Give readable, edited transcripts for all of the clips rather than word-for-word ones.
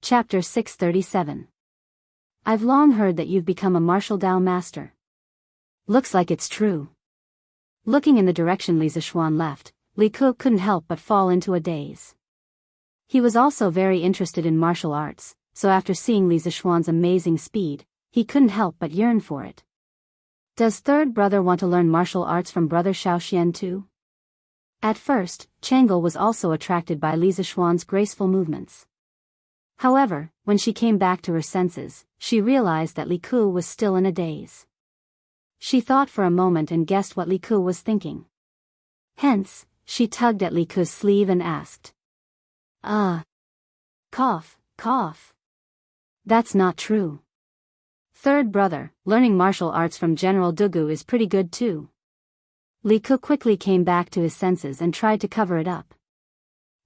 Chapter 637. I've long heard that you've become a martial Dao master. Looks like it's true. Looking in the direction Li Zishuan left, Li Ke couldn't help but fall into a daze. He was also very interested in martial arts, so after seeing Li Zishuan's amazing speed, he couldn't help but yearn for it. Does third brother want to learn martial arts from brother Xiaoxian too? At first, Tranquil was also attracted by Li Zishuan's graceful movements. However, when she came back to her senses, she realized that Li Ke was still in a daze. She thought for a moment and guessed what Li Ke was thinking. Hence, she tugged at Li Ke's sleeve and asked. Cough, cough. That's not true. Third brother, learning martial arts from General Dugu is pretty good too. Li Ke quickly came back to his senses and tried to cover it up.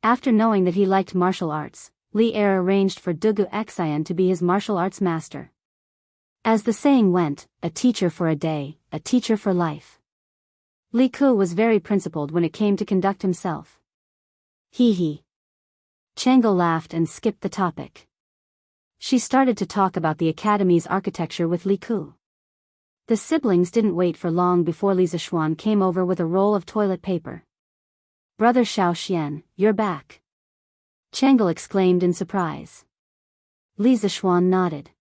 After knowing that he liked martial arts, Li Er arranged for Dugu Xian to be his martial arts master. As the saying went, a teacher for a day, a teacher for life. Li Ke was very principled when it came to conduct himself. Hee hee. Tranquil laughed and skipped the topic. She started to talk about the academy's architecture with Li Ke. The siblings didn't wait for long before Li Zishuan came over with a roll of toilet paper. Brother Xiaoxian, you're back. Tranquil exclaimed in surprise. Li Zishuan nodded.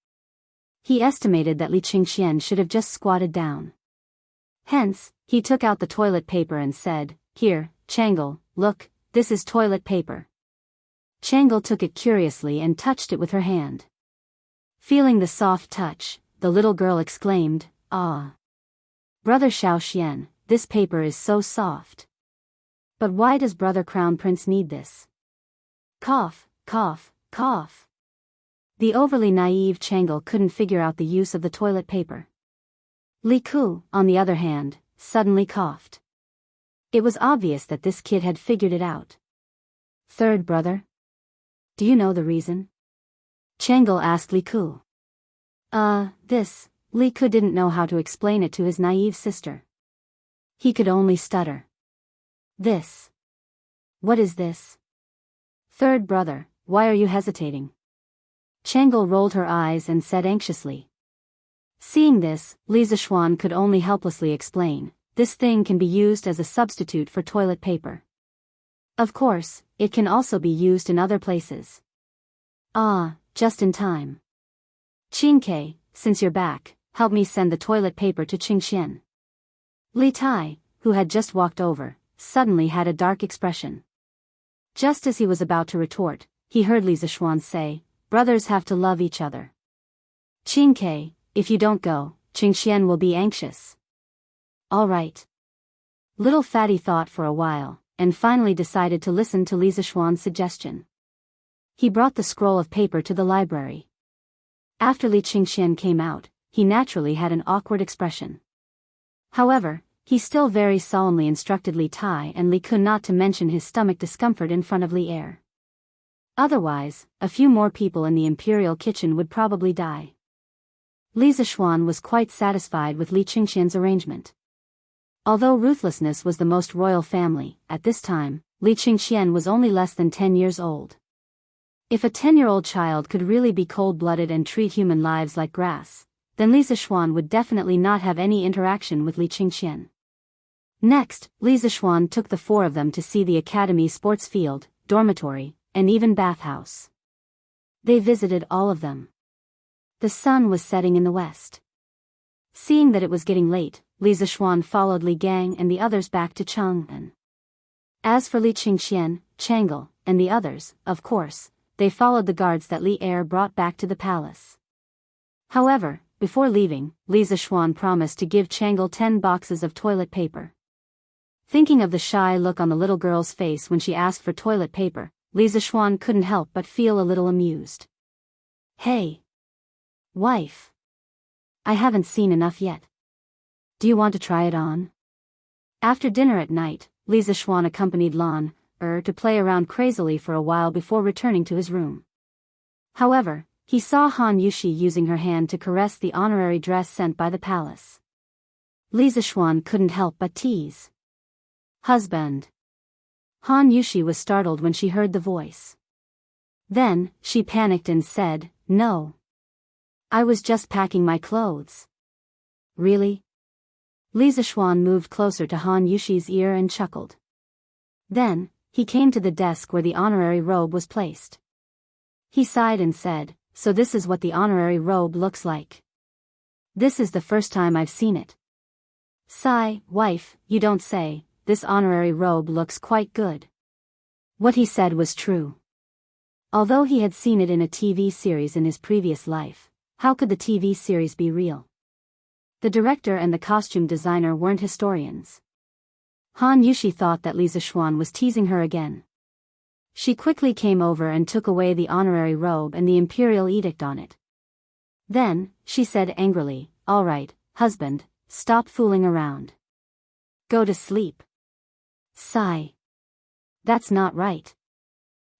He estimated that Li Qingxian should have just squatted down. Hence, he took out the toilet paper and said, Here, Tranquil, look, this is toilet paper. Tranquil took it curiously and touched it with her hand. Feeling the soft touch, the little girl exclaimed, Ah! Brother Xiaoxian, this paper is so soft. But why does brother Crown Prince need this? Cough, cough, cough. The overly naive Tranquil couldn't figure out the use of the toilet paper. Li Ke, on the other hand, suddenly coughed. It was obvious that this kid had figured it out. Third brother? Do you know the reason? Tranquil asked Li Ke. Li Ke didn't know how to explain it to his naive sister. He could only stutter. This. What is this? Third brother, why are you hesitating? Tranquil rolled her eyes and said anxiously. Seeing this, Li Zishuan could only helplessly explain, this thing can be used as a substitute for toilet paper. Of course, it can also be used in other places. Just in time. Qingke, since you're back, help me send the toilet paper to Qingxian. Li Tai, who had just walked over, suddenly had a dark expression. Just as he was about to retort, he heard Li Zishuan say, Brothers have to love each other. Qingke, if you don't go, Qingxian will be anxious. All right. Little Fatty thought for a while, and finally decided to listen to Li Zishuan's suggestion. He brought the scroll of paper to the library. After Li Qingxian came out, he naturally had an awkward expression. However, he still very solemnly instructed Li Tai and Li Ke not to mention his stomach discomfort in front of Li Er. Otherwise, a few more people in the imperial kitchen would probably die. Li Zishuan was quite satisfied with Li Qingxian's arrangement. Although ruthlessness was the most royal family, at this time, Li Qingxian was only less than 10 years old. If a 10-year-old child could really be cold-blooded and treat human lives like grass, then Li Zishuan would definitely not have any interaction with Li Qingxian. Next, Li Zishuan took the four of them to see the academy sports field, dormitory, and even bathhouse. They visited all of them. The sun was setting in the west. Seeing that it was getting late, Li Zishuan followed Li Gang and the others back to Chang'an. As for Li Qingxian, Tranquil, and the others, of course, they followed the guards that Li Er brought back to the palace. However, before leaving, Li Zishuan promised to give Tranquil 10 boxes of toilet paper. Thinking of the shy look on the little girl's face when she asked for toilet paper, Li Zishuan couldn't help but feel a little amused. Hey! Wife! I haven't seen enough yet. Do you want to try it on? After dinner at night, Li Zishuan accompanied Lan Er to play around crazily for a while before returning to his room. However, he saw Han Yushi using her hand to caress the honorary dress sent by the palace. Li Zishuan couldn't help but tease. Husband. Han Yushi was startled when she heard the voice. Then, she panicked and said, "No. I was just packing my clothes." "Really?" Li Zishuan moved closer to Han Yushi's ear and chuckled. Then, he came to the desk where the honorary robe was placed. He sighed and said, "So this is what the honorary robe looks like. This is the first time I've seen it." "Sigh, wife, you don't say, this honorary robe looks quite good." What he said was true. Although he had seen it in a TV series in his previous life, how could the TV series be real? The director and the costume designer weren't historians. Han Yushi thought that Li Zishuan was teasing her again. She quickly came over and took away the honorary robe and the imperial edict on it. Then, she said angrily, "All right, husband, stop fooling around. Go to sleep." Sigh. That's not right.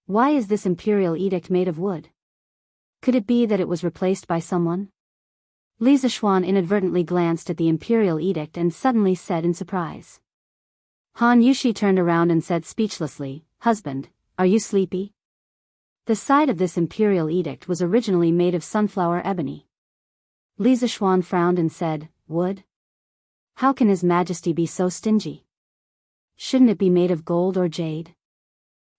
Why is this imperial edict made of wood? Could it be that it was replaced by someone? Li Zishuan inadvertently glanced at the imperial edict and suddenly said in surprise. Han Yushi turned around and said speechlessly, "Husband, are you sleepy?" The side of this imperial edict was originally made of sunflower ebony. Li Zishuan frowned and said, "Wood? How can His Majesty be so stingy? Shouldn't it be made of gold or jade?"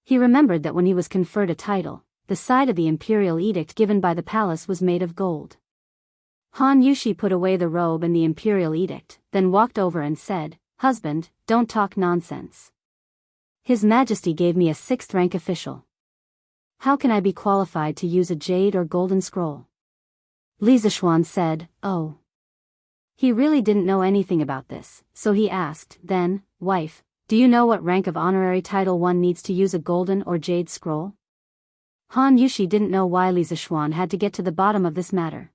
He remembered that when he was conferred a title, the side of the imperial edict given by the palace was made of gold. Han Yushi put away the robe and the imperial edict, then walked over and said, "Husband, don't talk nonsense. His Majesty gave me a 6th rank official. How can I be qualified to use a jade or golden scroll?" Li Zishuan said, "Oh." He really didn't know anything about this, so he asked, then, "Wife, do you know what rank of honorary title one needs to use a golden or jade scroll?" Han Yushi didn't know why Li Zishuan had to get to the bottom of this matter.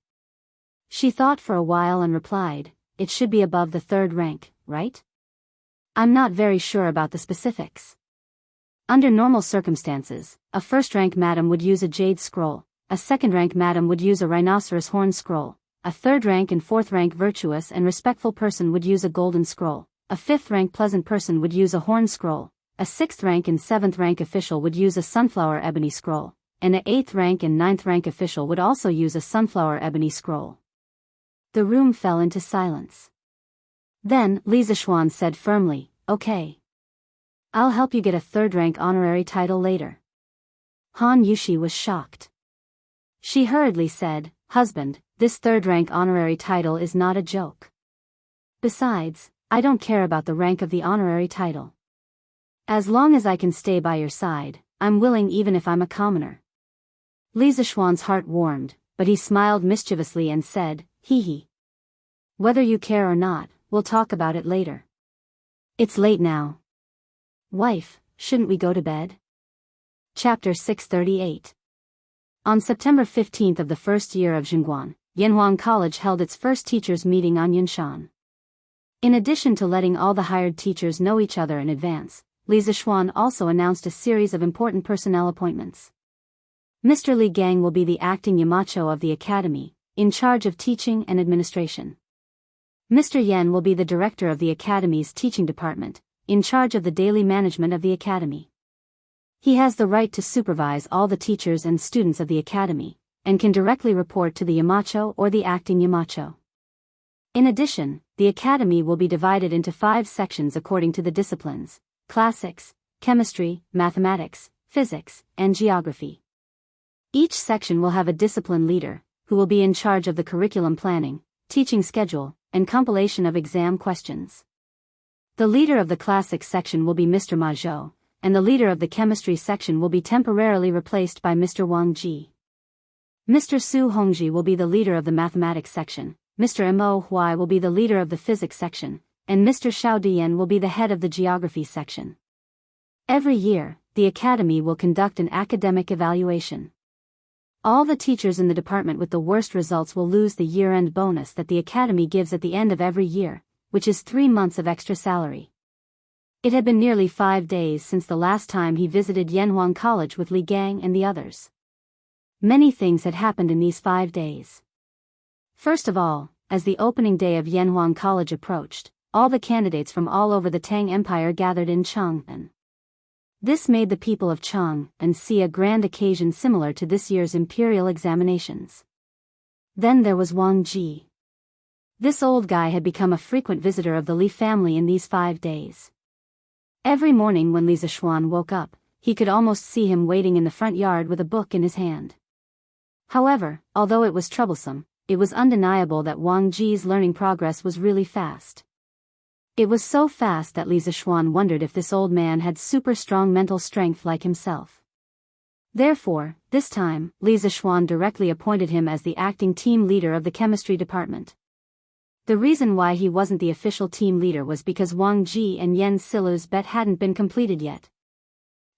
She thought for a while and replied, "It should be above the 3rd rank, right? I'm not very sure about the specifics. Under normal circumstances, a 1st-rank madam would use a jade scroll, a 2nd-rank madam would use a rhinoceros horn scroll, a 3rd-rank and 4th-rank virtuous and respectful person would use a golden scroll, a 5th-rank pleasant person would use a horn scroll, a 6th-rank and 7th-rank official would use a sunflower ebony scroll, and a 8th-rank and 9th-rank official would also use a sunflower ebony scroll." The room fell into silence. Then, Li Zishuan said firmly, "Okay. I'll help you get a 3rd-rank honorary title later." Han Yushi was shocked. She hurriedly said, "Husband, this 3rd-rank honorary title is not a joke. Besides, I don't care about the rank of the honorary title. As long as I can stay by your side, I'm willing even if I'm a commoner." Li Zishuan's heart warmed, but he smiled mischievously and said, "Hee hee. Whether you care or not, we'll talk about it later. It's late now. Wife, shouldn't we go to bed?" Chapter 638. On September 15th of the first year of Jianghu, Yanhuang College held its first teachers' meeting on Yunshan. In addition to letting all the hired teachers know each other in advance, Li Zishuan also announced a series of important personnel appointments. Mr. Li Gang will be the acting Yamacho of the academy, in charge of teaching and administration. Mr. Yen will be the director of the academy's teaching department, in charge of the daily management of the academy. He has the right to supervise all the teachers and students of the academy, and can directly report to the Yamacho or the acting Yamacho. In addition, the academy will be divided into 5 sections according to the disciplines: classics, chemistry, mathematics, physics, and geography. Each section will have a discipline leader, who will be in charge of the curriculum planning, teaching schedule, and compilation of exam questions. The leader of the classics section will be Mr. Ma Zhou, and the leader of the chemistry section will be temporarily replaced by Mr. Wang Ji. Mr. Su Hongji will be the leader of the mathematics section, Mr. Mo Huai will be the leader of the physics section, and Mr. Xiao Dian will be the head of the geography section. Every year, the academy will conduct an academic evaluation. All the teachers in the department with the worst results will lose the year-end bonus that the academy gives at the end of every year, which is 3 months of extra salary. It had been nearly 5 days since the last time he visited Yanhuang College with Li Gang and the others. Many things had happened in these 5 days. First of all, as the opening day of Yanhuang College approached, all the candidates from all over the Tang Empire gathered in Chang'an. This made the people of Chang and see a grand occasion similar to this year's imperial examinations. Then there was Wang Ji. This old guy had become a frequent visitor of the Li family in these 5 days. Every morning when Li Zishuan woke up, he could almost see him waiting in the front yard with a book in his hand. However, although it was troublesome, it was undeniable that Wang Ji's learning progress was really fast. It was so fast that Li Zishuan wondered if this old man had super strong mental strength like himself. Therefore, this time, Li Zishuan directly appointed him as the acting team leader of the chemistry department. The reason why he wasn't the official team leader was because Wang Ji and Yen Silu's bet hadn't been completed yet.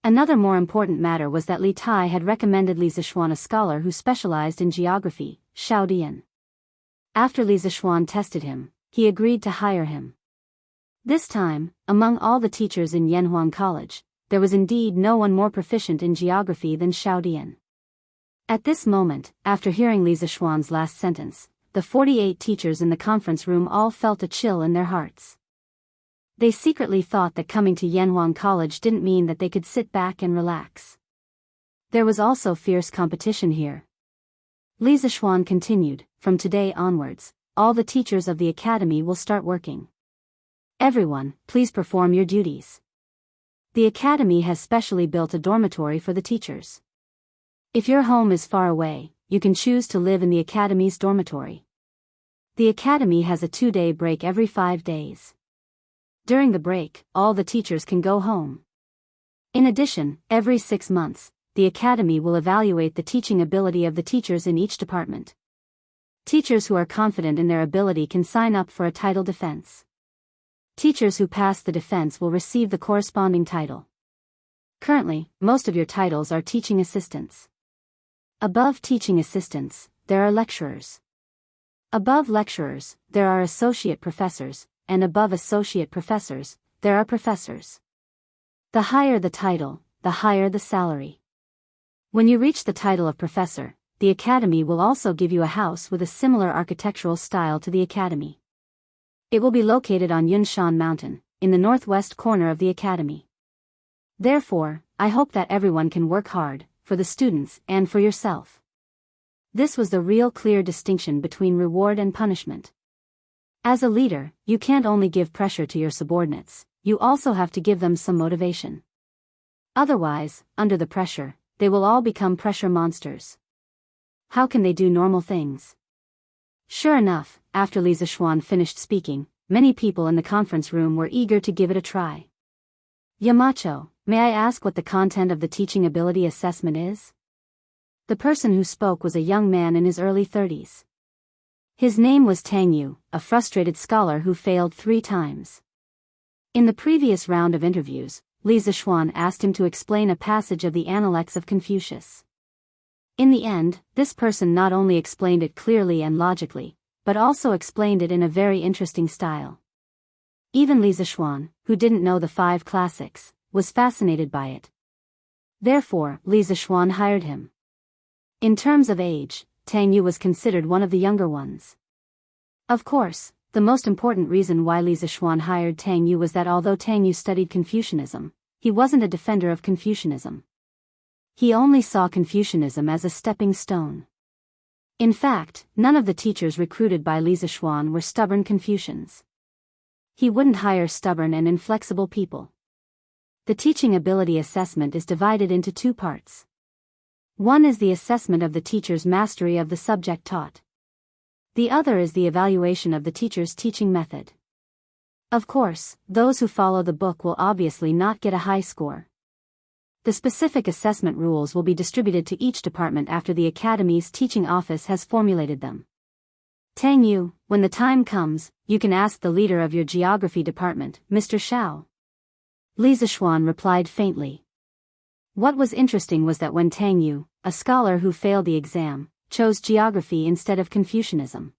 Another more important matter was that Li Tai had recommended Li Zishuan a scholar who specialized in geography, Xiao Dian. After Li Zishuan tested him, he agreed to hire him. This time, among all the teachers in Yanhuang College, there was indeed no one more proficient in geography than Xiao Dian. At this moment, after hearing Li Zishuan's last sentence, the 48 teachers in the conference room all felt a chill in their hearts. They secretly thought that coming to Yanhuang College didn't mean that they could sit back and relax. There was also fierce competition here. Li Zishuan continued, "From today onwards, all the teachers of the academy will start working. Everyone, please perform your duties. The academy has specially built a dormitory for the teachers. If your home is far away, you can choose to live in the academy's dormitory. The academy has a 2-day break every 5 days. During the break, all the teachers can go home. In addition, every 6 months, the academy will evaluate the teaching ability of the teachers in each department. Teachers who are confident in their ability can sign up for a title defense. Teachers who pass the defense will receive the corresponding title. Currently, most of your titles are teaching assistants. Above teaching assistants, there are lecturers. Above lecturers, there are associate professors, and above associate professors, there are professors. The higher the title, the higher the salary. When you reach the title of professor, the academy will also give you a house with a similar architectural style to the academy. It will be located on Yunshan Mountain, in the northwest corner of the academy. Therefore, I hope that everyone can work hard, for the students and for yourself." This was the real clear distinction between reward and punishment. As a leader, you can't only give pressure to your subordinates, you also have to give them some motivation. Otherwise, under the pressure, they will all become pressure monsters. How can they do normal things? Sure enough, after Li Zishuan finished speaking, many people in the conference room were eager to give it a try. "Yamacho, may I ask what the content of the teaching ability assessment is?" The person who spoke was a young man in his early 30s. His name was Tang Yu, a frustrated scholar who failed 3 times. In the previous round of interviews, Li Zishuan asked him to explain a passage of the Analects of Confucius. In the end, this person not only explained it clearly and logically, but also explained it in a very interesting style. Even Li Zishuan, who didn't know the 5 classics, was fascinated by it. Therefore, Li Zishuan hired him. In terms of age, Tang Yu was considered one of the younger ones. Of course, the most important reason why Li Zishuan hired Tang Yu was that although Tang Yu studied Confucianism, he wasn't a defender of Confucianism. He only saw Confucianism as a stepping stone. In fact, none of the teachers recruited by Li Zishuan were stubborn Confucians. He wouldn't hire stubborn and inflexible people. The teaching ability assessment is divided into 2 parts. One is the assessment of the teacher's mastery of the subject taught. The other is the evaluation of the teacher's teaching method. Of course, those who follow the book will obviously not get a high score. The specific assessment rules will be distributed to each department after the academy's teaching office has formulated them. Tang Yu, when the time comes, you can ask the leader of your geography department, Mr. Shao. Li Zishuan replied faintly. What was interesting was that when Tang Yu, a scholar who failed the exam, chose geography instead of Confucianism.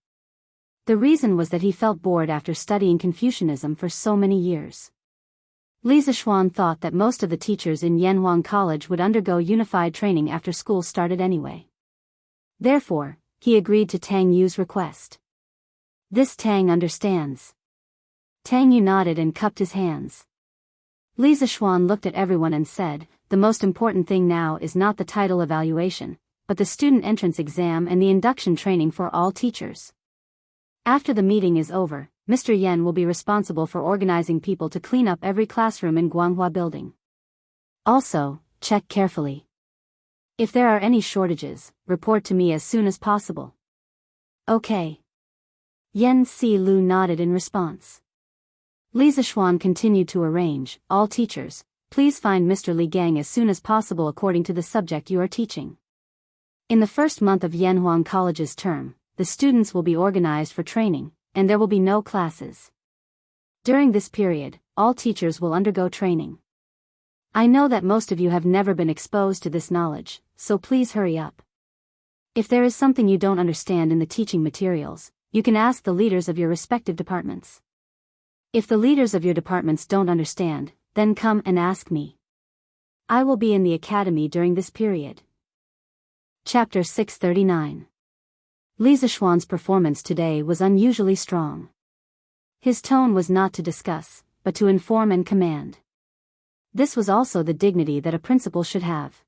The reason was that he felt bored after studying Confucianism for so many years. Li Zishuan thought that most of the teachers in Yanhuang College would undergo unified training after school started anyway. Therefore, he agreed to Tang Yu's request. This Tang understands. Tang Yu nodded and cupped his hands. Li Zixuan looked at everyone and said, "The most important thing now is not the title evaluation, but the student entrance exam and the induction training for all teachers. After the meeting is over, Mr. Yen will be responsible for organizing people to clean up every classroom in Guanghua building. Also, check carefully. If there are any shortages, report to me as soon as possible." "Okay." Yen Si Lu nodded in response. Li Zixuan continued to arrange, "All teachers, please find Mr. Li Gang as soon as possible according to the subject you are teaching. In the first month of Yanhuang College's term, the students will be organized for training, and there will be no classes. During this period, all teachers will undergo training. I know that most of you have never been exposed to this knowledge, so please hurry up. If there is something you don't understand in the teaching materials, you can ask the leaders of your respective departments. If the leaders of your departments don't understand, then come and ask me. I will be in the academy during this period." Chapter 639. Li Zixuan's performance today was unusually strong. His tone was not to discuss, but to inform and command. This was also the dignity that a principal should have.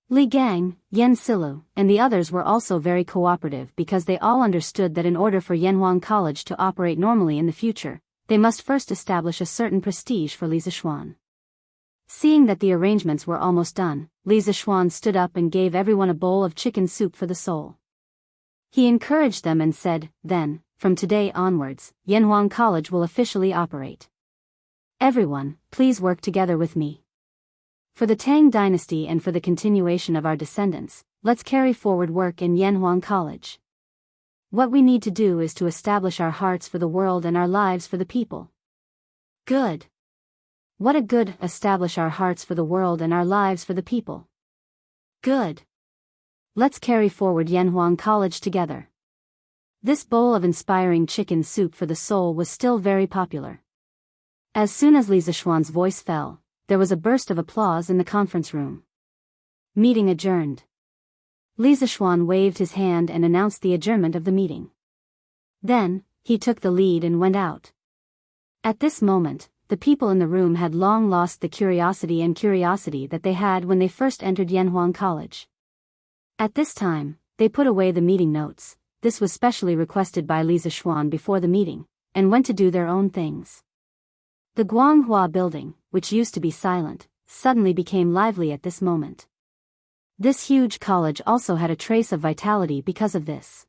Li Gang, Yen Silu, and the others were also very cooperative because they all understood that in order for Yanhuang College to operate normally in the future, they must first establish a certain prestige for Li Zixuan. Seeing that the arrangements were almost done, Li Zixuan stood up and gave everyone a bowl of chicken soup for the soul. He encouraged them and said, "Then, from today onwards, Yanhuang College will officially operate. Everyone, please work together with me. For the Tang dynasty and for the continuation of our descendants, let's carry forward work in Yanhuang College. What we need to do is to establish our hearts for the world and our lives for the people." Good. What a good, establish our hearts for the world and our lives for the people. Good. Let's carry forward Yanhuang College together. This bowl of inspiring chicken soup for the soul was still very popular. As soon as Li Zixuan's voice fell, there was a burst of applause in the conference room. Meeting adjourned. Li Zixuan waved his hand and announced the adjournment of the meeting. Then, he took the lead and went out. At this moment, the people in the room had long lost the curiosity that they had when they first entered Yanhuang College. At this time, they put away the meeting notes. This was specially requested by Li Zixuan before the meeting, and went to do their own things. The Guanghua building, which used to be silent, suddenly became lively at this moment. This huge college also had a trace of vitality because of this.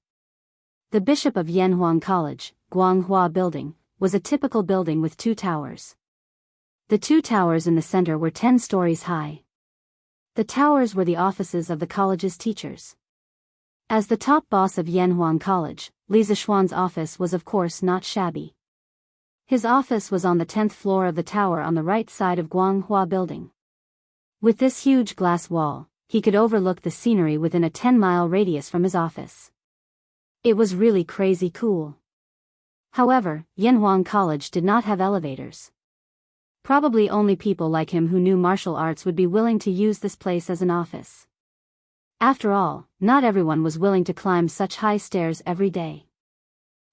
The Bishop of Yanhuang College, Guanghua building, was a typical building with 2 towers. The 2 towers in the center were 10 stories high. The towers were the offices of the college's teachers. As the top boss of Yanhuang College, Li Zixuan's office was of course not shabby. His office was on the 10th floor of the tower on the right side of Guanghua building. With this huge glass wall, he could overlook the scenery within a 10-mile radius from his office. It was really crazy cool. However, Yanhuang College did not have elevators. Probably only people like him who knew martial arts would be willing to use this place as an office. After all, not everyone was willing to climb such high stairs every day.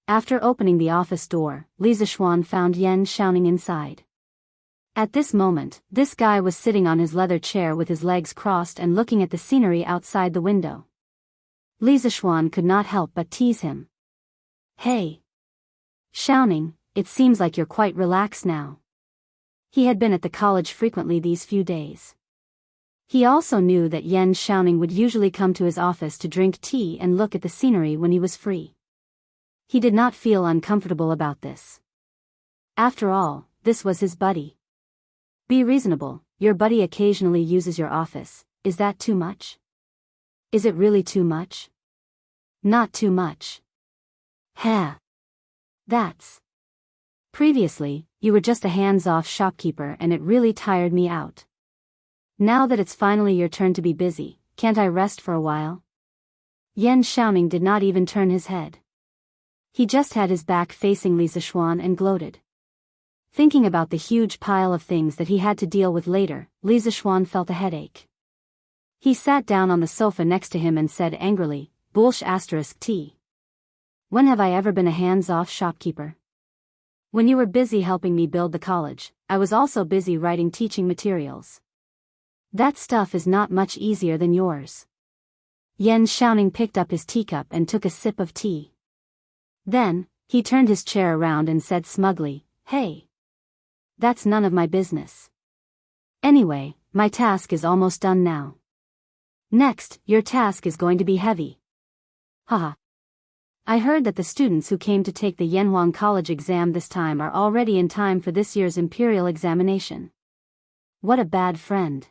After opening the office door, Li Zixuan found Yen Xianxia inside. At this moment, this guy was sitting on his leather chair with his legs crossed and looking at the scenery outside the window. Li Zixuan could not help but tease him. "Hey, Xianxia, it seems like you're quite relaxed now." He had been at the college frequently these few days. He also knew that Yen Xianxia would usually come to his office to drink tea and look at the scenery when he was free. He did not feel uncomfortable about this. After all, this was his buddy. Be reasonable, your buddy occasionally uses your office, is that too much? Is it really too much? Not too much. Heh. That's. Previously, you were just a hands-off shopkeeper and it really tired me out. Now that it's finally your turn to be busy, can't I rest for a while? Yen Xianxia did not even turn his head. He just had his back facing Li Zixuan and gloated. Thinking about the huge pile of things that he had to deal with later, Li Zixuan felt a headache. He sat down on the sofa next to him and said angrily, "Bullsh**T. When have I ever been a hands-off shopkeeper? When you were busy helping me build the college, I was also busy writing teaching materials. That stuff is not much easier than yours. Yan Xiaoning picked up his teacup and took a sip of tea. Then, he turned his chair around and said smugly, "Hey. That's none of my business. Anyway, my task is almost done now. Next, your task is going to be heavy. Haha. I heard that the students who came to take the Yanhuang College exam this time are already in time for this year's imperial examination. What a bad friend."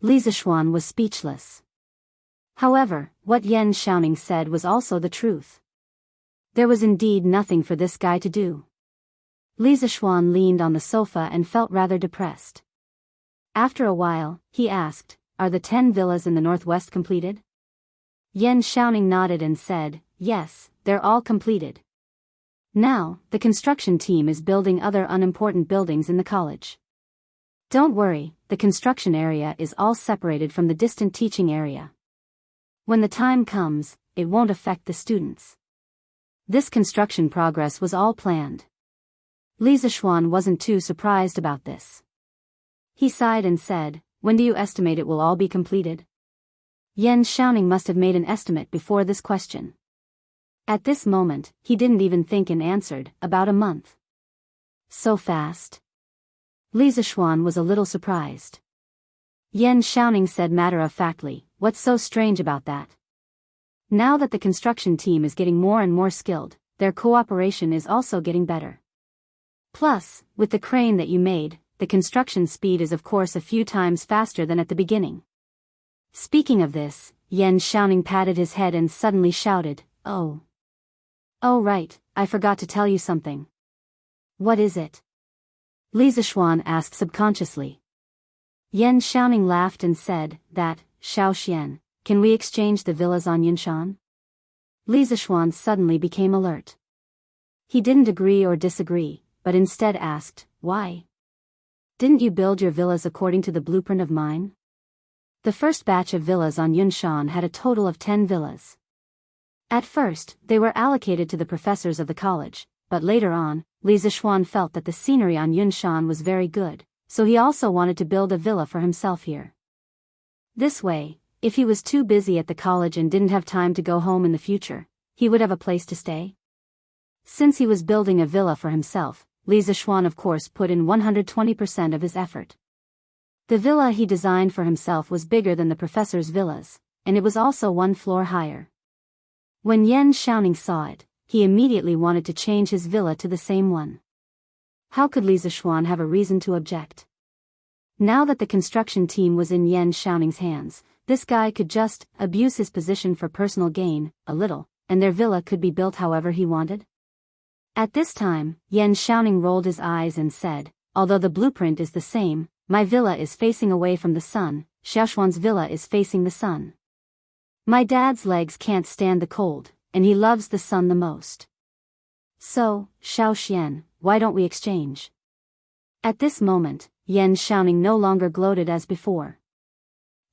Li Zishuan was speechless. However, what Yan Xiaoning said was also the truth. There was indeed nothing for this guy to do. Li Zishuan leaned on the sofa and felt rather depressed. After a while, he asked, "Are the 10 villas in the northwest completed?" Yan Xiaoning nodded and said, "Yes, they're all completed. Now, the construction team is building other unimportant buildings in the college. Don't worry, the construction area is all separated from the distant teaching area. When the time comes, it won't affect the students." This construction progress was all planned. Li Zishuan wasn't too surprised about this. He sighed and said, "When do you estimate it will all be completed?" Yan Xiaoning must have made an estimate before this question. At this moment, he didn't even think and answered, "About a month." So fast? Li Zishuan was a little surprised. Yan Xiaoning said matter-of-factly, "What's so strange about that? Now that the construction team is getting more and more skilled, their cooperation is also getting better. Plus, with the crane that you made, the construction speed is of course a few times faster than at the beginning." Speaking of this, Yan Xiaoning patted his head and suddenly shouted, "Oh! Oh right, I forgot to tell you something." "What is it?" Li Zishuan asked subconsciously. Yan Xiaoning laughed and said, "That, Xiao Xian, can we exchange the villas on Yunshan?" Li Zishuan suddenly became alert. He didn't agree or disagree, but instead asked, "Why? Didn't you build your villas according to the blueprint of mine?" The first batch of villas on Yunshan had a total of 10 villas. At first, they were allocated to the professors of the college, but later on, Li Zishuan felt that the scenery on Yunshan was very good, so he also wanted to build a villa for himself here. This way, if he was too busy at the college and didn't have time to go home in the future, he would have a place to stay. Since he was building a villa for himself, Li Zishuan of course put in 120% of his effort. The villa he designed for himself was bigger than the professor's villas, and it was also 1 floor higher. When Yan Xiaoning saw it, he immediately wanted to change his villa to the same one. How could Li Zishuan have a reason to object? Now that the construction team was in Yan Xiaoning's hands, this guy could just abuse his position for personal gain, a little, and their villa could be built however he wanted. At this time, Yan Xiaoning rolled his eyes and said, "Although the blueprint is the same, my villa is facing away from the sun, Xiaoshuan's villa is facing the sun. My dad's legs can't stand the cold, and he loves the sun the most. So, Xiao Xian, why don't we exchange?" At this moment, Yan Xiaoning no longer gloated as before.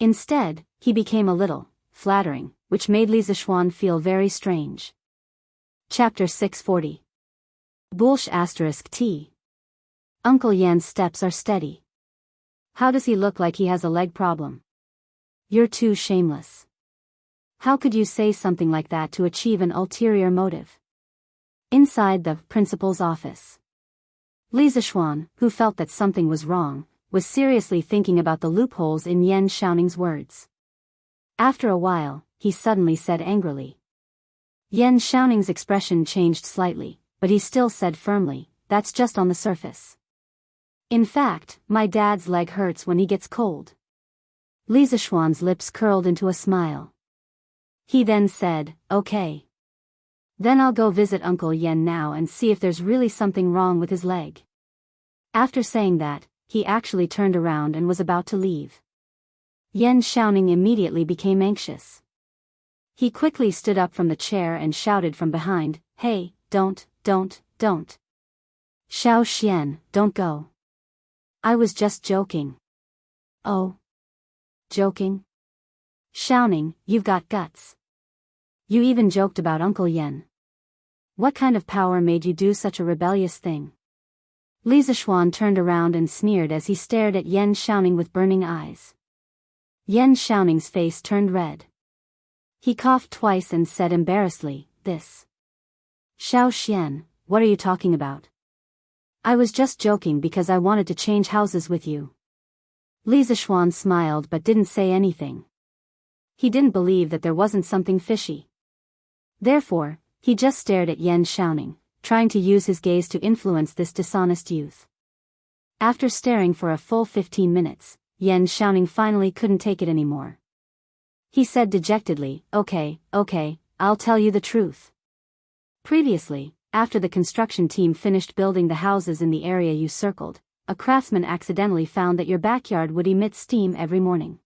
Instead, he became a little flattering, which made Li Zishuan feel very strange. Chapter 640. Bulsh *T. Uncle Yan's steps are steady. How does he look like he has a leg problem? You're too shameless. How could you say something like that to achieve an ulterior motive? Inside the principal's office, Li Zishuan, who felt that something was wrong, was seriously thinking about the loopholes in Yan Xiaoning's words. After a while, he suddenly said angrily. Yan Xiaoning's expression changed slightly, but he still said firmly, "That's just on the surface. In fact, my dad's leg hurts when he gets cold." Li Zishuan's lips curled into a smile. He then said, "Okay. Then I'll go visit Uncle Yan now and see if there's really something wrong with his leg." After saying that, he actually turned around and was about to leave. Yan Xiaoning immediately became anxious. He quickly stood up from the chair and shouted from behind, "Hey, don't. Xiao Xian, don't go. I was just joking." "Oh? Joking? Xiaoning, you've got guts. You even joked about Uncle Yan. What kind of power made you do such a rebellious thing?" Li Zishuan turned around and sneered as he stared at Yan Xiaoning with burning eyes. Yan Xiaoning's face turned red. He coughed twice and said embarrassedly, "This. Xiao Xian, what are you talking about? I was just joking because I wanted to change houses with you." Li Zishuan smiled but didn't say anything. He didn't believe that there wasn't something fishy. Therefore, he just stared at Yan Xiaoning, trying to use his gaze to influence this dishonest youth. After staring for a full 15 minutes, Yan Xiaoning finally couldn't take it anymore. He said dejectedly, okay, I'll tell you the truth. Previously, after the construction team finished building the houses in the area you circled, a craftsman accidentally found that your backyard would emit steam every morning.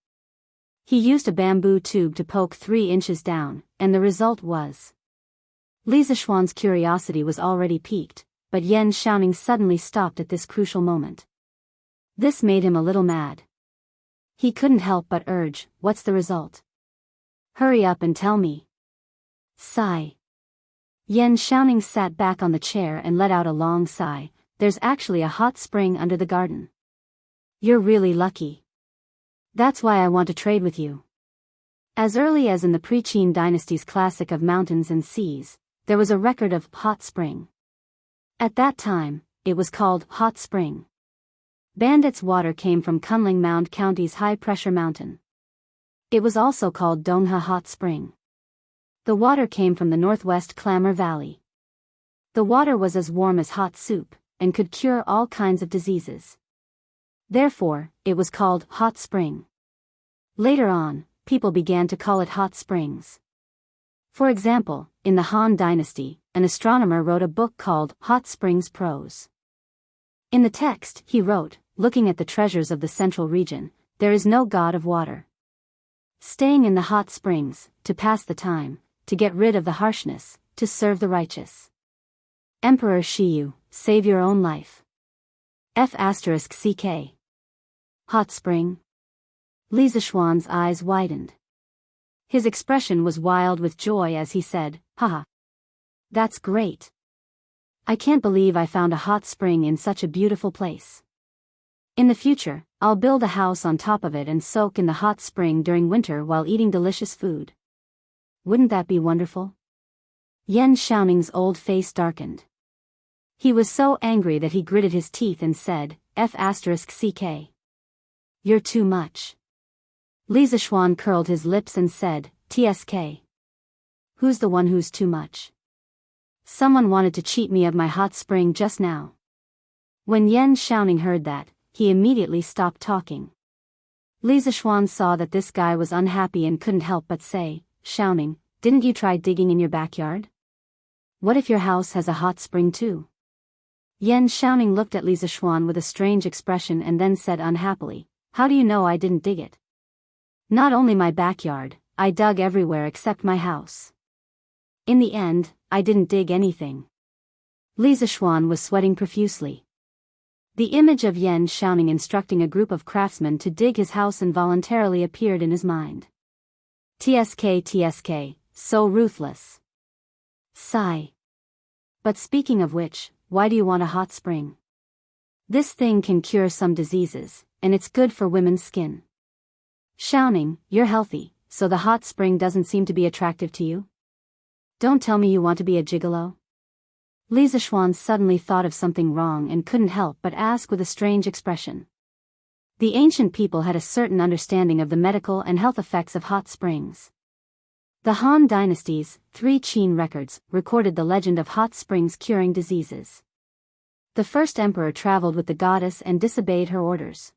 He used a bamboo tube to poke 3 inches down, and the result was... Li Zishuan's curiosity was already piqued, but Yan Xiaoning suddenly stopped at this crucial moment. This made him a little mad. He couldn't help but urge, "What's the result? Hurry up and tell me." Sigh. Yan Xiaoning sat back on the chair and let out a long sigh. "There's actually a hot spring under the garden. You're really lucky. That's why I want to trade with you." As early as in the pre-Qin dynasty's classic of mountains and seas, there was a record of hot spring. At that time, it was called Hot Spring. Bandit's water came from Kunling Mound County's high-pressure mountain. It was also called Donghe Hot Spring. The water came from the northwest Clamor Valley. The water was as warm as hot soup, and could cure all kinds of diseases. Therefore, it was called Hot Spring. Later on, people began to call it hot springs. For example, in the Han Dynasty, an astronomer wrote a book called Hot Springs Prose. In the text, he wrote, "Looking at the treasures of the central region, there is no god of water. Staying in the hot springs, to pass the time, to get rid of the harshness, to serve the righteous. Emperor Shiyu, save your own life. F***ck. Hot spring?" Li Zishuan's eyes widened. His expression was wild with joy as he said, "Haha. That's great. I can't believe I found a hot spring in such a beautiful place. In the future, I'll build a house on top of it and soak in the hot spring during winter while eating delicious food. Wouldn't that be wonderful?" Yan Xiaoning's old face darkened. He was so angry that he gritted his teeth and said, F***ck. You're too much. Li Zishuan curled his lips and said, "Tsk. Who's the one who's too much? Someone wanted to cheat me of my hot spring just now." When Yan Xiaoning heard that, he immediately stopped talking. Li Zishuan saw that this guy was unhappy and couldn't help but say, "Xiaoning, didn't you try digging in your backyard? What if your house has a hot spring too?" Yan Xiaoning looked at Li Zishuan with a strange expression and then said unhappily, "How do you know I didn't dig it? Not only my backyard, I dug everywhere except my house. In the end, I didn't dig anything." Li Zishuan was sweating profusely. The image of Yan Xiaoning instructing a group of craftsmen to dig his house involuntarily appeared in his mind. Tsk, so ruthless. Sigh. But speaking of which, why do you want a hot spring? This thing can cure some diseases, and it's good for women's skin. Xiaoning, you're healthy, so the hot spring doesn't seem to be attractive to you? Don't tell me you want to be a gigolo? Li Zishuan suddenly thought of something wrong and couldn't help but ask with a strange expression. The ancient people had a certain understanding of the medical and health effects of hot springs. The Han Dynasty's 3 Qin records recorded the legend of hot springs curing diseases. The first emperor traveled with the goddess and disobeyed her orders.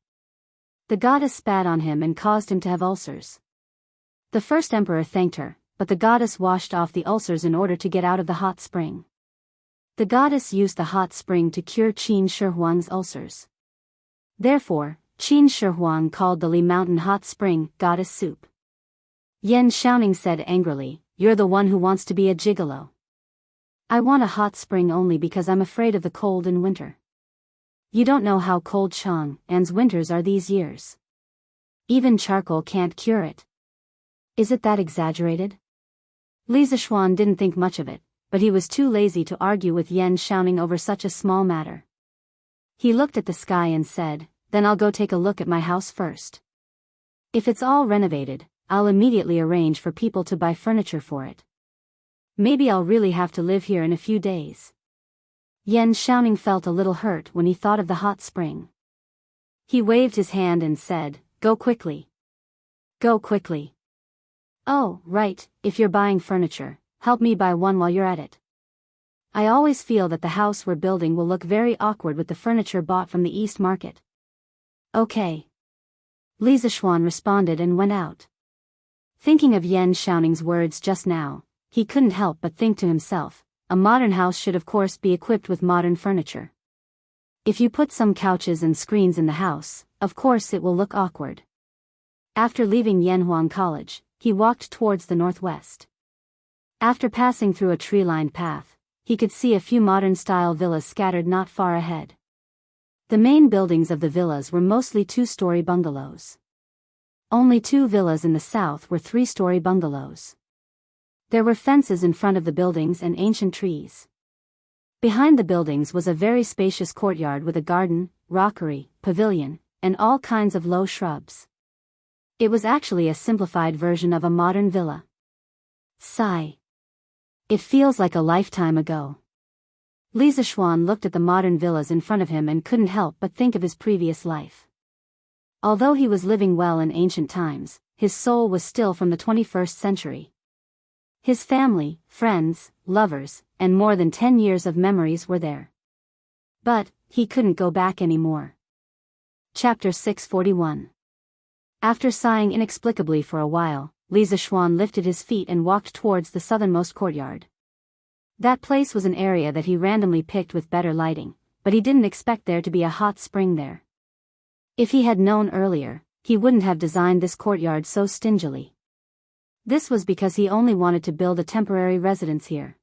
The goddess spat on him and caused him to have ulcers. The first emperor thanked her, but the goddess washed off the ulcers in order to get out of the hot spring. The goddess used the hot spring to cure Qin Shi Huang's ulcers. Therefore, Qin Shi Huang called the Li Mountain hot spring goddess soup. Yan Xiaoning said angrily, "You're the one who wants to be a gigolo. I want a hot spring only because I'm afraid of the cold in winter. You don't know how cold Chang'an's winters are these years. Even charcoal can't cure it. Is it that exaggerated?" Li Zishuan didn't think much of it, but he was too lazy to argue with Yan Xiaoning over such a small matter. He looked at the sky and said, "Then I'll go take a look at my house first. If it's all renovated, I'll immediately arrange for people to buy furniture for it. Maybe I'll really have to live here in a few days." Yan Xiaoning felt a little hurt when he thought of the hot spring. He waved his hand and said, "Go quickly. Go quickly. Oh, right, if you're buying furniture, help me buy one while you're at it. I always feel that the house we're building will look very awkward with the furniture bought from the East Market." "Okay." Li Zixuan responded and went out. Thinking of Yan Xiaoning's words just now, he couldn't help but think to himself, a modern house should of course be equipped with modern furniture. If you put some couches and screens in the house, of course it will look awkward. After leaving Yanhuang College, he walked towards the northwest. After passing through a tree-lined path, he could see a few modern-style villas scattered not far ahead. The main buildings of the villas were mostly two-story bungalows. Only 2 villas in the south were 3-story bungalows. There were fences in front of the buildings and ancient trees. Behind the buildings was a very spacious courtyard with a garden, rockery, pavilion, and all kinds of low shrubs. It was actually a simplified version of a modern villa. Sigh. It feels like a lifetime ago. Li Zixuan looked at the modern villas in front of him and couldn't help but think of his previous life. Although he was living well in ancient times, his soul was still from the 21st century. His family, friends, lovers, and more than 10 years of memories were there. But he couldn't go back anymore. Chapter 641. After sighing inexplicably for a while, Li Zixuan lifted his feet and walked towards the southernmost courtyard. That place was an area that he randomly picked with better lighting, but he didn't expect there to be a hot spring there. If he had known earlier, he wouldn't have designed this courtyard so stingily. This was because he only wanted to build a temporary residence here.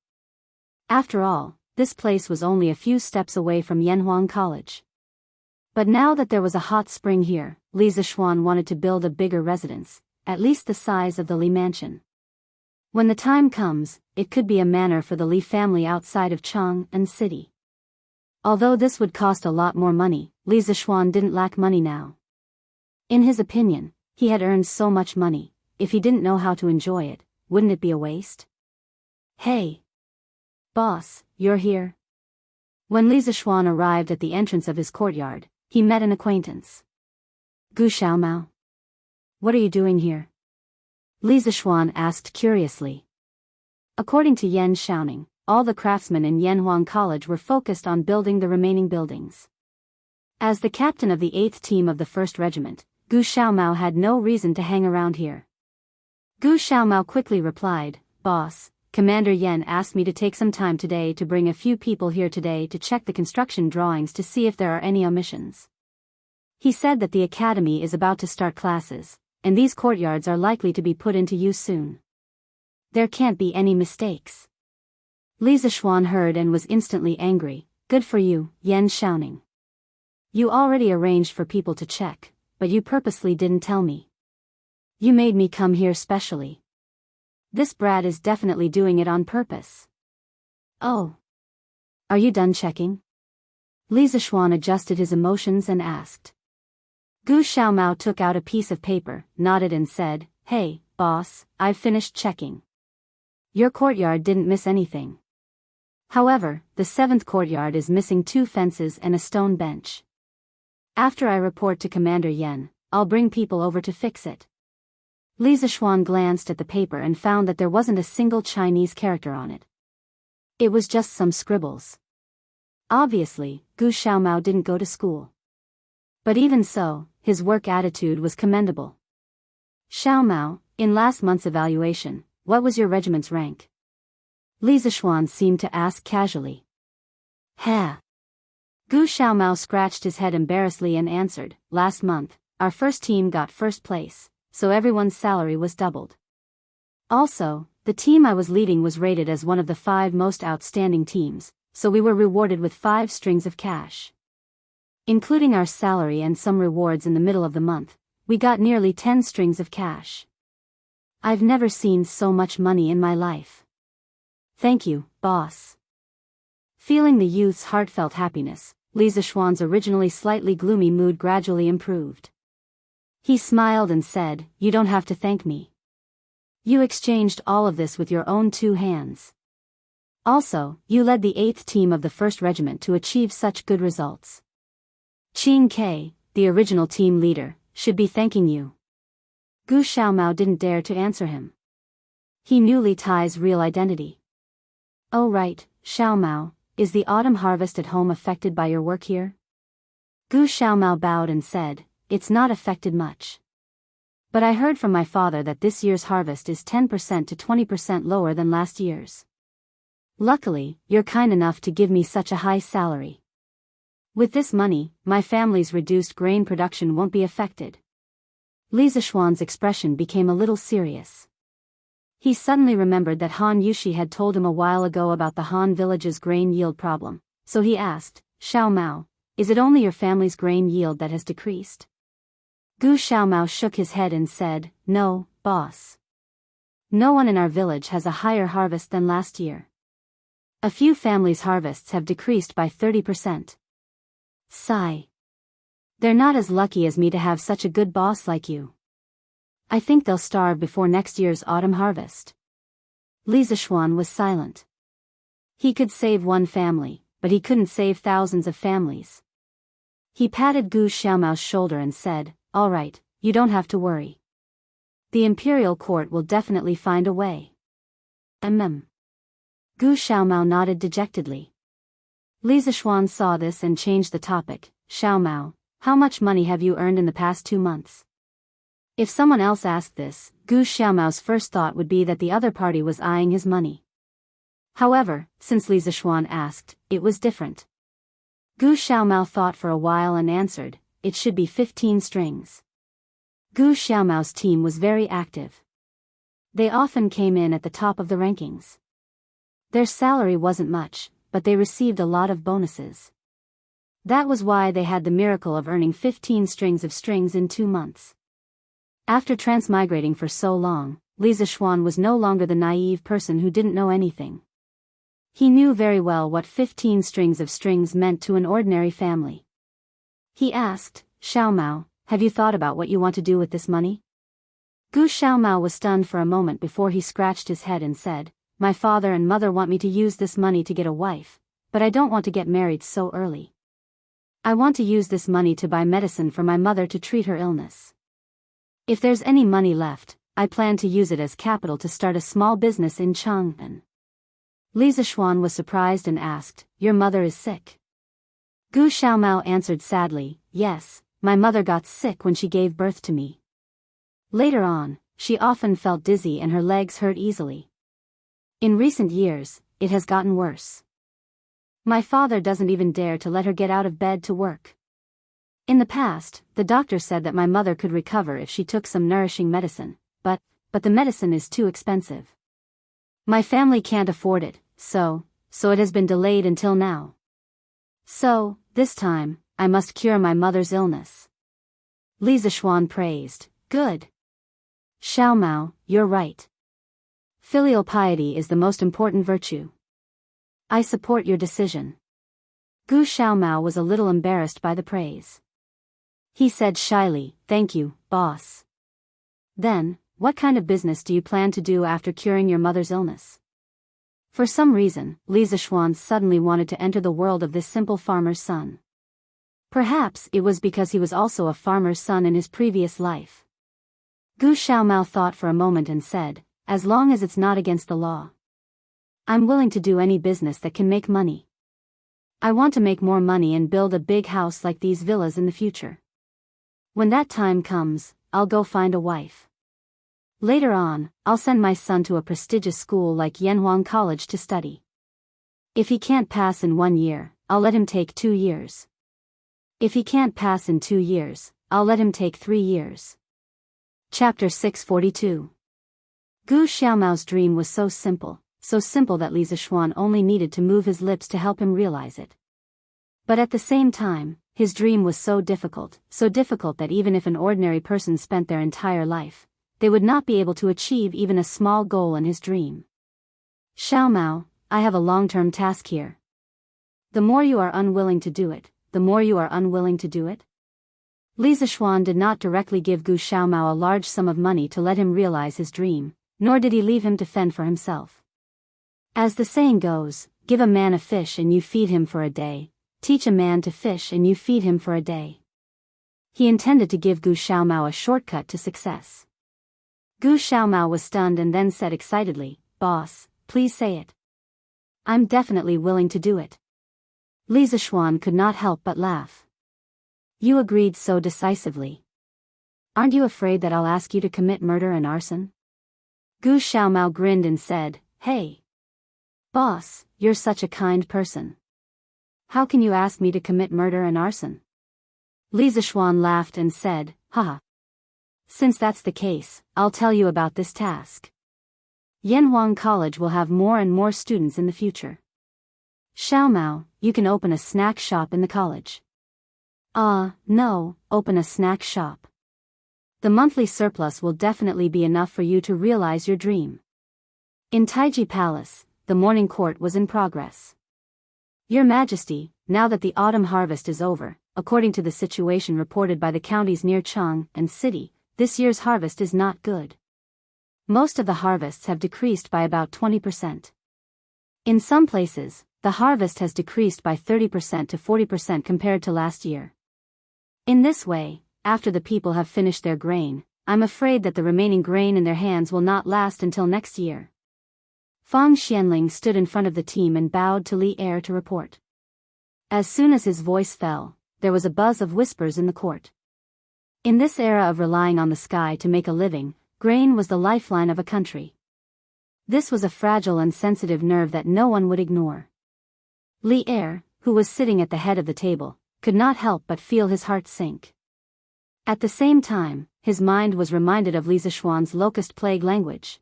After all, this place was only a few steps away from Yanhuang College. But now that there was a hot spring here, Li Zixuan wanted to build a bigger residence, at least the size of the Li mansion. When the time comes, it could be a manor for the Li family outside of Chang'an City. Although this would cost a lot more money, Li Zixuan didn't lack money now. In his opinion, he had earned so much money, if he didn't know how to enjoy it, wouldn't it be a waste? "Hey! Boss, you're here?" When Li Zixuan arrived at the entrance of his courtyard, he met an acquaintance. "Gu Xiaomao. What are you doing here?" Li Zixuan asked curiously. According to Yan Xiaoning, all the craftsmen in Yanhuang College were focused on building the remaining buildings. As the captain of the 8th team of the 1st Regiment, Gu Xiaomao had no reason to hang around here. Gu Xiaomao quickly replied, "Boss, Commander Yan asked me to take some time today to bring a few people here today to check the construction drawings to see if there are any omissions. He said that the academy is about to start classes, and these courtyards are likely to be put into use soon. There can't be any mistakes." Li Zixuan heard and was instantly angry. "Good for you, Yan Xiaoning. You already arranged for people to check, but you purposely didn't tell me. You made me come here specially. This brat is definitely doing it on purpose." "Oh. Are you done checking?" Li Zixuan adjusted his emotions and asked. Gu Xiaomao took out a piece of paper, nodded and said, "Hey, boss, I've finished checking. Your courtyard didn't miss anything. However, the 7th courtyard is missing 2 fences and a stone bench. After I report to Commander Yan, I'll bring people over to fix it." Li Zixuan glanced at the paper and found that there wasn't a single Chinese character on it. It was just some scribbles. Obviously, Gu Xiaomao didn't go to school. But even so, his work attitude was commendable. "Xiaomao, in last month's evaluation, what was your regiment's rank?" Li Zixuan seemed to ask casually. "Ha!" Gu Xiaomao scratched his head embarrassedly and answered, "Last month, our first team got first place, so everyone's salary was doubled. Also, the team I was leading was rated as one of the 5 most outstanding teams, so we were rewarded with 5 strings of cash. Including our salary and some rewards in the middle of the month, we got nearly 10 strings of cash. I've never seen so much money in my life. Thank you, boss." Feeling the youth's heartfelt happiness, Li Zishuan's originally slightly gloomy mood gradually improved. He smiled and said, "You don't have to thank me. You exchanged all of this with your own 2 hands. Also, you led the 8th team of the 1st Regiment to achieve such good results. Qing Ke, the original team leader, should be thanking you." Gu Xiaomao didn't dare to answer him. He knew Li Tai's real identity. "Oh right, Xiaomao, is the autumn harvest at home affected by your work here?" Gu Xiaomao bowed and said, "It's not affected much. But I heard from my father that this year's harvest is 10% to 20% lower than last year's. Luckily, you're kind enough to give me such a high salary. With this money, my family's reduced grain production won't be affected." Li Zishuan's expression became a little serious. He suddenly remembered that Han Yushi had told him a while ago about the Han village's grain yield problem, so he asked, "Xiaomao, is it only your family's grain yield that has decreased?" Gu Xiaomao shook his head and said, "No, boss. No one in our village has a higher harvest than last year. A few families' harvests have decreased by 30%. Sigh. They're not as lucky as me to have such a good boss like you. I think they'll starve before next year's autumn harvest." Li Zishuan was silent. He could save one family, but he couldn't save thousands of families. He patted Gu Xiaomao's shoulder and said, "All right, you don't have to worry. The imperial court will definitely find a way." Gu Xiaomao nodded dejectedly. Li Zishuan saw this and changed the topic. "Xiaomao, how much money have you earned in the past 2 months?" If someone else asked this, Gu Xiaomao's first thought would be that the other party was eyeing his money. However, since Li Zishuan asked, it was different. Gu Xiaomao thought for a while and answered, "It should be 15 strings." Gu Xiaomao's team was very active. They often came in at the top of the rankings. Their salary wasn't much, but they received a lot of bonuses. That was why they had the miracle of earning 15 strings of strings in 2 months. After transmigrating for so long, Li Zishuan was no longer the naive person who didn't know anything. He knew very well what 15 strings of strings meant to an ordinary family. He asked, "Xiaomao, have you thought about what you want to do with this money?" Gu Xiaomao was stunned for a moment before he scratched his head and said, "My father and mother want me to use this money to get a wife, but I don't want to get married so early. I want to use this money to buy medicine for my mother to treat her illness. If there's any money left, I plan to use it as capital to start a small business in Jianghu." Li Zishuan was surprised and asked, "Your mother is sick?" Gu Xiaomao answered sadly, "Yes, my mother got sick when she gave birth to me. Later on, she often felt dizzy and her legs hurt easily. In recent years, it has gotten worse. My father doesn't even dare to let her get out of bed to work. In the past, the doctor said that my mother could recover if she took some nourishing medicine, but the medicine is too expensive. My family can't afford it, so it has been delayed until now. So, this time, I must cure my mother's illness." Li Zishuan praised, "Good. Xiaomao, you're right. Filial piety is the most important virtue. I support your decision." Gu Xiaomao was a little embarrassed by the praise. He said shyly, "Thank you, boss. Then, what kind of business do you plan to do after curing your mother's illness?" For some reason, Li Zishuan suddenly wanted to enter the world of this simple farmer's son. Perhaps it was because he was also a farmer's son in his previous life. Gu Xiaomao thought for a moment and said, "As long as it's not against the law. I'm willing to do any business that can make money. I want to make more money and build a big house like these villas in the future. When that time comes, I'll go find a wife. Later on, I'll send my son to a prestigious school like Yanhuang College to study. If he can't pass in 1 year, I'll let him take 2 years. If he can't pass in 2 years, I'll let him take 3 years." Chapter 642. Gu Xiaomao's dream was so simple that Li Zishuan only needed to move his lips to help him realize it. But at the same time, his dream was so difficult that even if an ordinary person spent their entire life, they would not be able to achieve even a small goal in his dream. "Xiaomao, I have a long-term task here. The more you are unwilling to do it, the more you are unwilling to do it? Li Zishuan did not directly give Gu Xiaomao a large sum of money to let him realize his dream, nor did he leave him to fend for himself. As the saying goes, give a man a fish and you feed him for a day, teach a man to fish and you feed him for a day. He intended to give Gu Xiaomao a shortcut to success. Gu Xiaomao was stunned and then said excitedly, "Boss, please say it. I'm definitely willing to do it." Li Zishuan could not help but laugh. "You agreed so decisively. Aren't you afraid that I'll ask you to commit murder and arson?" Gu Xiaomao grinned and said, "Hey, boss, you're such a kind person. How can you ask me to commit murder and arson?" Li Zishuan laughed and said, "Haha. Since that's the case, I'll tell you about this task. Yanhuang College will have more and more students in the future. Xiaomao, you can open a snack shop in the college." No, open a snack shop. The monthly surplus will definitely be enough for you to realize your dream. In Taiji Palace, the morning court was in progress. "Your Majesty, now that the autumn harvest is over, according to the situation reported by the counties near Chang and city, this year's harvest is not good. Most of the harvests have decreased by about 20%. In some places, the harvest has decreased by 30% to 40% compared to last year. In this way, after the people have finished their grain, I'm afraid that the remaining grain in their hands will not last until next year." Fang Xianling stood in front of the team and bowed to Li Er to report. As soon as his voice fell, there was a buzz of whispers in the court. In this era of relying on the sky to make a living, grain was the lifeline of a country. This was a fragile and sensitive nerve that no one would ignore. Li Er, who was sitting at the head of the table, could not help but feel his heart sink. At the same time, his mind was reminded of Li Zishuan's locust plague language.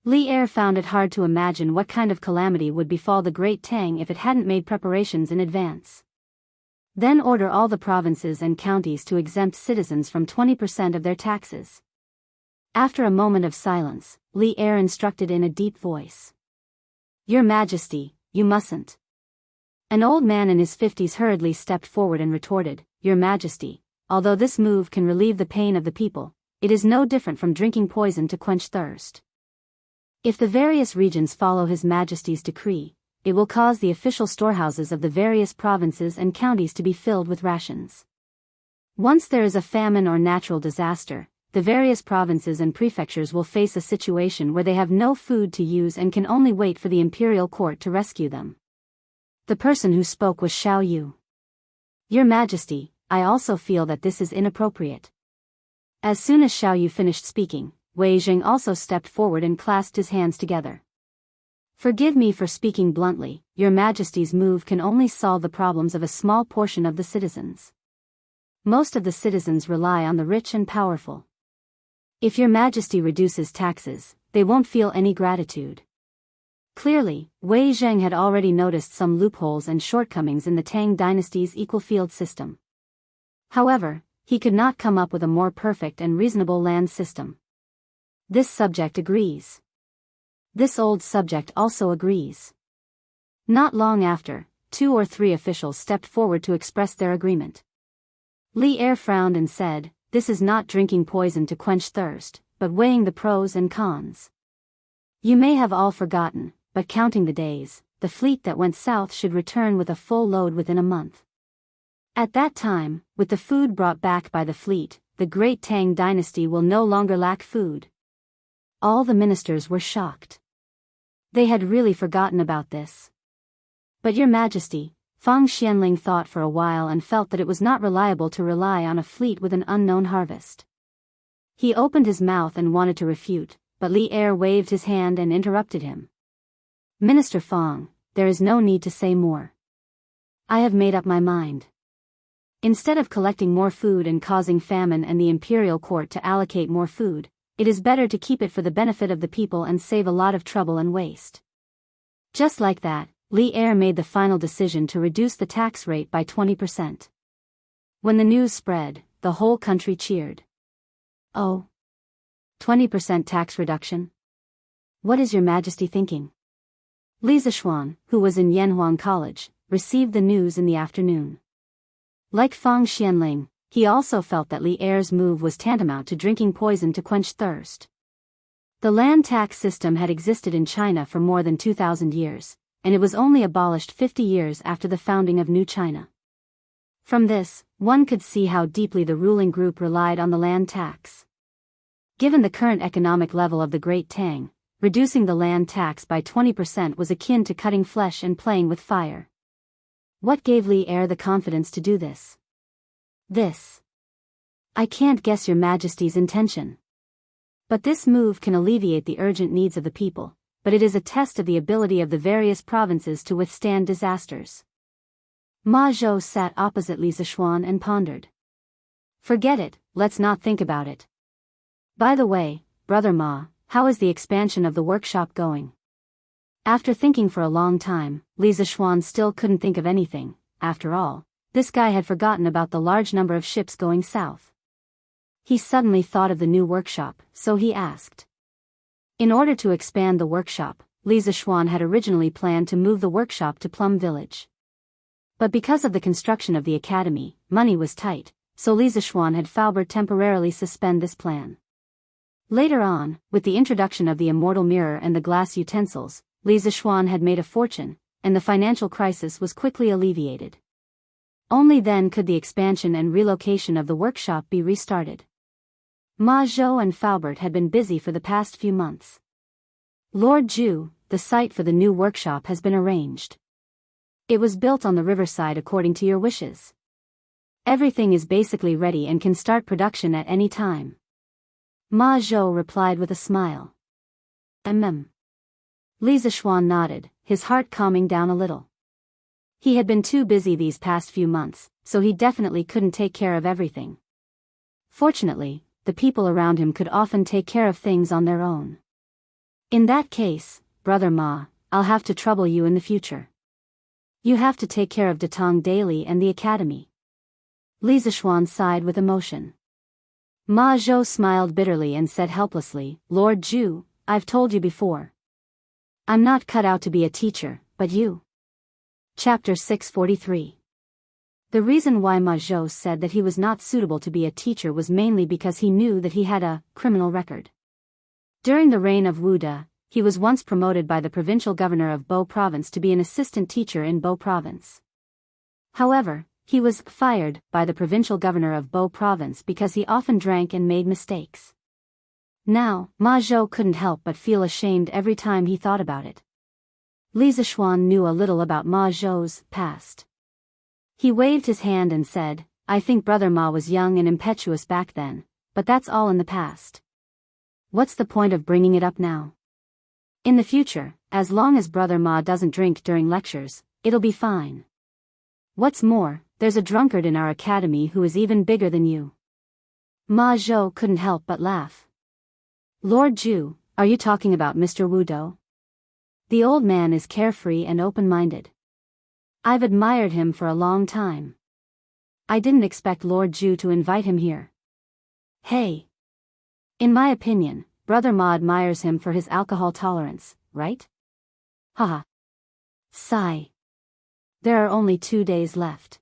Li Er found it hard to imagine what kind of calamity would befall the Great Tang if it hadn't made preparations in advance. Then order all the provinces and counties to exempt citizens from 20% of their taxes. After a moment of silence, Li Er instructed in a deep voice. "Your Majesty, you mustn't." An old man in his 50s hurriedly stepped forward and retorted, "Your Majesty, although this move can relieve the pain of the people, it is no different from drinking poison to quench thirst. If the various regions follow His Majesty's decree, it will cause the official storehouses of the various provinces and counties to be filled with rations. Once there is a famine or natural disaster, the various provinces and prefectures will face a situation where they have no food to use and can only wait for the imperial court to rescue them." The person who spoke was Xiao Yu. "Your Majesty, I also feel that this is inappropriate." As soon as Xiao Yu finished speaking, Wei Jing also stepped forward and clasped his hands together. "Forgive me for speaking bluntly, Your Majesty's move can only solve the problems of a small portion of the citizens. Most of the citizens rely on the rich and powerful. If Your Majesty reduces taxes, they won't feel any gratitude." Clearly, Wei Zheng had already noticed some loopholes and shortcomings in the Tang dynasty's equal field system. However, he could not come up with a more perfect and reasonable land system. This subject agrees. This old subject also agrees. Not long after, 2 or 3 officials stepped forward to express their agreement. Li Er frowned and said, "This is not drinking poison to quench thirst, but weighing the pros and cons. You may have all forgotten, but counting the days, the fleet that went south should return with a full load within a month. At that time, with the food brought back by the fleet, the Great Tang dynasty will no longer lack food." All the ministers were shocked. They had really forgotten about this. "But Your Majesty," Fang Xianling thought for a while and felt that it was not reliable to rely on a fleet with an unknown harvest. He opened his mouth and wanted to refute, but Li Er waved his hand and interrupted him. "Minister Fang, there is no need to say more. I have made up my mind. Instead of collecting more food and causing famine and the imperial court to allocate more food, it is better to keep it for the benefit of the people and save a lot of trouble and waste." Just like that, Li Er made the final decision to reduce the tax rate by 20%. When the news spread, the whole country cheered. "Oh, 20% tax reduction? What is Your Majesty thinking?" Li Zishuan, who was in Yanhuang College, received the news in the afternoon. Like Fang Xianling, he also felt that Li Er's move was tantamount to drinking poison to quench thirst. The land tax system had existed in China for more than 2,000 years, and it was only abolished 50 years after the founding of New China. From this, one could see how deeply the ruling group relied on the land tax. Given the current economic level of the Great Tang, reducing the land tax by 20% was akin to cutting flesh and playing with fire. What gave Li Er the confidence to do this? This. I can't guess your Majesty's intention. But this move can alleviate the urgent needs of the people, but it is a test of the ability of the various provinces to withstand disasters. Ma Zhou sat opposite Li Zixuan and pondered. Forget it, let's not think about it. By the way, Brother Ma, how is the expansion of the workshop going? After thinking for a long time, Li Zixuan still couldn't think of anything. After all, this guy had forgotten about the large number of ships going south. He suddenly thought of the new workshop, so he asked. In order to expand the workshop, Li Zixuan had originally planned to move the workshop to Plum Village. But because of the construction of the academy, money was tight, so Li Zixuan had Faubert temporarily suspend this plan. Later on, with the introduction of the immortal mirror and the glass utensils, Li Zixuan had made a fortune, and the financial crisis was quickly alleviated. Only then could the expansion and relocation of the workshop be restarted. Ma Zhou and Faubert had been busy for the past few months. Lord Zhu, the site for the new workshop has been arranged. It was built on the riverside according to your wishes. Everything is basically ready and can start production at any time. Ma Zhou replied with a smile. Li Zixuan nodded, his heart calming down a little. He had been too busy these past few months, so he definitely couldn't take care of everything. Fortunately, the people around him could often take care of things on their own. In that case, Brother Ma, I'll have to trouble you in the future. You have to take care of Datong daily and the academy. Li Zixuan sighed with emotion. Ma Zhou smiled bitterly and said helplessly, Lord Zhu, I've told you before. I'm not cut out to be a teacher, but you. Chapter 643. The reason why Ma Zhou said that he was not suitable to be a teacher was mainly because he knew that he had a criminal record. During the reign of Wu De, he was once promoted by the provincial governor of Bo Province to be an assistant teacher in Bo Province. However, he was fired by the provincial governor of Bo Province because he often drank and made mistakes. Now, Ma Zhou couldn't help but feel ashamed every time he thought about it. Li Zixuan knew a little about Ma Zhou's past. He waved his hand and said, I think Brother Ma was young and impetuous back then, but that's all in the past. What's the point of bringing it up now? In the future, as long as Brother Ma doesn't drink during lectures, it'll be fine. What's more, there's a drunkard in our academy who is even bigger than you. Ma Zhou couldn't help but laugh. Lord Zhu, are you talking about Mr. Wu De? The old man is carefree and open-minded. I've admired him for a long time. I didn't expect Lord Zhu to invite him here. Hey. In my opinion, Brother Ma admires him for his alcohol tolerance, right? Haha. Sigh. There are only 2 days left.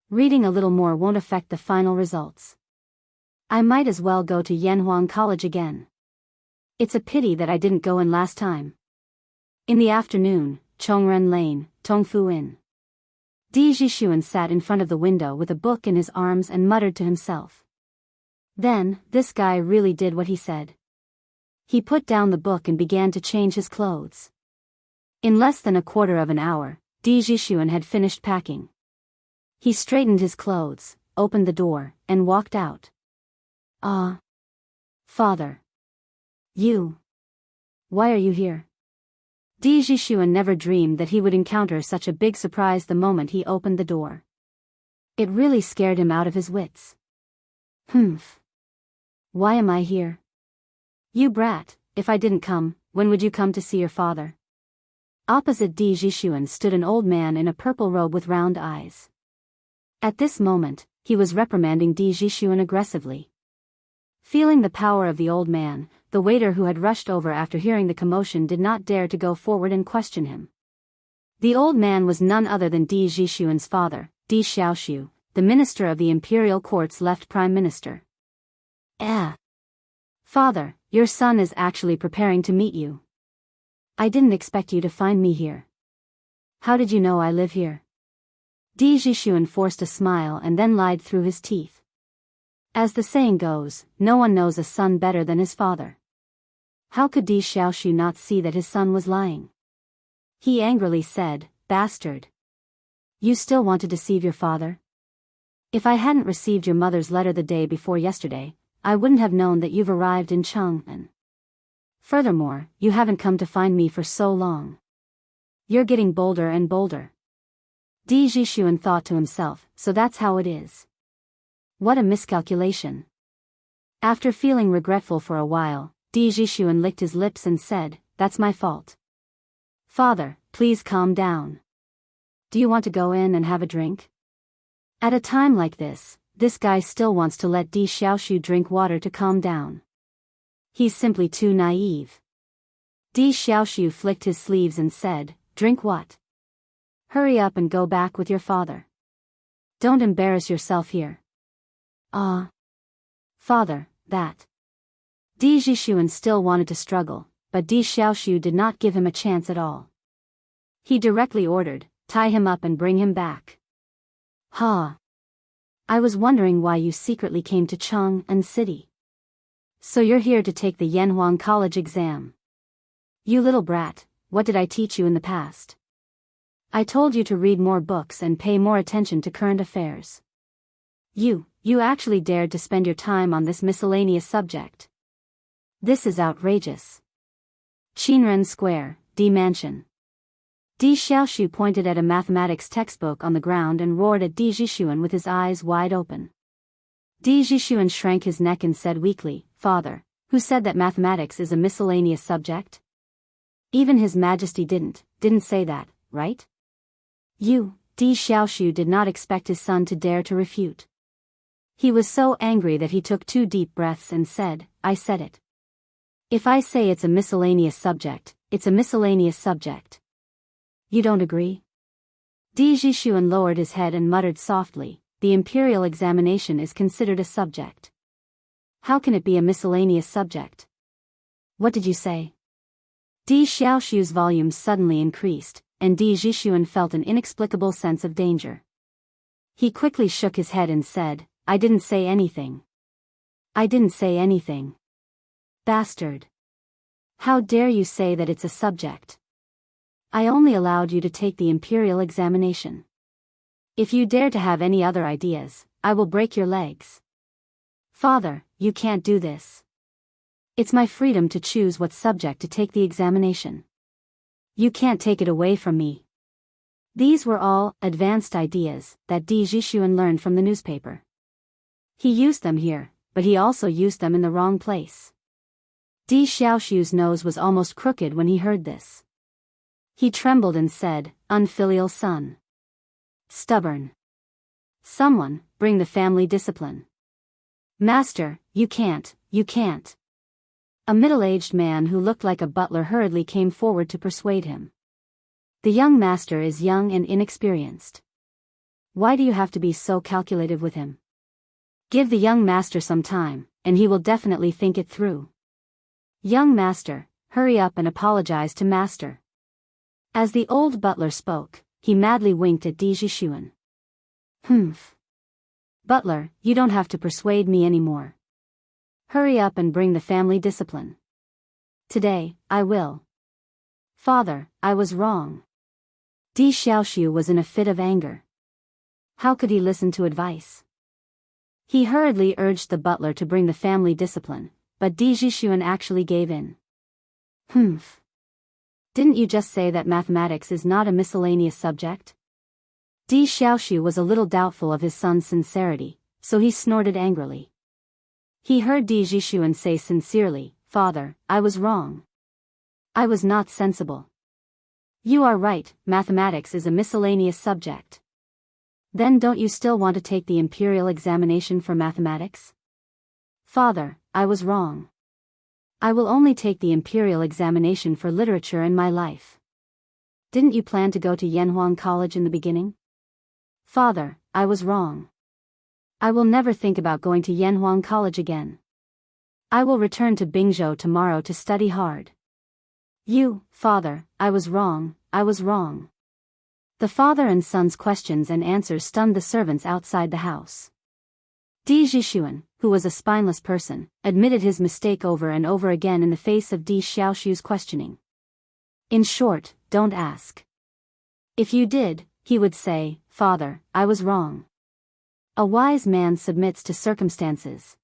Reading a little more won't affect the final results. I might as well go to Yanhuang College again. It's a pity that I didn't go in last time. In the afternoon, Chongren Lane, Tongfu Inn. Di Zhishuan sat in front of the window with a book in his arms and muttered to himself. Then, this guy really did what he said. He put down the book and began to change his clothes. In less than a quarter of an hour, Di Zhishuan had finished packing. He straightened his clothes, opened the door, and walked out. Ah. Father. You. Why are you here? Di Zhishuan never dreamed that he would encounter such a big surprise the moment he opened the door. It really scared him out of his wits. Humph. Why am I here? You brat, if I didn't come, when would you come to see your father? Opposite Di Zhishuan stood an old man in a purple robe with round eyes. At this moment, he was reprimanding Di Zhishuan aggressively. Feeling the power of the old man, the waiter who had rushed over after hearing the commotion did not dare to go forward and question him. The old man was none other than Di Zhishuan's father, Di Xiaoxiu, the minister of the imperial court's left prime minister. Father, your son is actually preparing to meet you. I didn't expect you to find me here. How did you know I live here? Di Zhishuan forced a smile and then lied through his teeth. As the saying goes, no one knows a son better than his father. How could Di Xiaoxu not see that his son was lying? He angrily said, "Bastard. You still want to deceive your father? If I hadn't received your mother's letter the day before yesterday, I wouldn't have known that you've arrived in Chang'an. Furthermore, you haven't come to find me for so long. You're getting bolder and bolder." Di Zhishuan thought to himself, so that's how it is. What a miscalculation. After feeling regretful for a while, Di Zhishuan licked his lips and said, "That's my fault. Father, please calm down. Do you want to go in and have a drink?" At a time like this guy still wants to let Di Xiaoxu drink water to calm down. He's simply too naive. Di Xiaoxu flicked his sleeves and said, "Drink what? Hurry up and go back with your father. Don't embarrass yourself here." Father, that. Di Zhishuan still wanted to struggle, but Di Xiaoxu did not give him a chance at all. He directly ordered, "Tie him up and bring him back." I was wondering why you secretly came to Chang'an City. So you're here to take the Yanhuang College exam. You little brat, what did I teach you in the past? I told you to read more books and pay more attention to current affairs. You actually dared to spend your time on this miscellaneous subject. This is outrageous. Qinren Square, D Mansion. Di Xiaoxu pointed at a mathematics textbook on the ground and roared at Di Zhishuan with his eyes wide open. Di Zhishuan shrank his neck and said weakly, "Father, who said that mathematics is a miscellaneous subject? Even His Majesty didn't say that, right?" Di Xiaoxu did not expect his son to dare to refute. He was so angry that he took 2 deep breaths and said, "I said it. If I say it's a miscellaneous subject, it's a miscellaneous subject. You don't agree?" Di Zhishuan lowered his head and muttered softly, "The imperial examination is considered a subject. How can it be a miscellaneous subject? What did you say?" Di Xiaoxu's volume suddenly increased, and Di Zhishuan felt an inexplicable sense of danger. He quickly shook his head and said, "I didn't say anything. I didn't say anything. Bastard. How dare you say that it's a subject? I only allowed you to take the imperial examination. If you dare to have any other ideas, I will break your legs. Father, you can't do this. It's my freedom to choose what subject to take the examination. You can't take it away from me." These were all advanced ideas that Di Zhishuan learned from the newspaper. He used them here, but he also used them in the wrong place. Di Xiaoxu's nose was almost crooked when he heard this. He trembled and said, "Unfilial son. Stubborn. Someone, bring the family discipline." "Master, you can't. A middle-aged man who looked like a butler hurriedly came forward to persuade him. "The young master is young and inexperienced. Why do you have to be so calculative with him? Give the young master some time, and he will definitely think it through. Young master, hurry up and apologize to master." As the old butler spoke, he madly winked at Di Zhishuan. "Butler, you don't have to persuade me anymore. Hurry up and bring the family discipline. Today, I will." "Father, I was wrong." Di Xiaoxu was in a fit of anger. How could he listen to advice? He hurriedly urged the butler to bring the family discipline, but Di Zhishuan actually gave in. Didn't you just say that mathematics is not a miscellaneous subject?" Di Xiaoxu was a little doubtful of his son's sincerity, so he snorted angrily. He heard Di Zhishuan say sincerely, "Father, I was wrong. I was not sensible. You are right, mathematics is a miscellaneous subject. Then don't you still want to take the imperial examination for mathematics?" "Father, I was wrong. I will only take the imperial examination for literature in my life. Didn't you plan to go to Yanhuang College in the beginning?" "Father, I was wrong. I will never think about going to Yanhuang College again. I will return to Bingzhou tomorrow to study hard. You, father, I was wrong, I was wrong. The father and son's questions and answers stunned the servants outside the house. Di Zhishuan, who was a spineless person, admitted his mistake over and over again in the face of Di Xiaoxu's questioning. In short, don't ask. If you did, he would say, Father, I was wrong. A wise man submits to circumstances.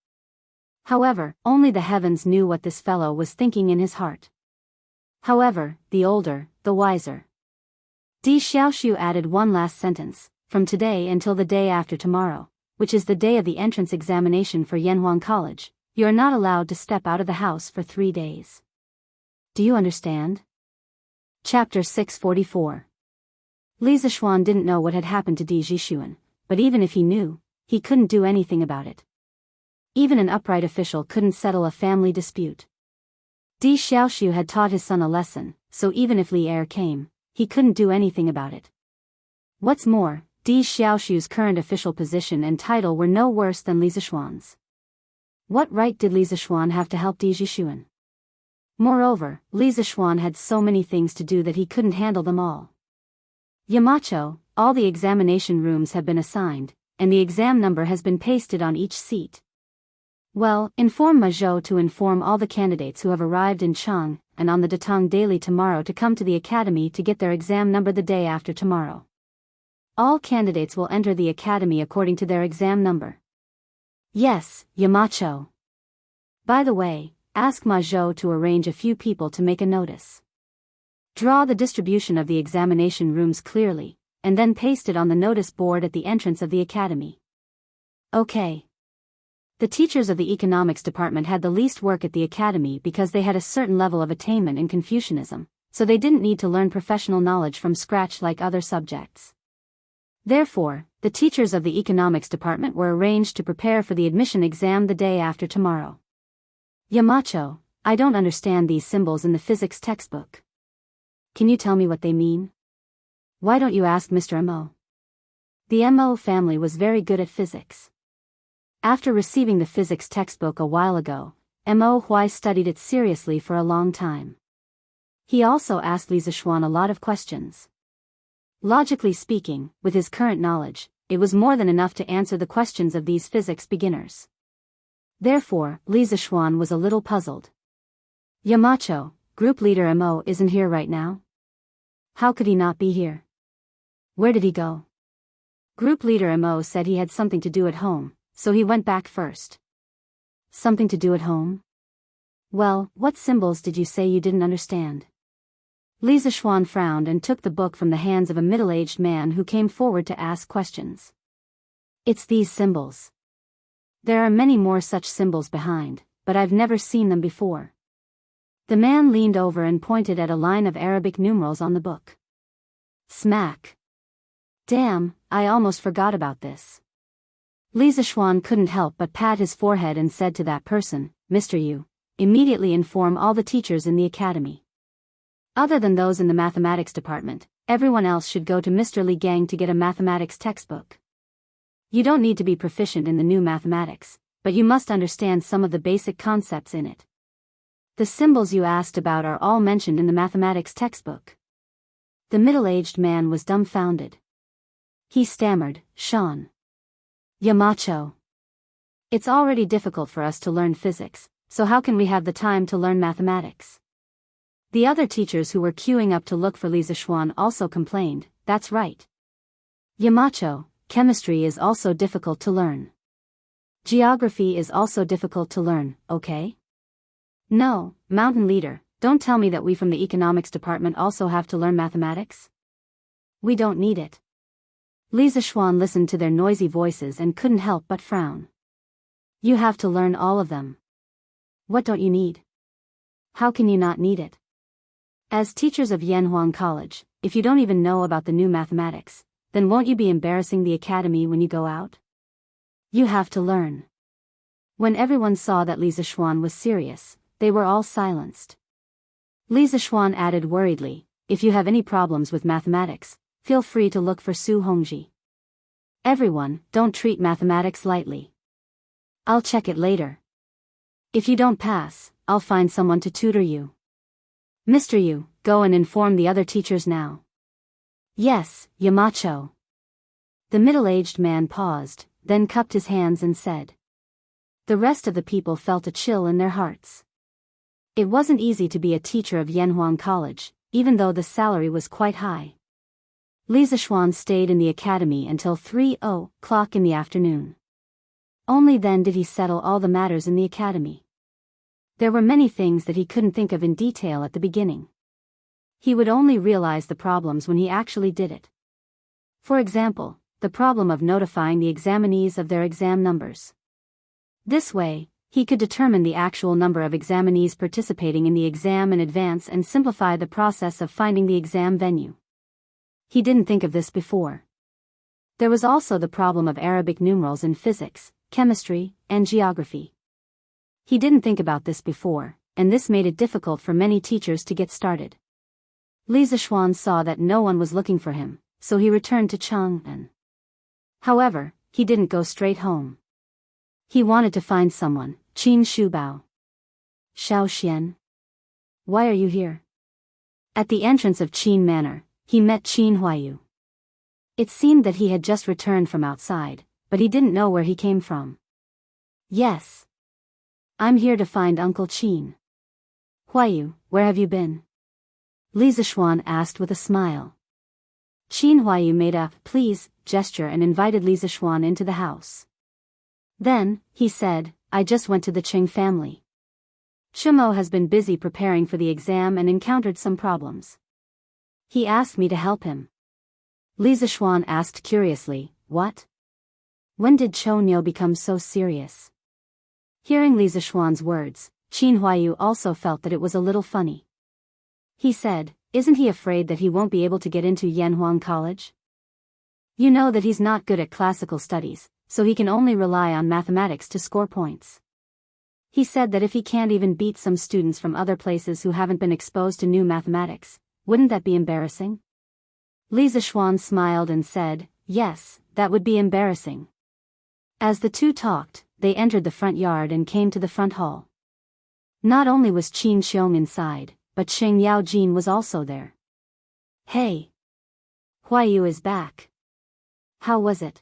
However, only the heavens knew what this fellow was thinking in his heart. However, the older, the wiser. Di Xiaoxu added one last sentence, from today until the day after tomorrow, which is the day of the entrance examination for Yanhuang College, you are not allowed to step out of the house for 3 days. Do you understand? Chapter 644. Li Zishuan didn't know what had happened to Di Zhishuan, but even if he knew, he couldn't do anything about it. Even an upright official couldn't settle a family dispute. Di Xiaoxu had taught his son a lesson, so even if Li Er came, he couldn't do anything about it. What's more, Di Xiaoxu's current official position and title were no worse than Li Zishuan's. What right did Li Zishuan have to help Di Zhishuan? Moreover, Li Zishuan had so many things to do that he couldn't handle them all. Yamacho, all the examination rooms have been assigned, and the exam number has been pasted on each seat. Well, inform Ma Zhou to inform all the candidates who have arrived in Chang and on the Datang Daily tomorrow to come to the academy to get their exam number the day after tomorrow. All candidates will enter the academy according to their exam number. Yes, Yamacho. By the way, ask Ma Zhou to arrange a few people to make a notice. Draw the distribution of the examination rooms clearly, and then paste it on the notice board at the entrance of the academy. Okay. The teachers of the economics department had the least work at the academy because they had a certain level of attainment in Confucianism, so they didn't need to learn professional knowledge from scratch like other subjects. Therefore, the teachers of the economics department were arranged to prepare for the admission exam the day after tomorrow. Yamacho, I don't understand these symbols in the physics textbook. Can you tell me what they mean? Why don't you ask Mr. Mo? The Mo family was very good at physics. After receiving the physics textbook a while ago, Mo Huai studied it seriously for a long time. He also asked Li Zishuan a lot of questions. Logically speaking, with his current knowledge, it was more than enough to answer the questions of these physics beginners. Therefore, Li Zishuan was a little puzzled. Yamacho, group leader Mo isn't here right now? How could he not be here? Where did he go? Group leader Mo said he had something to do at home, so he went back first. Something to do at home? Well, what symbols did you say you didn't understand? Li Zishuan frowned and took the book from the hands of a middle-aged man who came forward to ask questions. It's these symbols. There are many more such symbols behind, but I've never seen them before. The man leaned over and pointed at a line of Arabic numerals on the book. Smack. Damn, I almost forgot about this. Li Zishuan couldn't help but pat his forehead and said to that person, Mr. Yu, immediately inform all the teachers in the academy. Other than those in the mathematics department, everyone else should go to Mr. Li Gang to get a mathematics textbook. You don't need to be proficient in the new mathematics, but you must understand some of the basic concepts in it. The symbols you asked about are all mentioned in the mathematics textbook. The middle-aged man was dumbfounded. He stammered, Sean. Yamacho. It's already difficult for us to learn physics, so how can we have the time to learn mathematics? The other teachers who were queuing up to look for Li Zishuan also complained, that's right. Yamacho, chemistry is also difficult to learn. Geography is also difficult to learn, okay? No, mountain leader, don't tell me that we from the economics department also have to learn mathematics. We don't need it. Li Zishuan listened to their noisy voices and couldn't help but frown. You have to learn all of them. What don't you need? How can you not need it? As teachers of Yanhuang College, if you don't even know about the new mathematics, then won't you be embarrassing the academy when you go out? You have to learn. When everyone saw that Li Zishuan was serious, they were all silenced. Li Zishuan added worriedly, if you have any problems with mathematics, feel free to look for Su Hongji. Everyone, don't treat mathematics lightly. I'll check it later. If you don't pass, I'll find someone to tutor you. Mr. Yu, go and inform the other teachers now. Yes, Yamacho. The middle-aged man paused, then cupped his hands and said. The rest of the people felt a chill in their hearts. It wasn't easy to be a teacher of Yanhuang College, even though the salary was quite high. Li Zishuan stayed in the academy until 3:00 in the afternoon. Only then did he settle all the matters in the academy. There were many things that he couldn't think of in detail at the beginning. He would only realize the problems when he actually did it. For example, the problem of notifying the examinees of their exam numbers. This way, he could determine the actual number of examinees participating in the exam in advance and simplify the process of finding the exam venue. He didn't think of this before. There was also the problem of Arabic numerals in physics, chemistry, and geography. He didn't think about this before, and this made it difficult for many teachers to get started. Li Zishuan saw that no one was looking for him, so he returned to Chang'an. However, he didn't go straight home. He wanted to find someone, Qin Shubao. Xiao. Why are you here? At the entrance of Qin Manor, he met Qin Huayu. It seemed that he had just returned from outside, but he didn't know where he came from. Yes. I'm here to find Uncle Qin. Huayu, where have you been? Li Zishuan asked with a smile. Qin Huayu made a please gesture and invited Li Zishuan into the house. Then, he said, I just went to the Qing family. Chimo has been busy preparing for the exam and encountered some problems. He asked me to help him. Li Zishuan asked curiously, what? When did Chonyo become so serious? Hearing Li Zishuan's words, Qin Huayu also felt that it was a little funny. He said, isn't he afraid that he won't be able to get into Yanhuang College? You know that he's not good at classical studies, so he can only rely on mathematics to score points. He said that if he can't even beat some students from other places who haven't been exposed to new mathematics, wouldn't that be embarrassing? Li Zishuan smiled and said, yes, that would be embarrassing. As the two talked, they entered the front yard and came to the front hall. Not only was Qin Xiong inside, but Sheng Yaojin was also there. Hey! Huayu is back. How was it?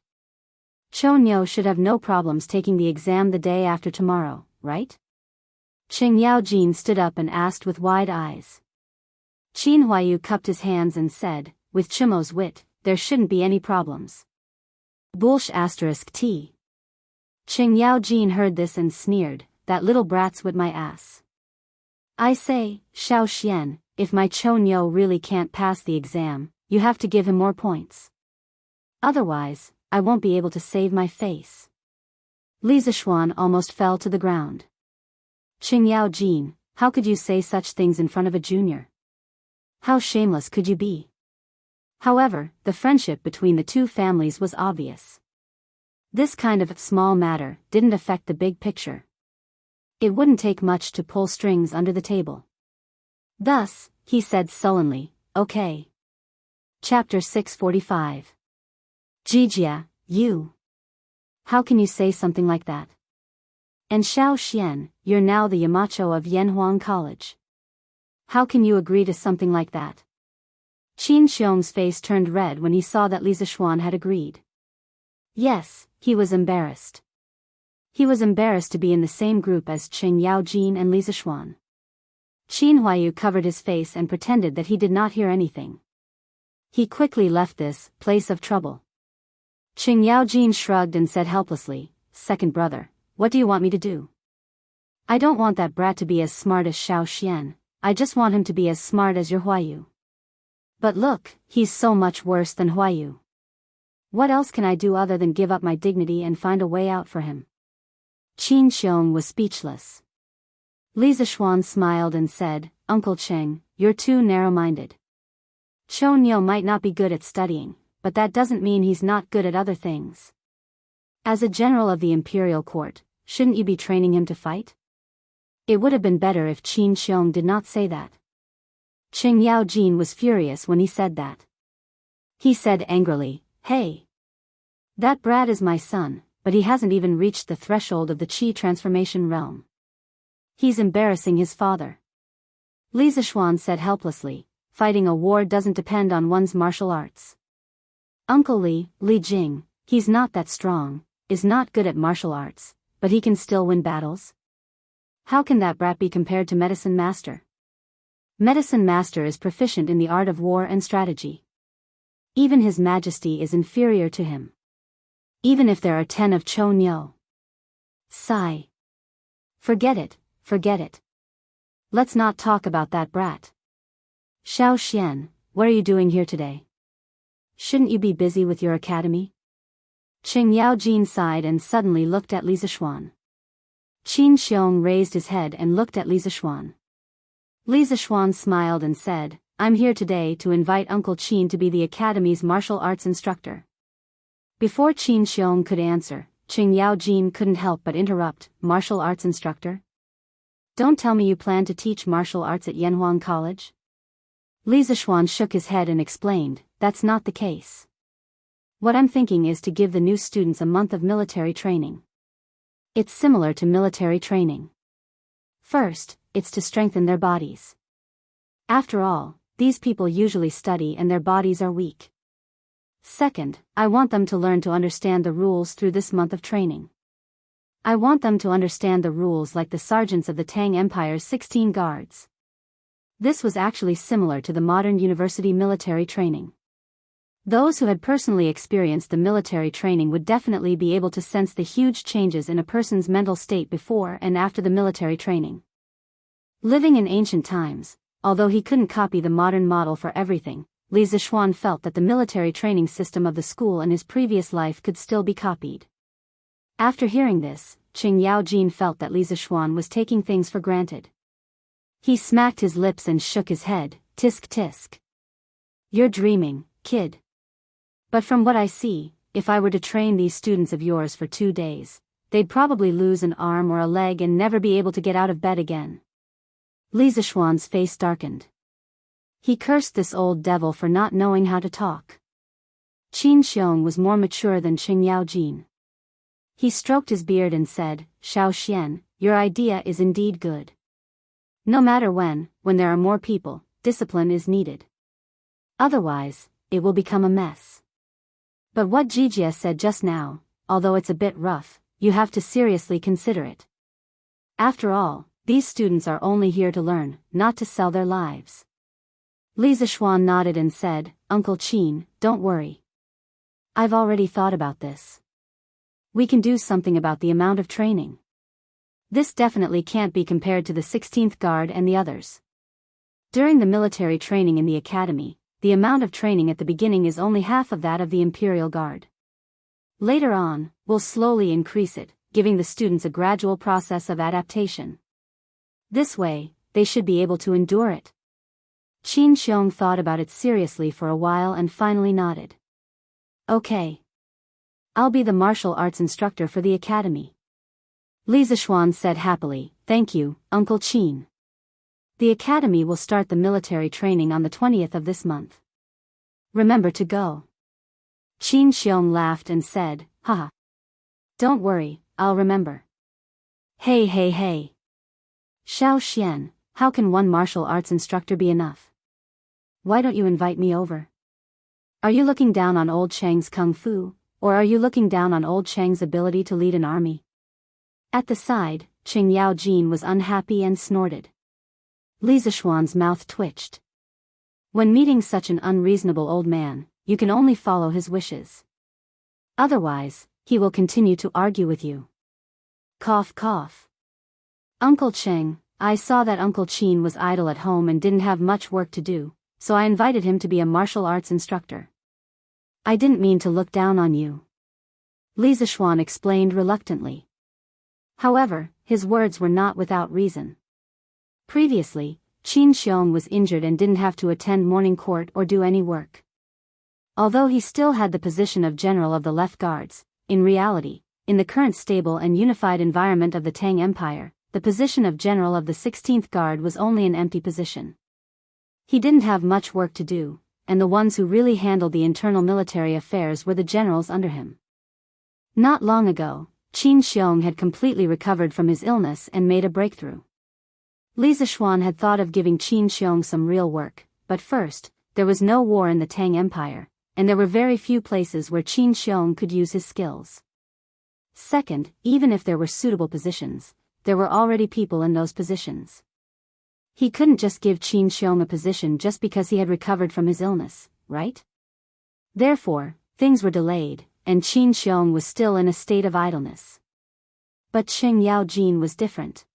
Chonyo should have no problems taking the exam the day after tomorrow, right? Sheng Yaojin stood up and asked with wide eyes. Qin Huayu cupped his hands and said, with Chimo's wit, there shouldn't be any problems. Bullsh *T. Sheng Yaojin heard this and sneered, that little brat's with my ass. I say, Xiao Xian, if my Chonyo really can't pass the exam, you have to give him more points. Otherwise, I won't be able to save my face. Li Zishuan almost fell to the ground. Sheng Yaojin, how could you say such things in front of a junior? How shameless could you be? However, the friendship between the two families was obvious. This kind of small matter didn't affect the big picture. It wouldn't take much to pull strings under the table. Thus, he said sullenly, okay. Chapter 645. Jijia, you. How can you say something like that? And Xiao Xian, you're now the Yamacho of Yanhuang College. How can you agree to something like that? Qin Xiong's face turned red when he saw that Li Zishuan had agreed. Yes, he was embarrassed. He was embarrassed to be in the same group as Sheng Yaojin and Li Zishuan. Qin Huayu covered his face and pretended that he did not hear anything. He quickly left this place of trouble. Sheng Yaojin shrugged and said helplessly, second brother, what do you want me to do? I don't want that brat to be as smart as Xiao Xian, I just want him to be as smart as your Huayu. But look, he's so much worse than Huayu. What else can I do other than give up my dignity and find a way out for him? Qin Xiong was speechless. Li Zishuan smiled and said, Uncle Cheng, you're too narrow-minded. Chonyo might not be good at studying, but that doesn't mean he's not good at other things. As a general of the imperial court, shouldn't you be training him to fight? It would have been better if Qin Xiong did not say that. Sheng Yaojin was furious when he said that. He said angrily, hey! That brat is my son, but he hasn't even reached the threshold of the Qi transformation realm. He's embarrassing his father. Li Zishuan said helplessly, fighting a war doesn't depend on one's martial arts. Uncle Li Jing, he's not that strong, is not good at martial arts, but he can still win battles? How can that brat be compared to Medicine Master? Medicine Master is proficient in the art of war and strategy. Even His Majesty is inferior to him. Even if there are 10 of Chou Niu. Sigh. Forget it. Let's not talk about that brat. Xiao Xian, what are you doing here today? Shouldn't you be busy with your academy? Qing Yaojin sighed and suddenly looked at Li Zishuan. Qin Xiong raised his head and looked at Li Zishuan. Li Zishuan smiled and said, I'm here today to invite Uncle Qin to be the academy's martial arts instructor. Before Qin Xiong could answer, Qing Yaojin couldn't help but interrupt, martial arts instructor? Don't tell me you plan to teach martial arts at Yanhuang College? Li Zishuan shook his head and explained, that's not the case. What I'm thinking is to give the new students a month of military training. It's similar to military training. First, it's to strengthen their bodies. After all, these people usually study and their bodies are weak. Second, I want them to learn to understand the rules through this month of training. I want them to understand the rules like the sergeants of the Tang Empire's 16 guards. This was actually similar to the modern university military training. Those who had personally experienced the military training would definitely be able to sense the huge changes in a person's mental state before and after the military training. Living in ancient times, although he couldn't copy the modern model for everything, Li Zishuan felt that the military training system of the school in his previous life could still be copied. After hearing this, Qing Yaojin felt that Li Zishuan was taking things for granted. He smacked his lips and shook his head, tisk tisk. You're dreaming, kid. But from what I see, if I were to train these students of yours for 2 days, they'd probably lose an arm or a leg and never be able to get out of bed again. Li Zishuan's face darkened. He cursed this old devil for not knowing how to talk. Qin Xiong was more mature than Qing Yaojin. He stroked his beard and said, Xiao Xian, your idea is indeed good. No matter when there are more people, discipline is needed. Otherwise, it will become a mess. But what Jijia said just now, although it's a bit rough, you have to seriously consider it. After all, these students are only here to learn, not to sell their lives. Li Zishuan nodded and said, Uncle Qin, don't worry. I've already thought about this. We can do something about the amount of training. This definitely can't be compared to the 16th Guard and the others. During the military training in the academy, the amount of training at the beginning is only half of that of the Imperial Guard. Later on, we'll slowly increase it, giving the students a gradual process of adaptation. This way, they should be able to endure it. Qin Xiong thought about it seriously for a while and finally nodded. Okay. I'll be the martial arts instructor for the academy. Li Zishuan said happily, thank you, Uncle Qin. The academy will start the military training on the 20th of this month. Remember to go. Qin Xiong laughed and said, haha. Don't worry, I'll remember. Hey. Xiao Xian, how can one martial arts instructor be enough? Why don't you invite me over? Are you looking down on old Chang's kung fu, or are you looking down on old Chang's ability to lead an army? At the side, Qing Yaojin was unhappy and snorted. Li Zishuan's mouth twitched. When meeting such an unreasonable old man, you can only follow his wishes. Otherwise, he will continue to argue with you. Cough cough. Uncle Cheng, I saw that Uncle Qin was idle at home and didn't have much work to do, so I invited him to be a martial arts instructor. I didn't mean to look down on you. Li Zishuan explained reluctantly. However, his words were not without reason. Previously, Qin Xiong was injured and didn't have to attend morning court or do any work. Although he still had the position of general of the Left Guards, in reality, in the current stable and unified environment of the Tang Empire, the position of general of the 16th Guard was only an empty position. He didn't have much work to do, and the ones who really handled the internal military affairs were the generals under him. Not long ago, Qin Xiong had completely recovered from his illness and made a breakthrough. Li Zishuan had thought of giving Qin Xiong some real work, but first, there was no war in the Tang Empire, and there were very few places where Qin Xiong could use his skills. Second, even if there were suitable positions, there were already people in those positions. He couldn't just give Qin Xiong a position just because he had recovered from his illness, right? Therefore, things were delayed, and Qin Xiong was still in a state of idleness. But Cheng Yao Jin was different.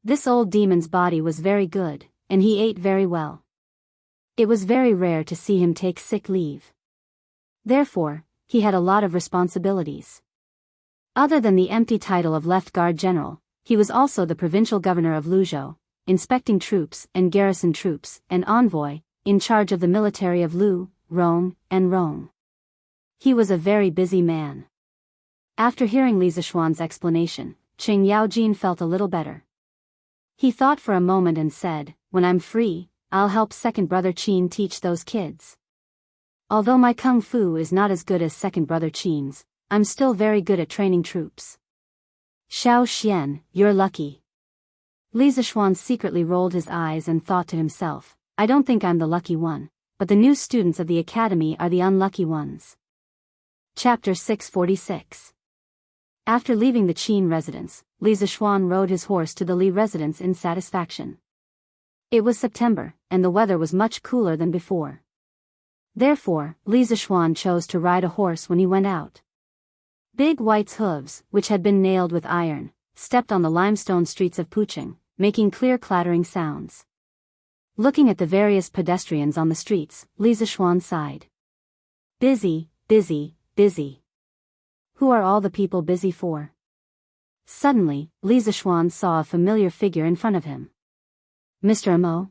This old demon's body was very good, and he ate very well. It was very rare to see him take sick leave. Therefore, he had a lot of responsibilities. Other than the empty title of Left Guard General, he was also the provincial governor of Luzhou, inspecting troops and garrison troops, and envoy, in charge of the military of Lu, Rong, and Rong. He was a very busy man. After hearing Li Zishuan's explanation, Cheng Yaojin felt a little better. He thought for a moment and said, "When I'm free, I'll help second brother Qin teach those kids. Although my kung fu is not as good as second brother Qin's, I'm still very good at training troops." "Xiao Xian, you're lucky." Li Zishuan secretly rolled his eyes and thought to himself, "I don't think I'm the lucky one, but the new students of the academy are the unlucky ones." Chapter 646. After leaving the Qin residence, Li Zishuan rode his horse to the Li residence in satisfaction. It was September, and the weather was much cooler than before. Therefore, Li Zishuan chose to ride a horse when he went out. Big White's hooves, which had been nailed with iron, stepped on the limestone streets of Pucheng, making clear clattering sounds. Looking at the various pedestrians on the streets, Li Zishuan sighed. Busy, busy, busy. Who are all the people busy for? Suddenly, Li Zishuan saw a familiar figure in front of him. Mr. Mo?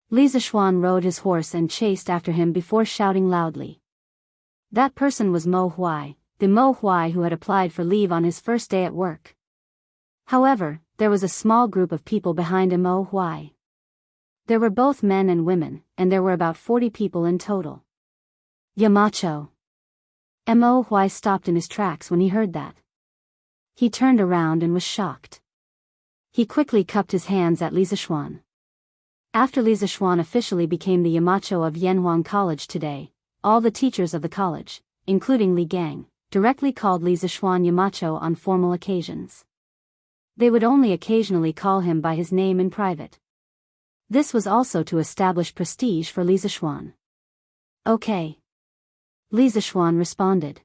Li Zishuan rode his horse and chased after him before shouting loudly. That person was Mo Huai, the Mo Huai who had applied for leave on his first day at work. However, there was a small group of people behind Mo Huai. There were both men and women, and there were about 40 people in total. Yamacho. Mo Huai stopped in his tracks when he heard that. He turned around and was shocked. He quickly cupped his hands at Li Zishuan. After Li Zishuan officially became the Yamacho of Yanhuang College today, all the teachers of the college, including Li Gang, directly called Li Zishuan Yamacho on formal occasions. They would only occasionally call him by his name in private. This was also to establish prestige for Li Zishuan. Okay. Li Zishuan responded.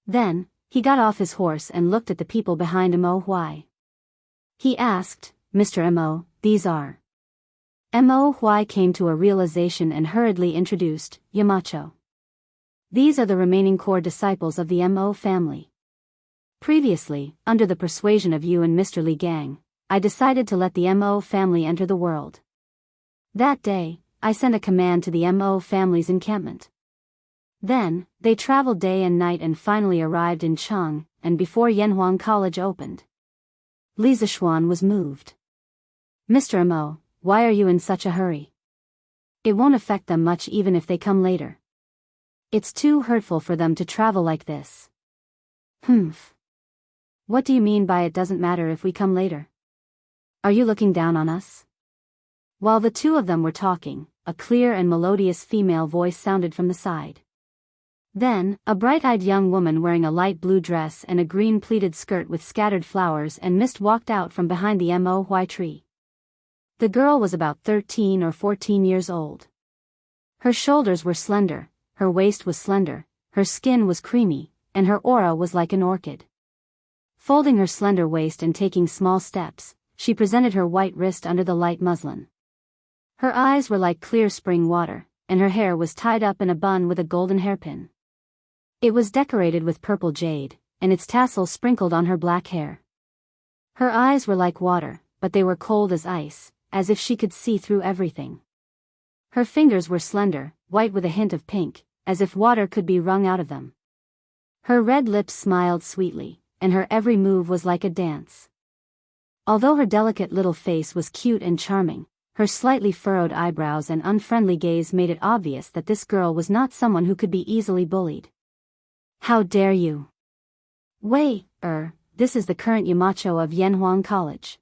Then, he got off his horse and looked at the people behind Mo Huai. He asked, "Mr. Mo, these are..." Mo Huai came to a realization and hurriedly introduced, "Yamacho. These are the remaining core disciples of the Mo family. Previously, under the persuasion of you and Mr. Li Gang, I decided to let the Mo family enter the world. That day, I sent a command to the Mo family's encampment. Then, they traveled day and night and finally arrived in Cheng, and before Yanhuang College opened." Li Zishuan was moved. "Mr. Mo, why are you in such a hurry? It won't affect them much even if they come later. It's too hurtful for them to travel like this." "Humph. What do you mean by it doesn't matter if we come later? Are you looking down on us?" While the two of them were talking, a clear and melodious female voice sounded from the side. Then, a bright-eyed young woman wearing a light blue dress and a green pleated skirt with scattered flowers and mist walked out from behind the Mo Huai tree. The girl was about 13 or 14 years old. Her shoulders were slender, her waist was slender, her skin was creamy, and her aura was like an orchid. Folding her slender waist and taking small steps, she presented her white wrist under the light muslin. Her eyes were like clear spring water, and her hair was tied up in a bun with a golden hairpin. It was decorated with purple jade, and its tassels sprinkled on her black hair. Her eyes were like water, but they were cold as ice, as if she could see through everything. Her fingers were slender, white with a hint of pink, as if water could be wrung out of them. Her red lips smiled sweetly, and her every move was like a dance. Although her delicate little face was cute and charming, her slightly furrowed eyebrows and unfriendly gaze made it obvious that this girl was not someone who could be easily bullied. "How dare you? Wei, this is the current Yamacho of Yanhuang College.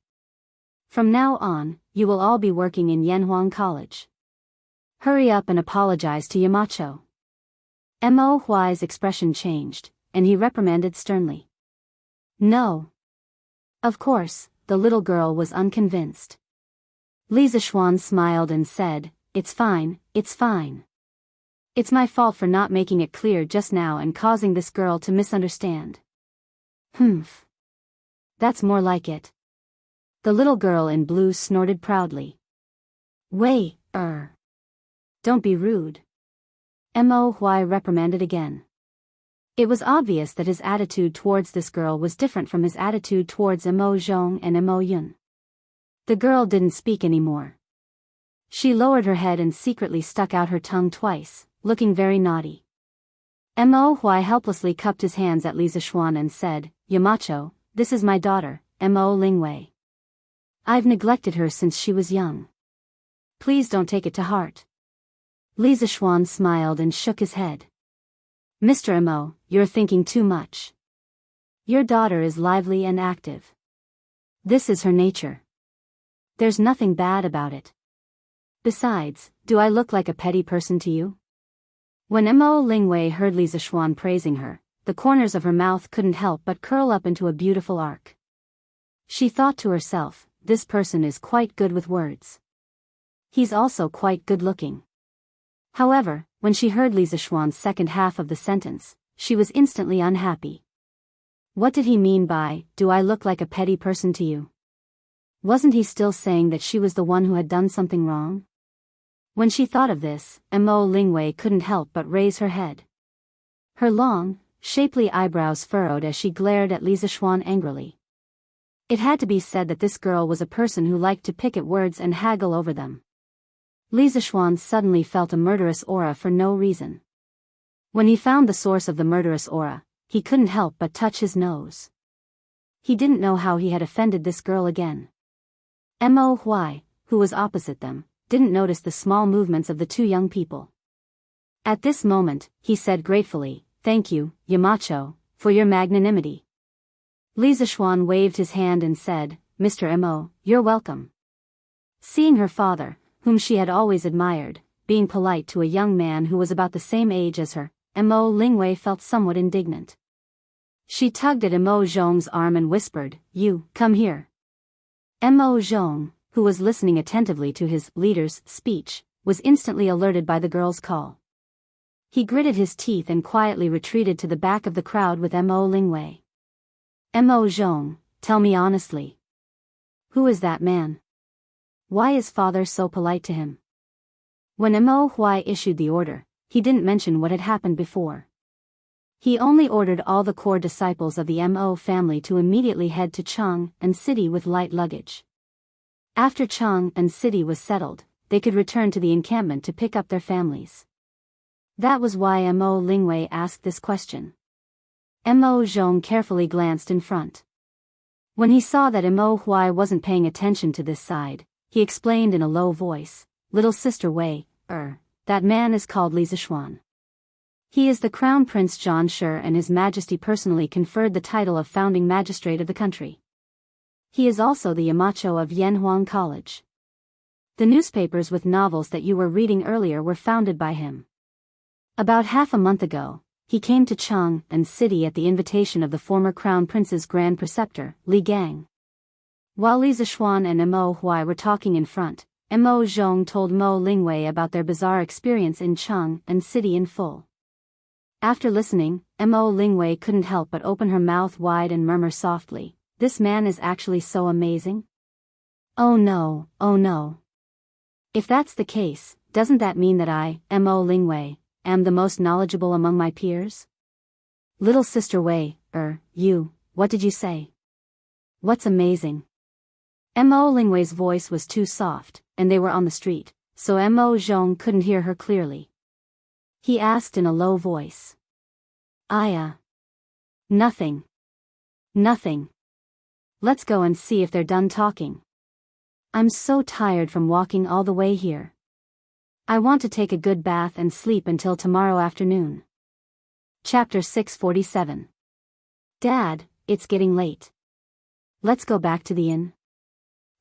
From now on, you will all be working in Yanhuang College. Hurry up and apologize to Yamacho. Mo Huai's expression changed, and he reprimanded sternly. No. Of course, the little girl was unconvinced. Li Zishuan smiled and said, It's fine, it's fine. It's my fault for not making it clear just now and causing this girl to misunderstand. Humph. That's more like it. The little girl in blue snorted proudly. Wei, don't be rude. Mo Huai reprimanded again. It was obvious that his attitude towards this girl was different from his attitude towards Mo Zhong and Mo Yun. The girl didn't speak anymore. She lowered her head and secretly stuck out her tongue twice, looking very naughty. Mo Huai helplessly cupped his hands at Li Zishuan and said, Yamacho, this is my daughter, Mo Lingwei. I've neglected her since she was young. Please don't take it to heart. Li Zishuan smiled and shook his head. Mr. Mo, you're thinking too much. Your daughter is lively and active. This is her nature. There's nothing bad about it. Besides, do I look like a petty person to you? When Mo Lingwei heard Li Zishuan praising her, the corners of her mouth couldn't help but curl up into a beautiful arc. She thought to herself, this person is quite good with words. He's also quite good-looking. However, when she heard Li Zishuan's second half of the sentence, she was instantly unhappy. What did he mean by, do I look like a petty person to you? Wasn't he still saying that she was the one who had done something wrong? When she thought of this, Mo Lingwei couldn't help but raise her head. Her long, shapely eyebrows furrowed as she glared at Li Zishuan angrily. It had to be said that this girl was a person who liked to pick at words and haggle over them. Li Zishuan suddenly felt a murderous aura for no reason. When he found the source of the murderous aura, he couldn't help but touch his nose. He didn't know how he had offended this girl again. Mo Huai, who was opposite them, didn't notice the small movements of the two young people. At this moment, he said gratefully, Thank you, Yamacho, for your magnanimity. Li Zishuan waved his hand and said, Mr. Mo, you're welcome. Seeing her father, whom she had always admired, being polite to a young man who was about the same age as her, Mo Lingwei felt somewhat indignant. She tugged at Mo Zhong's arm and whispered, You, come here. Mo Zhong, who was listening attentively to his leader's speech, was instantly alerted by the girl's call. He gritted his teeth and quietly retreated to the back of the crowd with Mo Lingwei. Mo Zhong, tell me honestly. Who is that man? Why is father so polite to him? When Mo Huai issued the order, he didn't mention what had happened before. He only ordered all the core disciples of the Mo family to immediately head to Chang and City with light luggage. After Chang and City was settled, they could return to the encampment to pick up their families. That was why Mo Lingwei asked this question. Mo Zhong carefully glanced in front. When he saw that Mo Huai wasn't paying attention to this side, he explained in a low voice, Little sister Wei, that man is called Li Zishuan. He is the Crown Prince John Shi and His Majesty personally conferred the title of founding magistrate of the country. He is also the Yamacho of Yanhuang College. The newspapers with novels that you were reading earlier were founded by him. About half a month ago, he came to Chang and City at the invitation of the former Crown Prince's Grand Preceptor, Li Gang. While Li Zishuan and Mo Huai were talking in front, Mo Zhong told Mo Lingwei about their bizarre experience in Chang and City in full. After listening, Mo Lingwei couldn't help but open her mouth wide and murmur softly, This man is actually so amazing? Oh no, oh no. If that's the case, doesn't that mean that I, Mo Lingwei, am the most knowledgeable among my peers? Little sister Wei, you, what did you say? What's amazing? Mo Lingwei's voice was too soft, and they were on the street, so Mo Zhong couldn't hear her clearly. He asked in a low voice. Nothing. Nothing. Let's go and see if they're done talking. I'm so tired from walking all the way here. I want to take a good bath and sleep until tomorrow afternoon. Chapter 647. Dad, it's getting late. Let's go back to the inn.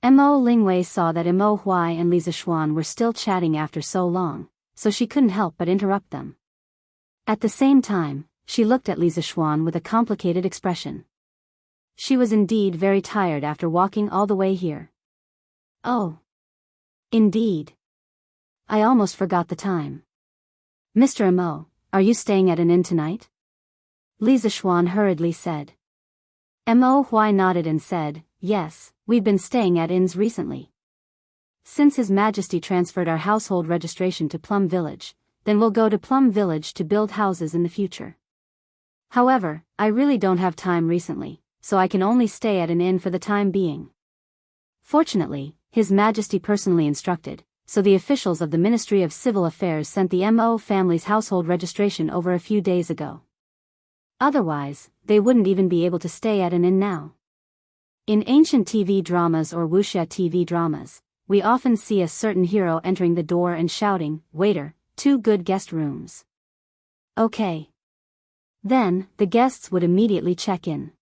Mo Lingwei saw that Mo Huai and Li Zishuan were still chatting after so long, so she couldn't help but interrupt them. At the same time, she looked at Li Zishuan with a complicated expression. She was indeed very tired after walking all the way here. Oh. Indeed. I almost forgot the time. Mr. Mo, are you staying at an inn tonight? Li Zishuan hurriedly said. Mo Huai nodded and said, yes, we've been staying at inns recently. Since His Majesty transferred our household registration to Plum Village, then we'll go to Plum Village to build houses in the future. However, I really don't have time recently, so I can only stay at an inn for the time being. Fortunately, His Majesty personally instructed, so the officials of the Ministry of Civil Affairs sent the Mo family's household registration over a few days ago. Otherwise, they wouldn't even be able to stay at an inn now. In ancient TV dramas or wuxia TV dramas, we often see a certain hero entering the door and shouting, "Waiter, 2 good guest rooms." Okay. Then, the guests would immediately check in.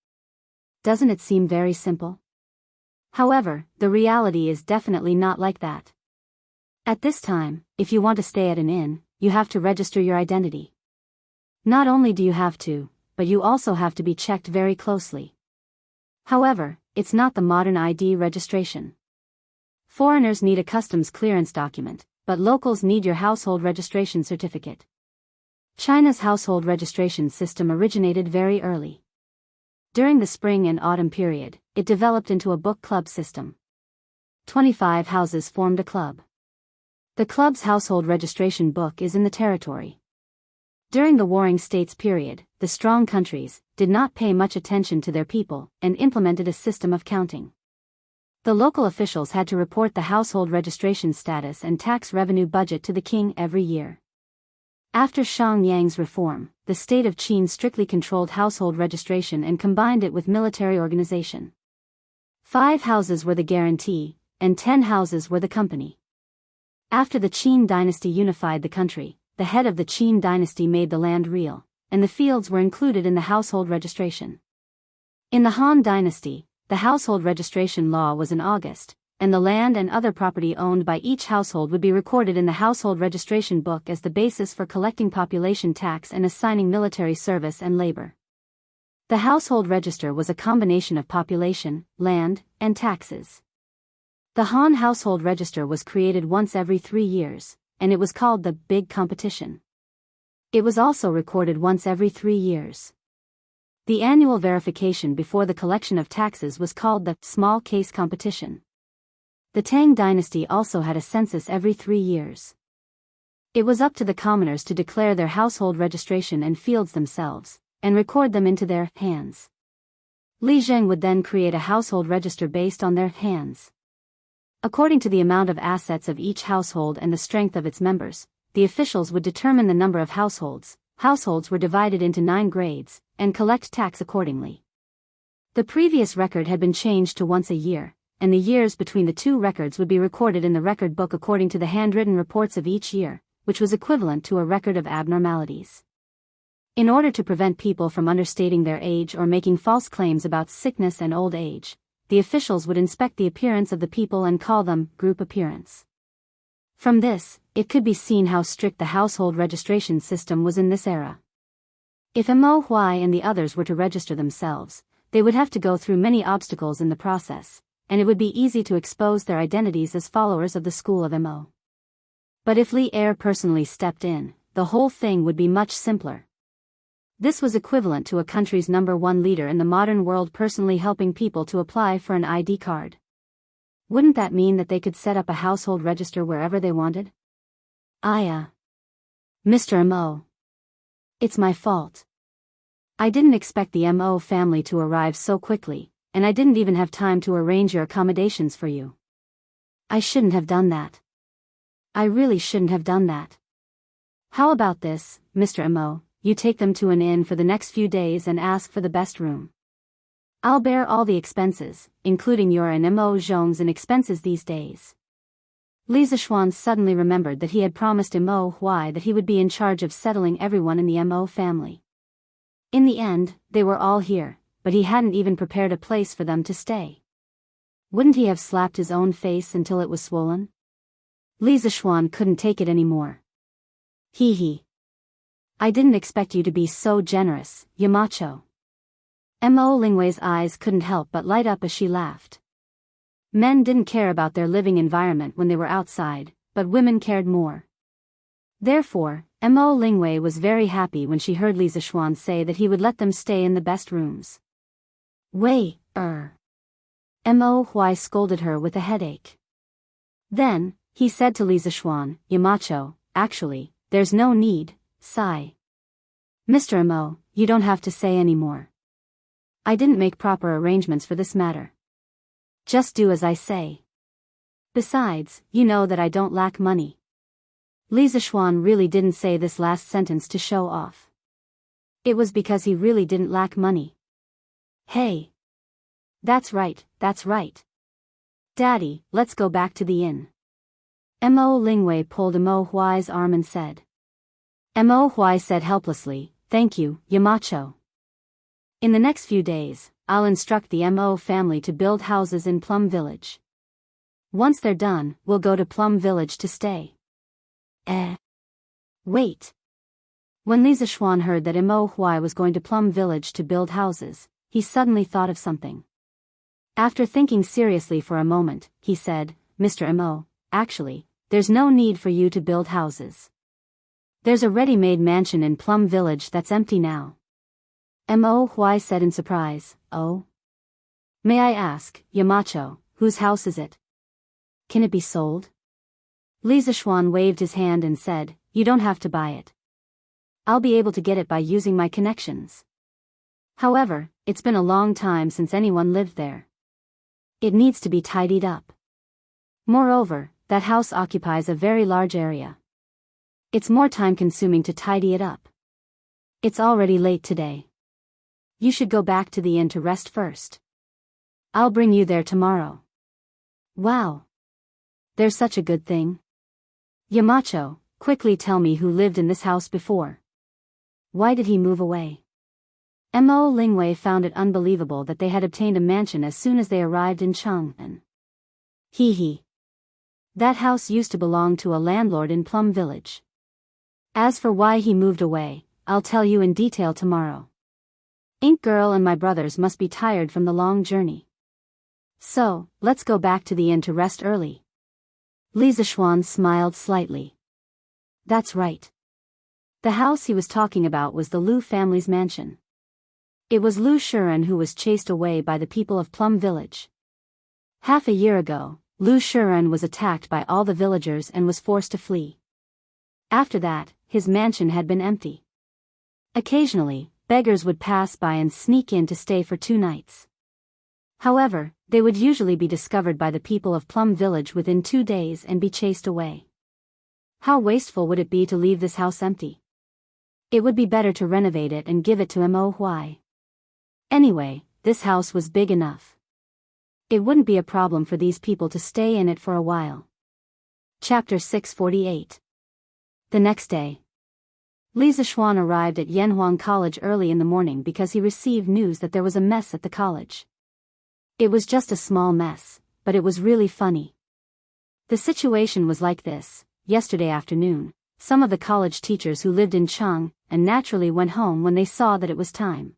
Doesn't it seem very simple? However, the reality is definitely not like that. At this time, if you want to stay at an inn, you have to register your identity. Not only do you have to, but you also have to be checked very closely. However, it's not the modern ID registration. Foreigners need a customs clearance document, but locals need your household registration certificate. China's household registration system originated very early. During the spring and autumn period, it developed into a book club system. 25 houses formed a club. The club's household registration book is in the territory. During the Warring States period, the strong countries did not pay much attention to their people and implemented a system of counting. The local officials had to report the household registration status and tax revenue budget to the king every year. After Shang Yang's reform, the state of Qin strictly controlled household registration and combined it with military organization. 5 houses were the guarantee, and 10 houses were the company. After the Qin dynasty unified the country, the head of the Qin dynasty made the land real, and the fields were included in the household registration. In the Han dynasty, the household registration law was in August, and the land and other property owned by each household would be recorded in the household registration book as the basis for collecting population tax and assigning military service and labor. The household register was a combination of population, land, and taxes. The Han household register was created once every 3 years, and it was called the Big Competition. It was also recorded once every 3 years. The annual verification before the collection of taxes was called the Small Case Competition. The Tang dynasty also had a census every 3 years. It was up to the commoners to declare their household registration and fields themselves, and record them into their hands. Li Zheng would then create a household register based on their hands. According to the amount of assets of each household and the strength of its members, the officials would determine the number of households. Households were divided into 9 grades, and collect tax accordingly. The previous record had been changed to once a year, and the years between the 2 records would be recorded in the record book according to the handwritten reports of each year, which was equivalent to a record of abnormalities. In order to prevent people from understating their age or making false claims about sickness and old age, the officials would inspect the appearance of the people and call them group appearance. From this, it could be seen how strict the household registration system was in this era. If Mo Huai and the others were to register themselves, they would have to go through many obstacles in the process, and it would be easy to expose their identities as followers of the school of Mo. But if Li Er personally stepped in, the whole thing would be much simpler. This was equivalent to a country's #1 leader in the modern world personally helping people to apply for an ID card. Wouldn't that mean that they could set up a household register wherever they wanted? Mr. Mo. It's my fault. I didn't expect the Mo family to arrive so quickly, and I didn't even have time to arrange your accommodations for you. I shouldn't have done that. I really shouldn't have done that. How about this, Mr. Mo? You take them to an inn for the next few days and ask for the best room. I'll bear all the expenses, including your and Mo Zhong's expenses these days. Li Zishuan suddenly remembered that he had promised Mo Huai that he would be in charge of settling everyone in the Mo family. In the end, they were all here, but he hadn't even prepared a place for them to stay. Wouldn't he have slapped his own face until it was swollen? Li Zishuan couldn't take it anymore. Hee. I didn't expect you to be so generous, Yamacho. Mo Lingwei's eyes couldn't help but light up as she laughed. Men didn't care about their living environment when they were outside, but women cared more. Therefore, Mo Lingwei was very happy when she heard Li Zishuan say that he would let them stay in the best rooms. Wei, Mo Huai scolded her with a headache. Then, he said to Li Zishuan, Yamacho, actually, there's no need, sigh. Mr. Mo, you don't have to say any more. I didn't make proper arrangements for this matter. Just do as I say. Besides, you know that I don't lack money. Li Zishuan really didn't say this last sentence to show off. It was because he really didn't lack money. Hey. That's right. Daddy, let's go back to the inn. Mo Lingwei pulled Mo Huai's arm and said. Mo Huai said helplessly, thank you, Yamacho. In the next few days, I'll instruct the Mo family to build houses in Plum Village. Once they're done, we'll go to Plum Village to stay. Wait. When Li Zishuan heard that Mo Huai was going to Plum Village to build houses, he suddenly thought of something. After thinking seriously for a moment, he said, Mr. Mo, actually, there's no need for you to build houses. There's a ready-made mansion in Plum Village that's empty now. Mo Huai said in surprise, oh? May I ask, Yamacho, whose house is it? Can it be sold? Li Zishuan waved his hand and said, you don't have to buy it. I'll be able to get it by using my connections. However, it's been a long time since anyone lived there. It needs to be tidied up. Moreover, that house occupies a very large area. It's more time-consuming to tidy it up. It's already late today. You should go back to the inn to rest first. I'll bring you there tomorrow. Wow. There's such a good thing. Yamacho, quickly tell me who lived in this house before. Why did he move away? Mo Lingwei found it unbelievable that they had obtained a mansion as soon as they arrived in Chang'an. Hee. That house used to belong to a landlord in Plum Village. As for why he moved away, I'll tell you in detail tomorrow. Ink Girl and my brothers must be tired from the long journey. So, let's go back to the inn to rest early. Li Zishuan smiled slightly. That's right. The house he was talking about was the Lu family's mansion. It was Lu Shuren who was chased away by the people of Plum Village. Half a year ago, Lu Shuren was attacked by all the villagers and was forced to flee. After that, his mansion had been empty. Occasionally, beggars would pass by and sneak in to stay for 2 nights. However, they would usually be discovered by the people of Plum Village within 2 days and be chased away. How wasteful would it be to leave this house empty? It would be better to renovate it and give it to Mo Huai. Anyway, this house was big enough. It wouldn't be a problem for these people to stay in it for a while. Chapter 648. The next day. Li Zishuan arrived at Yanhuang College early in the morning because he received news that there was a mess at the college. It was just a small mess, but it was really funny. The situation was like this. Yesterday afternoon, some of the college teachers who lived in Chang'an naturally went home when they saw that it was time.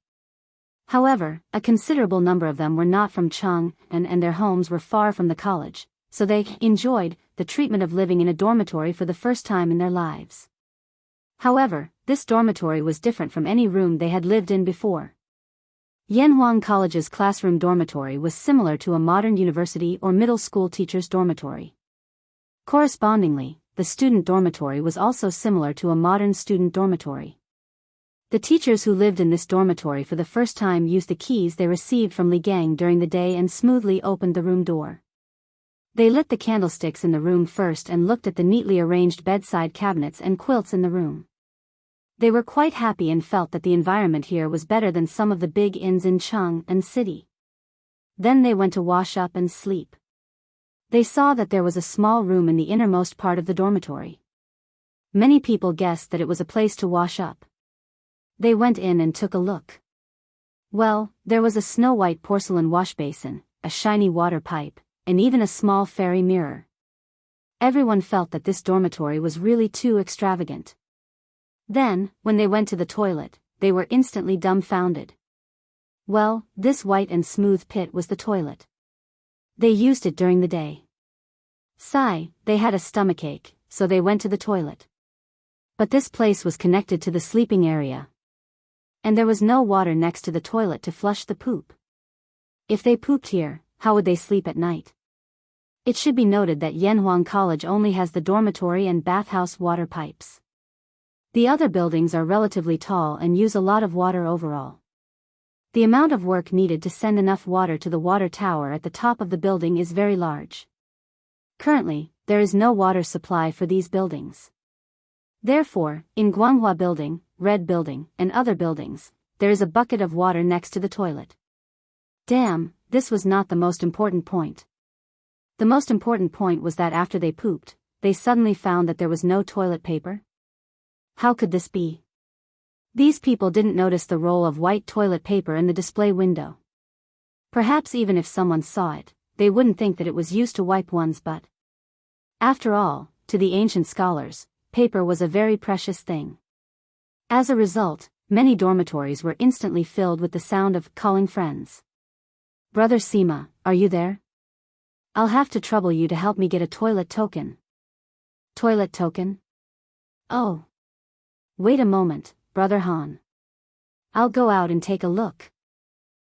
However, a considerable number of them were not from Chang'an and their homes were far from the college, so they enjoyed the treatment of living in a dormitory for the first time in their lives. However, this dormitory was different from any room they had lived in before. Yanhuang College's classroom dormitory was similar to a modern university or middle school teacher's dormitory. Correspondingly, the student dormitory was also similar to a modern student dormitory. The teachers who lived in this dormitory for the first time used the keys they received from Li Gang during the day and smoothly opened the room door. They lit the candlesticks in the room first and looked at the neatly arranged bedside cabinets and quilts in the room. They were quite happy and felt that the environment here was better than some of the big inns in Chang'an City. Then they went to wash up and sleep. They saw that there was a small room in the innermost part of the dormitory. Many people guessed that it was a place to wash up. They went in and took a look. Well, there was a snow-white porcelain washbasin, a shiny water pipe, and even a small fairy mirror. Everyone felt that this dormitory was really too extravagant. Then, when they went to the toilet, they were instantly dumbfounded. Well, this white and smooth pit was the toilet. They used it during the day. Sigh, they had a stomachache, so they went to the toilet. But this place was connected to the sleeping area. And there was no water next to the toilet to flush the poop. If they pooped here, how would they sleep at night? It should be noted that Yanhuang College only has the dormitory and bathhouse water pipes. The other buildings are relatively tall and use a lot of water overall. The amount of work needed to send enough water to the water tower at the top of the building is very large. Currently, there is no water supply for these buildings. Therefore, in Guanghua Building, Red Building, and other buildings, there is a bucket of water next to the toilet. Damn, this was not the most important point. The most important point was that after they pooped, they suddenly found that there was no toilet paper. How could this be? These people didn't notice the roll of white toilet paper in the display window. Perhaps even if someone saw it, they wouldn't think that it was used to wipe one's butt. After all, to the ancient scholars, paper was a very precious thing. As a result, many dormitories were instantly filled with the sound of calling friends. Brother Sima, are you there? I'll have to trouble you to help me get a toilet token. Toilet token? Oh. Wait a moment, Brother Han. I'll go out and take a look.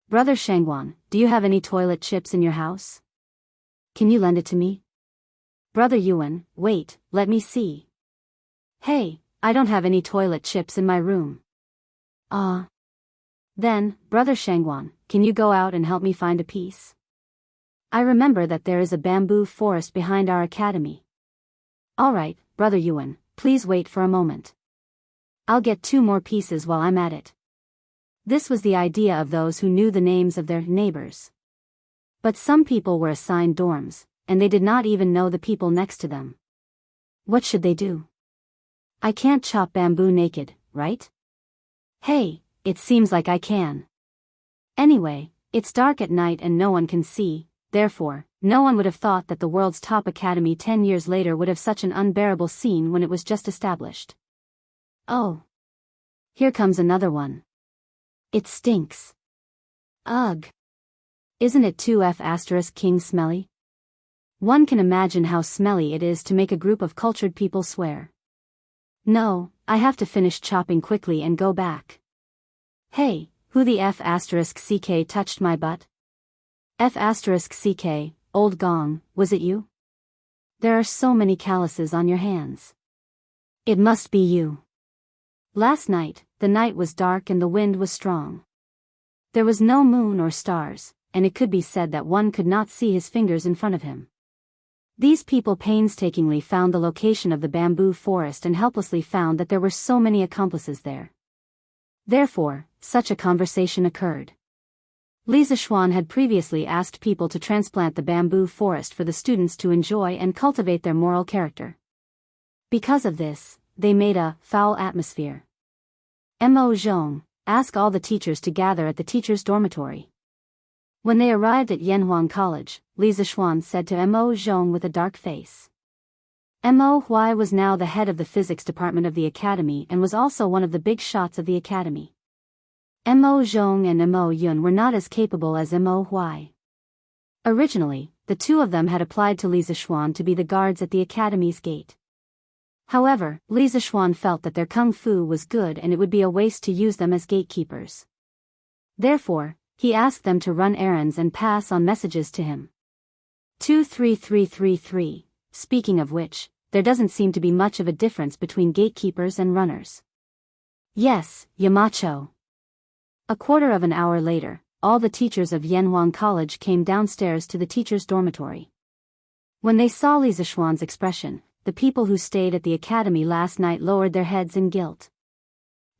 Brother Shangguan, do you have any toilet chips in your house? Can you lend it to me? Brother Yuan, wait, let me see. Hey, I don't have any toilet chips in my room. Then, Brother Shangguan, can you go out and help me find a piece? I remember that there is a bamboo forest behind our academy. Alright, Brother Yuan, please wait for a moment. I'll get 2 more pieces while I'm at it. This was the idea of those who knew the names of their neighbors. But some people were assigned dorms, and they did not even know the people next to them. What should they do? I can't chop bamboo naked, right? Hey, it seems like I can. Anyway, it's dark at night and no one can see, therefore, no one would have thought that the world's top academy 10 years later would have such an unbearable scene when it was just established. Oh. Here comes another one. It stinks. Ugh. Isn't it 2F** king smelly? One can imagine how smelly it is to make a group of cultured people swear. No, I have to finish chopping quickly and go back. Hey, who the F*** touched my butt? F***, old gong, was it you? There are so many calluses on your hands. It must be you. Last night, the night was dark and the wind was strong. There was no moon or stars, and it could be said that one could not see his fingers in front of him. These people painstakingly found the location of the bamboo forest and helplessly found that there were so many accomplices there. Therefore, such a conversation occurred. Li Zishuan had previously asked people to transplant the bamboo forest for the students to enjoy and cultivate their moral character. Because of this, they made a foul atmosphere. Mo Zhong, ask all the teachers to gather at the teachers' dormitory. When they arrived at Yanhuang College, Li Zishuan said to Mo Zhong with a dark face. Mo Huai was now the head of the physics department of the academy and was also one of the big shots of the academy. Mo Zhong and Mo Yun were not as capable as Mo Huai. Originally, the two of them had applied to Li Zishuan to be the guards at the academy's gate. However, Li Zishuan felt that their kung fu was good and it would be a waste to use them as gatekeepers. Therefore, he asked them to run errands and pass on messages to him. 23333, speaking of which, there doesn't seem to be much of a difference between gatekeepers and runners. Yes, Yamacho. A quarter of an hour later, all the teachers of Yanhuang College came downstairs to the teachers' dormitory. When they saw Li Zishuan's expression, the people who stayed at the academy last night lowered their heads in guilt.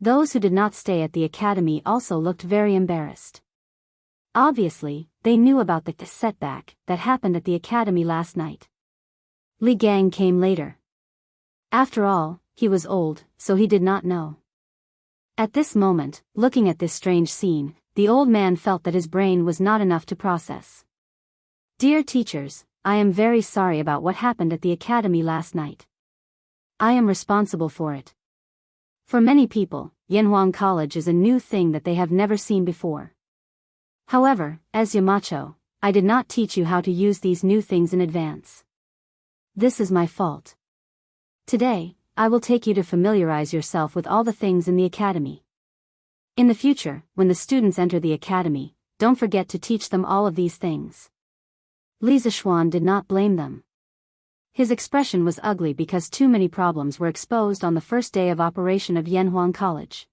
Those who did not stay at the academy also looked very embarrassed. Obviously, they knew about the setback that happened at the academy last night. Li Gang came later. After all, he was old, so he did not know. At this moment, looking at this strange scene, the old man felt that his brain was not enough to process. Dear teachers, I am very sorry about what happened at the academy last night. I am responsible for it. For many people, Yanhuang College is a new thing that they have never seen before. However, as Yamacho, I did not teach you how to use these new things in advance. This is my fault. Today, I will take you to familiarize yourself with all the things in the academy. In the future, when the students enter the academy, don't forget to teach them all of these things. Li Zishuan did not blame them. His expression was ugly because too many problems were exposed on the first day of operation of Yanhuang College.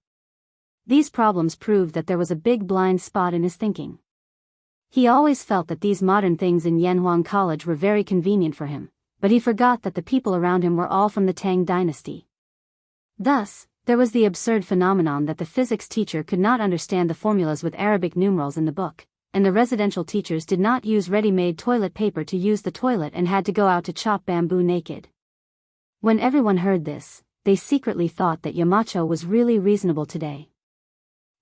These problems proved that there was a big blind spot in his thinking. He always felt that these modern things in Yanhuang College were very convenient for him, but he forgot that the people around him were all from the Tang dynasty. Thus, there was the absurd phenomenon that the physics teacher could not understand the formulas with Arabic numerals in the book, and the residential teachers did not use ready-made toilet paper to use the toilet and had to go out to chop bamboo naked. When everyone heard this, they secretly thought that Yamacho was really reasonable today.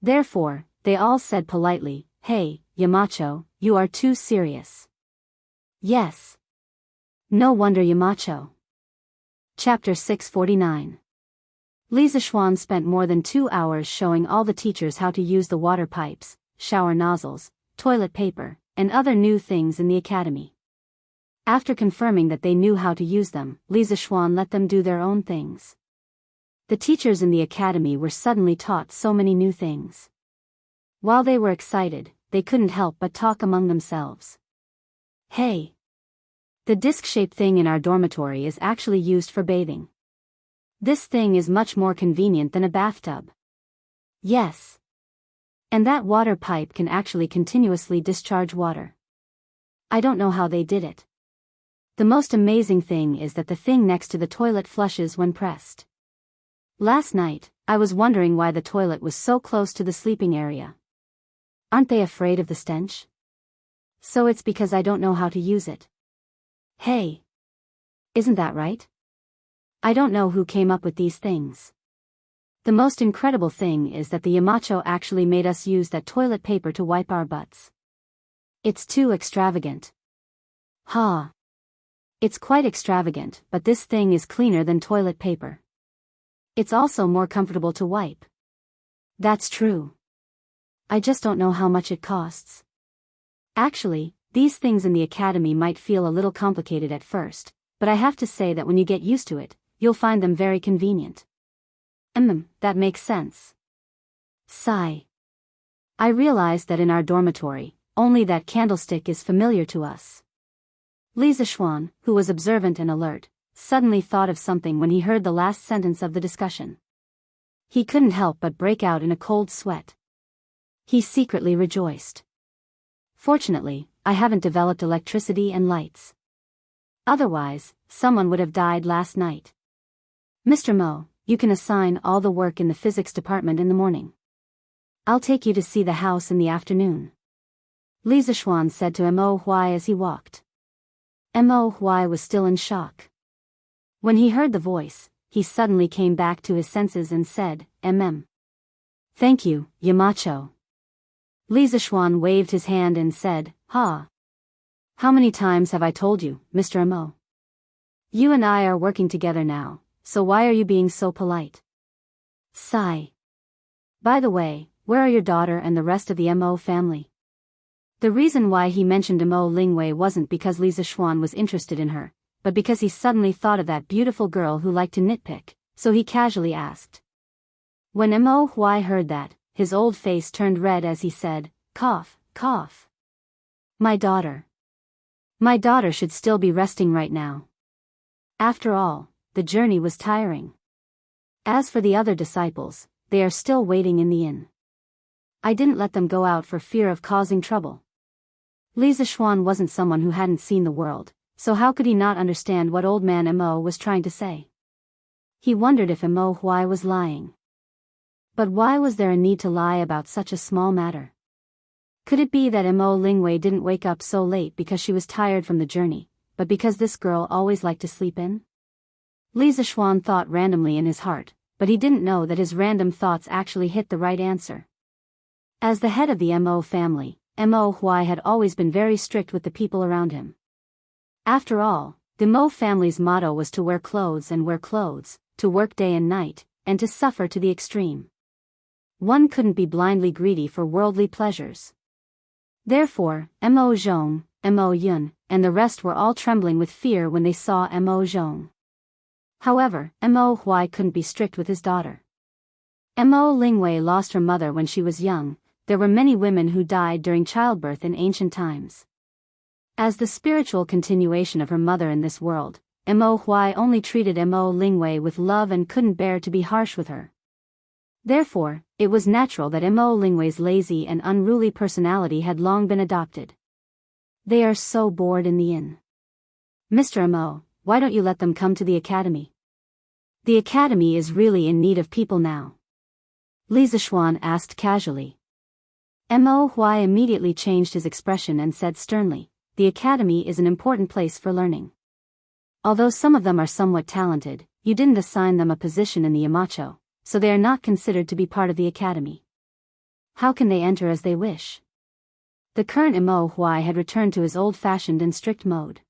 Therefore, they all said politely, "Hey, Yamacho, you are too serious." Yes. No wonder Yamacho. Chapter 649. Li Zishuan spent more than 2 hours showing all the teachers how to use the water pipes, shower nozzles, toilet paper, and other new things in the academy. After confirming that they knew how to use them, Li Zishuan let them do their own things. The teachers in the academy were suddenly taught so many new things. While they were excited, they couldn't help but talk among themselves. Hey! The disc-shaped thing in our dormitory is actually used for bathing. This thing is much more convenient than a bathtub. Yes. And that water pipe can actually continuously discharge water. I don't know how they did it. The most amazing thing is that the thing next to the toilet flushes when pressed. Last night, I was wondering why the toilet was so close to the sleeping area. Aren't they afraid of the stench? So it's because I don't know how to use it. Hey! Isn't that right? I don't know who came up with these things. The most incredible thing is that the Yamacho actually made us use that toilet paper to wipe our butts. It's too extravagant. Ha! It's quite extravagant, but this thing is cleaner than toilet paper. It's also more comfortable to wipe. That's true. I just don't know how much it costs. Actually, these things in the academy might feel a little complicated at first, but I have to say that when you get used to it, you'll find them very convenient. That makes sense. Sigh. I realized that in our dormitory, only that candlestick is familiar to us. Li Zishuan, who was observant and alert, suddenly thought of something when he heard the last sentence of the discussion. He couldn't help but break out in a cold sweat. He secretly rejoiced. Fortunately, I haven't developed electricity and lights. Otherwise, someone would have died last night. Mr. Mo, you can assign all the work in the physics department in the morning. I'll take you to see the house in the afternoon. Li Zishuan said to Mo Huai as he walked. Mo Huai was still in shock. When he heard the voice, he suddenly came back to his senses and said, Thank you, Yamacho. Li Zishuan waved his hand and said, Ha! How many times have I told you, Mr. Mo? You and I are working together now, so why are you being so polite? Sigh. By the way, where are your daughter and the rest of the Mo family? The reason why he mentioned Mo Lingwei wasn't because Li Zishuan was interested in her, but because he suddenly thought of that beautiful girl who liked to nitpick, so he casually asked. When Mo Huai heard that, his old face turned red as he said, Cough, cough. My daughter. My daughter should still be resting right now. After all, the journey was tiring. As for the other disciples, they are still waiting in the inn. I didn't let them go out for fear of causing trouble. Li Zishuan wasn't someone who hadn't seen the world, so how could he not understand what old man Mo was trying to say? He wondered if Mo Huai was lying. But why was there a need to lie about such a small matter? Could it be that Mo Lingwei didn't wake up so late because she was tired from the journey, but because this girl always liked to sleep in? Li Zishuan thought randomly in his heart, but he didn't know that his random thoughts actually hit the right answer. As the head of the Mo family, Mo Huai had always been very strict with the people around him. After all, the Mo family's motto was to wear clothes and wear clothes, to work day and night, and to suffer to the extreme. One couldn't be blindly greedy for worldly pleasures. Therefore, Mo Zhong, Mo Yun, and the rest were all trembling with fear when they saw Mo Zhong. However, Mo Huai couldn't be strict with his daughter. Mo Lingwei lost her mother when she was young. There were many women who died during childbirth in ancient times. As the spiritual continuation of her mother in this world, Mo Huai only treated Mo Lingwei with love and couldn't bear to be harsh with her. Therefore, it was natural that Mo Lingwei's lazy and unruly personality had long been adopted. They are so bored in the inn. Mr. Mo, why don't you let them come to the academy? The academy is really in need of people now. Li Zishuan asked casually. Mo Huai immediately changed his expression and said sternly, the academy is an important place for learning. Although some of them are somewhat talented, you didn't assign them a position in the Yamacho, so they are not considered to be part of the academy. How can they enter as they wish? The current Mo Huai had returned to his old-fashioned and strict mode.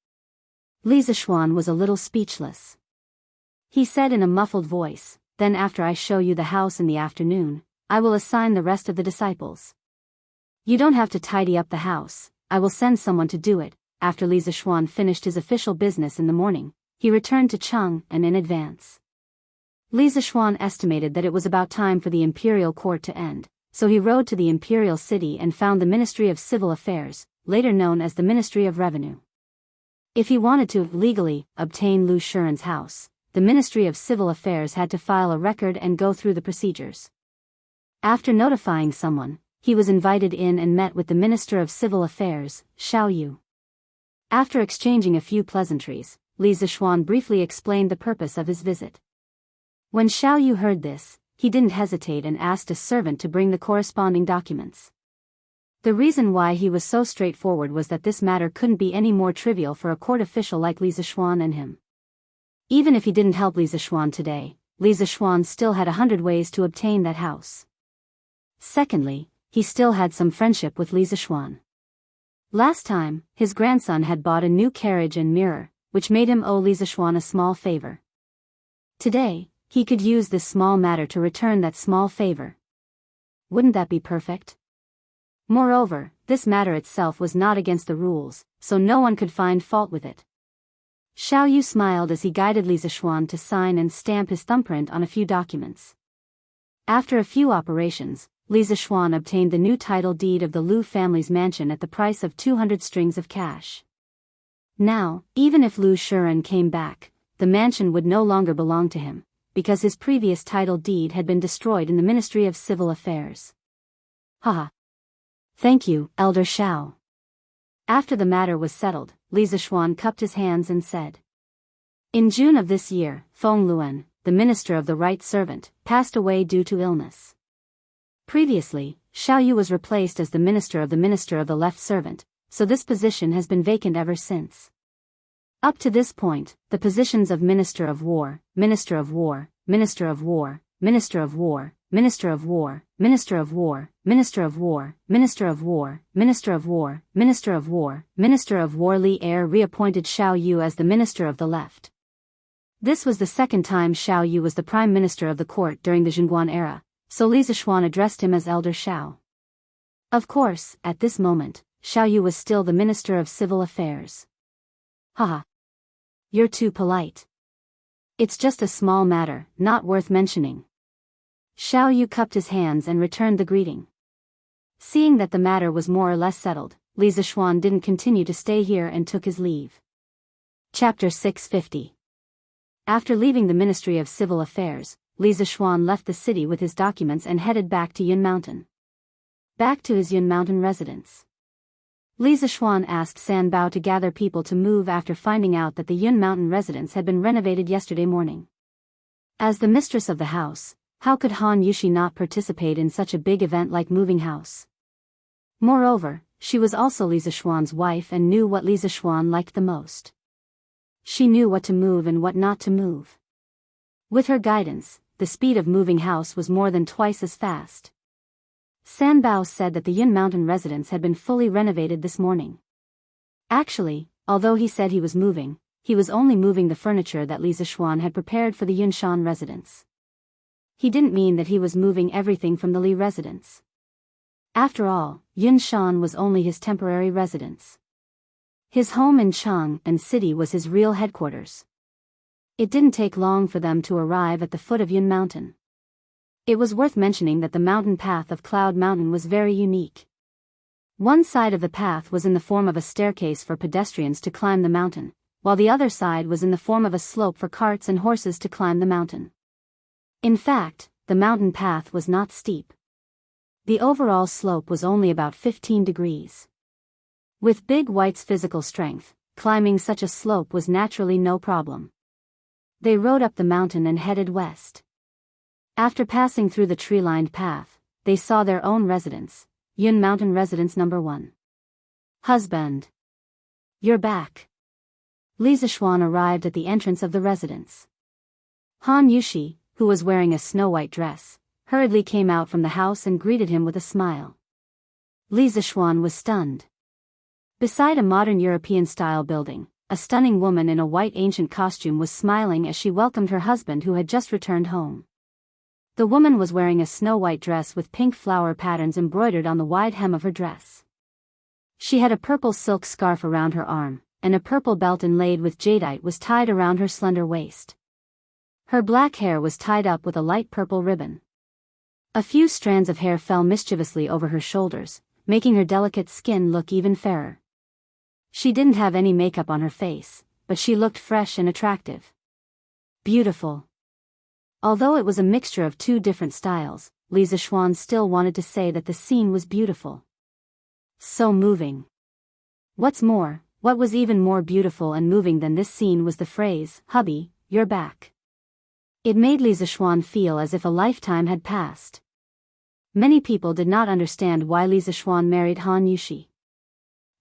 Li Zishuan was a little speechless. He said in a muffled voice, then after I show you the house in the afternoon, I will assign the rest of the disciples. You don't have to tidy up the house, I will send someone to do it. After Li Zishuan finished his official business in the morning, he returned to Cheng and in advance. Li Zishuan estimated that it was about time for the imperial court to end, so he rode to the imperial city and found the Ministry of Civil Affairs, later known as the Ministry of Revenue. If he wanted to legally obtain Lu Shuren's house, the Ministry of Civil Affairs had to file a record and go through the procedures. After notifying someone, he was invited in and met with the Minister of Civil Affairs, Xiao Yu. After exchanging a few pleasantries, Li Zishuan briefly explained the purpose of his visit. When Xiao Yu heard this, he didn't hesitate and asked a servant to bring the corresponding documents. The reason why he was so straightforward was that this matter couldn't be any more trivial for a court official like Li Zishuan and him. Even if he didn't help Li Zishuan today, Li Zishuan still had 100 ways to obtain that house. Secondly, he still had some friendship with Li Zishuan. Last time, his grandson had bought a new carriage and mirror, which made him owe Li Zishuan a small favor. Today, he could use this small matter to return that small favor. Wouldn't that be perfect? Moreover, this matter itself was not against the rules, so no one could find fault with it. Xiao Yu smiled as he guided Li Zishuan to sign and stamp his thumbprint on a few documents. After a few operations, Li Zishuan obtained the new title deed of the Lu family's mansion at the price of 200 strings of cash. Now, even if Lu Shuren came back, the mansion would no longer belong to him, because his previous title deed had been destroyed in the Ministry of Civil Affairs. Haha. Thank you, Elder Xiao. After the matter was settled, Li Zishuan cupped his hands and said. In June of this year, Feng Luan, the minister of the right servant, passed away due to illness. Previously, Xiao Yu was replaced as the minister of the left servant, so this position has been vacant ever since. Up to this point, the positions of Minister of War, Minister of War, Minister of War, Minister of War, Minister of War, Minister of War, Minister of War, Minister of War, Minister of War, Minister of War, Minister of War Li Er reappointed Xiao Yu as the Minister of the Left. This was the second time Xiao Yu was the Prime Minister of the court during the Zhenguan era, so Li Zishuan addressed him as Elder Xiao. Of course, at this moment, Xiao Yu was still the Minister of Civil Affairs. Haha. You're too polite. It's just a small matter, not worth mentioning. Xiao Yu cupped his hands and returned the greeting. Seeing that the matter was more or less settled, Li Zishuan didn't continue to stay here and took his leave. Chapter 650. After leaving the Ministry of Civil Affairs, Li Zishuan left the city with his documents and headed back to Yun Mountain. Back to his Yun Mountain residence. Li Zishuan asked San Bao to gather people to move after finding out that the Yun Mountain residence had been renovated yesterday morning. As the mistress of the house, how could Han Yushi not participate in such a big event like moving house? Moreover, she was also Li Zishuan's wife and knew what Li Zishuan liked the most. She knew what to move and what not to move. With her guidance, the speed of moving house was more than twice as fast. Sanbao said that the Yun Mountain residence had been fully renovated this morning. Actually, although he said he was only moving the furniture that Li Zishuan had prepared for the Yunshan residence. He didn't mean that he was moving everything from the Li residence. After all, Yunshan was only his temporary residence. His home in Chang'an City was his real headquarters. It didn't take long for them to arrive at the foot of Yun Mountain. It was worth mentioning that the mountain path of Cloud Mountain was very unique. One side of the path was in the form of a staircase for pedestrians to climb the mountain, while the other side was in the form of a slope for carts and horses to climb the mountain. In fact, the mountain path was not steep. The overall slope was only about 15 degrees. With Big White's physical strength, climbing such a slope was naturally no problem. They rode up the mountain and headed west. After passing through the tree-lined path, they saw their own residence, Yun Mountain Residence No. 1. Husband. You're back. Li Zishuan arrived at the entrance of the residence. Han Yushi, who was wearing a snow-white dress, hurriedly came out from the house and greeted him with a smile. Li Zishuan was stunned. Beside a modern European-style building, a stunning woman in a white ancient costume was smiling as she welcomed her husband who had just returned home. The woman was wearing a snow-white dress with pink flower patterns embroidered on the wide hem of her dress. She had a purple silk scarf around her arm, and a purple belt inlaid with jadeite was tied around her slender waist. Her black hair was tied up with a light purple ribbon. A few strands of hair fell mischievously over her shoulders, making her delicate skin look even fairer. She didn't have any makeup on her face, but she looked fresh and attractive. Beautiful. Although it was a mixture of two different styles, Li Zishuan still wanted to say that the scene was beautiful. So moving. What's more, what was even more beautiful and moving than this scene was the phrase, "Hubby, you're back." It made Li Zishuan feel as if a lifetime had passed. Many people did not understand why Li Zishuan married Han Yushi.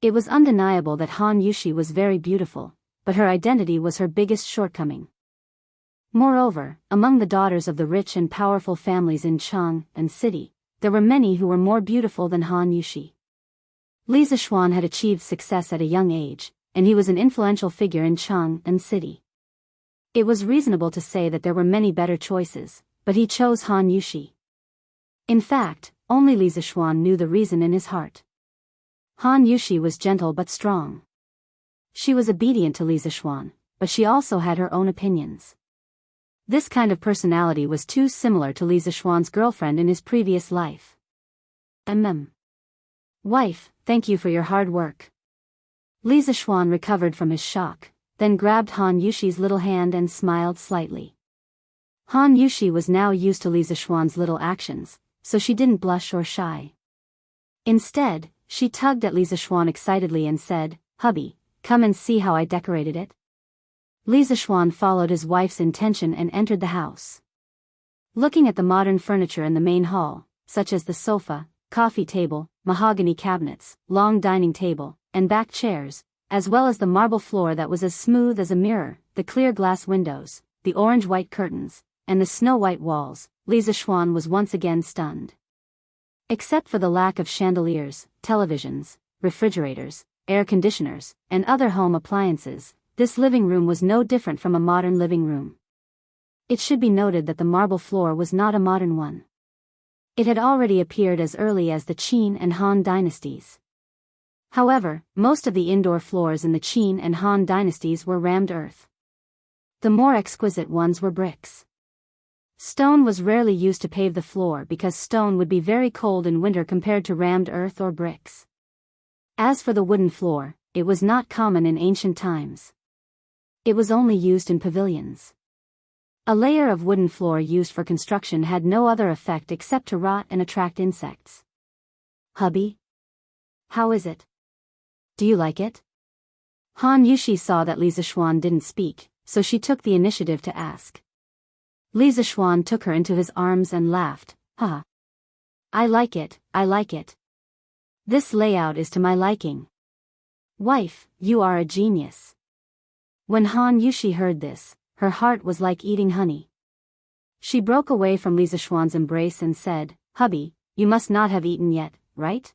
It was undeniable that Han Yushi was very beautiful, but her identity was her biggest shortcoming. Moreover, among the daughters of the rich and powerful families in Chang'an City, there were many who were more beautiful than Han Yushi. Li Zishuan had achieved success at a young age, and he was an influential figure in Chang'an City. It was reasonable to say that there were many better choices, but he chose Han Yushi. In fact, only Li Zishuan knew the reason in his heart. Han Yushi was gentle but strong. She was obedient to Li Zishuan, but she also had her own opinions. This kind of personality was too similar to Li Zishuan's girlfriend in his previous life. Wife, thank you for your hard work. Li Zishuan recovered from his shock, then grabbed Han Yushi's little hand and smiled slightly. Han Yushi was now used to Li Zishuan's little actions, so she didn't blush or shy. Instead, she tugged at Li Zishuan excitedly and said, "Hubby, come and see how I decorated it." Li Zishuan followed his wife's intention and entered the house. Looking at the modern furniture in the main hall, such as the sofa, coffee table, mahogany cabinets, long dining table, and back chairs, as well as the marble floor that was as smooth as a mirror, the clear glass windows, the orange-white curtains, and the snow-white walls, Li Zishuan was once again stunned. Except for the lack of chandeliers, televisions, refrigerators, air conditioners, and other home appliances, this living room was no different from a modern living room. It should be noted that the marble floor was not a modern one. It had already appeared as early as the Qin and Han dynasties. However, most of the indoor floors in the Qin and Han dynasties were rammed earth. The more exquisite ones were bricks. Stone was rarely used to pave the floor because stone would be very cold in winter compared to rammed earth or bricks. As for the wooden floor, it was not common in ancient times. It was only used in pavilions. A layer of wooden floor used for construction had no other effect except to rot and attract insects. "Hubby? How is it? Do you like it?" Han Yushi saw that Li Zishuan didn't speak, so she took the initiative to ask. Li Zishuan took her into his arms and laughed, "Haha. I like it, I like it. This layout is to my liking. Wife, you are a genius." When Han Yushi heard this, her heart was like eating honey. She broke away from Li Zishuan's embrace and said, "Hubby, you must not have eaten yet, right?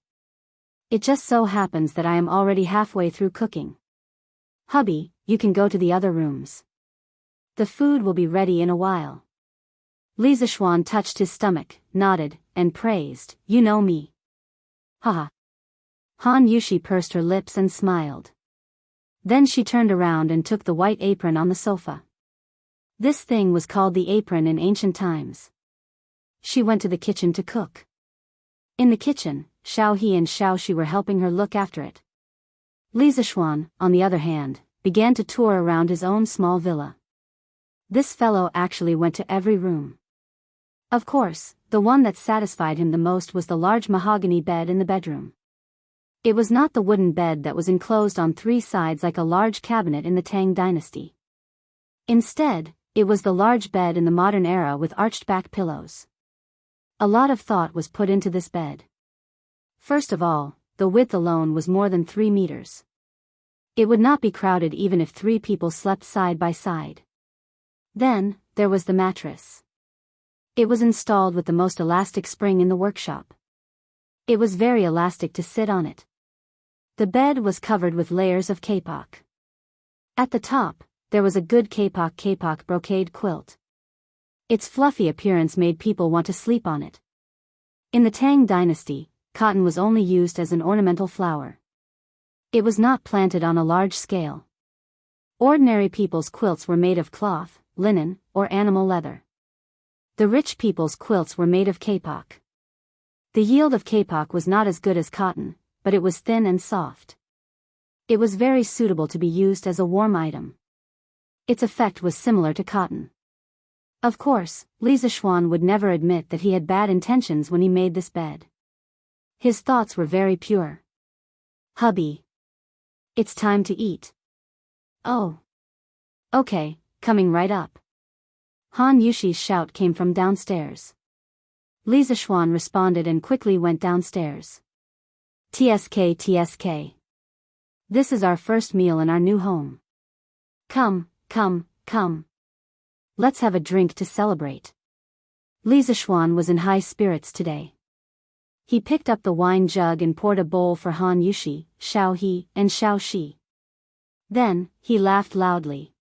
It just so happens that I am already halfway through cooking. Hubby, you can go to the other rooms. The food will be ready in a while. Li Zishuan touched his stomach, nodded, and praised, you know me. Haha. Han Yushi pursed her lips and smiled. Then she turned around and took the white apron on the sofa. This thing was called the apron in ancient times. She went to the kitchen to cook. In the kitchen, Xiao He and Xiao Shi were helping her look after it. Li Zishuan, on the other hand, began to tour around his own small villa. This fellow actually went to every room. Of course, the one that satisfied him the most was the large mahogany bed in the bedroom. It was not the wooden bed that was enclosed on 3 sides like a large cabinet in the Tang dynasty. Instead, it was the large bed in the modern era with arched back pillows. A lot of thought was put into this bed. First of all, the width alone was more than 3 meters. It would not be crowded even if 3 people slept side by side. Then, there was the mattress. It was installed with the most elastic spring in the workshop. It was very elastic to sit on it. The bed was covered with layers of kapok. At the top, there was a good kapok brocade quilt. Its fluffy appearance made people want to sleep on it. In the Tang dynasty, cotton was only used as an ornamental flower. It was not planted on a large scale. Ordinary people's quilts were made of cloth, linen, or animal leather. The rich people's quilts were made of kapok. The yield of kapok was not as good as cotton, but it was thin and soft. It was very suitable to be used as a warm item. Its effect was similar to cotton. Of course, Li Zishuan would never admit that he had bad intentions when he made this bed. His thoughts were very pure. Hubby. It's time to eat. Oh. Okay, coming right up. Han Yushi's shout came from downstairs. Li Zishuan responded and quickly went downstairs. TSK. This is our first meal in our new home. Come. Let's have a drink to celebrate. Li Zishuan was in high spirits today. He picked up the wine jug and poured a bowl for Han Yushi, Xiao He, and Xiao Shi. Then, he laughed loudly.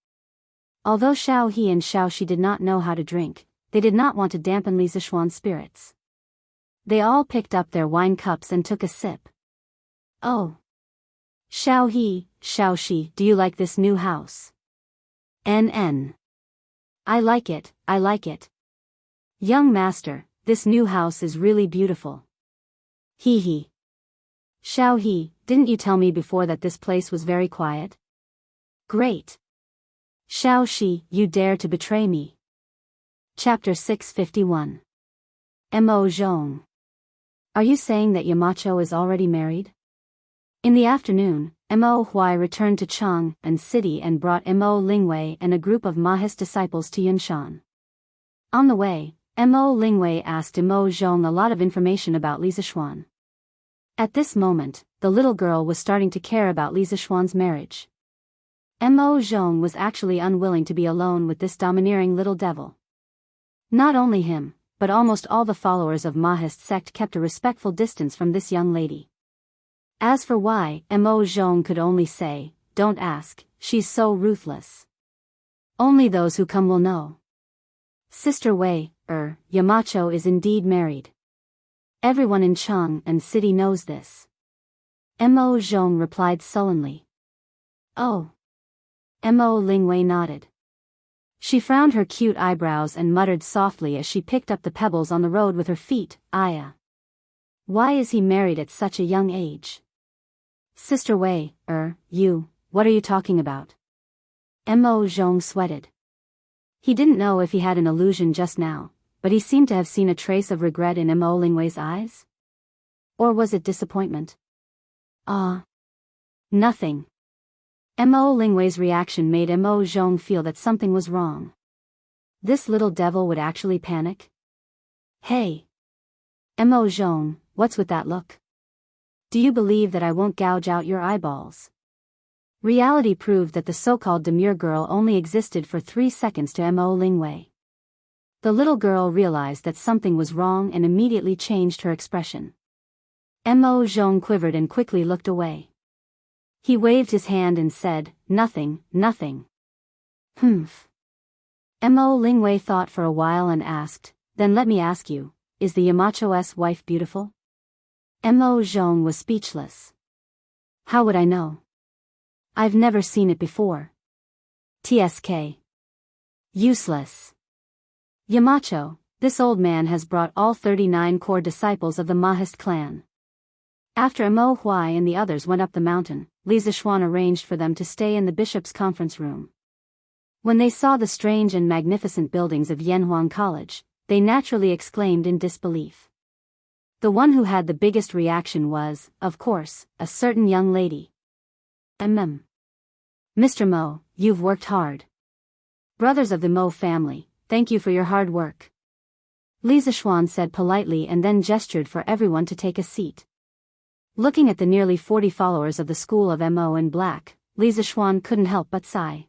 Although Xiao He and Xiao Shi did not know how to drink, they did not want to dampen Li Zishuan's spirits. They all picked up their wine cups and took a sip. Oh. Xiao He, Xiao Shi, do you like this new house? NN. I like it. Young master, this new house is really beautiful. He. Xiao He, didn't you tell me before that this place was very quiet? Great. Xiao Shi, you dare to betray me. Chapter 651. Mo Zhong. Are you saying that Yamacho is already married? In the afternoon, Mo Huai returned to Chang'an City and brought Mo Lingwei and a group of Maha's disciples to Yunshan. On the way, Mo Lingwei asked Mo Zhong a lot of information about Li Zishuan. At this moment, the little girl was starting to care about Li Zishuan's marriage. Mo Zhong was actually unwilling to be alone with this domineering little devil. Not only him, but almost all the followers of Mahist sect kept a respectful distance from this young lady. As for why, Mo Zhong could only say, don't ask, she's so ruthless. Only those who come will know. Sister Wei, Yamacho is indeed married. Everyone in Chang'an City knows this. Mo Zhong replied sullenly. Oh. Mo Lingwei nodded. She frowned her cute eyebrows and muttered softly as she picked up the pebbles on the road with her feet, Aya. Why is he married at such a young age? Sister Wei, what are you talking about? Mo Zhong sweated. He didn't know if he had an illusion just now, but he seemed to have seen a trace of regret in Mo Lingwei's eyes. Or was it disappointment? Nothing. Mo Lingwei's reaction made Mo Zhong feel that something was wrong. This little devil would actually panic? Hey! Mo Zhong, what's with that look? Do you believe that I won't gouge out your eyeballs? Reality proved that the so-called demure girl only existed for 3 seconds to Mo Lingwei. The little girl realized that something was wrong and immediately changed her expression. Mo Zhong quivered and quickly looked away. He waved his hand and said, "Nothing, nothing." Humph. Mo Lingwei thought for a while and asked, "Then let me ask you, is the Yamacho's wife beautiful?" Mo Zhong was speechless. "How would I know? I've never seen it before." TSK. Useless. Yamacho, this old man has brought all 39 core disciples of the Mahist clan. After Mo Huai and the others went up the mountain, Li Zixuan arranged for them to stay in the bishop's conference room. When they saw the strange and magnificent buildings of Yanhuang College, they naturally exclaimed in disbelief. The one who had the biggest reaction was, of course, a certain young lady. Mr. Mo, you've worked hard. Brothers of the Mo family, thank you for your hard work. Li Zixuan said politely and then gestured for everyone to take a seat. Looking at the nearly 40 followers of the school of Mo in black, Li Zixuan couldn't help but sigh.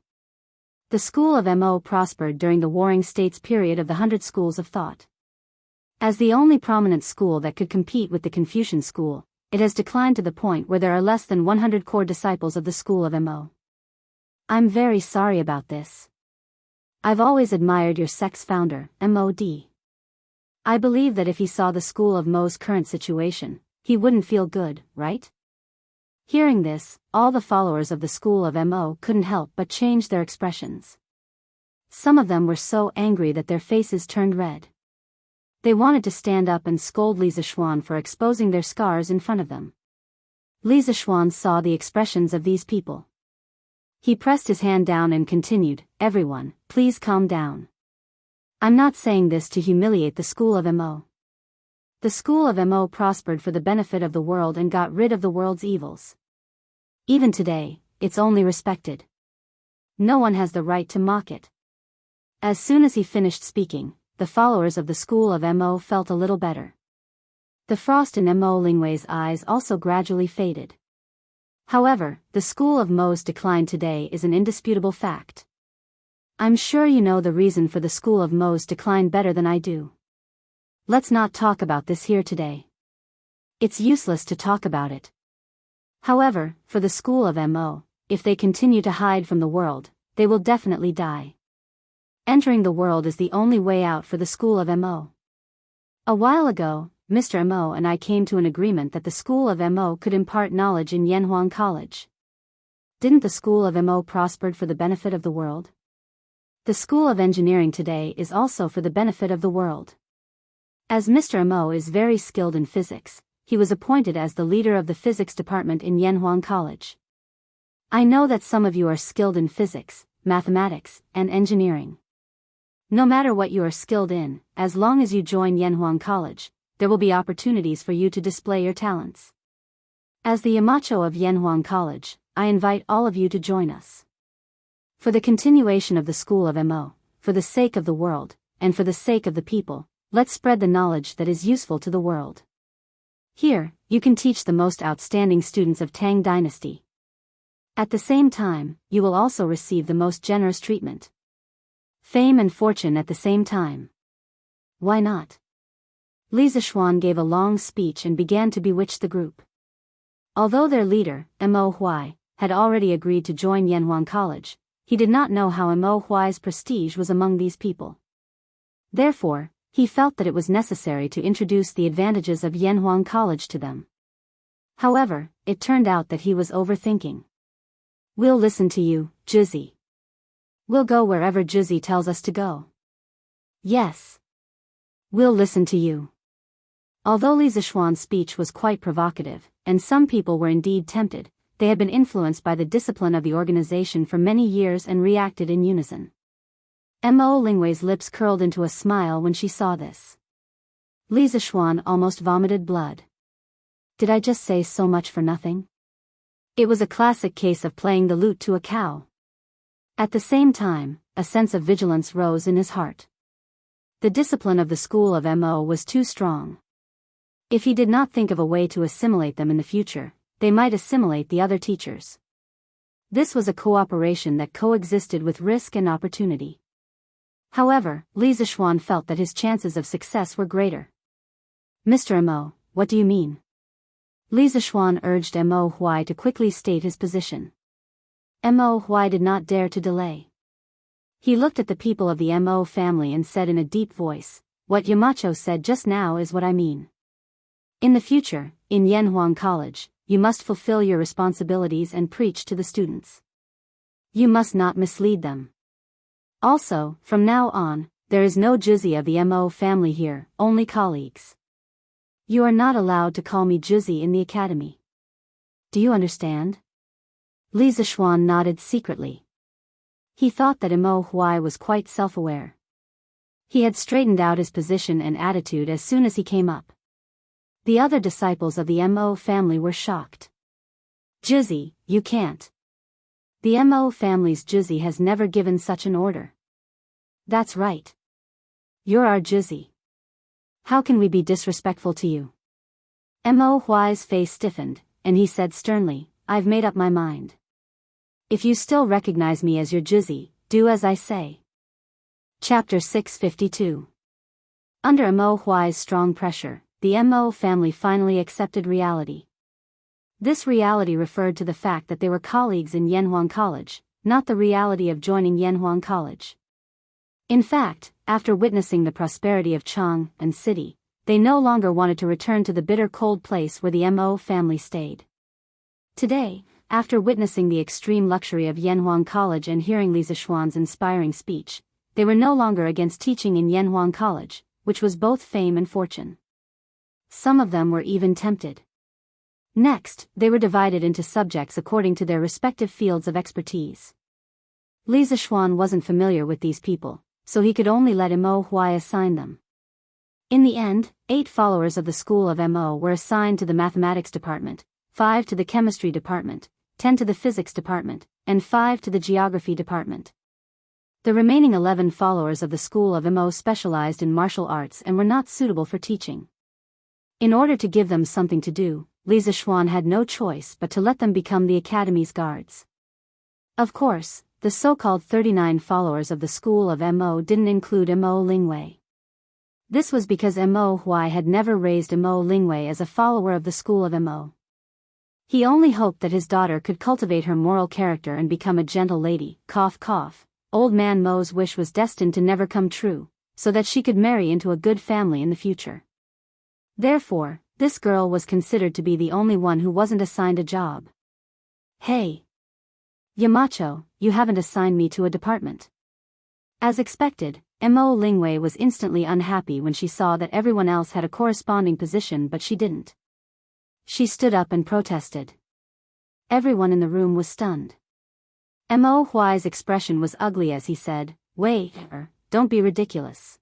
The school of Mo prospered during the Warring States period of the 100 schools of thought. As the only prominent school that could compete with the Confucian school, it has declined to the point where there are less than 100 core disciples of the school of Mo. I'm very sorry about this. I've always admired your sect's founder, MOD. I believe that if he saw the school of Mo's current situation, he wouldn't feel good, right? Hearing this, all the followers of the school of Mo couldn't help but change their expressions. Some of them were so angry that their faces turned red. They wanted to stand up and scold Li Zixuan for exposing their scars in front of them. Li Zixuan saw the expressions of these people. He pressed his hand down and continued, "Everyone, please calm down. I'm not saying this to humiliate the school of Mo. The school of Mo prospered for the benefit of the world and got rid of the world's evils. Even today, it's only respected. No one has the right to mock it." As soon as he finished speaking, the followers of the school of Mo felt a little better. The frost in Mo Lingwei's eyes also gradually faded. However, the school of Mo's decline today is an indisputable fact. I'm sure you know the reason for the school of Mo's decline better than I do. Let's not talk about this here today. It's useless to talk about it. However, for the school of Mo, if they continue to hide from the world, they will definitely die. Entering the world is the only way out for the school of Mo. A while ago, Mr. Mo and I came to an agreement that the school of Mo could impart knowledge in Yanhuang College. Didn't the school of Mo prospered for the benefit of the world? The school of engineering today is also for the benefit of the world. As Mr. Mo is very skilled in physics, he was appointed as the leader of the physics department in Yanhuang College. I know that some of you are skilled in physics, mathematics, and engineering. No matter what you are skilled in, as long as you join Yanhuang College, there will be opportunities for you to display your talents. As the Yamacho of Yanhuang College, I invite all of you to join us. For the continuation of the school of Mo, for the sake of the world, and for the sake of the people, let's spread the knowledge that is useful to the world. Here, you can teach the most outstanding students of Tang Dynasty. At the same time, you will also receive the most generous treatment. Fame and fortune at the same time. Why not? Li Zixuan gave a long speech and began to bewitch the group. Although their leader, Mo Huai, had already agreed to join Yanhuang College, he did not know how Mo Huai's prestige was among these people. Therefore, he felt that it was necessary to introduce the advantages of Yanhuang College to them. However, it turned out that he was overthinking. We'll listen to you, Juzi. We'll go wherever Juzi tells us to go. Yes. We'll listen to you. Although Li Zixuan's speech was quite provocative, and some people were indeed tempted, they had been influenced by the discipline of the organization for many years and reacted in unison. Mo Lingwei's lips curled into a smile when she saw this. Li Zixuan almost vomited blood. Did I just say so much for nothing? It was a classic case of playing the lute to a cow. At the same time, a sense of vigilance rose in his heart. The discipline of the school of Mo was too strong. If he did not think of a way to assimilate them in the future, they might assimilate the other teachers. This was a cooperation that coexisted with risk and opportunity. However, Li Zixuan felt that his chances of success were greater. Mr. Mo, what do you mean? Li Zixuan urged Mo Huai to quickly state his position. Mo Huai did not dare to delay. He looked at the people of the Mo family and said in a deep voice, "What Yamacho said just now is what I mean. In the future, in Yanhuang College, you must fulfill your responsibilities and preach to the students. You must not mislead them. Also, from now on, there is no Juzi of the Mo family here, only colleagues. You are not allowed to call me Juzi in the academy. Do you understand?" Li Zixuan nodded secretly. He thought that Mo Huai was quite self-aware. He had straightened out his position and attitude as soon as he came up. The other disciples of the Mo family were shocked. "Juzi, you can't. The Mo family's Juzi has never given such an order." "That's right. You're our Juzi. How can we be disrespectful to you?" Mo Huai's face stiffened, and he said sternly, "I've made up my mind. If you still recognize me as your Juzi, do as I say." Chapter 652. Under Mo Huai's strong pressure, the Mo family finally accepted reality. This reality referred to the fact that they were colleagues in Yanhuang College, not the reality of joining Yanhuang College. In fact, after witnessing the prosperity of Chang and city, they no longer wanted to return to the bitter cold place where the Mo family stayed. Today, after witnessing the extreme luxury of Yanhuang College and hearing Li Zixuan's inspiring speech, they were no longer against teaching in Yanhuang College, which was both fame and fortune. Some of them were even tempted. Next, they were divided into subjects according to their respective fields of expertise. Li Zixuan wasn't familiar with these people, so he could only let Mo Huai assign them. In the end, 8 followers of the school of Mo were assigned to the mathematics department, 5 to the chemistry department, 10 to the physics department, and 5 to the geography department. The remaining 11 followers of the school of Mo specialized in martial arts and were not suitable for teaching. In order to give them something to do, Li Zixuan had no choice but to let them become the academy's guards. Of course, the so-called 39 followers of the school of Mo didn't include Mo Lingwei. This was because Mo Huai had never raised Mo Lingwei as a follower of the school of Mo. He only hoped that his daughter could cultivate her moral character and become a gentle lady. Cough cough. Old man Mo's wish was destined to never come true, so that she could marry into a good family in the future. Therefore, this girl was considered to be the only one who wasn't assigned a job. "Hey! Yamacho, you haven't assigned me to a department." As expected, Mo Lingwei was instantly unhappy when she saw that everyone else had a corresponding position but she didn't. She stood up and protested. Everyone in the room was stunned. Mo Huai's expression was ugly as he said, "Wait, don't be ridiculous.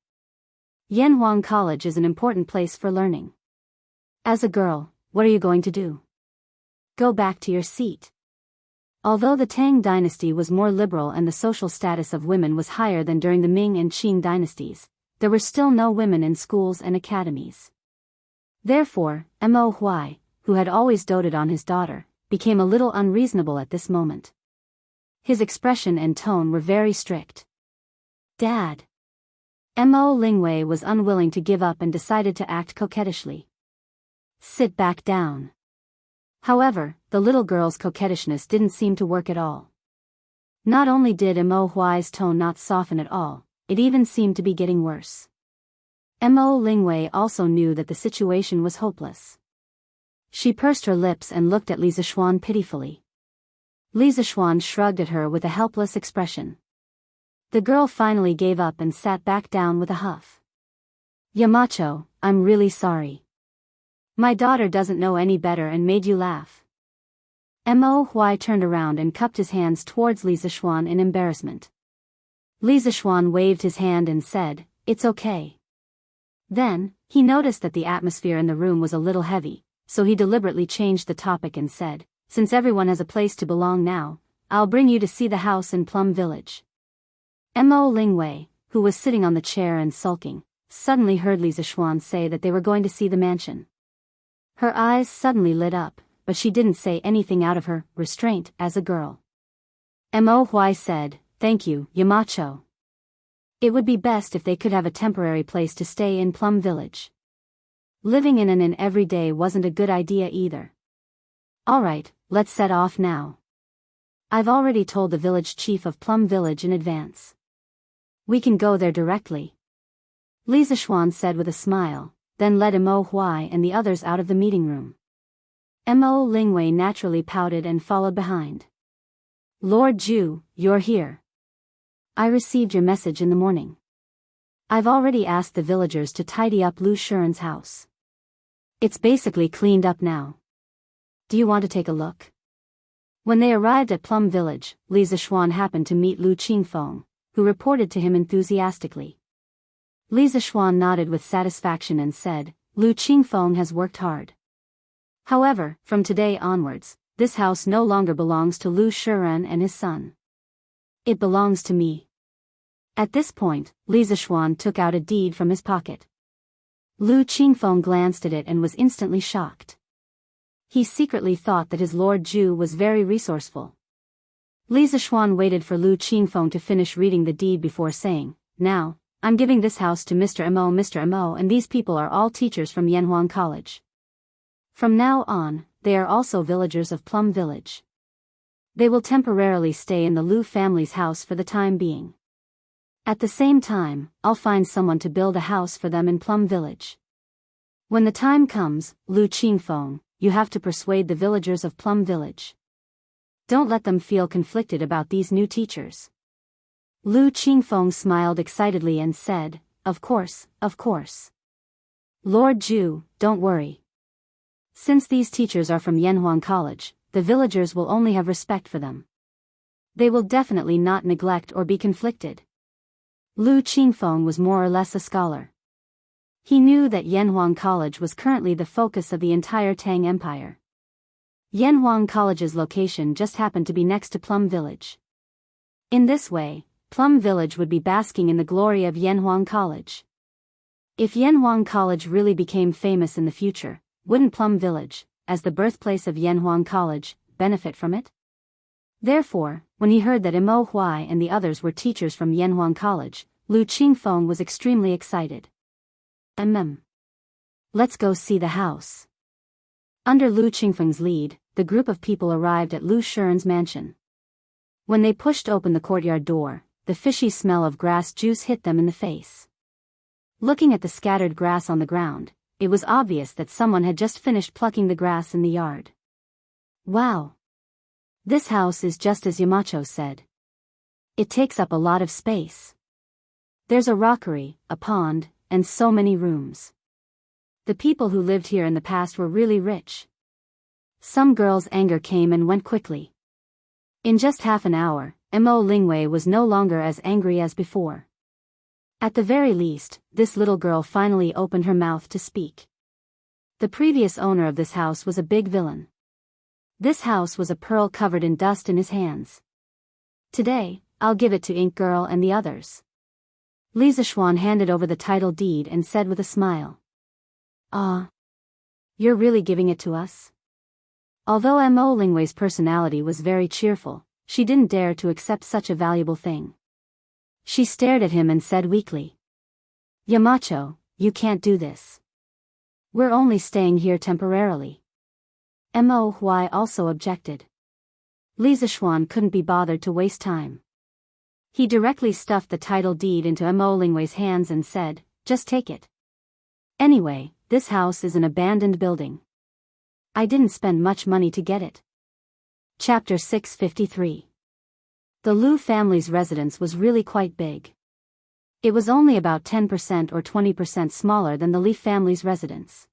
Yanhuang College is an important place for learning. As a girl, what are you going to do? Go back to your seat." Although the Tang dynasty was more liberal and the social status of women was higher than during the Ming and Qing dynasties, there were still no women in schools and academies. Therefore, Mo Huai, who had always doted on his daughter, became a little unreasonable at this moment. His expression and tone were very strict. "Dad." Mo Lingwei was unwilling to give up and decided to act coquettishly. "Sit back down." However, the little girl's coquettishness didn't seem to work at all. Not only did Mo Huai's tone not soften at all, it even seemed to be getting worse. Mo Lingwei also knew that the situation was hopeless. She pursed her lips and looked at Li Zixuan pitifully. Li Zixuan shrugged at her with a helpless expression. The girl finally gave up and sat back down with a huff. "Yamacho, I'm really sorry. My daughter doesn't know any better and made you laugh." Mo Huai turned around and cupped his hands towards Li Zixuan in embarrassment. Li Zixuan waved his hand and said, "It's okay." Then, he noticed that the atmosphere in the room was a little heavy, so he deliberately changed the topic and said, "Since everyone has a place to belong now, I'll bring you to see the house in Plum Village." Mo Lingwei, who was sitting on the chair and sulking, suddenly heard Li Zixuan say that they were going to see the mansion. Her eyes suddenly lit up, but she didn't say anything out of her restraint as a girl. Mo Huai said, "Thank you, Yamacho." It would be best if they could have a temporary place to stay in Plum Village. Living in an inn every day wasn't a good idea either. Alright, let's set off now. I've already told the village chief of Plum Village in advance. We can go there directly. Li Zishuan said with a smile, then led Mo Huai and the others out of the meeting room. Mo Lingwei naturally pouted and followed behind. Lord Zhu, you're here. I received your message in the morning. I've already asked the villagers to tidy up Lu Shuren's house. It's basically cleaned up now. Do you want to take a look? When they arrived at Plum Village, Li Zishuan happened to meet Lu Qingfeng, who reported to him enthusiastically. Li Zishuan nodded with satisfaction and said, Lu Qingfeng has worked hard. However, from today onwards, this house no longer belongs to Lu Shuren and his son. It belongs to me. At this point, Li Zishuan took out a deed from his pocket. Lu Qingfeng glanced at it and was instantly shocked. He secretly thought that his Lord Zhu was very resourceful. Li Zishuan waited for Lu Qingfeng to finish reading the deed before saying, Now, I'm giving this house to Mr. Mo, and these people are all teachers from Yanhuang College. From now on, they are also villagers of Plum Village. They will temporarily stay in the Lu family's house for the time being. At the same time, I'll find someone to build a house for them in Plum Village. When the time comes, Lu Qingfeng, you have to persuade the villagers of Plum Village. Don't let them feel conflicted about these new teachers. Lu Qingfeng smiled excitedly and said, Of course, of course. Lord Zhu, don't worry. Since these teachers are from Yanhuang College, the villagers will only have respect for them. They will definitely not neglect or be conflicted. Lu Qingfeng was more or less a scholar. He knew that Yanhuang College was currently the focus of the entire Tang Empire. Yanhuang College's location just happened to be next to Plum Village. In this way, Plum Village would be basking in the glory of Yanhuang College. If Yanhuang College really became famous in the future, wouldn't Plum Village, as the birthplace of Yanhuang College, benefit from it? Therefore, when he heard that Mo Huai and the others were teachers from Yanhuang College, Lu Qingfeng was extremely excited. Let's go see the house. Under Lu Qingfeng's lead, the group of people arrived at Lu Shuren's mansion. When they pushed open the courtyard door, the fishy smell of grass juice hit them in the face. Looking at the scattered grass on the ground, it was obvious that someone had just finished plucking the grass in the yard. Wow! This house is just as Yamacho said. It takes up a lot of space. There's a rockery, a pond, and so many rooms. The people who lived here in the past were really rich. Some girl's anger came and went quickly. In just half an hour, Mo Lingwei was no longer as angry as before. At the very least, this little girl finally opened her mouth to speak. The previous owner of this house was a big villain. This house was a pearl covered in dust in his hands. Today, I'll give it to Ink Girl and the others. Li Zishuan handed over the title deed and said with a smile. Ah. You're really giving it to us? Although Mo Lingwei's personality was very cheerful, she didn't dare to accept such a valuable thing. She stared at him and said weakly. Yamacho, you can't do this. We're only staying here temporarily. Mo Huai also objected. Li Zishuan couldn't be bothered to waste time. He directly stuffed the title deed into Mo Lingwei's hands and said, Just take it. Anyway, this house is an abandoned building. I didn't spend much money to get it. Chapter 653. The Lu family's residence was really quite big. It was only about 10% or 20% smaller than the Li family's residence.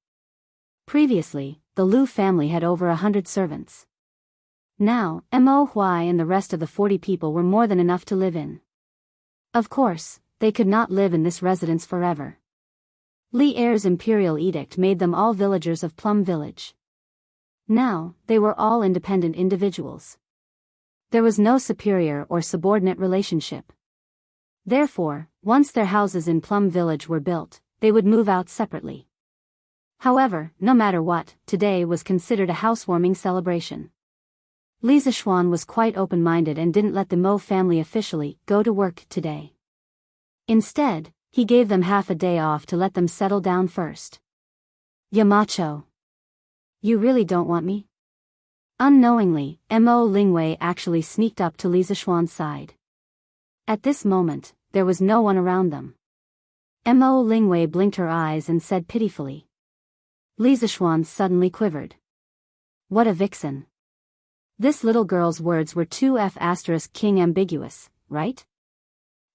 Previously, the Lu family had over 100 servants. Now, Mo Huai and the rest of the 40 people were more than enough to live in. Of course, they could not live in this residence forever. Li Er's imperial edict made them all villagers of Plum Village. Now, they were all independent individuals. There was no superior or subordinate relationship. Therefore, once their houses in Plum Village were built, they would move out separately. However, no matter what, today was considered a housewarming celebration. Li Zishuan was quite open-minded and didn't let the Mo family officially go to work today. Instead, he gave them half a day off to let them settle down first. Yamacho. You really don't want me? Unknowingly, Mo Lingwei actually sneaked up to Li Zishuan's side. At this moment, there was no one around them. Mo Lingwei blinked her eyes and said pitifully. Li Zishuan suddenly quivered. What a vixen. This little girl's words were too king ambiguous, right?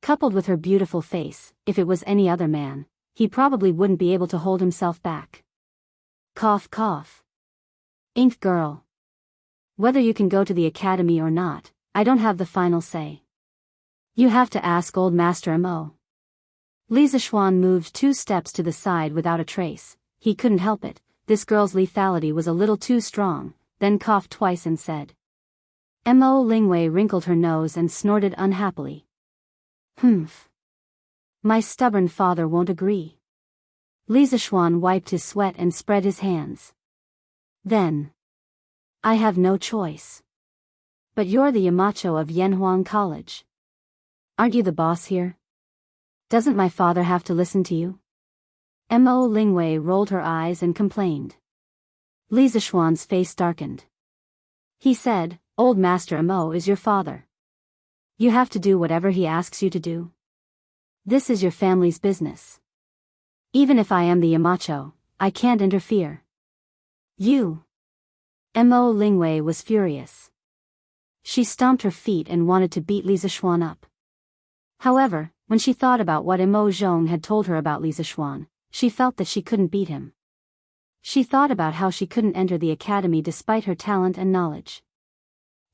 Coupled with her beautiful face, if it was any other man, he probably wouldn't be able to hold himself back. Cough cough. Ink girl. Whether you can go to the academy or not, I don't have the final say. You have to ask old Master Mo. Li Zishuan moved 2 steps to the side without a trace. He couldn't help it, this girl's lethality was a little too strong, then coughed twice and said. Mo Lingwei wrinkled her nose and snorted unhappily. Humph. My stubborn father won't agree. Li Zishuan wiped his sweat and spread his hands. Then. I have no choice. But you're the Yamacho of Yanhuang College. Aren't you the boss here? Doesn't my father have to listen to you? Mo Lingwei rolled her eyes and complained. Li Zishuan's face darkened. He said, Old Master Mo is your father. You have to do whatever he asks you to do. This is your family's business. Even if I am the Yamacho, I can't interfere. You. Mo Lingwei was furious. She stomped her feet and wanted to beat Li Zishuan up. However, when she thought about what Mo Zhong had told her about Li Zishuan, she felt that she couldn't beat him. She thought about how she couldn't enter the academy despite her talent and knowledge.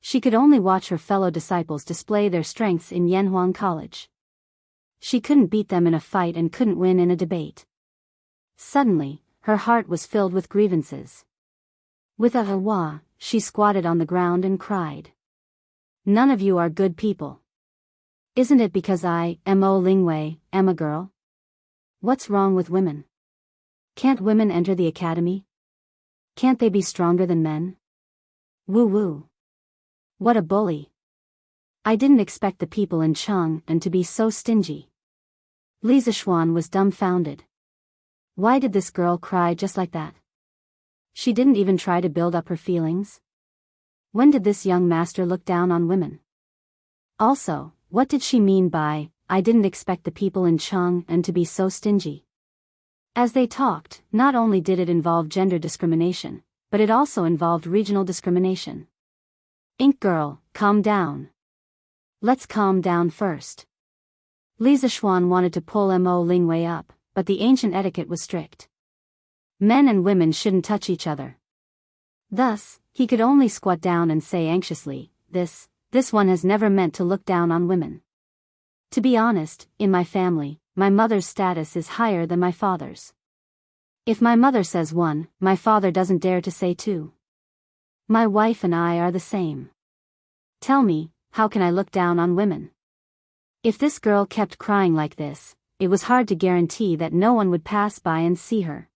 She could only watch her fellow disciples display their strengths in Yanhuang College. She couldn't beat them in a fight and couldn't win in a debate. Suddenly, her heart was filled with grievances. With a hurrah, she squatted on the ground and cried. None of you are good people. Isn't it because I, Mo Lingwei, am a girl? What's wrong with women? Can't women enter the academy? Can't they be stronger than men? Woo-woo. What a bully. I didn't expect the people in Chang'an to be so stingy. Li Zishuan was dumbfounded. Why did this girl cry just like that? She didn't even try to build up her feelings. When did this young master look down on women? Also, what did she mean by, I didn't expect the people in Chang'an to be so stingy? As they talked, not only did it involve gender discrimination, but it also involved regional discrimination. Ink girl, calm down. Let's calm down first. Li Zishuan wanted to pull Mo Lingwei up, but the ancient etiquette was strict. Men and women shouldn't touch each other. Thus, he could only squat down and say anxiously, this one has never meant to look down on women. To be honest, in my family, my mother's status is higher than my father's. If my mother says 1, my father doesn't dare to say 2. My wife and I are the same. Tell me, how can I look down on women? If this girl kept crying like this, it was hard to guarantee that no one would pass by and see her.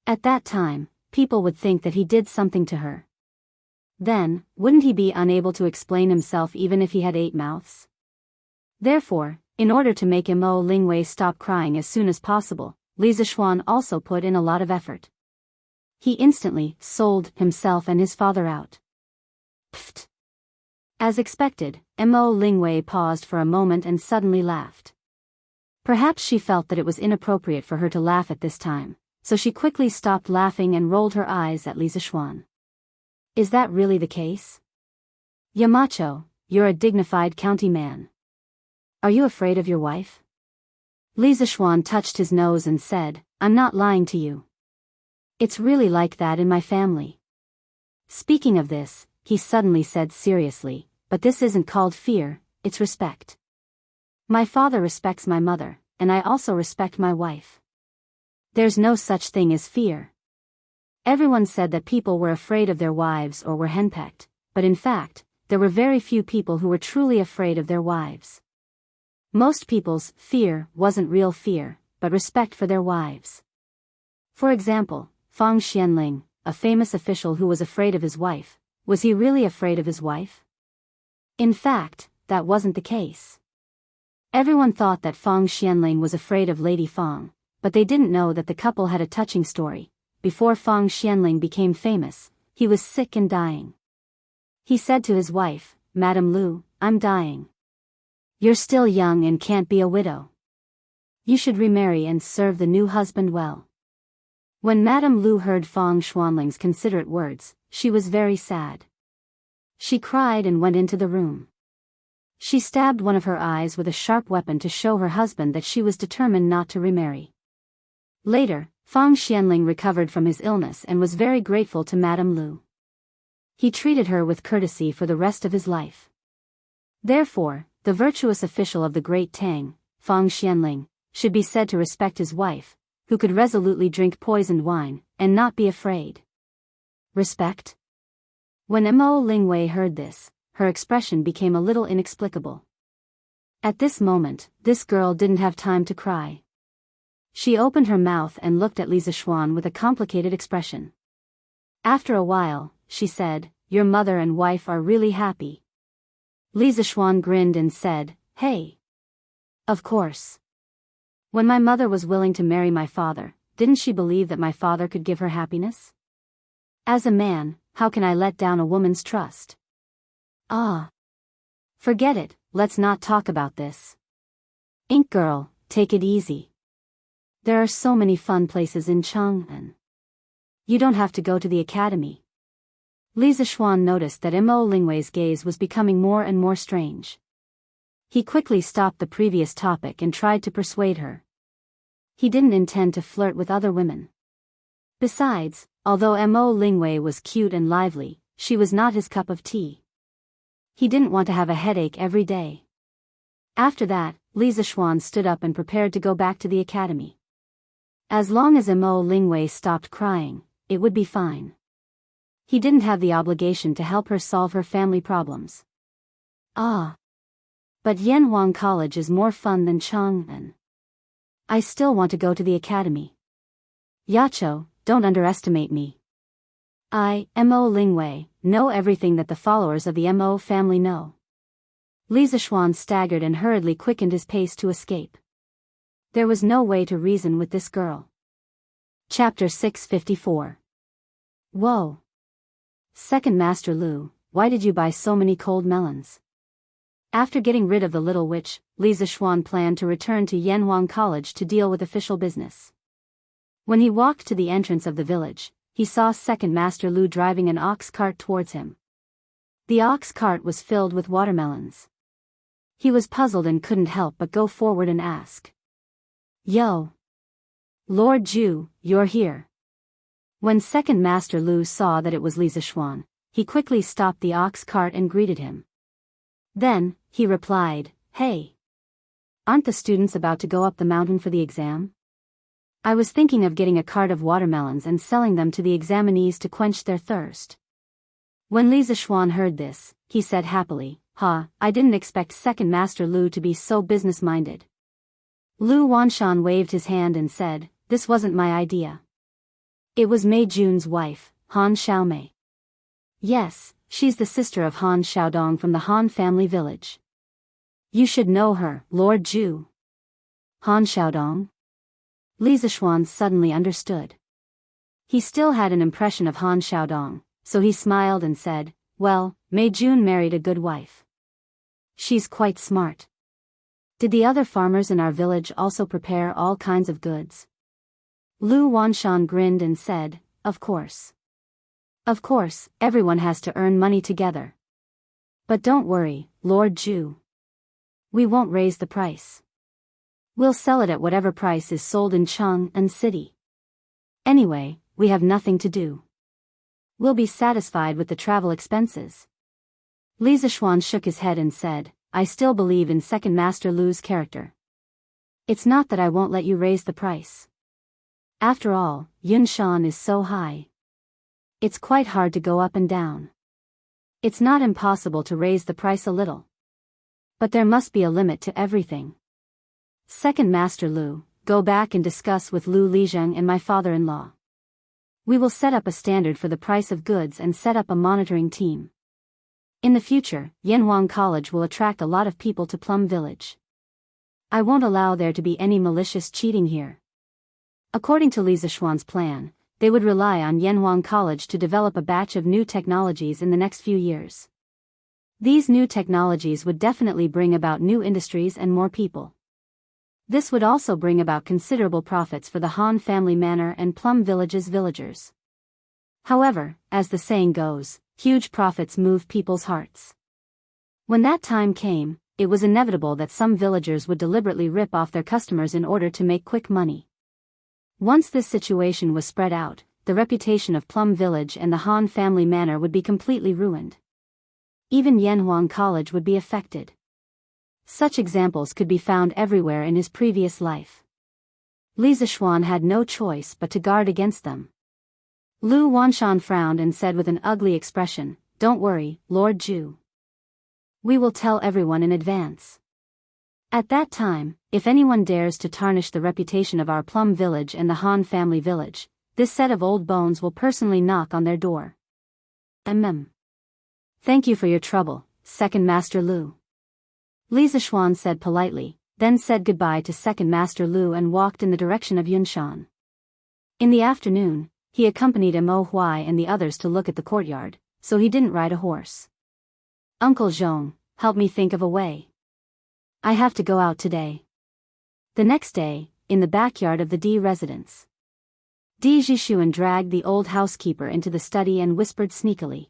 At that time, people would think that he did something to her. Then, wouldn't he be unable to explain himself even if he had 8 mouths? Therefore, in order to make Mo Lingwei stop crying as soon as possible, Li Zishuan also put in a lot of effort. He instantly sold himself and his father out. Pfft. As expected, Mo Lingwei paused for a moment and suddenly laughed. Perhaps she felt that it was inappropriate for her to laugh at this time, so she quickly stopped laughing and rolled her eyes at Li Zishuan. Is that really the case? Yamacho, you're a dignified county man. Are you afraid of your wife? Li Zishuan touched his nose and said, I'm not lying to you. It's really like that in my family. Speaking of this, he suddenly said seriously, but this isn't called fear, it's respect. My father respects my mother, and I also respect my wife. There's no such thing as fear. Everyone said that people were afraid of their wives or were henpecked, but in fact, there were very few people who were truly afraid of their wives. Most people's fear wasn't real fear, but respect for their wives. For example, Fang Xianling, a famous official who was afraid of his wife, was he really afraid of his wife? In fact, that wasn't the case. Everyone thought that Fang Xianling was afraid of Lady Fang, but they didn't know that the couple had a touching story. Before Fang Xianling became famous, he was sick and dying. He said to his wife, "Madam Lu, I'm dying. You're still young and can't be a widow. You should remarry and serve the new husband well." When Madame Lu heard Fang Xuanling's considerate words, she was very sad. She cried and went into the room. She stabbed one of her eyes with a sharp weapon to show her husband that she was determined not to remarry. Later, Fang Xianling recovered from his illness and was very grateful to Madame Lu. He treated her with courtesy for the rest of his life. Therefore, the virtuous official of the Great Tang, Fang Xianling, should be said to respect his wife, who could resolutely drink poisoned wine, and not be afraid. Respect? When Mo Lingwei heard this, her expression became a little inexplicable. At this moment, this girl didn't have time to cry. She opened her mouth and looked at Li Zishuan with a complicated expression. After a while, she said, "Your mother and wife are really happy." Li Zishuan grinned and said, "Hey. Of course. When my mother was willing to marry my father, didn't she believe that my father could give her happiness? As a man, how can I let down a woman's trust?" "Ah. Forget it, let's not talk about this. Ink girl, take it easy. There are so many fun places in Chang'an. You don't have to go to the academy." Li Zishuan noticed that Mo Lingwei's gaze was becoming more and more strange. He quickly stopped the previous topic and tried to persuade her. He didn't intend to flirt with other women. Besides, although Mo Lingwei was cute and lively, she was not his cup of tea. He didn't want to have a headache every day. After that, Li Zishuan stood up and prepared to go back to the academy. As long as Mo Lingwei stopped crying, it would be fine. He didn't have the obligation to help her solve her family problems. Ah. But Yanhuang College is more fun than Chang'an. I still want to go to the academy. Yacho, don't underestimate me. I, Mo Lingwei, know everything that the followers of the Mo family know. Li Zishuan staggered and hurriedly quickened his pace to escape. There was no way to reason with this girl. Chapter 654. Whoa. Second Master Lu, why did you buy so many cold melons? After getting rid of the little witch, Li Zishuan planned to return to Yanhuang College to deal with official business. When he walked to the entrance of the village, he saw Second Master Lu driving an ox cart towards him. The ox cart was filled with watermelons. He was puzzled and couldn't help but go forward and ask. "Yo. Lord Ju, you're here." When Second Master Lu saw that it was Li Zishuan, he quickly stopped the ox cart and greeted him. Then, he replied, "Hey. Aren't the students about to go up the mountain for the exam? I was thinking of getting a cart of watermelons and selling them to the examinees to quench their thirst." When Li Zishuan heard this, he said happily, I didn't expect Second Master Lu to be so business-minded." Lu Wanshan waved his hand and said, "This wasn't my idea. It was Mei Jun's wife, Han Xiaomei. Yes, she's the sister of Han Xiaodong from the Han family village. You should know her, Lord Ju." Han Xiaodong? Li Zishuan suddenly understood. He still had an impression of Han Xiaodong, so he smiled and said, "Well, Mei Jun married a good wife. She's quite smart. Did the other farmers in our village also prepare all kinds of goods?" Lu Wanshan grinned and said, "Of course. Of course, everyone has to earn money together. But don't worry, Lord Ju. We won't raise the price. We'll sell it at whatever price is sold in Chang'an City. Anyway, we have nothing to do. We'll be satisfied with the travel expenses." Li Zishuan shook his head and said, "I still believe in Second Master Lu's character. It's not that I won't let you raise the price. After all, Yunshan is so high. It's quite hard to go up and down. It's not impossible to raise the price a little. But there must be a limit to everything. Second Master Lu, go back and discuss with Lu Lijiang and my father-in-law. We will set up a standard for the price of goods and set up a monitoring team. In the future, Yanhuang College will attract a lot of people to Plum Village. I won't allow there to be any malicious cheating here. According to Li Zishuan's plan, they would rely on Yanhuang College to develop a batch of new technologies in the next few years. These new technologies would definitely bring about new industries and more people. This would also bring about considerable profits for the Han family manor and Plum Village's villagers. However, as the saying goes, huge profits move people's hearts. When that time came, it was inevitable that some villagers would deliberately rip off their customers in order to make quick money. Once this situation was spread out, the reputation of Plum Village and the Han family manor would be completely ruined. Even Yanhuang College would be affected. Such examples could be found everywhere in his previous life. Li Zishuan had no choice but to guard against them. Lu Wanshan frowned and said with an ugly expression, "Don't worry, Lord Zhu. We will tell everyone in advance. At that time, if anyone dares to tarnish the reputation of our Plum Village and the Han family village, this set of old bones will personally knock on their door." Thank you for your trouble, Second Master Lu. Li Zishuan said politely, then said goodbye to Second Master Lu and walked in the direction of Yunshan. In the afternoon, he accompanied Mo Huai and the others to look at the courtyard, so he didn't ride a horse. "Uncle Zhong, help me think of a way. I have to go out today." The next day, in the backyard of the D residence, Di Zhishuan dragged the old housekeeper into the study and whispered sneakily.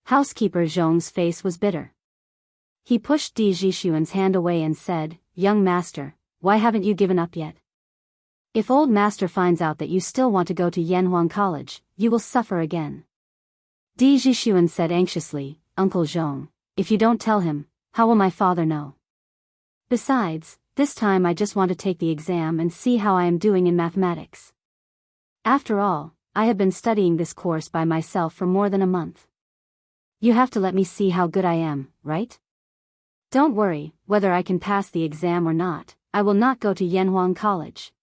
Housekeeper Zhong's face was bitter. He pushed Di Zhishuan's hand away and said, "Young master, why haven't you given up yet? If old master finds out that you still want to go to Yanhuang College, you will suffer again." Di Zhishuan said anxiously, "Uncle Zhong, if you don't tell him, how will my father know? Besides, this time I just want to take the exam and see how I am doing in mathematics. After all, I have been studying this course by myself for more than a month. You have to let me see how good I am, right? Don't worry, whether I can pass the exam or not, I will not go to Yanhuang College.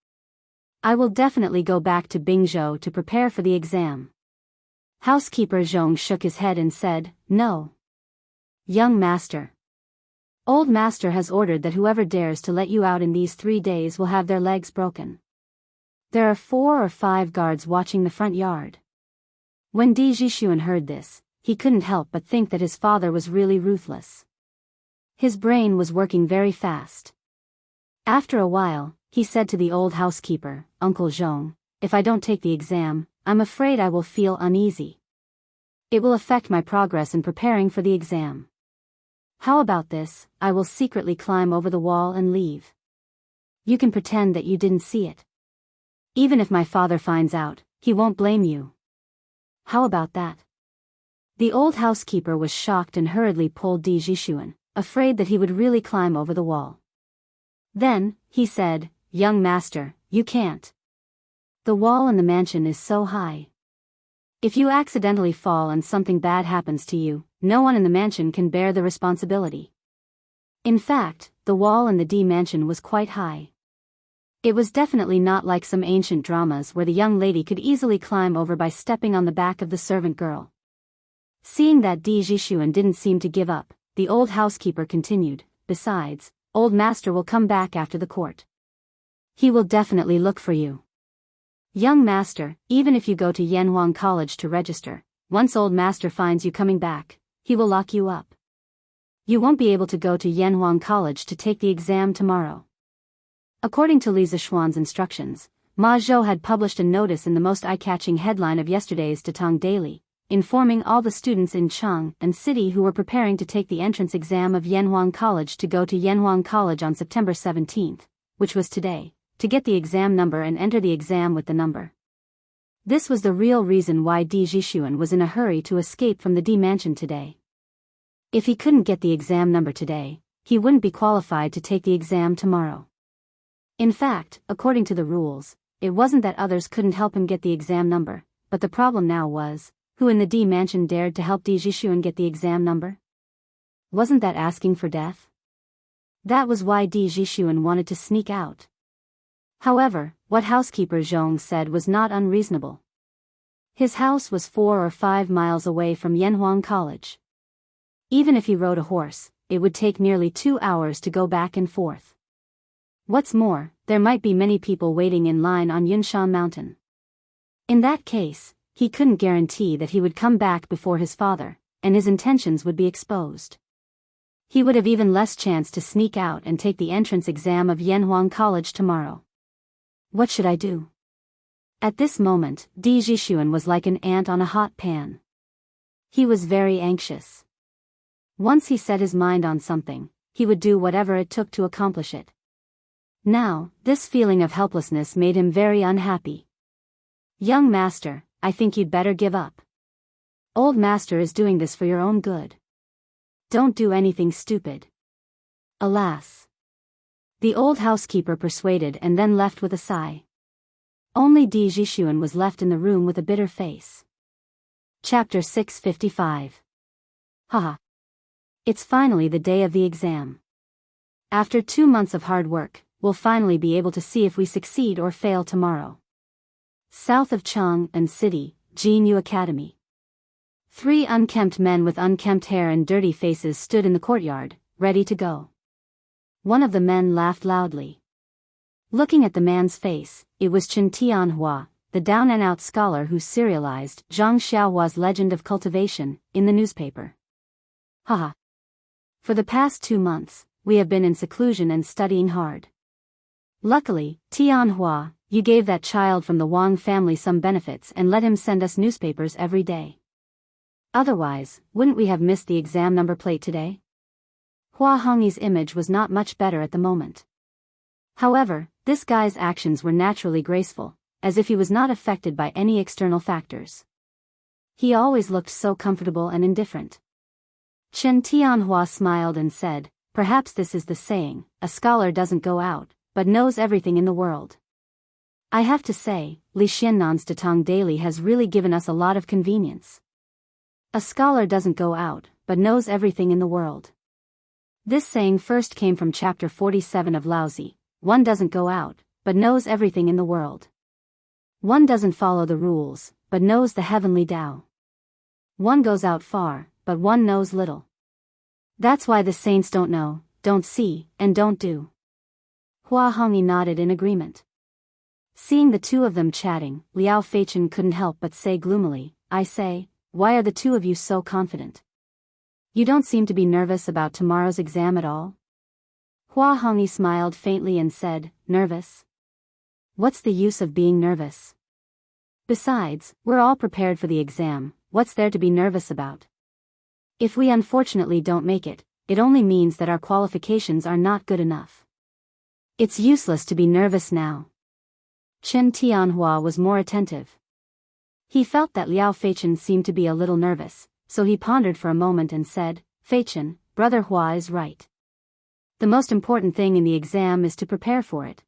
I will definitely go back to Bingzhou to prepare for the exam." Housekeeper Zhong shook his head and said, "No. Young master. Old master has ordered that whoever dares to let you out in these 3 days will have their legs broken. There are 4 or 5 guards watching the front yard." When Di Zhishuan heard this, he couldn't help but think that his father was really ruthless. His brain was working very fast. After a while, he said to the old housekeeper, "Uncle Zhong, if I don't take the exam, I'm afraid I will feel uneasy. It will affect my progress in preparing for the exam. How about this, I will secretly climb over the wall and leave. You can pretend that you didn't see it. Even if my father finds out, he won't blame you. How about that?" The old housekeeper was shocked and hurriedly pulled Di Zhishuan, afraid that he would really climb over the wall. Then, he said, "Young master, you can't. The wall in the mansion is so high. If you accidentally fall and something bad happens to you, no one in the mansion can bear the responsibility." In fact, the wall in the D mansion was quite high. It was definitely not like some ancient dramas where the young lady could easily climb over by stepping on the back of the servant girl. Seeing that Di Zhishuan didn't seem to give up, the old housekeeper continued, "Besides, old master will come back after the court. He will definitely look for you. Young master, even if you go to Yanhuang College to register, once old master finds you coming back, he will lock you up. You won't be able to go to Yanhuang College to take the exam tomorrow." According to Li Zishuan's instructions, Ma Zhou had published a notice in the most eye-catching headline of yesterday's Datang Daily, informing all the students in Chang and City who were preparing to take the entrance exam of Yanhuang College to go to Yanhuang College on September 17th, which was today, to get the exam number and enter the exam with the number. This was the real reason why Di Zhishuan was in a hurry to escape from the D mansion today. If he couldn't get the exam number today, he wouldn't be qualified to take the exam tomorrow. In fact, according to the rules, it wasn't that others couldn't help him get the exam number, but the problem now was, who in the D mansion dared to help Di Zhishuan get the exam number? Wasn't that asking for death? That was why Di Zhishuan wanted to sneak out. However, what housekeeper Zhong said was not unreasonable. His house was 4 or 5 miles away from Yanhuang College. Even if he rode a horse, it would take nearly 2 hours to go back and forth. What's more, there might be many people waiting in line on Yunshan Mountain. In that case, he couldn't guarantee that he would come back before his father, and his intentions would be exposed. He would have even less chance to sneak out and take the entrance exam of Yanhuang College tomorrow. What should I do? At this moment, Di Jixuan was like an ant on a hot pan. He was very anxious. Once he set his mind on something, he would do whatever it took to accomplish it. Now, this feeling of helplessness made him very unhappy. Young master, I think you'd better give up. Old master is doing this for your own good. Don't do anything stupid. Alas. The old housekeeper persuaded and then left with a sigh. Only Di Jixuan was left in the room with a bitter face. Chapter 655. Haha. It's finally the day of the exam. After 2 months of hard work, we'll finally be able to see if we succeed or fail tomorrow. South of Chang'an City, Jianghu Academy. 3 unkempt men with unkempt hair and dirty faces stood in the courtyard, ready to go. One of the men laughed loudly. Looking at the man's face, it was Chen Tianhua, the down-and-out scholar who serialized Zhang Xiaohua's Legend of Cultivation in the newspaper. Haha. For the past 2 months, we have been in seclusion and studying hard. Luckily, Tianhua, you gave that child from the Wang family some benefits and let him send us newspapers every day. Otherwise, wouldn't we have missed the exam number plate today? Hua Hongyi's image was not much better at the moment. However, this guy's actions were naturally graceful, as if he was not affected by any external factors. He always looked so comfortable and indifferent. Chen Tianhua smiled and said, perhaps this is the saying, a scholar doesn't go out, but knows everything in the world. I have to say, Li Xiannan's Datang Daily has really given us a lot of convenience. A scholar doesn't go out, but knows everything in the world. This saying first came from chapter 47 of Laozi. One doesn't go out, but knows everything in the world. One doesn't follow the rules, but knows the heavenly Tao. One goes out far, but one knows little. That's why the saints don't know, don't see, and don't do. Hua Hongyi nodded in agreement. Seeing the two of them chatting, Liao Feichen couldn't help but say gloomily, I say, why are the two of you so confident? You don't seem to be nervous about tomorrow's exam at all? Hua Hongyi smiled faintly and said, nervous? What's the use of being nervous? Besides, we're all prepared for the exam, what's there to be nervous about? If we unfortunately don't make it, it only means that our qualifications are not good enough. It's useless to be nervous now. Chen Tianhua was more attentive. He felt that Liao Feichen seemed to be a little nervous, so he pondered for a moment and said, Feichen, Brother Hua is right. The most important thing in the exam is to prepare for it.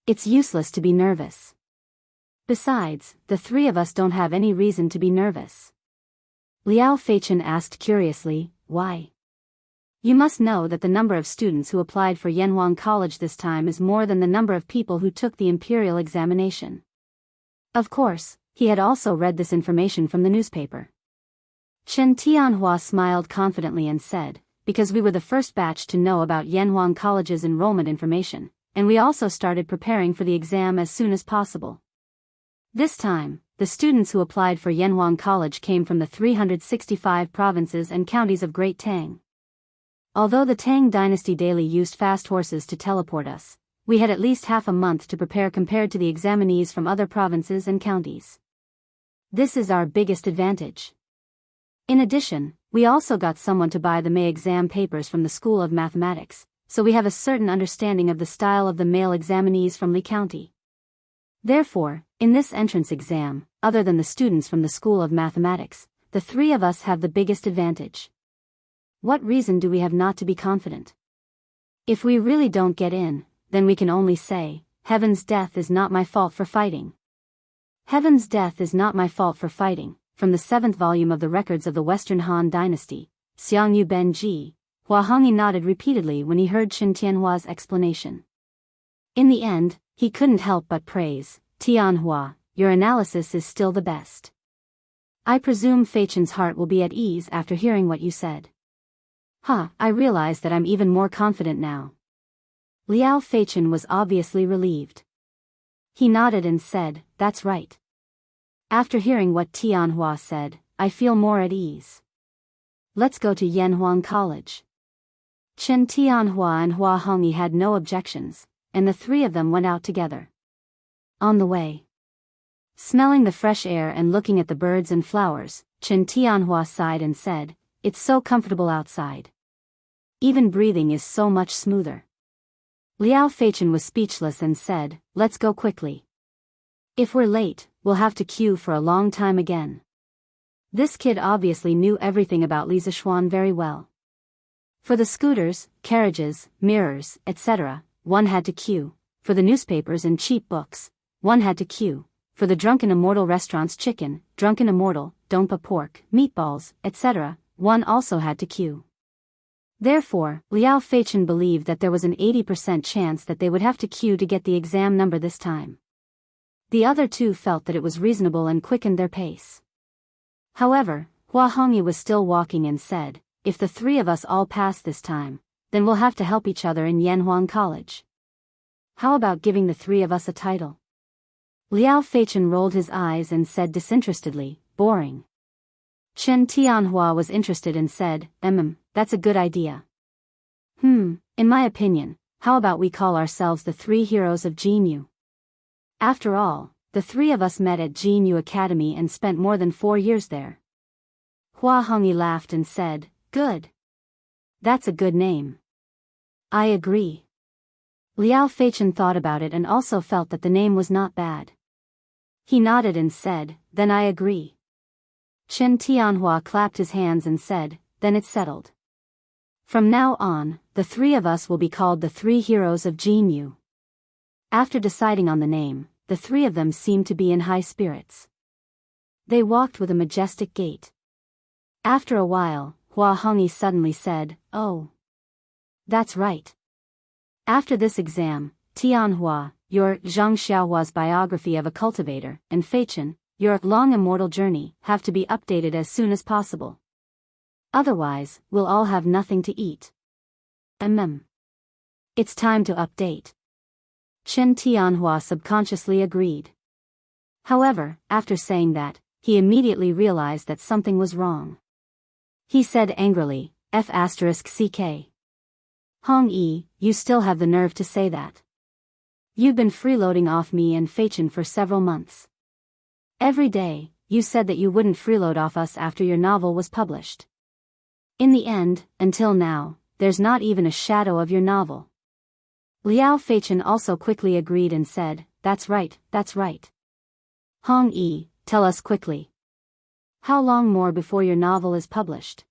It's useless to be nervous. Besides, the 3 of us don't have any reason to be nervous. Liao Feichen asked curiously, why? You must know that the number of students who applied for Yanhuang College this time is more than the number of people who took the imperial examination. Of course, he had also read this information from the newspaper. Chen Tianhua smiled confidently and said, because we were the first batch to know about Yanhuang College's enrollment information, and we also started preparing for the exam as soon as possible. This time, the students who applied for Yanhuang College came from the 365 provinces and counties of Great Tang. Although the Tang Dynasty daily used fast horses to teleport us, we had at least half a month to prepare compared to the examinees from other provinces and counties. This is our biggest advantage. In addition, we also got someone to buy the May exam papers from the School of Mathematics, so we have a certain understanding of the style of the male examinees from Li County. Therefore, in this entrance exam, other than the students from the School of Mathematics, the 3 of us have the biggest advantage. What reason do we have not to be confident? If we really don't get in, then we can only say, Heaven's death is not my fault for fighting. Heaven's death is not my fault for fighting, from the 7th volume of the records of the Western Han Dynasty, Xiangyu Benji. Hua Hongyi nodded repeatedly when he heard Chen Tianhua's explanation. In the end, he couldn't help but praise, Tianhua, your analysis is still the best. I presume Feichen's heart will be at ease after hearing what you said. I realize that I'm even more confident now. Liao Feichen was obviously relieved. He nodded and said, "That's right. After hearing what Tianhua said, I feel more at ease. Let's go to Yanhuang College." Chen Tianhua and Hua Hongyi had no objections, and the three of them went out together. On the way, smelling the fresh air and looking at the birds and flowers, Chen Tianhua sighed and said, "It's so comfortable outside. Even breathing is so much smoother." Liao Feichen was speechless and said, "Let's go quickly. If we're late, we'll have to queue for a long time again." This kid obviously knew everything about Li Zishuan very well. For the scooters, carriages, mirrors, etc., one had to queue. For the newspapers and cheap books, one had to queue. For the Drunken Immortal restaurant's chicken, Drunken Immortal, Donpa pork, meatballs, etc., one also had to queue. Therefore, Liao Feichen believed that there was an 80% chance that they would have to queue to get the exam number this time. The other two felt that it was reasonable and quickened their pace. However, Hua Hongyi was still walking and said, "If the three of us all pass this time, then we'll have to help each other in Yanhuang College. How about giving the three of us a title?" Liao Feichen rolled his eyes and said disinterestedly, "Boring." Chen Tianhua was interested and said, "That's a good idea. In my opinion, how about we call ourselves the Three Heroes of Jianghu? After all, the three of us met at Jianghu Academy and spent more than 4 years there." Hua Hongyi laughed and said, "Good. That's a good name. I agree." Liao Feichen thought about it and also felt that the name was not bad. He nodded and said, "Then I agree." Chen Tianhua clapped his hands and said, "Then it's settled. From now on, the three of us will be called the Three Heroes of Jianghu." After deciding on the name, the three of them seemed to be in high spirits. They walked with a majestic gait. After a while, Hua Hongyi suddenly said, "Oh. That's right. After this exam, Tianhua, your Zhang Xiaohua's biography of a cultivator, and Feichen, your long immortal journey, have to be updated as soon as possible. Otherwise, we'll all have nothing to eat." It's time to update. Chen Tianhua subconsciously agreed. However, after saying that, he immediately realized that something was wrong. He said angrily, "F***CK. Hongyi, you still have the nerve to say that. You've been freeloading off me and Feichen for several months. Every day, you said that you wouldn't freeload off us after your novel was published. In the end, until now, there's not even a shadow of your novel." Liao Feichen also quickly agreed and said, "That's right, that's right. Hongyi, tell us quickly. How long more before your novel is published?"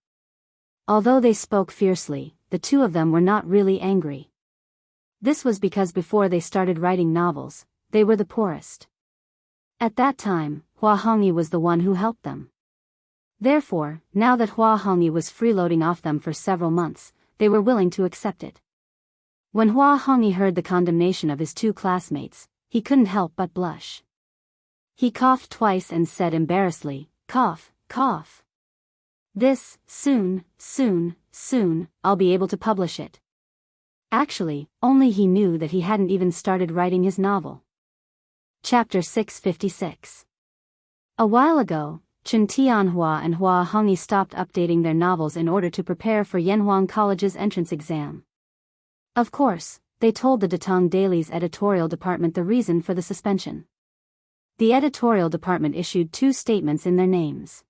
Although they spoke fiercely, the two of them were not really angry. This was because before they started writing novels, they were the poorest. At that time, Hua Hongyi was the one who helped them. Therefore, now that Hua Hongyi was freeloading off them for several months, they were willing to accept it. When Hua Hongyi heard the condemnation of his two classmates, he couldn't help but blush. He coughed twice and said embarrassedly, "Cough, cough. Soon, I'll be able to publish it." Actually, only he knew that he hadn't even started writing his novel. Chapter 656. A while ago, Chen Tianhua and Hua Hongyi stopped updating their novels in order to prepare for Yanhuang College's entrance exam. Of course, they told the Datong Daily's editorial department the reason for the suspension. The editorial department issued 2 statements in their names.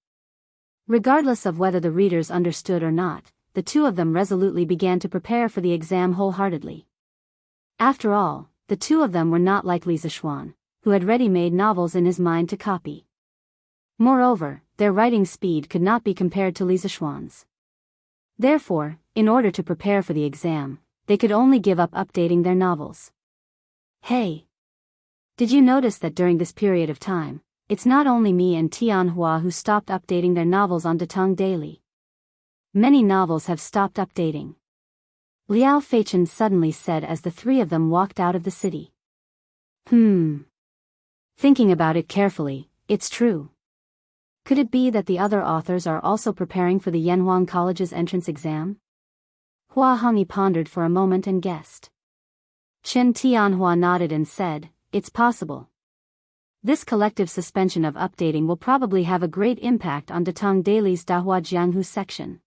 Regardless of whether the readers understood or not, the two of them resolutely began to prepare for the exam wholeheartedly. After all, the two of them were not like Li Zishuan, who had ready-made novels in his mind to copy. Moreover, their writing speed could not be compared to Li Zishuan's. Therefore, in order to prepare for the exam, they could only give up updating their novels. Hey! Did you notice that during this period of time, it's not only me and Tianhua who stopped updating their novels on Datong Daily? Many novels have stopped updating. Liao Feichen suddenly said as the three of them walked out of the city. Thinking about it carefully, it's true. Could it be that the other authors are also preparing for the Yanhuang College's entrance exam? Hua Hongyi pondered for a moment and guessed. Chen Tianhua nodded and said, "It's possible. This collective suspension of updating will probably have a great impact on Datong Daily's Dahua Jianghu section.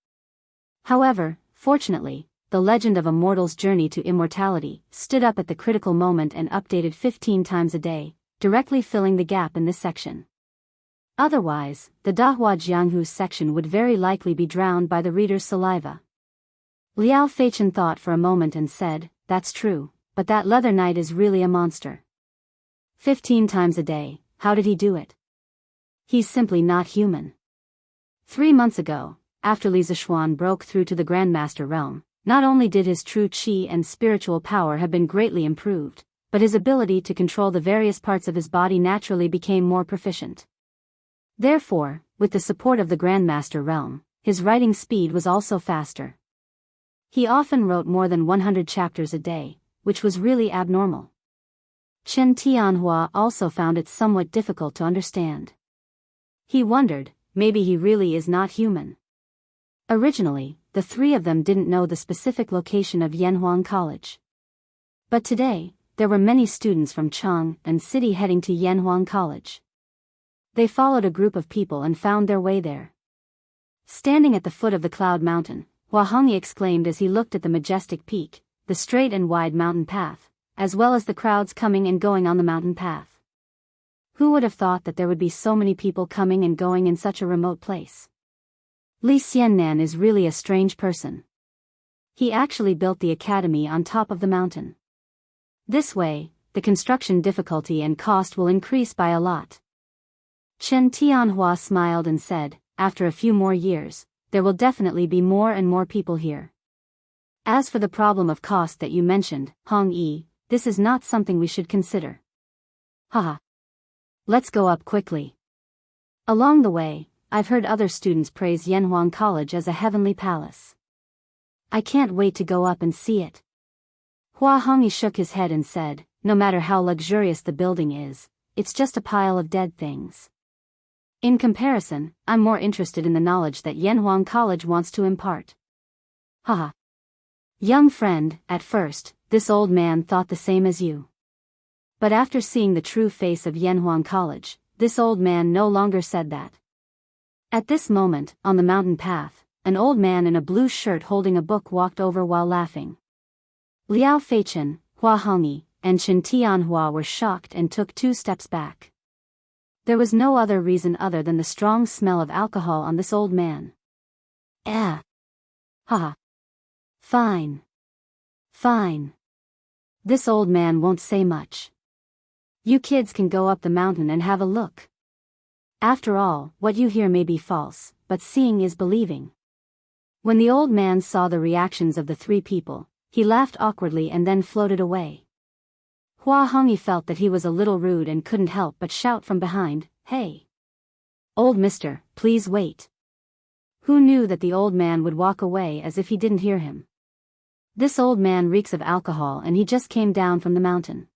However, fortunately, the legend of a mortal's journey to immortality stood up at the critical moment and updated 15 times a day, directly filling the gap in this section. Otherwise, the Dahua Jianghu section would very likely be drowned by the reader's saliva." Liao Feichen thought for a moment and said, "That's true, but that leather knight is really a monster. 15 times a day, how did he do it? He's simply not human." 3 months ago, after Li Zishuan broke through to the Grandmaster realm, not only did his true qi and spiritual power have been greatly improved, but his ability to control the various parts of his body naturally became more proficient. Therefore, with the support of the Grandmaster realm, his writing speed was also faster. He often wrote more than 100 chapters a day, which was really abnormal. Chen Tianhua also found it somewhat difficult to understand. He wondered, maybe he really is not human. Originally, the three of them didn't know the specific location of Yanhuang College. But today, there were many students from Chang and City heading to Yanhuang College. They followed a group of people and found their way there. Standing at the foot of the Cloud Mountain, Hua Hongyi exclaimed as he looked at the majestic peak, the straight and wide mountain path, as well as the crowds coming and going on the mountain path. Who would have thought that there would be so many people coming and going in such a remote place? Li Xiannan is really a strange person. He actually built the academy on top of the mountain. This way, the construction difficulty and cost will increase by a lot. Chen Tianhua smiled and said, "After a few more years, there will definitely be more and more people here. As for the problem of cost that you mentioned, Hong Yi, this is not something we should consider. Haha. Let's go up quickly. Along the way, I've heard other students praise Yanhuang College as a heavenly palace. I can't wait to go up and see it." Hua Hongyi shook his head and said, "No matter how luxurious the building is, it's just a pile of dead things. In comparison, I'm more interested in the knowledge that Yanhuang College wants to impart." Haha. Young friend, at first, this old man thought the same as you. But after seeing the true face of Yanhuang College, this old man no longer said that. At this moment, on the mountain path, an old man in a blue shirt holding a book walked over while laughing. Liao Feichen, Hua Hongyi, and Chen Tianhua were shocked and took 2 steps back. There was no other reason other than the strong smell of alcohol on this old man. Eh. Haha. Fine. Fine. This old man won't say much. You kids can go up the mountain and have a look. After all, what you hear may be false, but seeing is believing. When the old man saw the reactions of the 3 people, he laughed awkwardly and then floated away. Hua Hongyi felt that he was a little rude and couldn't help but shout from behind, "Hey! Old mister, please wait." Who knew that the old man would walk away as if he didn't hear him? This old man reeks of alcohol and he just came down from the mountain.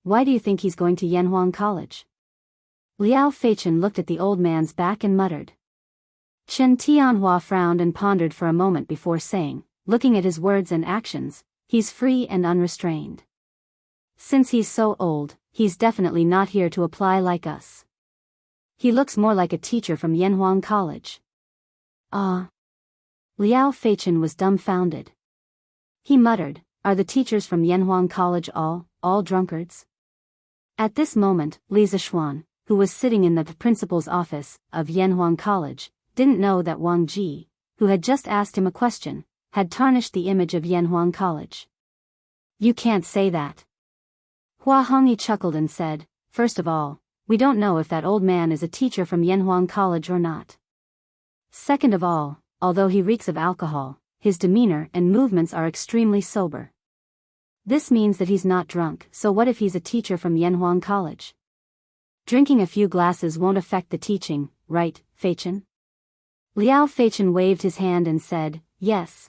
Why do you think he's going to Yanhuang College? Liao Feichen looked at the old man's back and muttered. Chen Tianhua frowned and pondered for a moment before saying, looking at his words and actions, "He's free and unrestrained. Since he's so old, he's definitely not here to apply like us. He looks more like a teacher from Yanhuang College." Ah. Liao Feichen was dumbfounded. He muttered, "Are the teachers from Yanhuang College all drunkards?" At this moment, Li Zishuan, who was sitting in the principal's office of Yanhuang College, didn't know that Wang Ji, who had just asked him a question, had tarnished the image of Yanhuang College. "You can't say that." Hua Hongyi chuckled and said, "First of all, we don't know if that old man is a teacher from Yanhuang College or not. Second of all, although he reeks of alcohol, his demeanor and movements are extremely sober. This means that he's not drunk, so what if he's a teacher from Yanhuang College? Drinking a few glasses won't affect the teaching, right, Feichen?" Liao Feichen waved his hand and said, yes,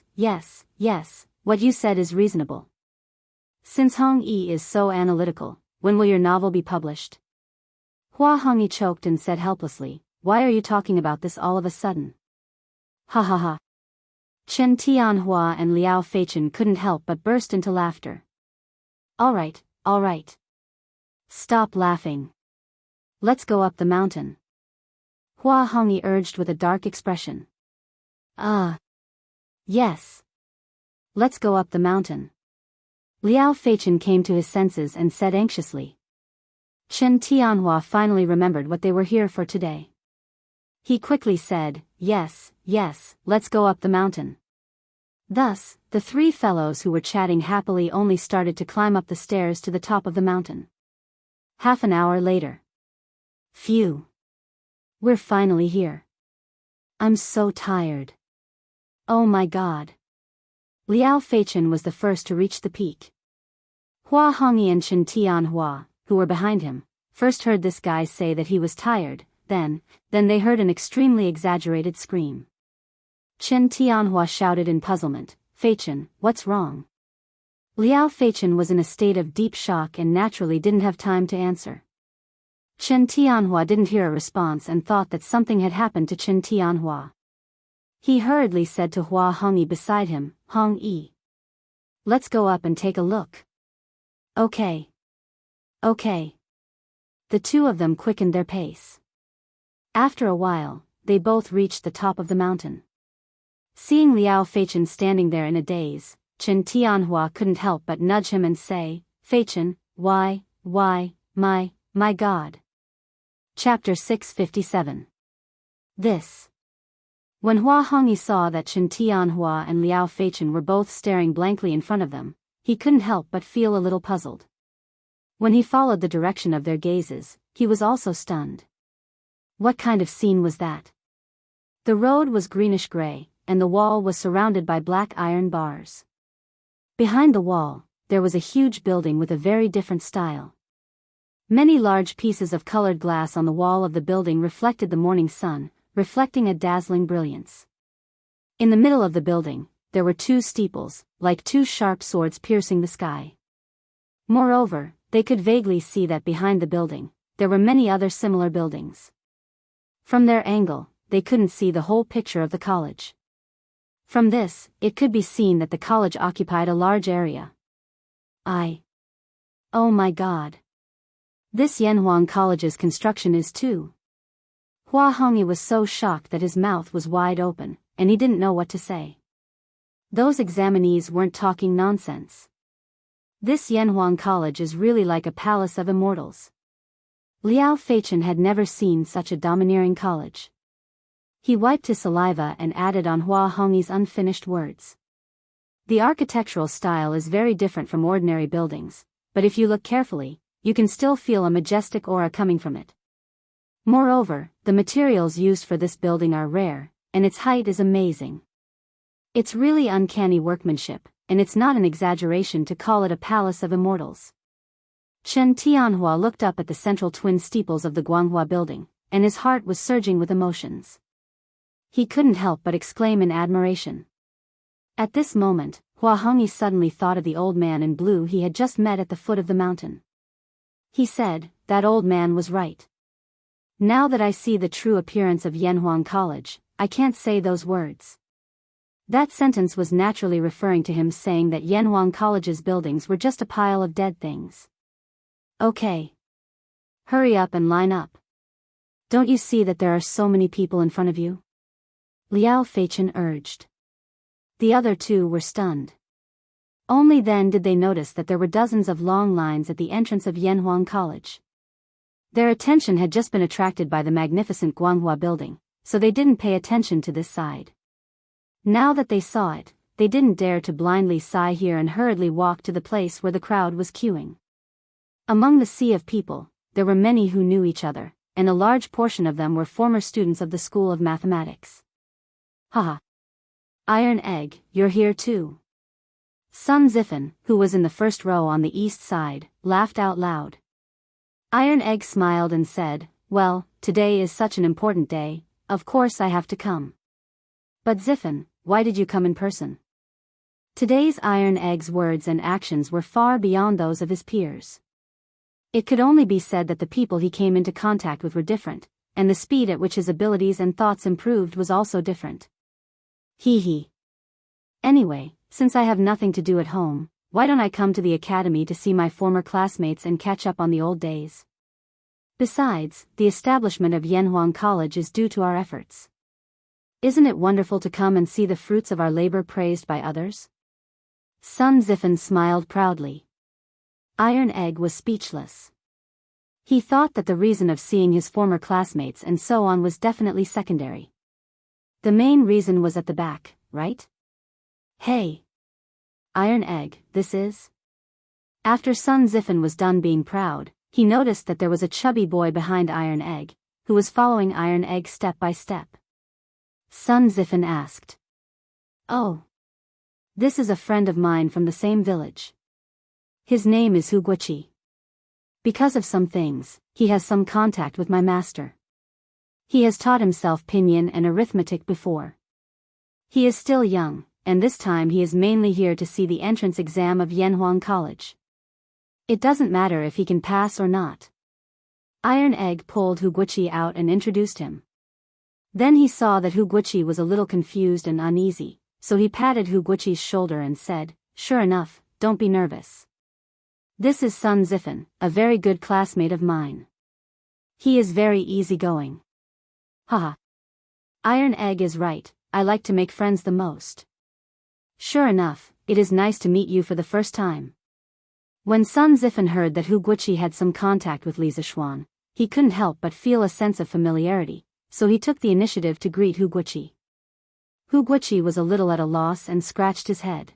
what you said is reasonable. Since Hong Yi is so analytical, when will your novel be published? Hua Hongyi choked and said helplessly, "Why are you talking about this all of a sudden?" Ha ha ha. Chen Tianhua and Liao Feichen couldn't help but burst into laughter. All right. Stop laughing. Let's go up the mountain. Hua Hongyi urged with a dark expression. Yes. Let's go up the mountain. Liao Feichen came to his senses and said anxiously. Chen Tianhua finally remembered what they were here for today. He quickly said, yes, let's go up the mountain. Thus, the three fellows who were chatting happily only started to climb up the stairs to the top of the mountain. Half an hour later. Phew. We're finally here. I'm so tired. Oh my god. Liao Feichen was the first to reach the peak. Hua Hongyi and Chen Tianhua, who were behind him, first heard this guy say that he was tired, then they heard an extremely exaggerated scream. Chen Tianhua shouted in puzzlement, Feichen, what's wrong? Liao Feichen was in a state of deep shock and naturally didn't have time to answer. Chen Tianhua didn't hear a response and thought that something had happened to Chen Tianhua. He hurriedly said to Hua Hongyi beside him, Hongyi. Let's go up and take a look. Okay. The two of them quickened their pace. After a while, they both reached the top of the mountain. Seeing Liao Feichen standing there in a daze, Chen Tianhua couldn't help but nudge him and say, Feichen, why, my god. Chapter 657. This. When Hua Hongyi saw that Chen Tianhua and Liao Feichen were both staring blankly in front of them, he couldn't help but feel a little puzzled. When he followed the direction of their gazes, he was also stunned. What kind of scene was that? The road was greenish-gray, and the wall was surrounded by black iron bars. Behind the wall, there was a huge building with a very different style. Many large pieces of colored glass on the wall of the building reflected the morning sun, reflecting a dazzling brilliance. In the middle of the building, there were two steeples, like two sharp swords piercing the sky. Moreover, they could vaguely see that behind the building, there were many other similar buildings. From their angle, they couldn't see the whole picture of the college. From this, it could be seen that the college occupied a large area. Oh my god. This Yanhuang College's construction is too. Hua Hongyi was so shocked that his mouth was wide open, and he didn't know what to say. Those examinees weren't talking nonsense. This Yanhuang College is really like a palace of immortals. Liao Feichen had never seen such a domineering college. He wiped his saliva and added on Hua Hongyi's unfinished words. The architectural style is very different from ordinary buildings, but if you look carefully, you can still feel a majestic aura coming from it. Moreover, the materials used for this building are rare, and its height is amazing. It's really uncanny workmanship, and it's not an exaggeration to call it a palace of immortals. Chen Tianhua looked up at the central twin steeples of the Guanghua building, and his heart was surging with emotions. He couldn't help but exclaim in admiration. At this moment, Hua Hongyi suddenly thought of the old man in blue he had just met at the foot of the mountain. He said, that old man was right. Now that I see the true appearance of Yanhuang College, I can't say those words. That sentence was naturally referring to him saying that Yanhuang College's buildings were just a pile of dead things. Okay. Hurry up and line up. Don't you see that there are so many people in front of you? Liao Feichen urged. The other two were stunned. Only then did they notice that there were dozens of long lines at the entrance of Yanhuang College. Their attention had just been attracted by the magnificent Guanghua building, so they didn't pay attention to this side. Now that they saw it, they didn't dare to blindly sigh here and hurriedly walked to the place where the crowd was queuing. Among the sea of people, there were many who knew each other, and a large portion of them were former students of the School of Mathematics. Haha. Iron Egg, you're here too. Sun Zifen, who was in the first row on the east side, laughed out loud. Iron Egg smiled and said, well, today is such an important day, of course I have to come. But Zifen, why did you come in person? Today's Iron Egg's words and actions were far beyond those of his peers. It could only be said that the people he came into contact with were different, and the speed at which his abilities and thoughts improved was also different. Hee hee. Anyway, since I have nothing to do at home, why don't I come to the academy to see my former classmates and catch up on the old days? Besides, the establishment of Yanhuang College is due to our efforts. Isn't it wonderful to come and see the fruits of our labor praised by others? Sun Zifen smiled proudly. Iron Egg was speechless. He thought that the reason of seeing his former classmates and so on was definitely secondary. The main reason was at the back, right? Hey! Iron Egg, this is? After Sun Zifen was done being proud, he noticed that there was a chubby boy behind Iron Egg, who was following Iron Egg step by step. Sun Zifen asked. Oh. This is a friend of mine from the same village. His name is Wuxia. Because of some things, he has some contact with my master. He has taught himself pinyin and arithmetic before. He is still young, and this time he is mainly here to see the entrance exam of Yanhuang College. It doesn't matter if he can pass or not. Iron Egg pulled Wuxia out and introduced him. Then he saw that Wuxia was a little confused and uneasy, so he patted Wuxia's shoulder and said, "Sure enough, don't be nervous. This is Sun Zifen, a very good classmate of mine. He is very easygoing." Haha. Iron Egg is right, I like to make friends the most. Sure enough, it is nice to meet you for the first time. When Sun Zifen heard that Wuxia had some contact with Li Zishuan, he couldn't help but feel a sense of familiarity, so he took the initiative to greet Wuxia. Wuxia was a little at a loss and scratched his head.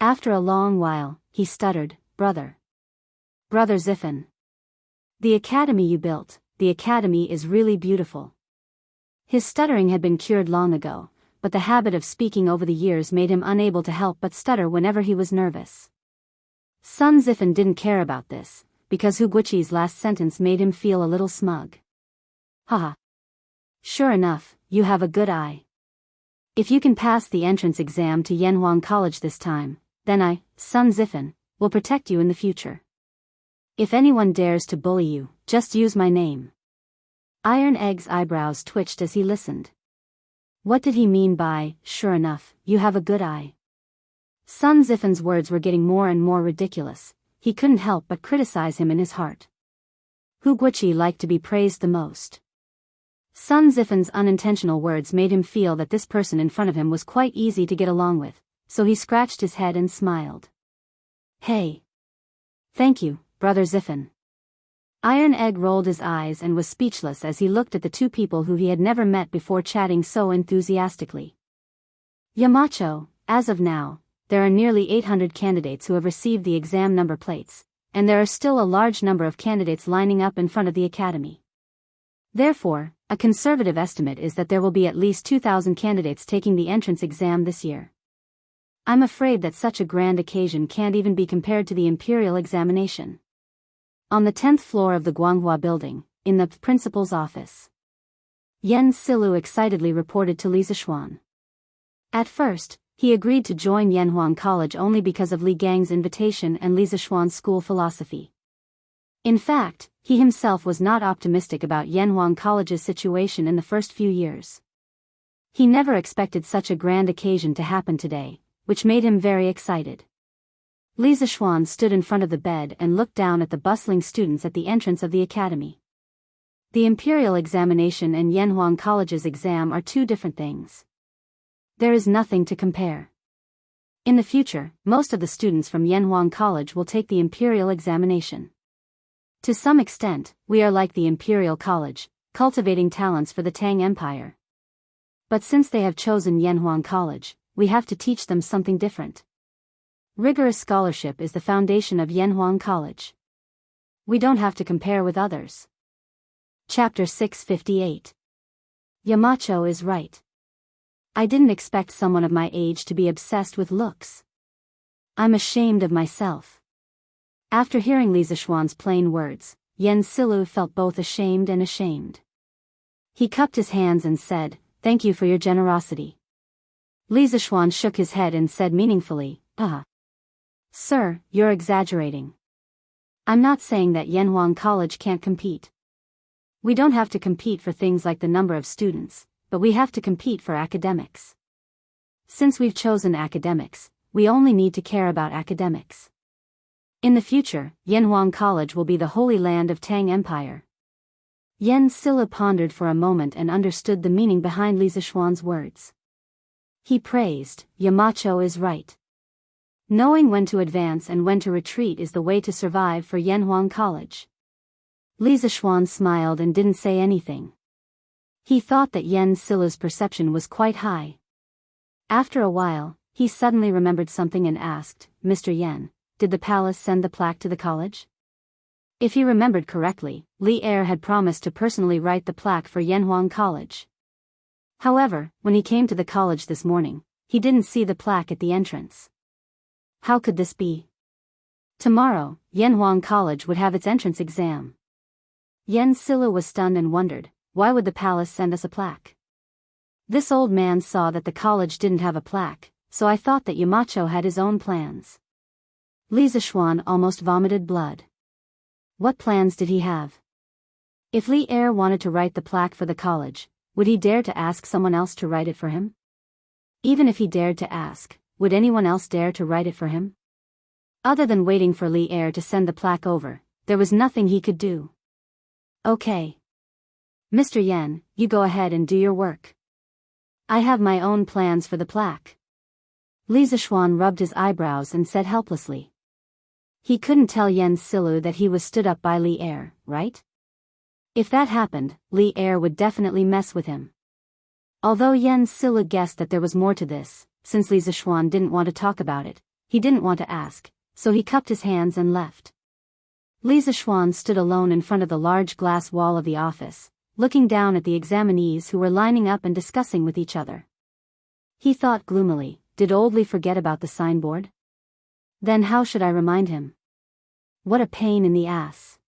After a long while, he stuttered, Brother Zifen. The academy you built, the academy is really beautiful." His stuttering had been cured long ago, but the habit of speaking over the years made him unable to help but stutter whenever he was nervous. Sun Zifen didn't care about this, because Wuxia's last sentence made him feel a little smug. Haha. Sure enough, you have a good eye. If you can pass the entrance exam to Yanhuang College this time, then I, Sun Zifen, will protect you in the future. If anyone dares to bully you, just use my name. Iron Egg's eyebrows twitched as he listened. What did he mean by, sure enough, you have a good eye? Sun Zifen's words were getting more and more ridiculous, he couldn't help but criticize him in his heart. Wuxia liked to be praised the most. Sun Zifen's unintentional words made him feel that this person in front of him was quite easy to get along with, so he scratched his head and smiled. Hey. Thank you, Brother Zifen. Iron Egg rolled his eyes and was speechless as he looked at the two people who he had never met before chatting so enthusiastically. Yamacho, as of now, there are nearly 800 candidates who have received the exam number plates, and there are still a large number of candidates lining up in front of the academy. Therefore, a conservative estimate is that there will be at least 2,000 candidates taking the entrance exam this year. I'm afraid that such a grand occasion can't even be compared to the imperial examination. On the 10th floor of the Guanghua building, in the principal's office, Yan Silu excitedly reported to Li Zishuan. At first, he agreed to join Yanhuang College only because of Li Gang's invitation and Li Zishuan's school philosophy. In fact, he himself was not optimistic about Yanhuang College's situation in the first few years. He never expected such a grand occasion to happen today, which made him very excited. Li Zishuan stood in front of the bed and looked down at the bustling students at the entrance of the academy. The imperial examination and Yanhuang College's exam are two different things. There is nothing to compare. In the future, most of the students from Yanhuang College will take the imperial examination. To some extent, we are like the imperial college, cultivating talents for the Tang Empire. But since they have chosen Yanhuang College, we have to teach them something different. Rigorous scholarship is the foundation of Yanhuang College. We don't have to compare with others. Chapter 658. Yamacho is right. I didn't expect someone of my age to be obsessed with looks. I'm ashamed of myself. After hearing Li Zishuan's plain words, Yan Silu felt both ashamed and ashamed. He cupped his hands and said, "Thank you for your generosity." Li Zishuan shook his head and said meaningfully, Sir, you're exaggerating. I'm not saying that Yanhuang College can't compete. We don't have to compete for things like the number of students, but we have to compete for academics. Since we've chosen academics, we only need to care about academics. In the future, Yanhuang College will be the holy land of Tang Empire. Yan Silla pondered for a moment and understood the meaning behind Li Zishuan's words. He praised, Yamacho is right. Knowing when to advance and when to retreat is the way to survive for Yanhuang College. Li Zishuan smiled and didn't say anything. He thought that Yan Silla's perception was quite high. After a while, he suddenly remembered something and asked, Mr. Yan, did the palace send the plaque to the college? If he remembered correctly, Li Er had promised to personally write the plaque for Yanhuang College. However, when he came to the college this morning, he didn't see the plaque at the entrance. How could this be? Tomorrow, Yanhuang College would have its entrance exam. Yan Silla was stunned and wondered, why would the palace send us a plaque? This old man saw that the college didn't have a plaque, so I thought that Yamacho had his own plans. Li Zishuan almost vomited blood. What plans did he have? If Li Er wanted to write the plaque for the college, would he dare to ask someone else to write it for him? Even if he dared to ask, would anyone else dare to write it for him? Other than waiting for Li Er to send the plaque over, there was nothing he could do. Okay. Mr. Yan, you go ahead and do your work. I have my own plans for the plaque. Li Zishuan rubbed his eyebrows and said helplessly. He couldn't tell Yan Silu that he was stood up by Li Er, right? If that happened, Li Er would definitely mess with him. Although Yan Silu guessed that there was more to this, since Li Zishuan didn't want to talk about it, he didn't want to ask, so he cupped his hands and left. Li Zishuan stood alone in front of the large glass wall of the office, looking down at the examinees who were lining up and discussing with each other. He thought gloomily, did old Li forget about the signboard? Then how should I remind him? What a pain in the ass.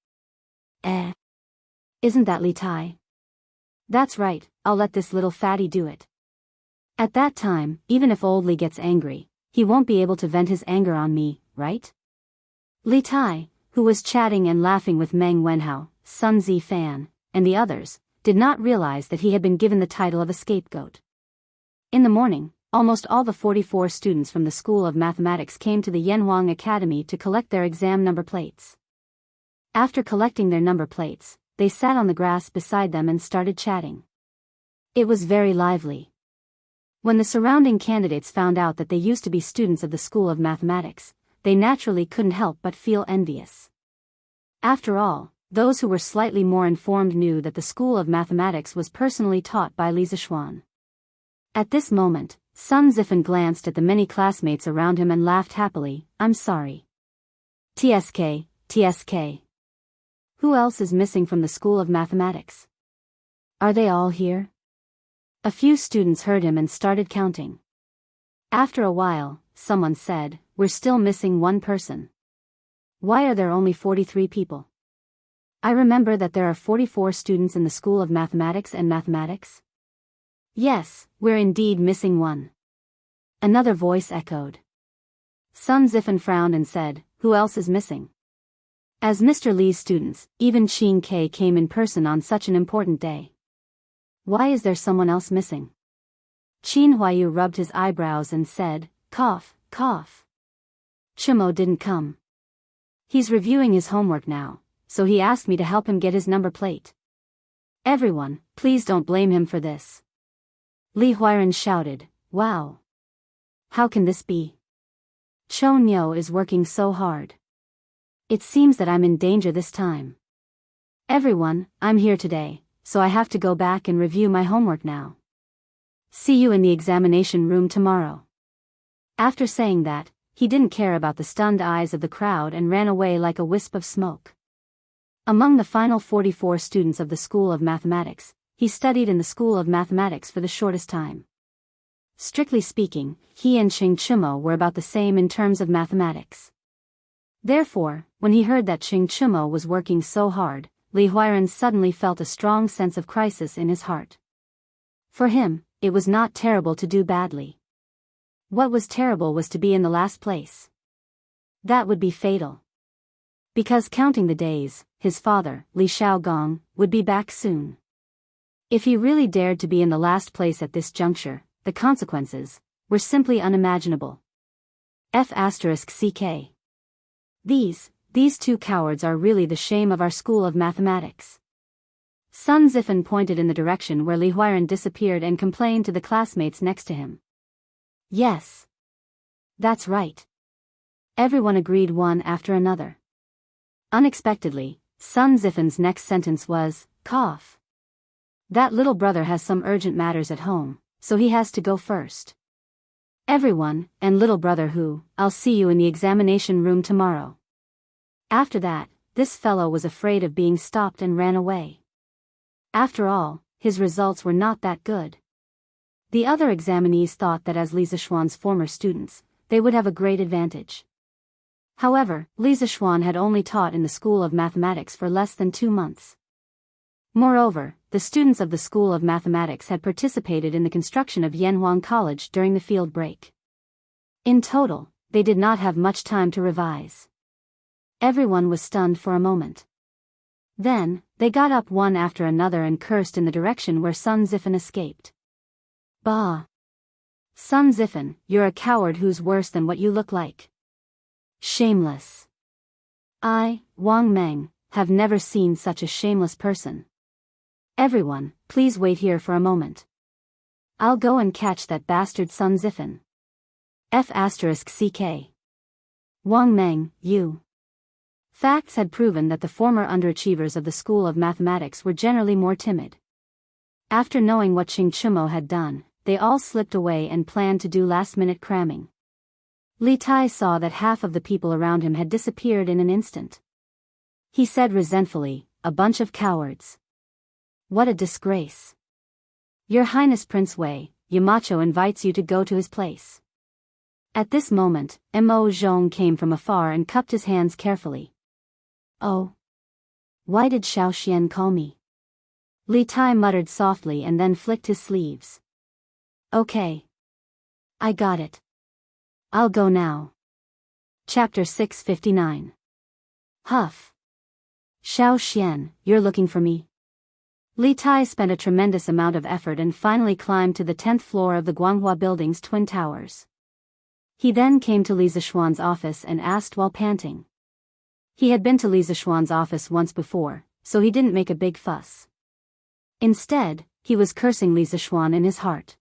Isn't that Li Tai? That's right, I'll let this little fatty do it. At that time, even if old Li gets angry, he won't be able to vent his anger on me, right? Li Tai, who was chatting and laughing with Meng Wenhao, Sun Zifan, and the others, did not realize that he had been given the title of a scapegoat. In the morning, almost all the 44 students from the School of Mathematics came to the Yanhuang Academy to collect their exam number plates. After collecting their number plates, they sat on the grass beside them and started chatting. It was very lively. When the surrounding candidates found out that they used to be students of the School of Mathematics, they naturally couldn't help but feel envious. After all, those who were slightly more informed knew that the School of Mathematics was personally taught by Li Zishuan. At this moment, Sun Zifan glanced at the many classmates around him and laughed happily. I'm sorry. TSK, TSK. Who else is missing from the School of Mathematics? Are they all here? A few students heard him and started counting. After a while, someone said, we're still missing one person. Why are there only 43 people? I remember that there are 44 students in the School of Mathematics and Mathematics. Yes, we're indeed missing one. Another voice echoed. Sun Zifan frowned and said, who else is missing? As Mr. Li's students, even Qing K came in person on such an important day. Why is there someone else missing? Qin Huayu rubbed his eyebrows and said, cough, cough. Chimo didn't come. He's reviewing his homework now, so he asked me to help him get his number plate. Everyone, please don't blame him for this. Li Huiran shouted, wow. How can this be? Cho Nyo is working so hard. It seems that I'm in danger this time. Everyone, I'm here today, so I have to go back and review my homework now. See you in the examination room tomorrow. After saying that, he didn't care about the stunned eyes of the crowd and ran away like a wisp of smoke. Among the final 44 students of the School of Mathematics, he studied in the School of Mathematics for the shortest time. Strictly speaking, he and Xing Chimo were about the same in terms of mathematics. Therefore, when he heard that Xing Chimo was working so hard, Li Huiran suddenly felt a strong sense of crisis in his heart. For him, it was not terrible to do badly. What was terrible was to be in the last place. That would be fatal. Because counting the days, his father, Li Xiaogong, would be back soon. If he really dared to be in the last place at this juncture, the consequences were simply unimaginable. F*ck. These two cowards are really the shame of our school of mathematics. Sun Zifen pointed in the direction where Li Huiran disappeared and complained to the classmates next to him. Yes. That's right. Everyone agreed one after another. Unexpectedly, Sun Zifen's next sentence was, cough. That little brother has some urgent matters at home, so he has to go first. Everyone, and little brother who, I'll see you in the examination room tomorrow. After that, this fellow was afraid of being stopped and ran away. After all, his results were not that good. The other examinees thought that as Li Zishuan's former students, they would have a great advantage. However, Li Zishuan had only taught in the School of Mathematics for less than 2 months. Moreover, the students of the School of Mathematics had participated in the construction of Yanhuang College during the field break. In total, they did not have much time to revise. Everyone was stunned for a moment. Then, they got up one after another and cursed in the direction where Sun Zifen escaped. Bah! Sun Zifen, you're a coward who's worse than what you look like. Shameless. I, Wang Meng, have never seen such a shameless person. Everyone, please wait here for a moment. I'll go and catch that bastard Sun Zifen. F*ck. Wang Meng, you. Facts had proven that the former underachievers of the School of Mathematics were generally more timid. After knowing what Qing Chumo had done, they all slipped away and planned to do last-minute cramming. Li Tai saw that half of the people around him had disappeared in an instant. He said resentfully, a bunch of cowards. What a disgrace. Your Highness Prince Wei, Yamacho invites you to go to his place. At this moment, Mo Zhong came from afar and cupped his hands carefully. Oh. Why did Xiao Xian call me? Li Tai muttered softly and then flicked his sleeves. Okay. I got it. I'll go now. Chapter 659. Huff. Xiao Xian, you're looking for me? Li Tai spent a tremendous amount of effort and finally climbed to the 10th floor of the Guanghua Building's twin towers. He then came to Li Zishuan's office and asked while panting. He had been to Li Zishuan's office once before, so he didn't make a big fuss. Instead, he was cursing Li Zishuan in his heart.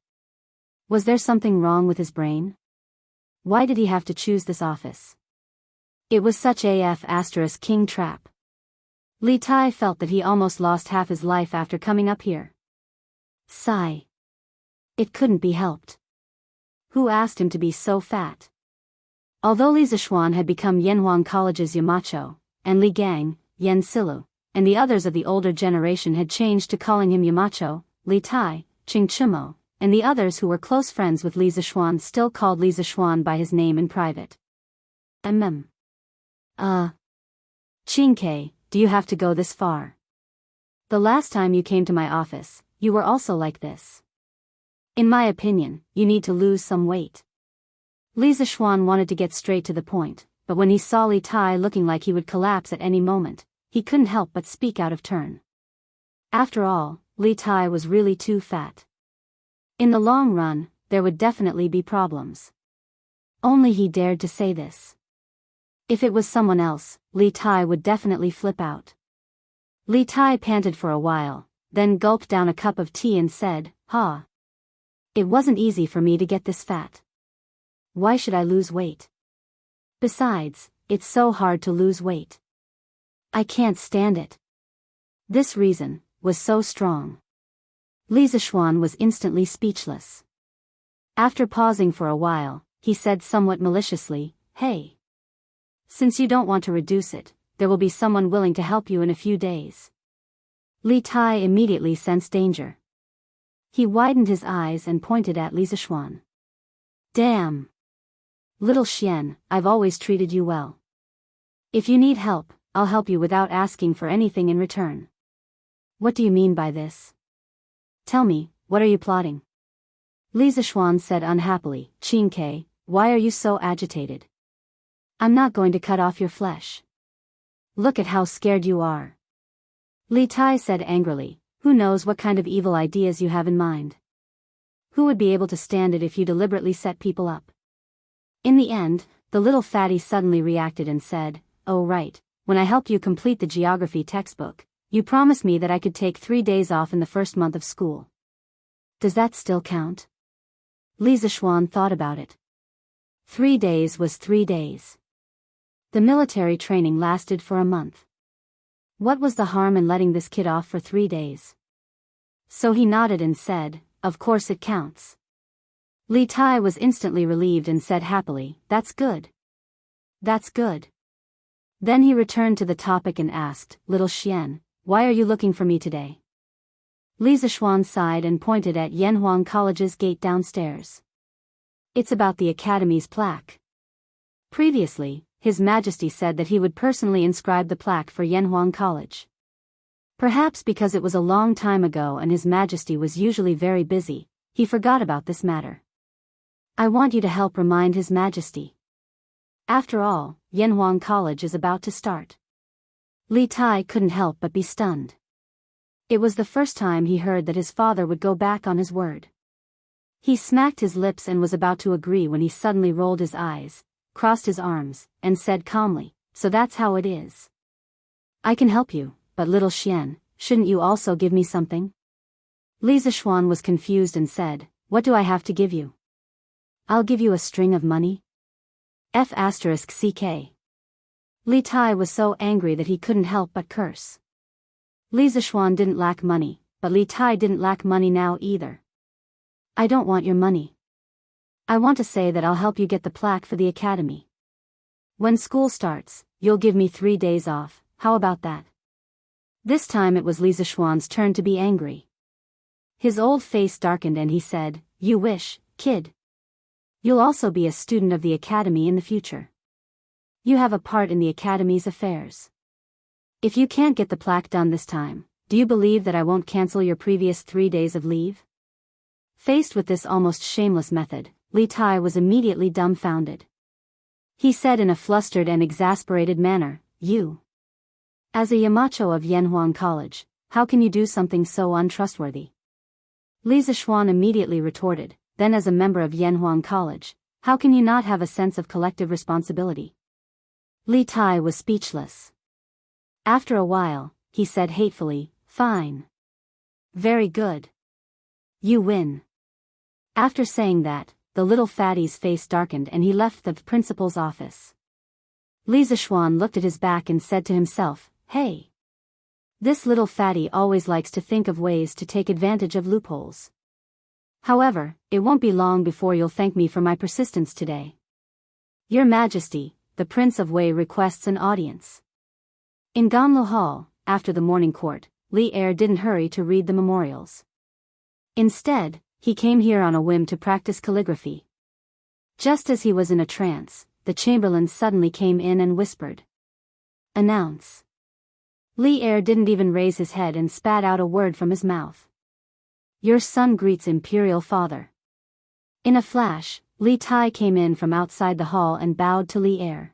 Was there something wrong with his brain? Why did he have to choose this office? It was such a *king trap. Li Tai felt that he almost lost half his life after coming up here. Sigh. It couldn't be helped. Who asked him to be so fat? Although Li Zishuan had become Yanhuang College's Yamacho, and Li Gang, Yan Silu, and the others of the older generation had changed to calling him Yamacho, Li Tai, Qing Chumo, and the others who were close friends with Li Zishuan still called Li Zishuan by his name in private. Qingke, do you have to go this far? The last time you came to my office, you were also like this. In my opinion, you need to lose some weight. Li Zishuan wanted to get straight to the point, but when he saw Li Tai looking like he would collapse at any moment, he couldn't help but speak out of turn. After all, Li Tai was really too fat. In the long run, there would definitely be problems. Only he dared to say this. If it was someone else, Li Tai would definitely flip out. Li Tai panted for a while, then gulped down a cup of tea and said, It wasn't easy for me to get this fat. Why should I lose weight? Besides, it's so hard to lose weight. I can't stand it. This reason was so strong. Li Zishuan was instantly speechless. After pausing for a while, he said somewhat maliciously, Hey. Since you don't want to reduce it, there will be someone willing to help you in a few days. Li Tai immediately sensed danger. He widened his eyes and pointed at Li Zishuan. Damn. Little Xian, I've always treated you well. If you need help, I'll help you without asking for anything in return. What do you mean by this? Tell me, what are you plotting? Li Zishuan said unhappily, Qingke, why are you so agitated? I'm not going to cut off your flesh. Look at how scared you are. Li Tai said angrily, who knows what kind of evil ideas you have in mind? Who would be able to stand it if you deliberately set people up? In the end, The little fatty suddenly reacted and said, "Oh right, when I helped you complete the geography textbook, you promised me that I could take 3 days off in the first month of school. Does that still count?" Li Zishuan thought about it. 3 days was 3 days. The military training lasted for a month. What was the harm in letting this kid off for 3 days? So he nodded and said, "Of course it counts." Li Tai was instantly relieved and said happily, "That's good. That's good." Then he returned to the topic and asked, "Little Xian, why are you looking for me today?" Li Zishuan sighed and pointed at Yanhuang College's gate downstairs. "It's about the academy's plaque. Previously, His Majesty said that he would personally inscribe the plaque for Yanhuang College. Perhaps because it was a long time ago and His Majesty was usually very busy, he forgot about this matter. I want you to help remind His Majesty. After all, Yanhuang College is about to start." Li Tai couldn't help but be stunned. It was the first time he heard that his father would go back on his word. He smacked his lips and was about to agree when he suddenly rolled his eyes, crossed his arms, and said calmly, "So that's how it is. I can help you, but little Xian, shouldn't you also give me something?" Li Zishuan was confused and said, "What do I have to give you? I'll give you a string of money? F***ck. Li Tai was so angry that he couldn't help but curse. Li Zishuan didn't lack money, but Li Tai didn't lack money now either. "I don't want your money. I want to say that I'll help you get the plaque for the academy. When school starts, you'll give me 3 days off, how about that?" This time it was Li Zishuan's turn to be angry. His old face darkened and he said, "You wish, kid. You'll also be a student of the academy in the future. You have a part in the academy's affairs. If you can't get the plaque done this time, do you believe that I won't cancel your previous 3 days of leave?" Faced with this almost shameless method, Li Tai was immediately dumbfounded. He said in a flustered and exasperated manner, "You. As a Yamacho of Yanhuang College, how can you do something so untrustworthy?" Li Zishuan immediately retorted, "Then as a member of Yanhuang College, how can you not have a sense of collective responsibility?" Li Tai was speechless. After a while, he said hatefully, "Fine. Very good. You win." After saying that, the little fatty's face darkened and he left the principal's office. Li Zishuan looked at his back and said to himself, "Hey. This little fatty always likes to think of ways to take advantage of loopholes. However, it won't be long before you'll thank me for my persistence today. Your Majesty, the Prince of Wei requests an audience." In Ganlu Hall, after the morning court, Li Er didn't hurry to read the memorials. Instead, he came here on a whim to practice calligraphy. Just as he was in a trance, the chamberlain suddenly came in and whispered, "Announce." Li Er didn't even raise his head and spat out a word from his mouth. "Your son greets Imperial Father." In a flash, Li Tai came in from outside the hall and bowed to Li Er.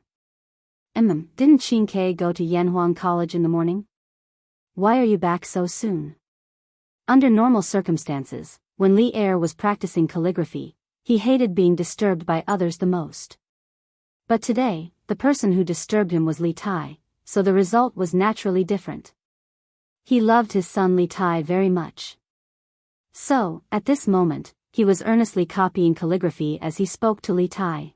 Didn't Qingke go to Yanhuang College in the morning? Why are you back so soon?" Under normal circumstances, when Li Er was practicing calligraphy, he hated being disturbed by others the most. But today, the person who disturbed him was Li Tai, so the result was naturally different. He loved his son Li Tai very much. So, at this moment, he was earnestly copying calligraphy as he spoke to Li Tai.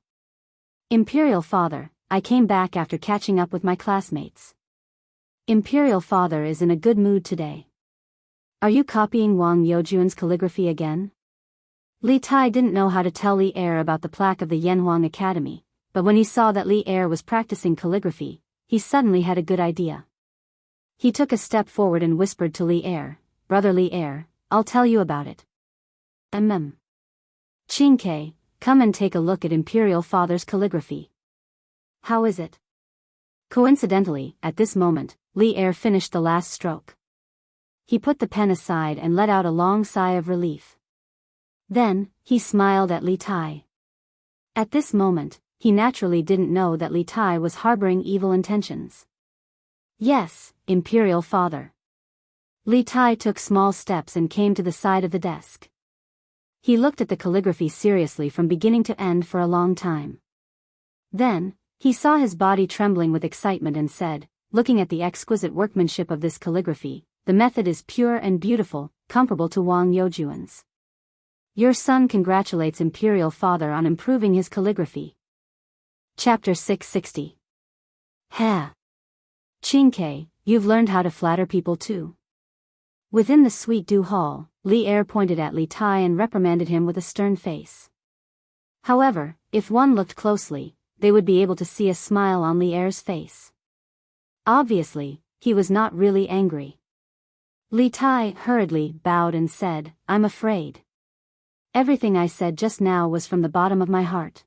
"Imperial Father, I came back after catching up with my classmates. Imperial Father is in a good mood today. Are you copying Wang Youjuan's calligraphy again?" Li Tai didn't know how to tell Li Er about the plaque of the Yanhuang Academy, but when he saw that Li Er was practicing calligraphy, he suddenly had a good idea. He took a step forward and whispered to Li Er, "Brother Li Er, I'll tell you about it. Qingke, come and take a look at Imperial Father's calligraphy. How is it?" Coincidentally, at this moment, Li Er finished the last stroke. He put the pen aside and let out a long sigh of relief. Then, he smiled at Li Tai. At this moment, he naturally didn't know that Li Tai was harboring evil intentions. "Yes, Imperial Father." Li Tai took small steps and came to the side of the desk. He looked at the calligraphy seriously from beginning to end for a long time. Then, he saw his body trembling with excitement and said, looking at the exquisite workmanship of this calligraphy, the method is pure and beautiful, comparable to Wang Youjuan's. Your son congratulates Imperial Father on improving his calligraphy. Chapter 660. Ha! Qingke, you've learned how to flatter people too. Within the sweet dew hall, Li Er pointed at Li Tai and reprimanded him with a stern face. However, if one looked closely, they would be able to see a smile on Li Er's face. Obviously, he was not really angry. Li Tai hurriedly bowed and said, I'm afraid. Everything I said just now was from the bottom of my heart.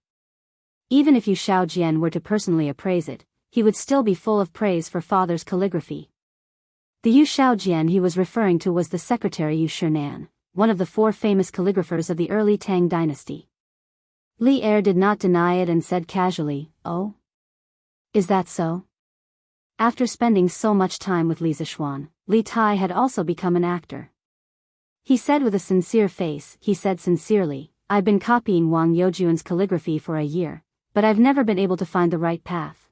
Even if Yu Shaojian were to personally appraise it, he would still be full of praise for father's calligraphy. The Yu Shaojian he was referring to was the secretary Yu Shinan, one of the 4 famous calligraphers of the early Tang dynasty. Li Er did not deny it and said casually, Oh? Is that so? After spending so much time with Li Zishuan, Li Tai had also become an actor. He said with a sincere face, he said sincerely, I've been copying Wang Youjuan's calligraphy for a year, but I've never been able to find the right path.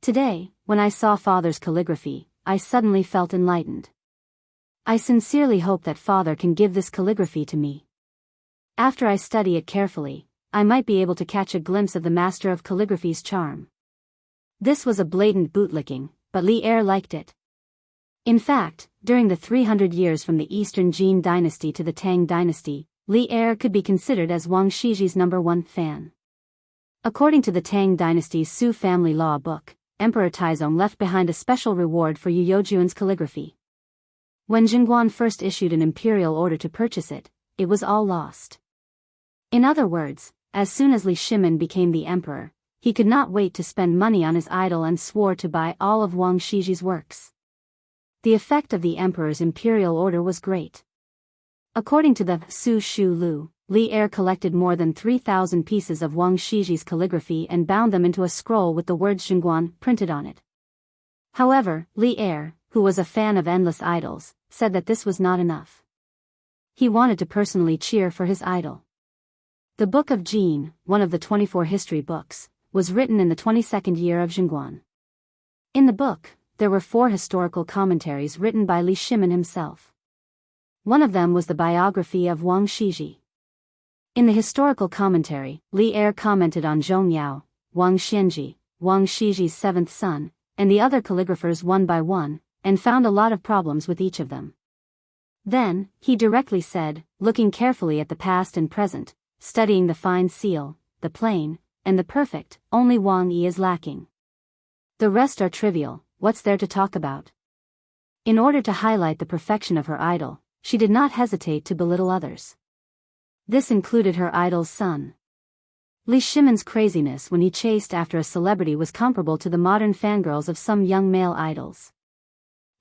Today, when I saw father's calligraphy, I suddenly felt enlightened. I sincerely hope that father can give this calligraphy to me. After I study it carefully, I might be able to catch a glimpse of the master of calligraphy's charm. This was a blatant bootlicking, but Li Er liked it. In fact, during the 300 years from the Eastern Jin dynasty to the Tang dynasty, Li Er could be considered as Wang Shiji's #1 fan. According to the Tang dynasty's Su family law book, Emperor Taizong left behind a special reward for Yu Youjuan's calligraphy. When Jingguan first issued an imperial order to purchase it, it was all lost. In other words, as soon as Li Shimin became the emperor, he could not wait to spend money on his idol and swore to buy all of Wang Shiji's works. The effect of the emperor's imperial order was great. According to the Su Shu Lu, Li Er collected more than 3,000 pieces of Wang Shiji's calligraphy and bound them into a scroll with the words Jingguan printed on it. However, Li Er, who was a fan of endless idols, said that this was not enough. He wanted to personally cheer for his idol. The Book of Jin, one of the 24 history books, was written in the 22nd year of Jingguan. In the book, there were 4 historical commentaries written by Li Shimin himself. One of them was the biography of Wang Shiji. In the historical commentary, Li Er commented on Zhong Yao, Wang Xianji, Wang Shiji's 7th son, and the other calligraphers one by one, and found a lot of problems with each of them. Then, he directly said, looking carefully at the past and present, studying the fine seal, the plain, and the perfect, only Wang Yi is lacking. The rest are trivial, what's there to talk about? In order to highlight the perfection of her idol, she did not hesitate to belittle others. This included her idol's son. Li Shimin's craziness when he chased after a celebrity was comparable to the modern fangirls of some young male idols.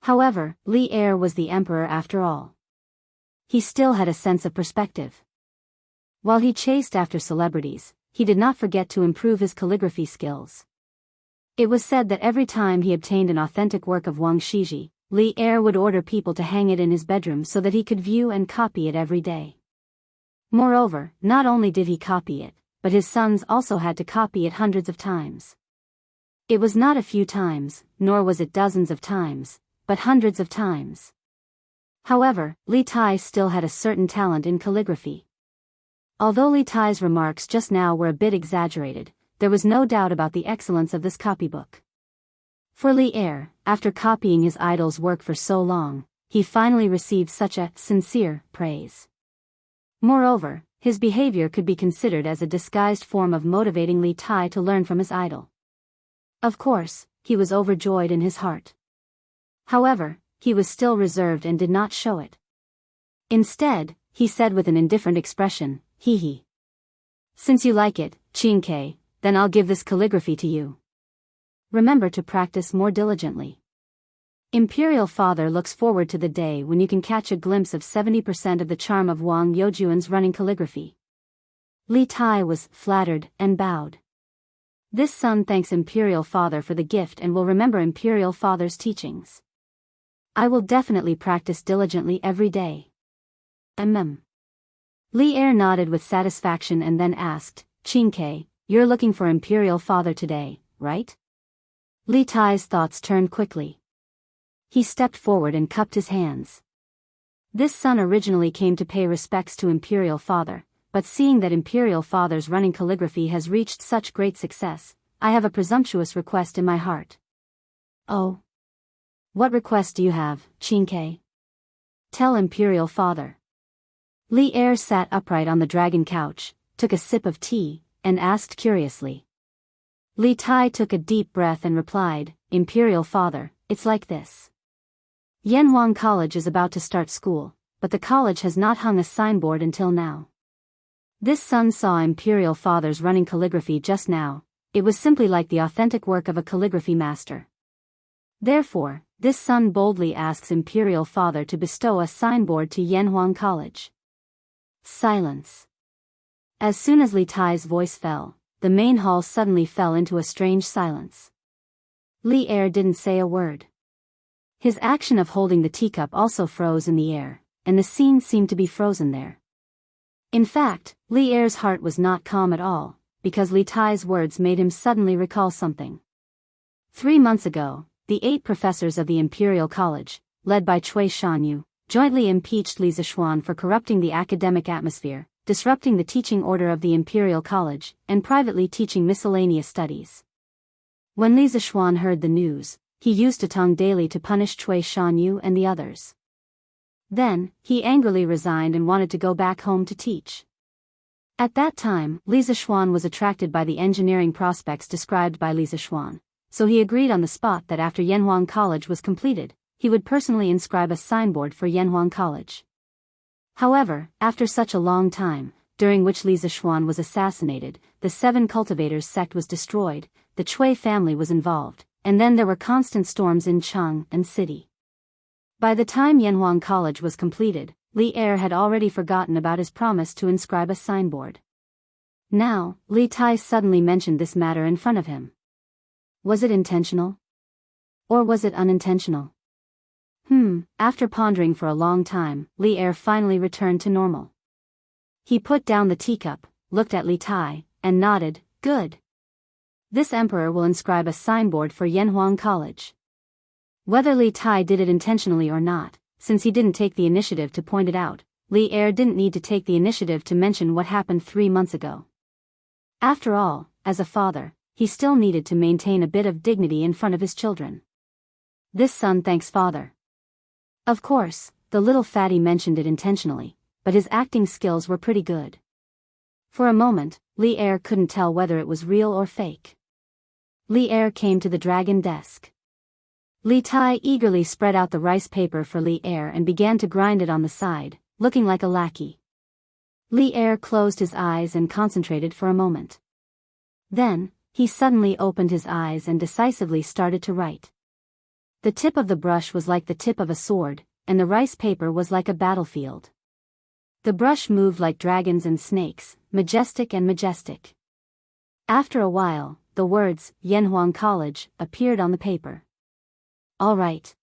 However, Li Er was the emperor after all. He still had a sense of perspective. While he chased after celebrities, he did not forget to improve his calligraphy skills. It was said that every time he obtained an authentic work of Wang Shiji, Li Er would order people to hang it in his bedroom so that he could view and copy it every day. Moreover, not only did he copy it, but his sons also had to copy it hundreds of times. It was not a few times, nor was it dozens of times, but hundreds of times. However, Li Tai still had a certain talent in calligraphy. Although Li Tai's remarks just now were a bit exaggerated, there was no doubt about the excellence of this copybook. For Li Er, after copying his idol's work for so long, he finally received such a sincere praise. Moreover, his behavior could be considered as a disguised form of motivating Li Tai to learn from his idol. Of course, he was overjoyed in his heart. However, he was still reserved and did not show it. Instead, he said with an indifferent expression, "Hee hee. Since you like it, Qingke, then I'll give this calligraphy to you. Remember to practice more diligently. Imperial Father looks forward to the day when you can catch a glimpse of 70% of the charm of Wang Youjuan's running calligraphy." Li Tai was flattered and bowed. This son thanks Imperial Father for the gift and will remember Imperial Father's teachings. I will definitely practice diligently every day. Li Er nodded with satisfaction and then asked, "Qingke, You're looking for Imperial Father today, right? Li Tai's thoughts turned quickly. He stepped forward and cupped his hands. This son originally came to pay respects to Imperial Father, but seeing that Imperial Father's running calligraphy has reached such great success, I have a presumptuous request in my heart. Oh? What request do you have, Qingke? Tell Imperial Father. Li Er sat upright on the dragon couch, took a sip of tea, and asked curiously. Li Tai took a deep breath and replied, Imperial Father, it's like this. Yanhuang College is about to start school, but the college has not hung a signboard until now. This son saw Imperial Father's running calligraphy just now. It was simply like the authentic work of a calligraphy master. Therefore, this son boldly asks Imperial Father to bestow a signboard to Yanhuang College. Silence. As soon as Li Tai's voice fell, the main hall suddenly fell into a strange silence. Li Er didn't say a word. His action of holding the teacup also froze in the air, and the scene seemed to be frozen there. In fact, Li Er's heart was not calm at all, because Li Tai's words made him suddenly recall something. 3 months ago, the 8 professors of the Imperial College, led by Cui Shanyu, jointly impeached Li Zixuan for corrupting the academic atmosphere, disrupting the teaching order of the Imperial College, and privately teaching miscellaneous studies. When Li Zixuan heard the news, he used a tongue daily to punish Cui Shanyu and the others. Then, he angrily resigned and wanted to go back home to teach. At that time, Li Zixuan was attracted by the engineering prospects described by Li Zixuan, so he agreed on the spot that after Yanhuang College was completed, he would personally inscribe a signboard for Yanhuang College. However, after such a long time, during which Li Zixuan was assassinated, the 7 cultivators sect was destroyed, the Cui family was involved, and then there were constant storms in Cheng and city. By the time Yanhuang College was completed, Li Er had already forgotten about his promise to inscribe a signboard. Now, Li Tai suddenly mentioned this matter in front of him. Was it intentional? Or was it unintentional? After pondering for a long time, Li Er finally returned to normal. He put down the teacup, looked at Li Tai, and nodded, good. This emperor will inscribe a signboard for Yanhuang College. Whether Li Tai did it intentionally or not, since he didn't take the initiative to point it out, Li Er didn't need to take the initiative to mention what happened 3 months ago. After all, as a father, he still needed to maintain a bit of dignity in front of his children. This son thanks father. Of course, the little fatty mentioned it intentionally, but his acting skills were pretty good. For a moment, Li Er couldn't tell whether it was real or fake. Li Er came to the dragon desk. Li Tai eagerly spread out the rice paper for Li Er and began to grind it on the side, looking like a lackey. Li Er closed his eyes and concentrated for a moment. Then, he suddenly opened his eyes and decisively started to write. The tip of the brush was like the tip of a sword, and the rice paper was like a battlefield. The brush moved like dragons and snakes, majestic and majestic. After a while, the words, Yanhuang College, appeared on the paper. All right.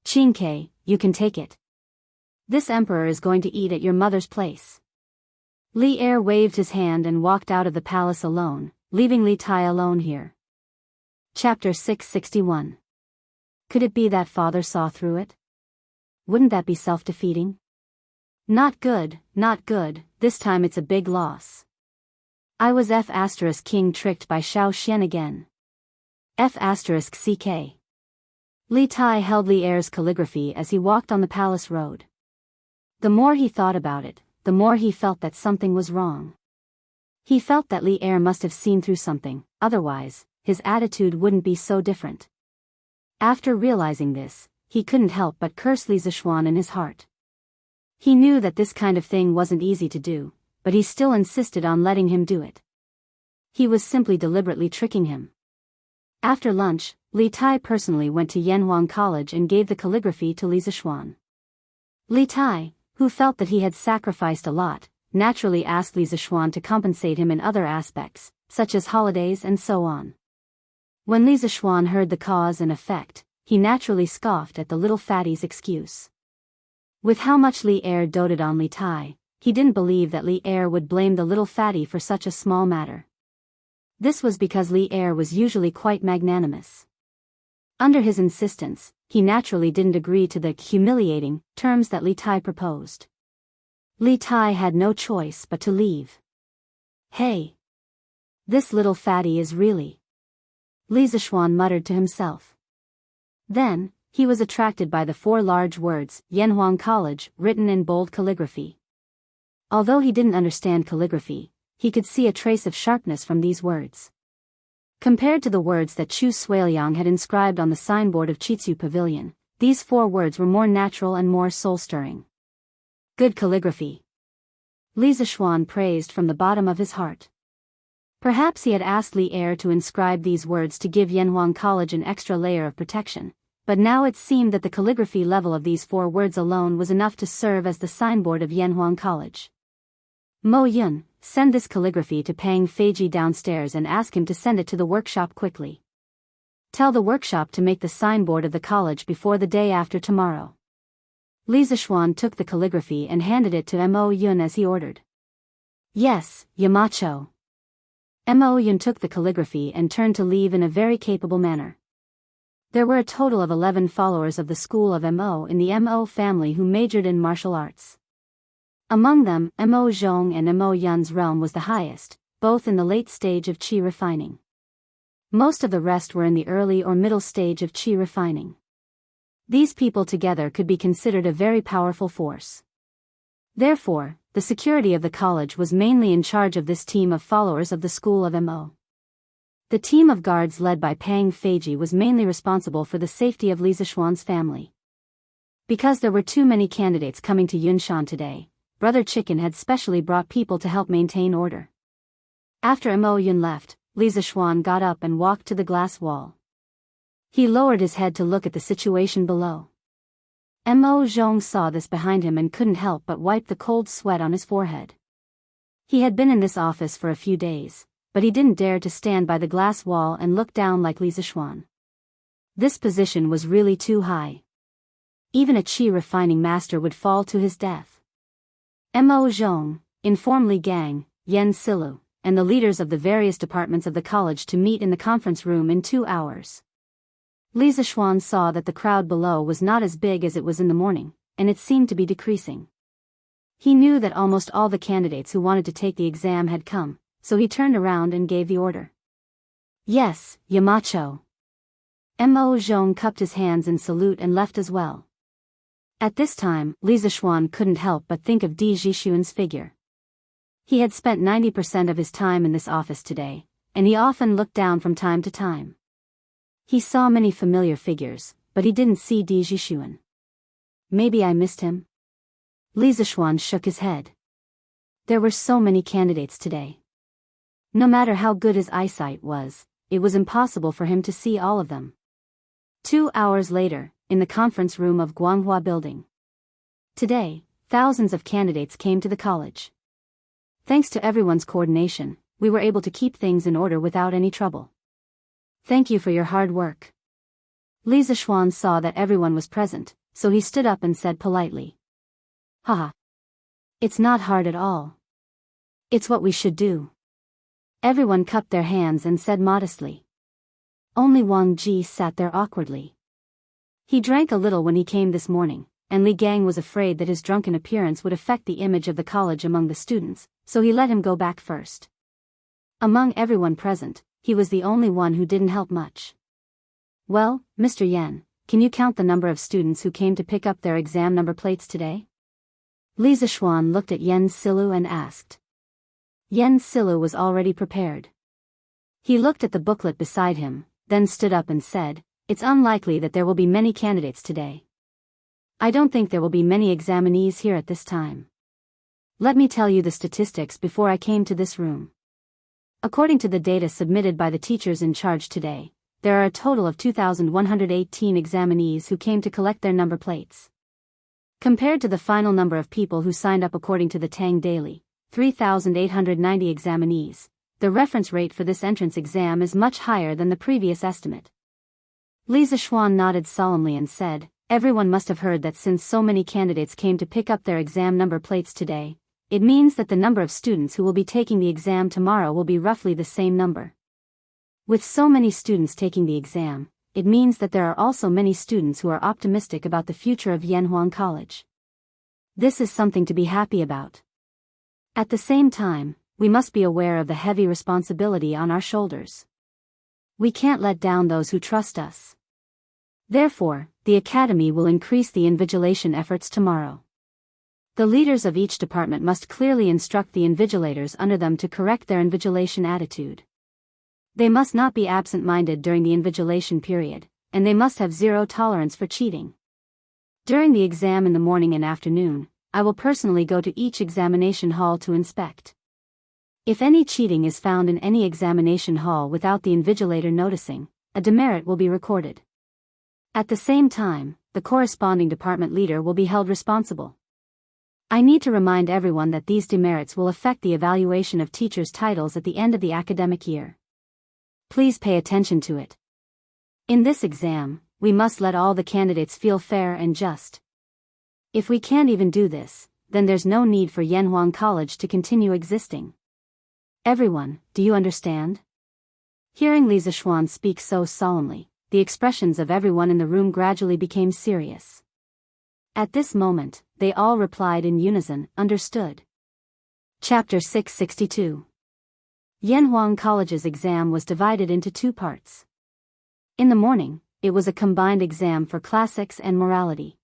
Qingke, you can take it. This emperor is going to eat at your mother's place. Li Er waved his hand and walked out of the palace alone, leaving Li Tai alone here. Chapter 661. Could it be that father saw through it? Wouldn't that be self-defeating? Not good, this time it's a big loss. I was King tricked by Xiao Xian again. CK. Li Tai held Li Er's calligraphy as he walked on the palace road. The more he thought about it, the more he felt that something was wrong. He felt that Li Er must have seen through something, otherwise, his attitude wouldn't be so different. After realizing this, he couldn't help but curse Li Zixuan in his heart. He knew that this kind of thing wasn't easy to do, but he still insisted on letting him do it. He was simply deliberately tricking him. After lunch, Li Tai personally went to Yanhuang College and gave the calligraphy to Li Zixuan. Li Tai, who felt that he had sacrificed a lot, naturally asked Li Zixuan to compensate him in other aspects, such as holidays and so on. When Li Zixuan heard the cause and effect, he naturally scoffed at the little fatty's excuse. With how much Li Er doted on Li Tai, he didn't believe that Li Er would blame the little fatty for such a small matter. This was because Li Er was usually quite magnanimous. Under his insistence, he naturally didn't agree to the humiliating terms that Li Tai proposed. Li Tai had no choice but to leave. Hey! This little fatty is really... Li Zishuan muttered to himself. Then, he was attracted by the 4 large words, Yanhuang College, written in bold calligraphy. Although he didn't understand calligraphy, he could see a trace of sharpness from these words. Compared to the words that Chu Suiliang had inscribed on the signboard of Chitsu Pavilion, these 4 words were more natural and more soul-stirring. Good calligraphy. Li Zishuan praised from the bottom of his heart. Perhaps he had asked Li Er to inscribe these words to give Yanhuang College an extra layer of protection, but now it seemed that the calligraphy level of these 4 words alone was enough to serve as the signboard of Yanhuang College. Mo Yun, send this calligraphy to Pang Feiji downstairs and ask him to send it to the workshop quickly. Tell the workshop to make the signboard of the college before the day after tomorrow. Li Zishuan took the calligraphy and handed it to Mo Yun as he ordered. Yes, Yamacho. Mo Yun took the calligraphy and turned to leave in a very capable manner. There were a total of 11 followers of the school of Mo in the Mo family who majored in martial arts. Among them, Mo Zhong and Mo Yun's realm was the highest, both in the late stage of qi refining. Most of the rest were in the early or middle stage of qi refining. These people together could be considered a very powerful force. Therefore, the security of the college was mainly in charge of this team of followers of the school of Mo. The team of guards led by Pang Feiji was mainly responsible for the safety of Li Zishuan's family. Because there were too many candidates coming to Yunshan today, Brother Chicken had specially brought people to help maintain order. After Mo Yun left, Li Zishuan got up and walked to the glass wall. He lowered his head to look at the situation below. Mo Zhong saw this behind him and couldn't help but wipe the cold sweat on his forehead. He had been in this office for a few days, but he didn't dare to stand by the glass wall and look down like Li Zishuan. This position was really too high. Even a qi refining master would fall to his death. Mo Zhong, inform Li Gang, Yen Silu, and the leaders of the various departments of the college to meet in the conference room in 2 hours. Li Zishuan saw that the crowd below was not as big as it was in the morning, and it seemed to be decreasing. He knew that almost all the candidates who wanted to take the exam had come, so he turned around and gave the order. Yes, Yamacho. Mo Zhong cupped his hands in salute and left as well. At this time, Li Zishuan couldn't help but think of Di Zhishuan's figure. He had spent 90% of his time in this office today, and he often looked down from time to time. He saw many familiar figures, but he didn't see Di Zhishuan. Maybe I missed him? Li Zishuan shook his head. There were so many candidates today. No matter how good his eyesight was, it was impossible for him to see all of them. 2 hours later, in the conference room of Guanghua Building. Today, thousands of candidates came to the college. Thanks to everyone's coordination, we were able to keep things in order without any trouble. Thank you for your hard work. Li Zishuan saw that everyone was present, so he stood up and said politely. Haha. It's not hard at all. It's what we should do. Everyone cupped their hands and said modestly. Only Wang Ji sat there awkwardly. He drank a little when he came this morning, and Li Gang was afraid that his drunken appearance would affect the image of the college among the students, so he let him go back first. Among everyone present, he was the only one who didn't help much. Well, Mr. Yan, can you count the number of students who came to pick up their exam number plates today? Li Zishuan looked at Yen Silu and asked. Yen Silu was already prepared. He looked at the booklet beside him, then stood up and said, It's unlikely that there will be many candidates today. I don't think there will be many examinees here at this time. Let me tell you the statistics before I came to this room. According to the data submitted by the teachers in charge today, there are a total of 2,118 examinees who came to collect their number plates. Compared to the final number of people who signed up according to the Tang Daily, 3,890 examinees, the reference rate for this entrance exam is much higher than the previous estimate. Li Zishuan nodded solemnly and said, Everyone must have heard that since so many candidates came to pick up their exam number plates today, it means that the number of students who will be taking the exam tomorrow will be roughly the same number. With so many students taking the exam, it means that there are also many students who are optimistic about the future of Yanhuang College. This is something to be happy about. At the same time, we must be aware of the heavy responsibility on our shoulders. We can't let down those who trust us. Therefore, the Academy will increase the invigilation efforts tomorrow. The leaders of each department must clearly instruct the invigilators under them to correct their invigilation attitude. They must not be absent-minded during the invigilation period, and they must have zero tolerance for cheating. During the exam in the morning and afternoon, I will personally go to each examination hall to inspect. If any cheating is found in any examination hall without the invigilator noticing, a demerit will be recorded. At the same time, the corresponding department leader will be held responsible. I need to remind everyone that these demerits will affect the evaluation of teachers' titles at the end of the academic year. Please pay attention to it. In this exam, we must let all the candidates feel fair and just. If we can't even do this, then there's no need for Yanhuang College to continue existing. Everyone, do you understand? Hearing Li Zixuan speak so solemnly, the expressions of everyone in the room gradually became serious. At this moment, they all replied in unison, understood. Chapter 662. Yanhuang College's exam was divided into two parts. In the morning, it was a combined exam for classics and morality.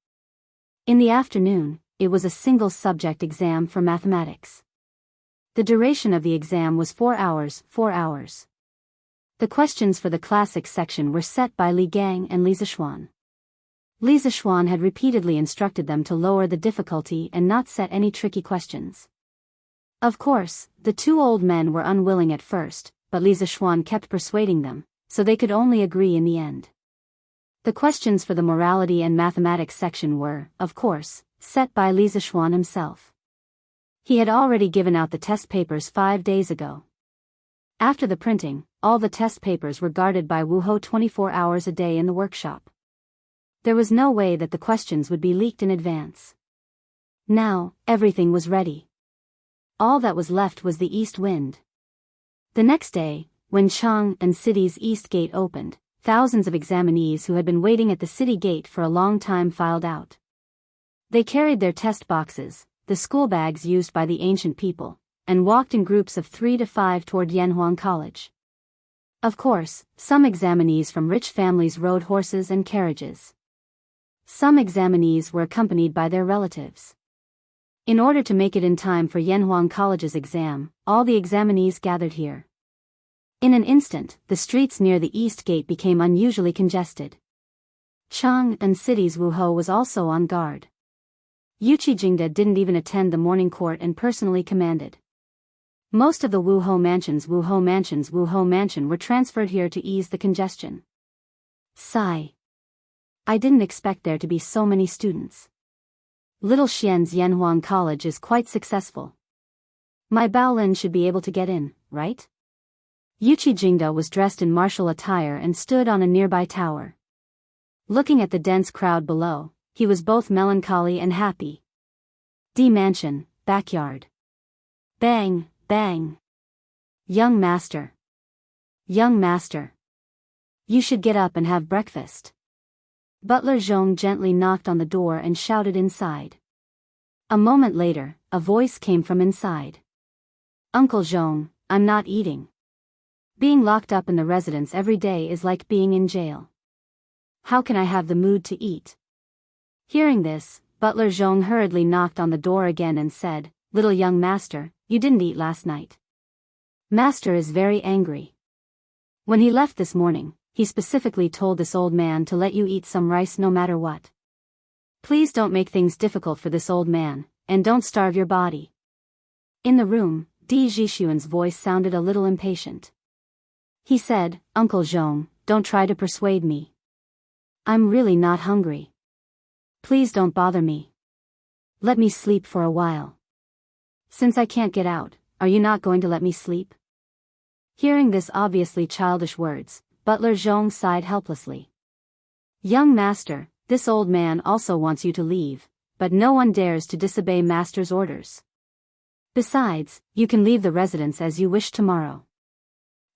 In the afternoon, it was a single subject exam for mathematics. The duration of the exam was 4 hours. The questions for the classics section were set by Li Gang and Li Zixuan. Li Zixuan had repeatedly instructed them to lower the difficulty and not set any tricky questions. Of course, the two old men were unwilling at first, but Li Zixuan kept persuading them, so they could only agree in the end. The questions for the morality and mathematics section were, of course, set by Li Zixuan himself. He had already given out the test papers 5 days ago. After the printing, all the test papers were guarded by Wu Hou 24 hours a day in the workshop. There was no way that the questions would be leaked in advance. Now, everything was ready. All that was left was the east wind. The next day, when Chang and City's east gate opened, thousands of examinees who had been waiting at the city gate for a long time filed out. They carried their test boxes, the school bags used by the ancient people, and walked in groups of 3 to 5 toward Yanhuang College. Of course, some examinees from rich families rode horses and carriages. Some examinees were accompanied by their relatives. In order to make it in time for Yanhuang College's exam, all the examinees gathered here. In an instant, the streets near the east gate became unusually congested. Chang and City's Wu Hou was also on guard. Yuqi Jingda didn't even attend the morning court and personally commanded. Most of the Wu Hou mansion were transferred here to ease the congestion. Sigh. I didn't expect there to be so many students. Little Xian's Yanhuang College is quite successful. My Baolin should be able to get in, right? Yuqi Jingda was dressed in martial attire and stood on a nearby tower. Looking at the dense crowd below, he was both melancholy and happy. D Mansion, backyard. Bang, bang. Young master. Young master. You should get up and have breakfast. Butler Zhong gently knocked on the door and shouted inside. A moment later, a voice came from inside. Uncle Zhong, I'm not eating. Being locked up in the residence every day is like being in jail. How can I have the mood to eat? Hearing this, Butler Zhong hurriedly knocked on the door again and said, Little young master, you didn't eat last night. Master is very angry. When he left this morning, he specifically told this old man to let you eat some rice no matter what. Please don't make things difficult for this old man, and don't starve your body. In the room, Di Zhixuan's voice sounded a little impatient. He said, Uncle Zhong, don't try to persuade me. I'm really not hungry. Please don't bother me. Let me sleep for a while. Since I can't get out, are you not going to let me sleep? Hearing this obviously childish words, Butler Zhong sighed helplessly. Young master, this old man also wants you to leave, but no one dares to disobey master's orders. Besides, you can leave the residence as you wish tomorrow.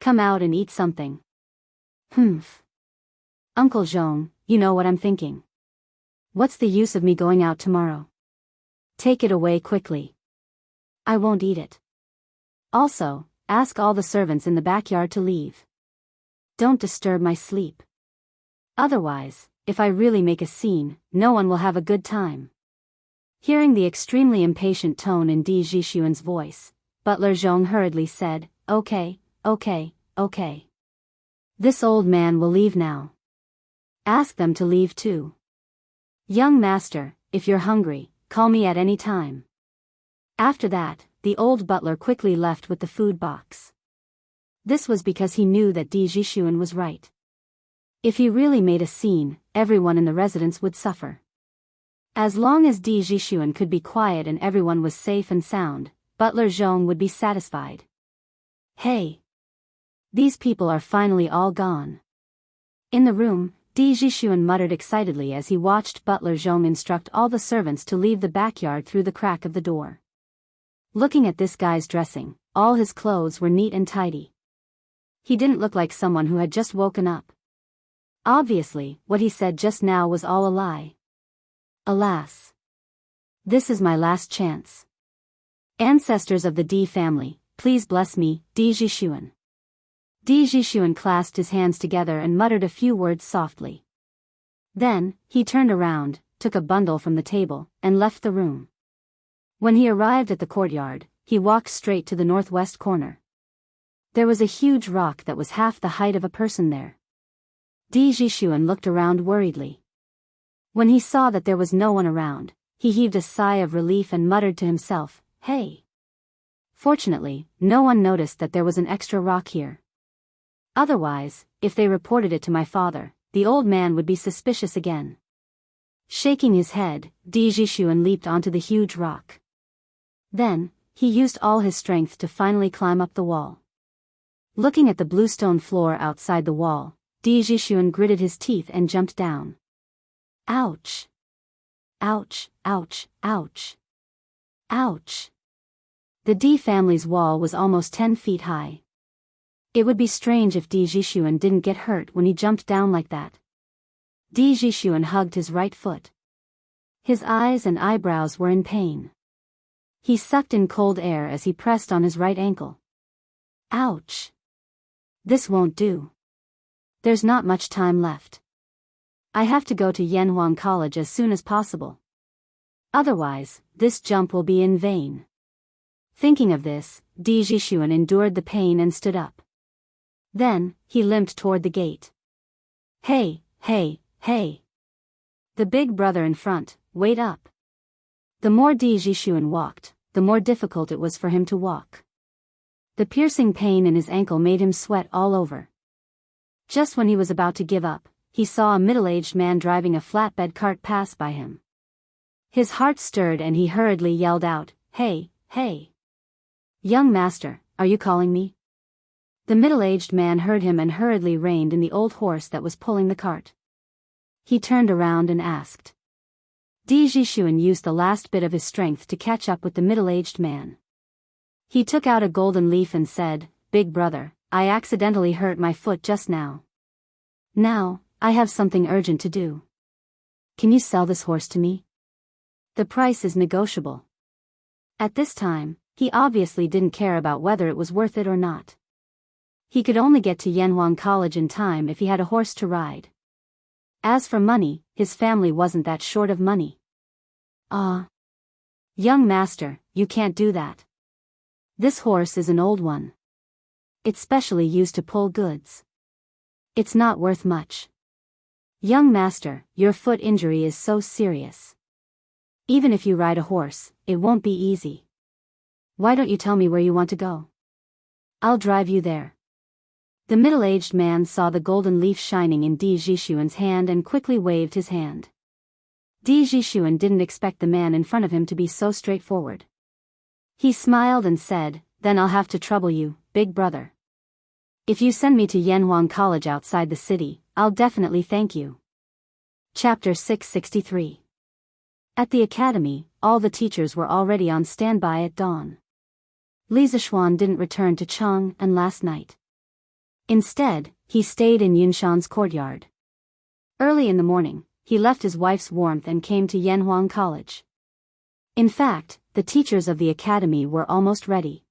Come out and eat something. Humph. Uncle Zhong, you know what I'm thinking. What's the use of me going out tomorrow? Take it away quickly. I won't eat it. Also, ask all the servants in the backyard to leave. Don't disturb my sleep. Otherwise, if I really make a scene, no one will have a good time. Hearing the extremely impatient tone in Di Zhishuan's voice, Butler Zhong hurriedly said, Okay. This old man will leave now. Ask them to leave too. Young master, if you're hungry, call me at any time. After that, the old butler quickly left with the food box. This was because he knew that Di Zhishuan was right. If he really made a scene, everyone in the residence would suffer. As long as Di Zhishuan could be quiet and everyone was safe and sound, Butler Zhong would be satisfied. Hey! These people are finally all gone. In the room, Di Zhishuan muttered excitedly as he watched Butler Zhong instruct all the servants to leave the backyard through the crack of the door. Looking at this guy's dressing, all his clothes were neat and tidy. He didn't look like someone who had just woken up. Obviously, what he said just now was all a lie. Alas. This is my last chance. Ancestors of the Di family, please bless me, Di Zhishuan. Di Zhishuan clasped his hands together and muttered a few words softly. Then, he turned around, took a bundle from the table, and left the room. When he arrived at the courtyard, he walked straight to the northwest corner. There was a huge rock that was half the height of a person there. Di Zhishuan looked around worriedly. When he saw that there was no one around, he heaved a sigh of relief and muttered to himself, Hey! Fortunately, no one noticed that there was an extra rock here. Otherwise, if they reported it to my father, the old man would be suspicious again. Shaking his head, Di Zhishuan leaped onto the huge rock. Then, he used all his strength to finally climb up the wall. Looking at the bluestone floor outside the wall, Di Zhishuan gritted his teeth and jumped down. Ouch! Ouch, ouch, ouch. Ouch! The Di family's wall was almost 10 feet high. It would be strange if Di Zhishuan didn't get hurt when he jumped down like that. Di Zhishuan hugged his right foot. His eyes and eyebrows were in pain. He sucked in cold air as he pressed on his right ankle. Ouch! This won't do. There's not much time left. I have to go to Yanhuang College as soon as possible. Otherwise, this jump will be in vain. Thinking of this, Di Zhishuan endured the pain and stood up. Then, he limped toward the gate. Hey! The big brother in front, wait up. The more Di Zhishuan walked, the more difficult it was for him to walk. The piercing pain in his ankle made him sweat all over. Just when he was about to give up, he saw a middle-aged man driving a flatbed cart pass by him. His heart stirred and he hurriedly yelled out, Hey! Young master, are you calling me? The middle-aged man heard him and hurriedly reined in the old horse that was pulling the cart. He turned around and asked. Di Zhishuan used the last bit of his strength to catch up with the middle-aged man. He took out a golden leaf and said, Big brother, I accidentally hurt my foot just now. Now, I have something urgent to do. Can you sell this horse to me? The price is negotiable. At this time, he obviously didn't care about whether it was worth it or not. He could only get to Yanhuang College in time if he had a horse to ride. As for money, his family wasn't that short of money. Young master, you can't do that. This horse is an old one. It's specially used to pull goods. It's not worth much. Young master, your foot injury is so serious. Even if you ride a horse, it won't be easy. Why don't you tell me where you want to go? I'll drive you there. The middle-aged man saw the golden leaf shining in Di Zhishuan's hand and quickly waved his hand. Di Zhishuan didn't expect the man in front of him to be so straightforward. He smiled and said, Then I'll have to trouble you, big brother. If you send me to Yanhuang College outside the city, I'll definitely thank you. Chapter 663. At the academy, all the teachers were already on standby at dawn. Li Zishuan didn't return to Chang'an last night. Instead, he stayed in Yunshan's courtyard. Early in the morning, he left his wife's warmth and came to Yanhuang College. In fact, the teachers of the academy were almost ready.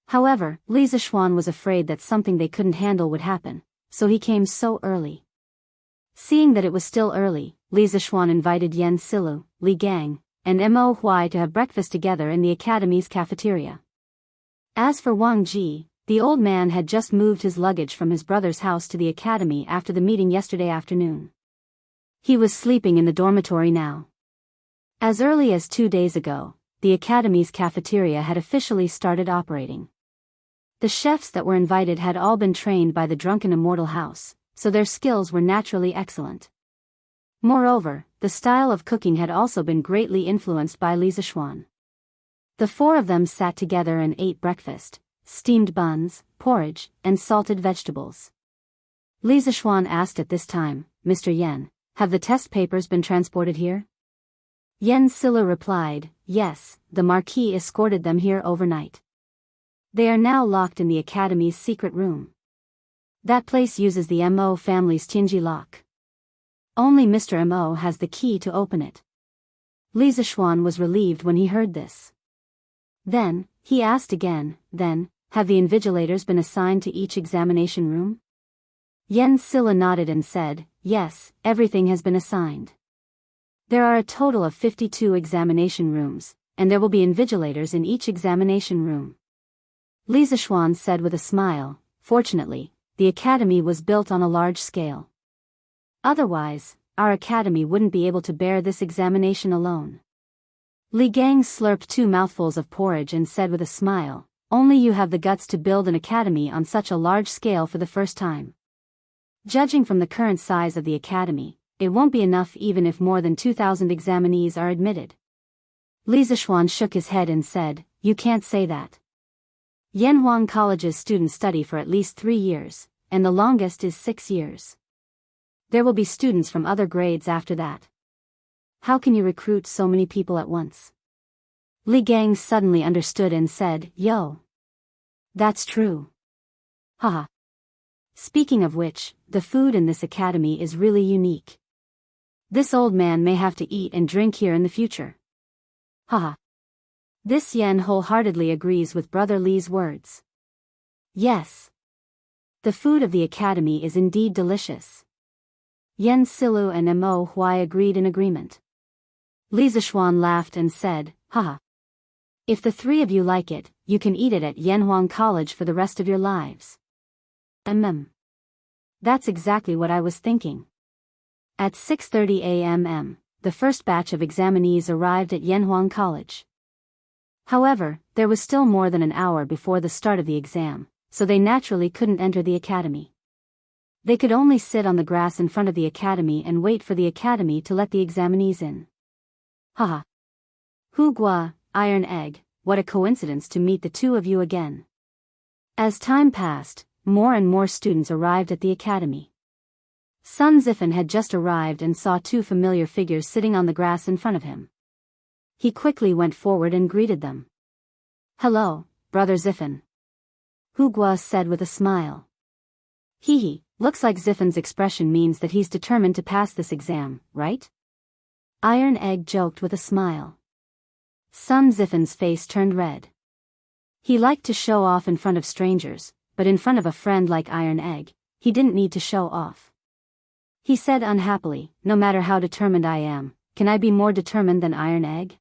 However, Li Zixuan was afraid that something they couldn't handle would happen, so he came so early. Seeing that it was still early, Li Zixuan invited Yan Silu, Li Gang, and Mo Huai to have breakfast together in the academy's cafeteria. As for Wang Ji, the old man had just moved his luggage from his brother's house to the academy after the meeting yesterday afternoon. He was sleeping in the dormitory now. As early as 2 days ago, the academy's cafeteria had officially started operating. The chefs that were invited had all been trained by the drunken immortal house, so their skills were naturally excellent. Moreover, the style of cooking had also been greatly influenced by Li Zixuan. The four of them sat together and ate breakfast, steamed buns, porridge, and salted vegetables. Li Zixuan asked at this time, "Mr. Yan, have the test papers been transported here?" Yan Silla replied, "Yes, the Marquis escorted them here overnight. They are now locked in the academy's secret room. That place uses the Mo family's Tianji lock. Only Mr. Mo has the key to open it." Li Zixuan was relieved when he heard this. Then, he asked again, "Then, have the invigilators been assigned to each examination room?" Yan Silla nodded and said, "Yes, everything has been assigned. There are a total of 52 examination rooms, and there will be invigilators in each examination room." Li Zixuan said with a smile, "Fortunately, the academy was built on a large scale. Otherwise, our academy wouldn't be able to bear this examination alone." Li Gang slurped 2 mouthfuls of porridge and said with a smile, "Only you have the guts to build an academy on such a large scale for the first time. Judging from the current size of the academy, it won't be enough even if more than 2,000 examinees are admitted." Li Zixuan shook his head and said, "You can't say that. Yanhuang College's students study for at least 3 years, and the longest is 6 years. There will be students from other grades after that. How can you recruit so many people at once?" Li Gang suddenly understood and said, "Yo. That's true. Haha. Speaking of which, the food in this academy is really unique. This old man may have to eat and drink here in the future. Haha." This Yan wholeheartedly agrees with Brother Li's words. Yes. The food of the academy is indeed delicious. Yan Silu and Mo Huai agreed in agreement. Li Zixuan laughed and said, "Haha. If the 3 of you like it, you can eat it at Yanhuang College for the rest of your lives." That's exactly what I was thinking. At 6:30 a.m., the first batch of examinees arrived at Yanhuang College. However, there was still more than an hour before the start of the exam, so they naturally couldn't enter the academy. They could only sit on the grass in front of the academy and wait for the academy to let the examinees in. Haha. Hugua, Iron Egg, what a coincidence to meet the 2 of you again. As time passed, more and more students arrived at the academy. Sun Zifen had just arrived and saw 2 familiar figures sitting on the grass in front of him. He quickly went forward and greeted them. "Hello, Brother Zifen," Hugua said with a smile. Hee, looks like Zifen's expression means that he's determined to pass this exam, right?" Iron Egg joked with a smile. Sun Zifen's face turned red. He liked to show off in front of strangers, but in front of a friend like Iron Egg, he didn't need to show off. He said unhappily, "No matter how determined I am, can I be more determined than Iron Egg?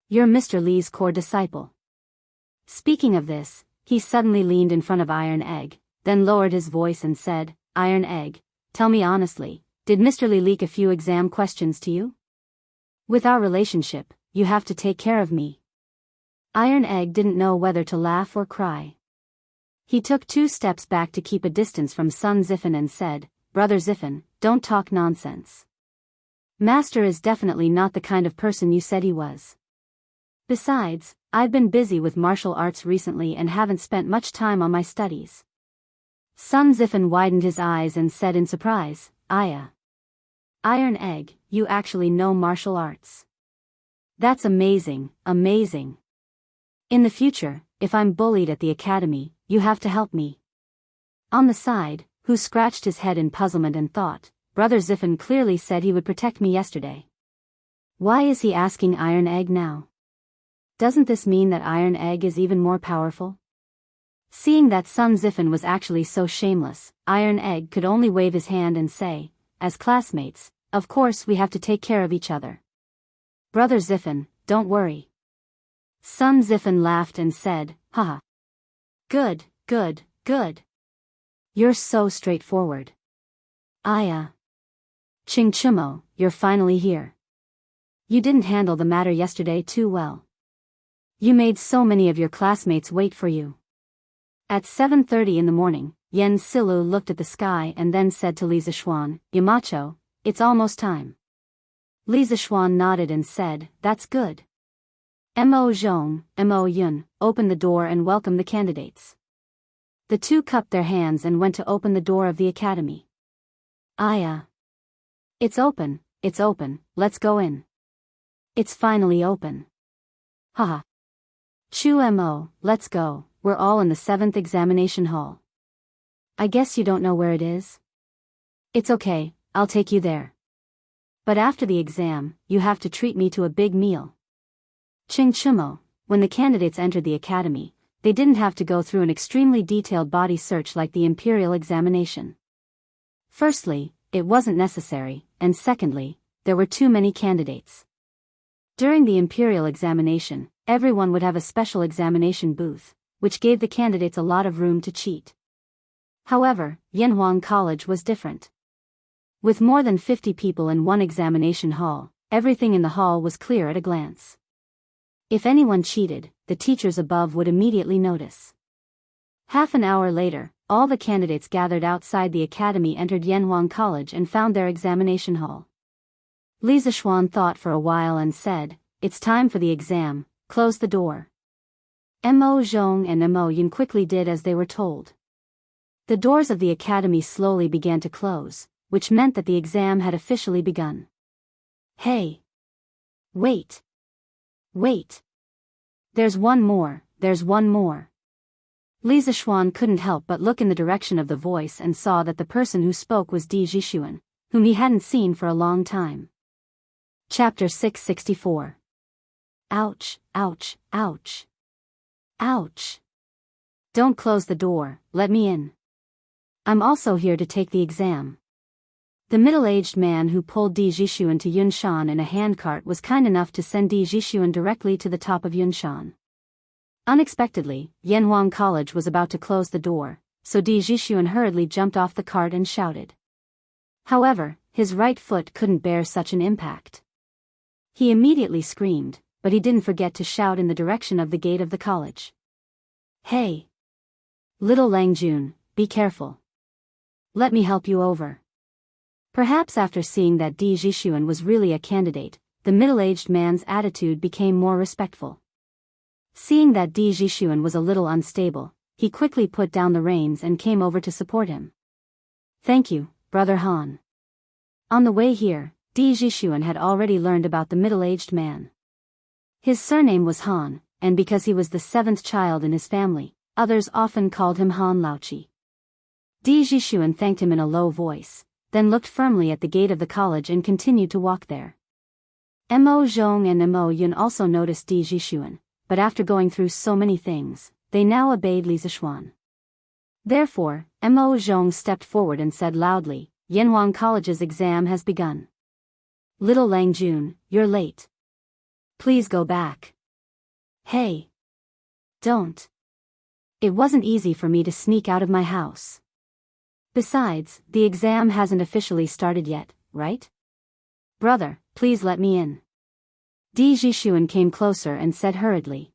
You're Mr. Li's core disciple." Speaking of this, he suddenly leaned in front of Iron Egg, then lowered his voice and said, "Iron Egg, tell me honestly, did Mr. Li leak a few exam questions to you? With our relationship, you have to take care of me." Iron Egg didn't know whether to laugh or cry. He took 2 steps back to keep a distance from Sun Zifen and said, "Brother Zifen, don't talk nonsense. Master is definitely not the kind of person you said he was. Besides, I've been busy with martial arts recently and haven't spent much time on my studies." Sun Zifen widened his eyes and said in surprise, "Aya. Iron Egg, you actually know martial arts. That's amazing, amazing. In the future, if I'm bullied at the academy, you have to help me." On the side, who scratched his head in puzzlement and thought, Brother Ziffin clearly said he would protect me yesterday. Why is he asking Iron Egg now? Doesn't this mean that Iron Egg is even more powerful? Seeing that son Ziffin was actually so shameless, Iron Egg could only wave his hand and say, as classmates, of course we have to take care of each other. Brother Ziffin, don't worry. Son Ziffin laughed and said, haha. Good, good, good. You're so straightforward. Ching Chumo, you're finally here. You didn't handle the matter yesterday too well. You made so many of your classmates wait for you. At 7:30 in the morning, Yen Silu looked at the sky and then said to Li Zishuan, Yamacho, it's almost time. Li Zishuan nodded and said, that's good. Mo Zhong, Mo Yun, opened the door and welcomed the candidates. The two cupped their hands and went to open the door of the academy. It's open, let's go in. It's finally open. Haha. Chu Mo, let's go, we're all in the 7th examination hall. I guess you don't know where it is? It's okay, I'll take you there. But after the exam, you have to treat me to a big meal. Ching Chumo, when the candidates entered the academy, they didn't have to go through an extremely detailed body search like the imperial examination. Firstly, it wasn't necessary, and secondly, there were too many candidates. During the imperial examination, everyone would have a special examination booth, which gave the candidates a lot of room to cheat. However, Yanhuang College was different. With more than 50 people in one examination hall, everything in the hall was clear at a glance. If anyone cheated, the teachers above would immediately notice. Half an hour later, all the candidates gathered outside the academy entered Yanhuang College and found their examination hall. Li Zishuan thought for a while and said, it's time for the exam, close the door. Mo Zhong and Mo Yun quickly did as they were told. The doors of the academy slowly began to close, which meant that the exam had officially begun. Hey! Wait! There's one more. Li Zishuan couldn't help but look in the direction of the voice and saw that the person who spoke was Di Zhishuan, whom he hadn't seen for a long time. Chapter 664. Ouch, ouch, ouch. Ouch. Don't close the door, let me in. I'm also here to take the exam. The middle-aged man who pulled Di Zhishuan to Yunshan in a handcart was kind enough to send Di Zhishuan directly to the top of Yunshan. Unexpectedly, Yanhuang College was about to close the door, so Di Zhishuan hurriedly jumped off the cart and shouted. However, his right foot couldn't bear such an impact. He immediately screamed, but he didn't forget to shout in the direction of the gate of the college. Hey! Little Langjun, be careful. Let me help you over. Perhaps after seeing that Di Zhishuan was really a candidate, the middle-aged man's attitude became more respectful. Seeing that Di Zhishuan was a little unstable, he quickly put down the reins and came over to support him. Thank you, Brother Han. On the way here, Di Zhishuan had already learned about the middle-aged man. His surname was Han, and because he was the 7th child in his family, others often called him Han Laochi. Di Zhishuan thanked him in a low voice, then looked firmly at the gate of the college and continued to walk there. Mo Zhong and Mo Yun also noticed Di Zhishuan, but after going through so many things, they now obeyed Li Zishuan. Therefore, Mo Zhong stepped forward and said loudly, Yanhuang College's exam has begun. Little Langjun, you're late. Please go back. Hey! Don't. It wasn't easy for me to sneak out of my house. Besides, the exam hasn't officially started yet, right? Brother, please let me in. Di Zhishuan came closer and said hurriedly.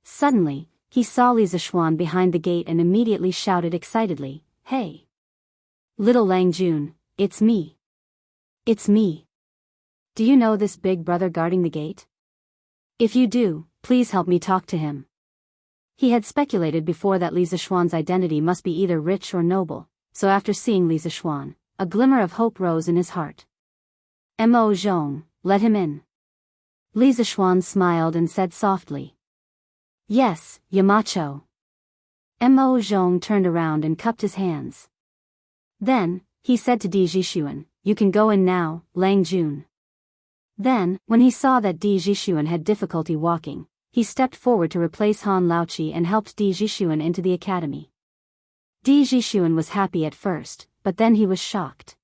Suddenly, he saw Li Zishuan behind the gate and immediately shouted excitedly, Hey! Little Langjun, it's me. It's me. Do you know this big brother guarding the gate? If you do, please help me talk to him. He had speculated before that Li Zishuan's identity must be either rich or noble, so after seeing Li Zishuan, a glimmer of hope rose in his heart. Mo Zhong, let him in. Li Zishuan smiled and said softly. Yes, Yamacho. Mo Zhong turned around and cupped his hands. Then, he said to Di Jixuan, "You can go in now, Lang Jun." Then, when he saw that Di Jixuan had difficulty walking, he stepped forward to replace Han Laoqi and helped Di Jixuan into the academy. Di Jixuan was happy at first, but then he was shocked.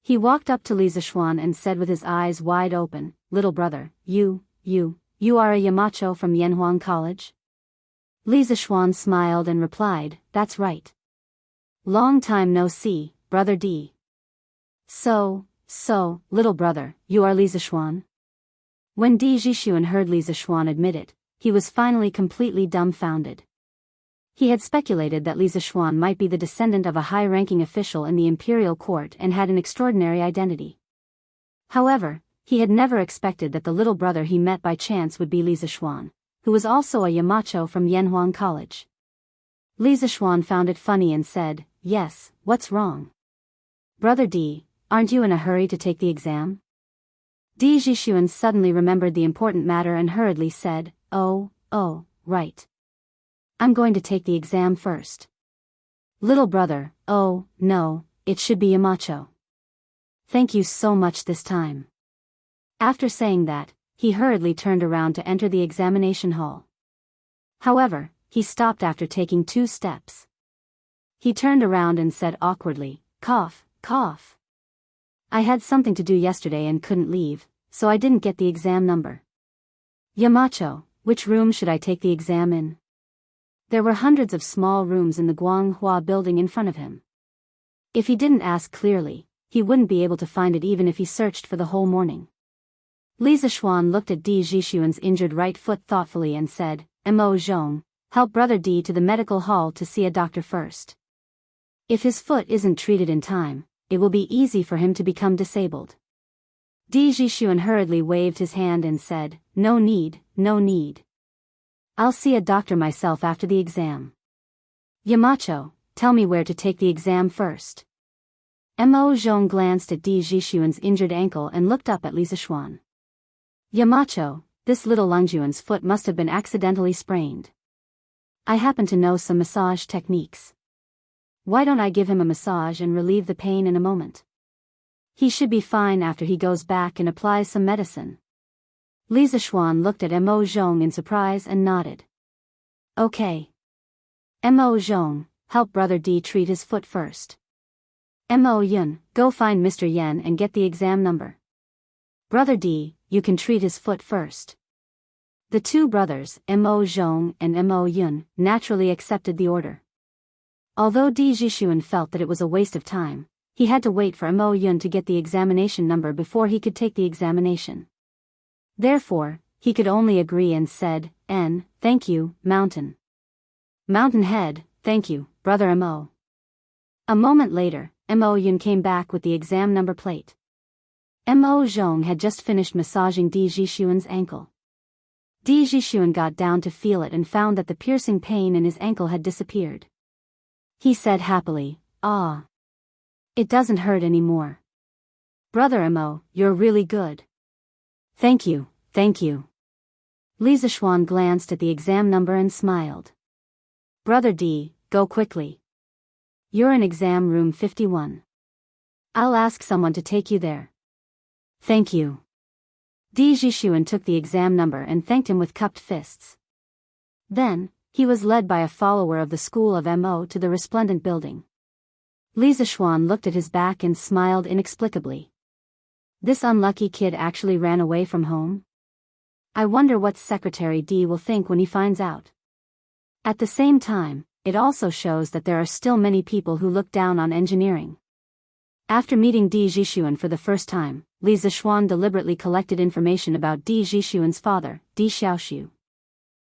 He walked up to Li Zixuan and said with his eyes wide open, "Little brother, you are a Yamacho from Yanhuang College?" Li Zixuan smiled and replied, "That's right. Long time no see, brother Di." So, little brother, you are Li Zixuan?" When Di Jixuan heard Li Zixuan admit it, he was finally completely dumbfounded. He had speculated that Li Zixuan might be the descendant of a high-ranking official in the imperial court and had an extraordinary identity. However, he had never expected that the little brother he met by chance would be Li Zixuan, who was also a Yamacho from Yanhuang College. Li Zixuan found it funny and said, "Yes, what's wrong? Brother Di, aren't you in a hurry to take the exam?" Di Jixuan suddenly remembered the important matter and hurriedly said, Oh, right. I'm going to take the exam first. Little brother, oh, no, it should be Yamacho. Thank you so much this time. After saying that, he hurriedly turned around to enter the examination hall. However, he stopped after taking 2 steps. He turned around and said awkwardly, "Cough, cough. I had something to do yesterday and couldn't leave, so I didn't get the exam number. Yamacho, which room should I take the exam in?" There were hundreds of small rooms in the Guanghua building in front of him. If he didn't ask clearly, he wouldn't be able to find it even if he searched for the whole morning. Li Zixuan looked at Di Jixuan's injured right foot thoughtfully and said, "Mo Zhong, help brother Di to the medical hall to see a doctor first. If his foot isn't treated in time, it will be easy for him to become disabled." Di Jixuan hurriedly waved his hand and said, No need. I'll see a doctor myself after the exam. Yamacho, tell me where to take the exam first." Mo Zhong glanced at Di Jixuan's injured ankle and looked up at Li Zixuan. "Yamacho, this little Lungjuan's foot must have been accidentally sprained. I happen to know some massage techniques. Why don't I give him a massage and relieve the pain in a moment? He should be fine after he goes back and applies some medicine." Li Zixuan looked at Mo Zhong in surprise and nodded. "Okay. Mo Zhong, help brother Di treat his foot first. Mo Yun, go find Mr. Yen and get the exam number. Brother Di, you can treat his foot first." The 2 brothers, Mo Zhong and Mo Yun, naturally accepted the order. Although Di Jixuan felt that it was a waste of time, he had to wait for Mo Yun to get the examination number before he could take the examination. Therefore, he could only agree and said, "Thank you, Mountain. Mountain Head, thank you, brother Mo." A moment later, Mo Yun came back with the exam number plate. Mo Zhong had just finished massaging Di Jixuan's ankle. Di Jixuan got down to feel it and found that the piercing pain in his ankle had disappeared. He said happily, "Ah. It doesn't hurt anymore. Brother Mo, you're really good." Thank you. Li Zixuan glanced at the exam number and smiled. "Brother Di, go quickly. You're in exam room 51. I'll ask someone to take you there." "Thank you." Di Jixuan took the exam number and thanked him with cupped fists. Then, he was led by a follower of the school of Mo to the resplendent building. Li Zixuan looked at his back and smiled inexplicably. This unlucky kid actually ran away from home? I wonder what Secretary Di will think when he finds out. At the same time, it also shows that there are still many people who look down on engineering. After meeting Di Jixuan for the first time, Li Zixuan deliberately collected information about Di Jixuan's father, Di Xiaoxiu.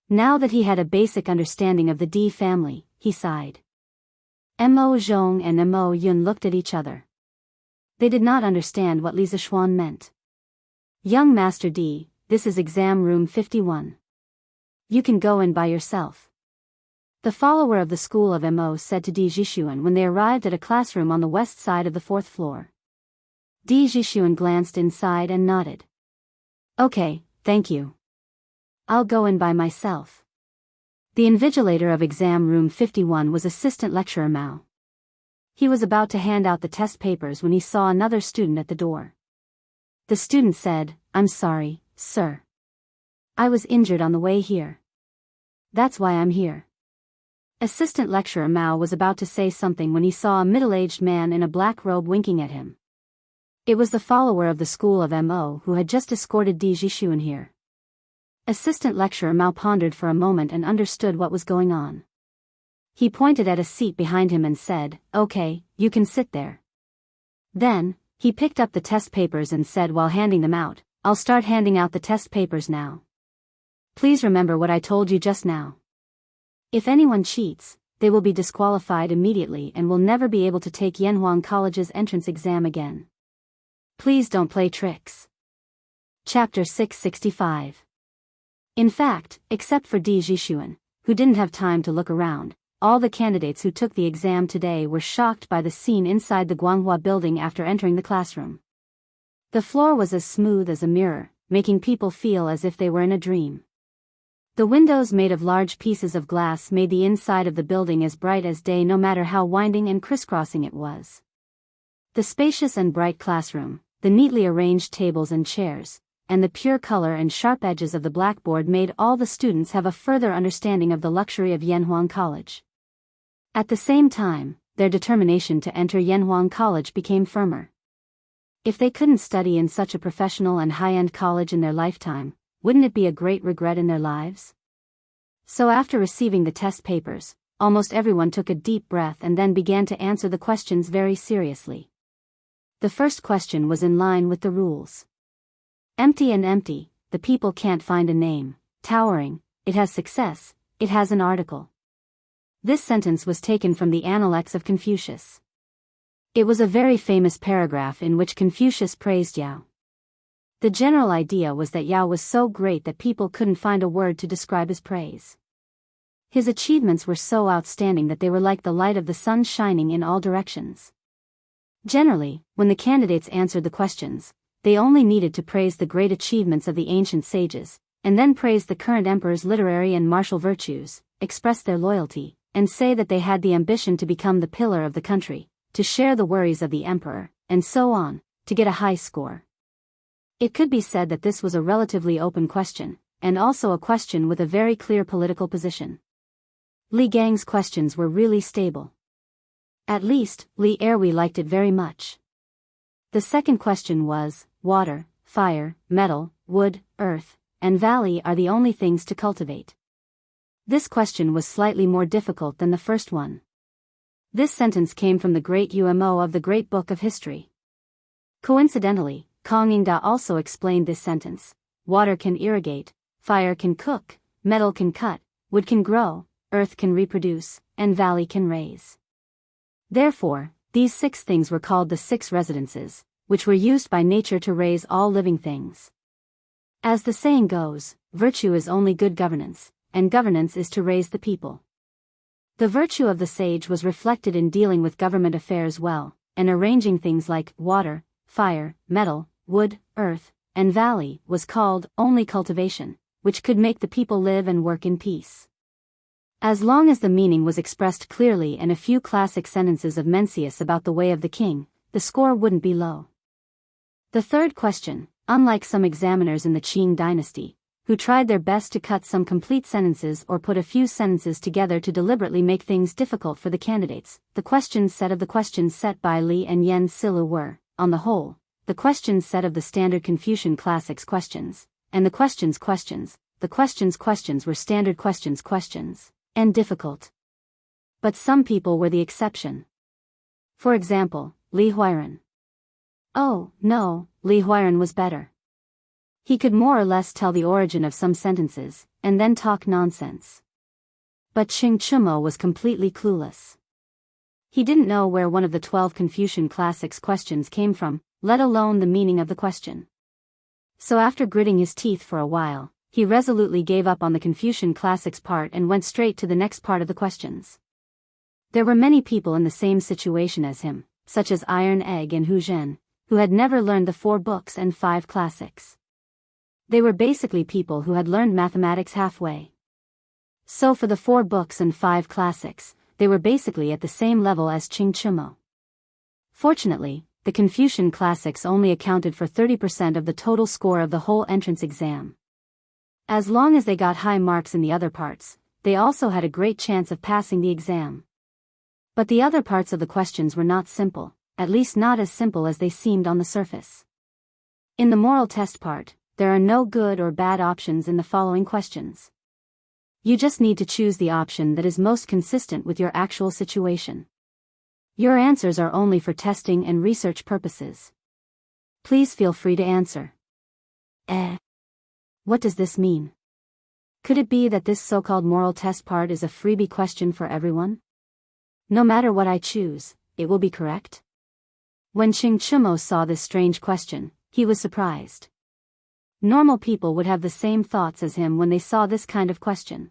Now that he had a basic understanding of the Di family, he sighed. Mo Zhong and Mo Yun looked at each other. They did not understand what Li Zixuan meant. "Young Master Di, this is exam room 51. You can go in by yourself." The follower of the school of Mo said to Di Jixuan when they arrived at a classroom on the west side of the 4th floor. Di Jixuan glanced inside and nodded. "Okay, thank you. I'll go in by myself." The invigilator of exam room 51 was Assistant Lecturer Mao. He was about to hand out the test papers when he saw another student at the door. The student said, "I'm sorry, sir. I was injured on the way here. That's why I'm here." Assistant lecturer Mao was about to say something when he saw a middle-aged man in a black robe winking at him. It was the follower of the school of Mo who had just escorted Di Jixuan here. Assistant lecturer Mao pondered for a moment and understood what was going on. He pointed at a seat behind him and said, "Okay, you can sit there." Then, he picked up the test papers and said while handing them out, "I'll start handing out the test papers now. Please remember what I told you just now. If anyone cheats, they will be disqualified immediately and will never be able to take Yanhuang College's entrance exam again. Please don't play tricks." Chapter 665. In fact, except for Di Jixuan, who didn't have time to look around, all the candidates who took the exam today were shocked by the scene inside the Guanghua building after entering the classroom. The floor was as smooth as a mirror, making people feel as if they were in a dream. The windows made of large pieces of glass made the inside of the building as bright as day no matter how winding and crisscrossing it was. The spacious and bright classroom, the neatly arranged tables and chairs, and the pure color and sharp edges of the blackboard made all the students have a further understanding of the luxury of Yanhuang College. At the same time, their determination to enter Yanhuang College became firmer. If they couldn't study in such a professional and high-end college in their lifetime, wouldn't it be a great regret in their lives? So after receiving the test papers, almost everyone took a deep breath and then began to answer the questions very seriously. The first question was in line with the rules. Empty and empty, the people can't find a name. Towering, it has success, it has an article. This sentence was taken from the Analects of Confucius. It was a very famous paragraph in which Confucius praised Yao. The general idea was that Yao was so great that people couldn't find a word to describe his praise. His achievements were so outstanding that they were like the light of the sun shining in all directions. Generally, when the candidates answered the questions, they only needed to praise the great achievements of the ancient sages, and then praise the current emperor's literary and martial virtues, express their loyalty, and say that they had the ambition to become the pillar of the country, to share the worries of the emperor, and so on, to get a high score. It could be said that this was a relatively open question, and also a question with a very clear political position. Li Gang's questions were really stable. At least, Li Erwi liked it very much. The second question was, water, fire, metal, wood, earth, and valley are the only things to cultivate. This question was slightly more difficult than the first one. This sentence came from the great Umo of the Great Book of History. Coincidentally, Kong Yingda also explained this sentence. Water can irrigate, fire can cook, metal can cut, wood can grow, earth can reproduce, and valley can raise. Therefore, these 6 things were called the 6 residences, which were used by nature to raise all living things. As the saying goes, virtue is only good governance, and governance is to raise the people. The virtue of the sage was reflected in dealing with government affairs well, and arranging things like water, fire, metal, wood, earth, and valley was called only cultivation, which could make the people live and work in peace. As long as the meaning was expressed clearly and a few classic sentences of Mencius about the way of the king, the score wouldn't be low. The third question, unlike some examiners in the Qing dynasty, who tried their best to cut some complete sentences or put a few sentences together to deliberately make things difficult for the candidates, the questions set by Li and Yen Silu were, on the whole, the questions set of the standard Confucian classics questions, and the questions were standard questions, and difficult. But some people were the exception. For example, Li Huiran. Oh, no, Li Huiran was better. He could more or less tell the origin of some sentences, and then talk nonsense. But Qing Chumo was completely clueless. He didn't know where one of the 12 Confucian classics questions came from, let alone the meaning of the question. So after gritting his teeth for a while, he resolutely gave up on the Confucian classics part and went straight to the next part of the questions. There were many people in the same situation as him, such as Iron Egg and Hu Zhen, who had never learned the 4 books and 5 classics. They were basically people who had learned mathematics halfway. So for the 4 books and 5 classics, they were basically at the same level as Qing Chumo. Fortunately, the Confucian classics only accounted for 30% of the total score of the whole entrance exam. As long as they got high marks in the other parts, they also had a great chance of passing the exam. But the other parts of the questions were not simple, at least not as simple as they seemed on the surface. In the moral test part, there are no good or bad options in the following questions. You just need to choose the option that is most consistent with your actual situation. Your answers are only for testing and research purposes. Please feel free to answer. What does this mean? Could it be that this so-called moral test part is a freebie question for everyone? No matter what I choose, it will be correct? When Qing Chumo saw this strange question, he was surprised. Normal people would have the same thoughts as him when they saw this kind of question.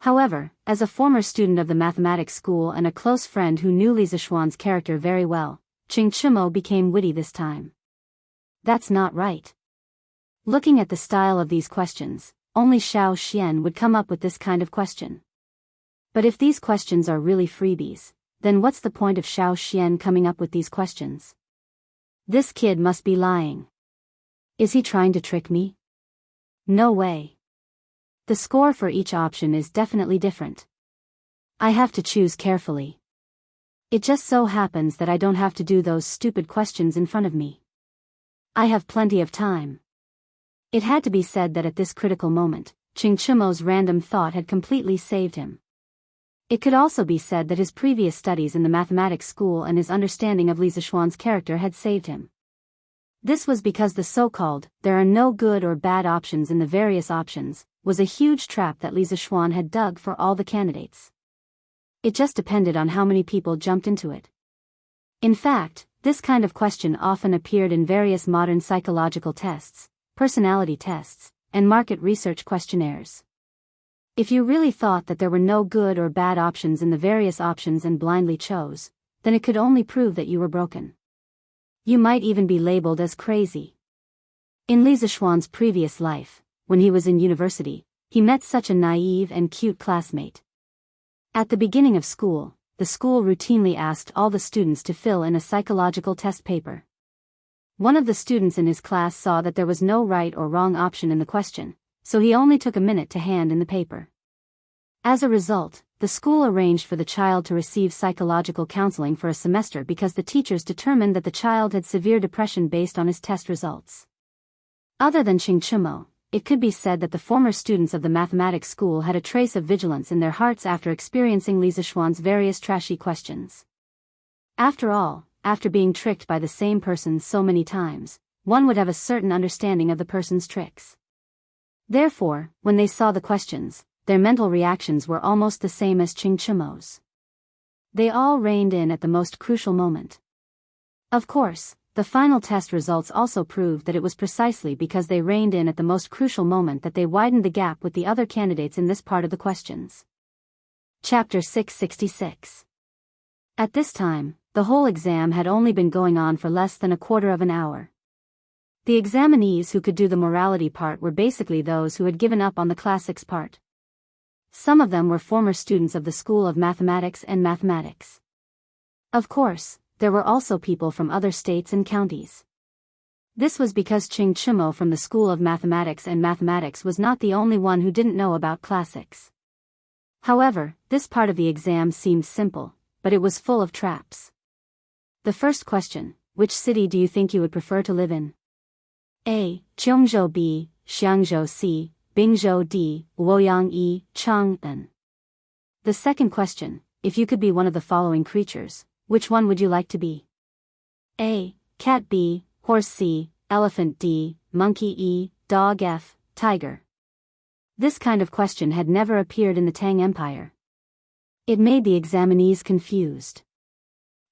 However, as a former student of the mathematics school and a close friend who knew Li Zixuan's character very well, Qing Chumo became witty this time. That's not right. Looking at the style of these questions, only Xiao Xian would come up with this kind of question. But if these questions are really freebies, then what's the point of Xiao Xian coming up with these questions? This kid must be lying. Is he trying to trick me? No way. The score for each option is definitely different. I have to choose carefully. It just so happens that I don't have to do those stupid questions in front of me. I have plenty of time. It had to be said that at this critical moment, Qing Chumo's random thought had completely saved him. It could also be said that his previous studies in the mathematics school and his understanding of Li Zixuan's character had saved him. This was because the so-called, there are no good or bad options in the various options, was a huge trap that Li Zixuan had dug for all the candidates. It just depended on how many people jumped into it. In fact, this kind of question often appeared in various modern psychological tests, personality tests, and market research questionnaires. If you really thought that there were no good or bad options in the various options and blindly chose, then it could only prove that you were broken. You might even be labeled as crazy. In Li Zixuan's previous life, when he was in university, he met such a naive and cute classmate. At the beginning of school, the school routinely asked all the students to fill in a psychological test paper. One of the students in his class saw that there was no right or wrong option in the question, so he only took a minute to hand in the paper. As a result, the school arranged for the child to receive psychological counseling for a semester because the teachers determined that the child had severe depression based on his test results. Other than Qing Chumo, it could be said that the former students of the mathematics school had a trace of vigilance in their hearts after experiencing Li Zixuan's various trashy questions. After all, after being tricked by the same person so many times, one would have a certain understanding of the person's tricks. Therefore, when they saw the questions, their mental reactions were almost the same as Qing Chumo's. They all reined in at the most crucial moment. Of course, the final test results also proved that it was precisely because they reined in at the most crucial moment that they widened the gap with the other candidates in this part of the questions. Chapter 666. At this time, the whole exam had only been going on for less than a quarter of an hour. The examinees who could do the morality part were basically those who had given up on the classics part. Some of them were former students of the School of Mathematics and Mathematics. Of course, there were also people from other states and counties. This was because Qing Chumo from the School of Mathematics and Mathematics was not the only one who didn't know about classics. However, this part of the exam seemed simple, but it was full of traps. The first question: which city do you think you would prefer to live in? A. Jianghu B. Xiangzhou C. Bingzhou D. Luoyang E. Chang'an. The second question: if you could be one of the following creatures, which one would you like to be? A. Cat B. Horse C. Elephant D. Monkey E. Dog F. Tiger. This kind of question had never appeared in the Tang Empire. It made the examinees confused.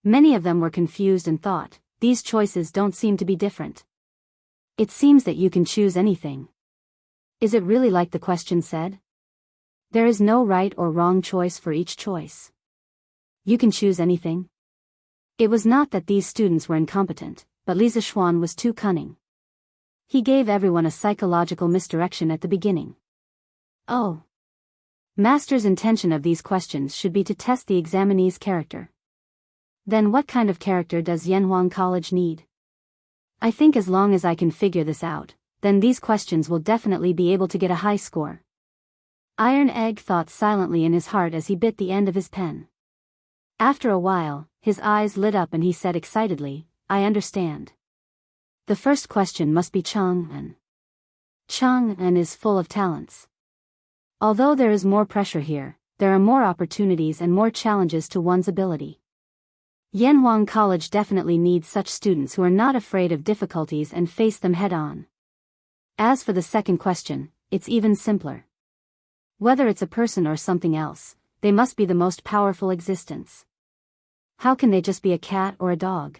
Many of them were confused and thought, these choices don't seem to be different. It seems that you can choose anything. Is it really like the question said? There is no right or wrong choice for each choice. You can choose anything. It was not that these students were incompetent, but Li Zixuan was too cunning. He gave everyone a psychological misdirection at the beginning. Oh. Master's intention of these questions should be to test the examinee's character. Then what kind of character does Yanhuang College need? I think as long as I can figure this out, then these questions will definitely be able to get a high score. Iron Egg thought silently in his heart as he bit the end of his pen. After a while, his eyes lit up and he said excitedly, I understand. The first question must be Chang'an. Chang'an is full of talents. Although there is more pressure here, there are more opportunities and more challenges to one's ability. Yanhuang College definitely needs such students who are not afraid of difficulties and face them head-on. As for the second question, it's even simpler. Whether it's a person or something else, they must be the most powerful existence. How can they just be a cat or a dog?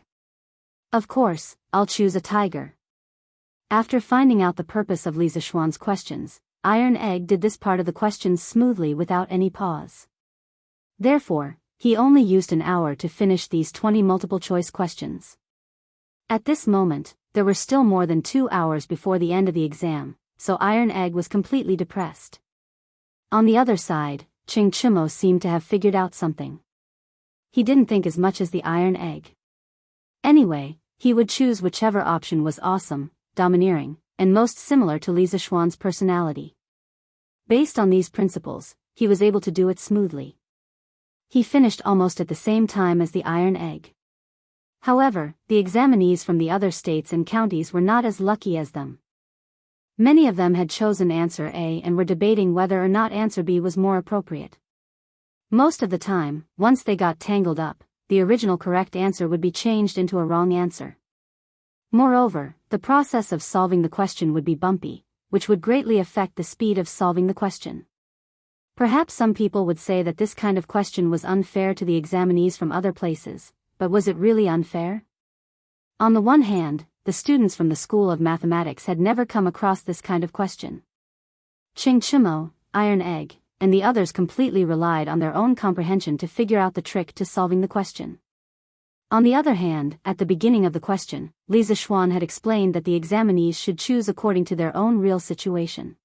Of course, I'll choose a tiger. After finding out the purpose of Li Zishuan's questions, Iron Egg did this part of the questions smoothly without any pause. Therefore, he only used an hour to finish these 20 multiple-choice questions. At this moment, there were still more than 2 hours before the end of the exam, so Iron Egg was completely depressed. On the other side, Ching Chimo seemed to have figured out something. He didn't think as much as the Iron Egg. Anyway, he would choose whichever option was awesome, domineering, and most similar to Li Zishuan's personality. Based on these principles, he was able to do it smoothly. He finished almost at the same time as the Iron Egg. However, the examinees from the other states and counties were not as lucky as them. Many of them had chosen answer A and were debating whether or not answer B was more appropriate. Most of the time, once they got tangled up, the original correct answer would be changed into a wrong answer. Moreover, the process of solving the question would be bumpy, which would greatly affect the speed of solving the question. Perhaps some people would say that this kind of question was unfair to the examinees from other places, but was it really unfair? On the one hand, the students from the School of Mathematics had never come across this kind of question. Ching Chimo, Iron Egg, and the others completely relied on their own comprehension to figure out the trick to solving the question. On the other hand, at the beginning of the question, Li Zishuan had explained that the examinees should choose according to their own real situation.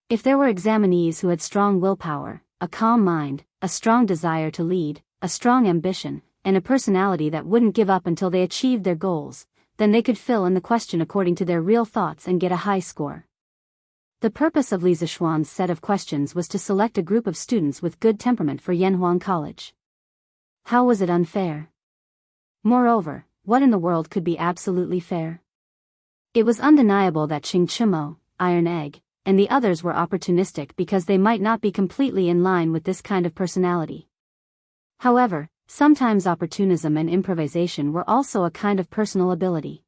If there were examinees who had strong willpower, a calm mind, a strong desire to lead, a strong ambition, and a personality that wouldn't give up until they achieved their goals, then they could fill in the question according to their real thoughts and get a high score. The purpose of Li Zishuan's set of questions was to select a group of students with good temperament for Yanhuang College. How was it unfair? Moreover, what in the world could be absolutely fair? It was undeniable that Ching Chimo, Iron Egg, and the others were opportunistic because they might not be completely in line with this kind of personality. However, sometimes opportunism and improvisation were also a kind of personal ability.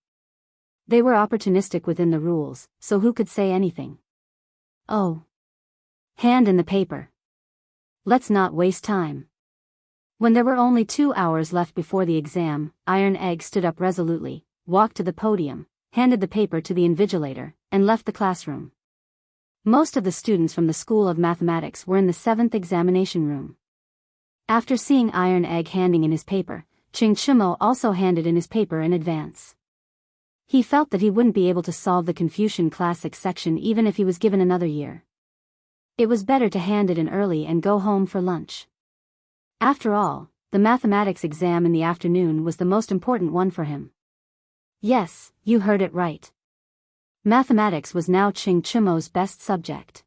They were opportunistic within the rules, so who could say anything? Oh. Hand in the paper. Let's not waste time. When there were only 2 hours left before the exam, Iron Egg stood up resolutely, walked to the podium, handed the paper to the invigilator, and left the classroom. Most of the students from the School of Mathematics were in the 7th examination room. After seeing Iron Egg handing in his paper, Ching Chimo also handed in his paper in advance. He felt that he wouldn't be able to solve the Confucian Classics section even if he was given another year. It was better to hand it in early and go home for lunch. After all, the mathematics exam in the afternoon was the most important one for him. Yes, you heard it right. Mathematics was now Ching Chimo's best subject.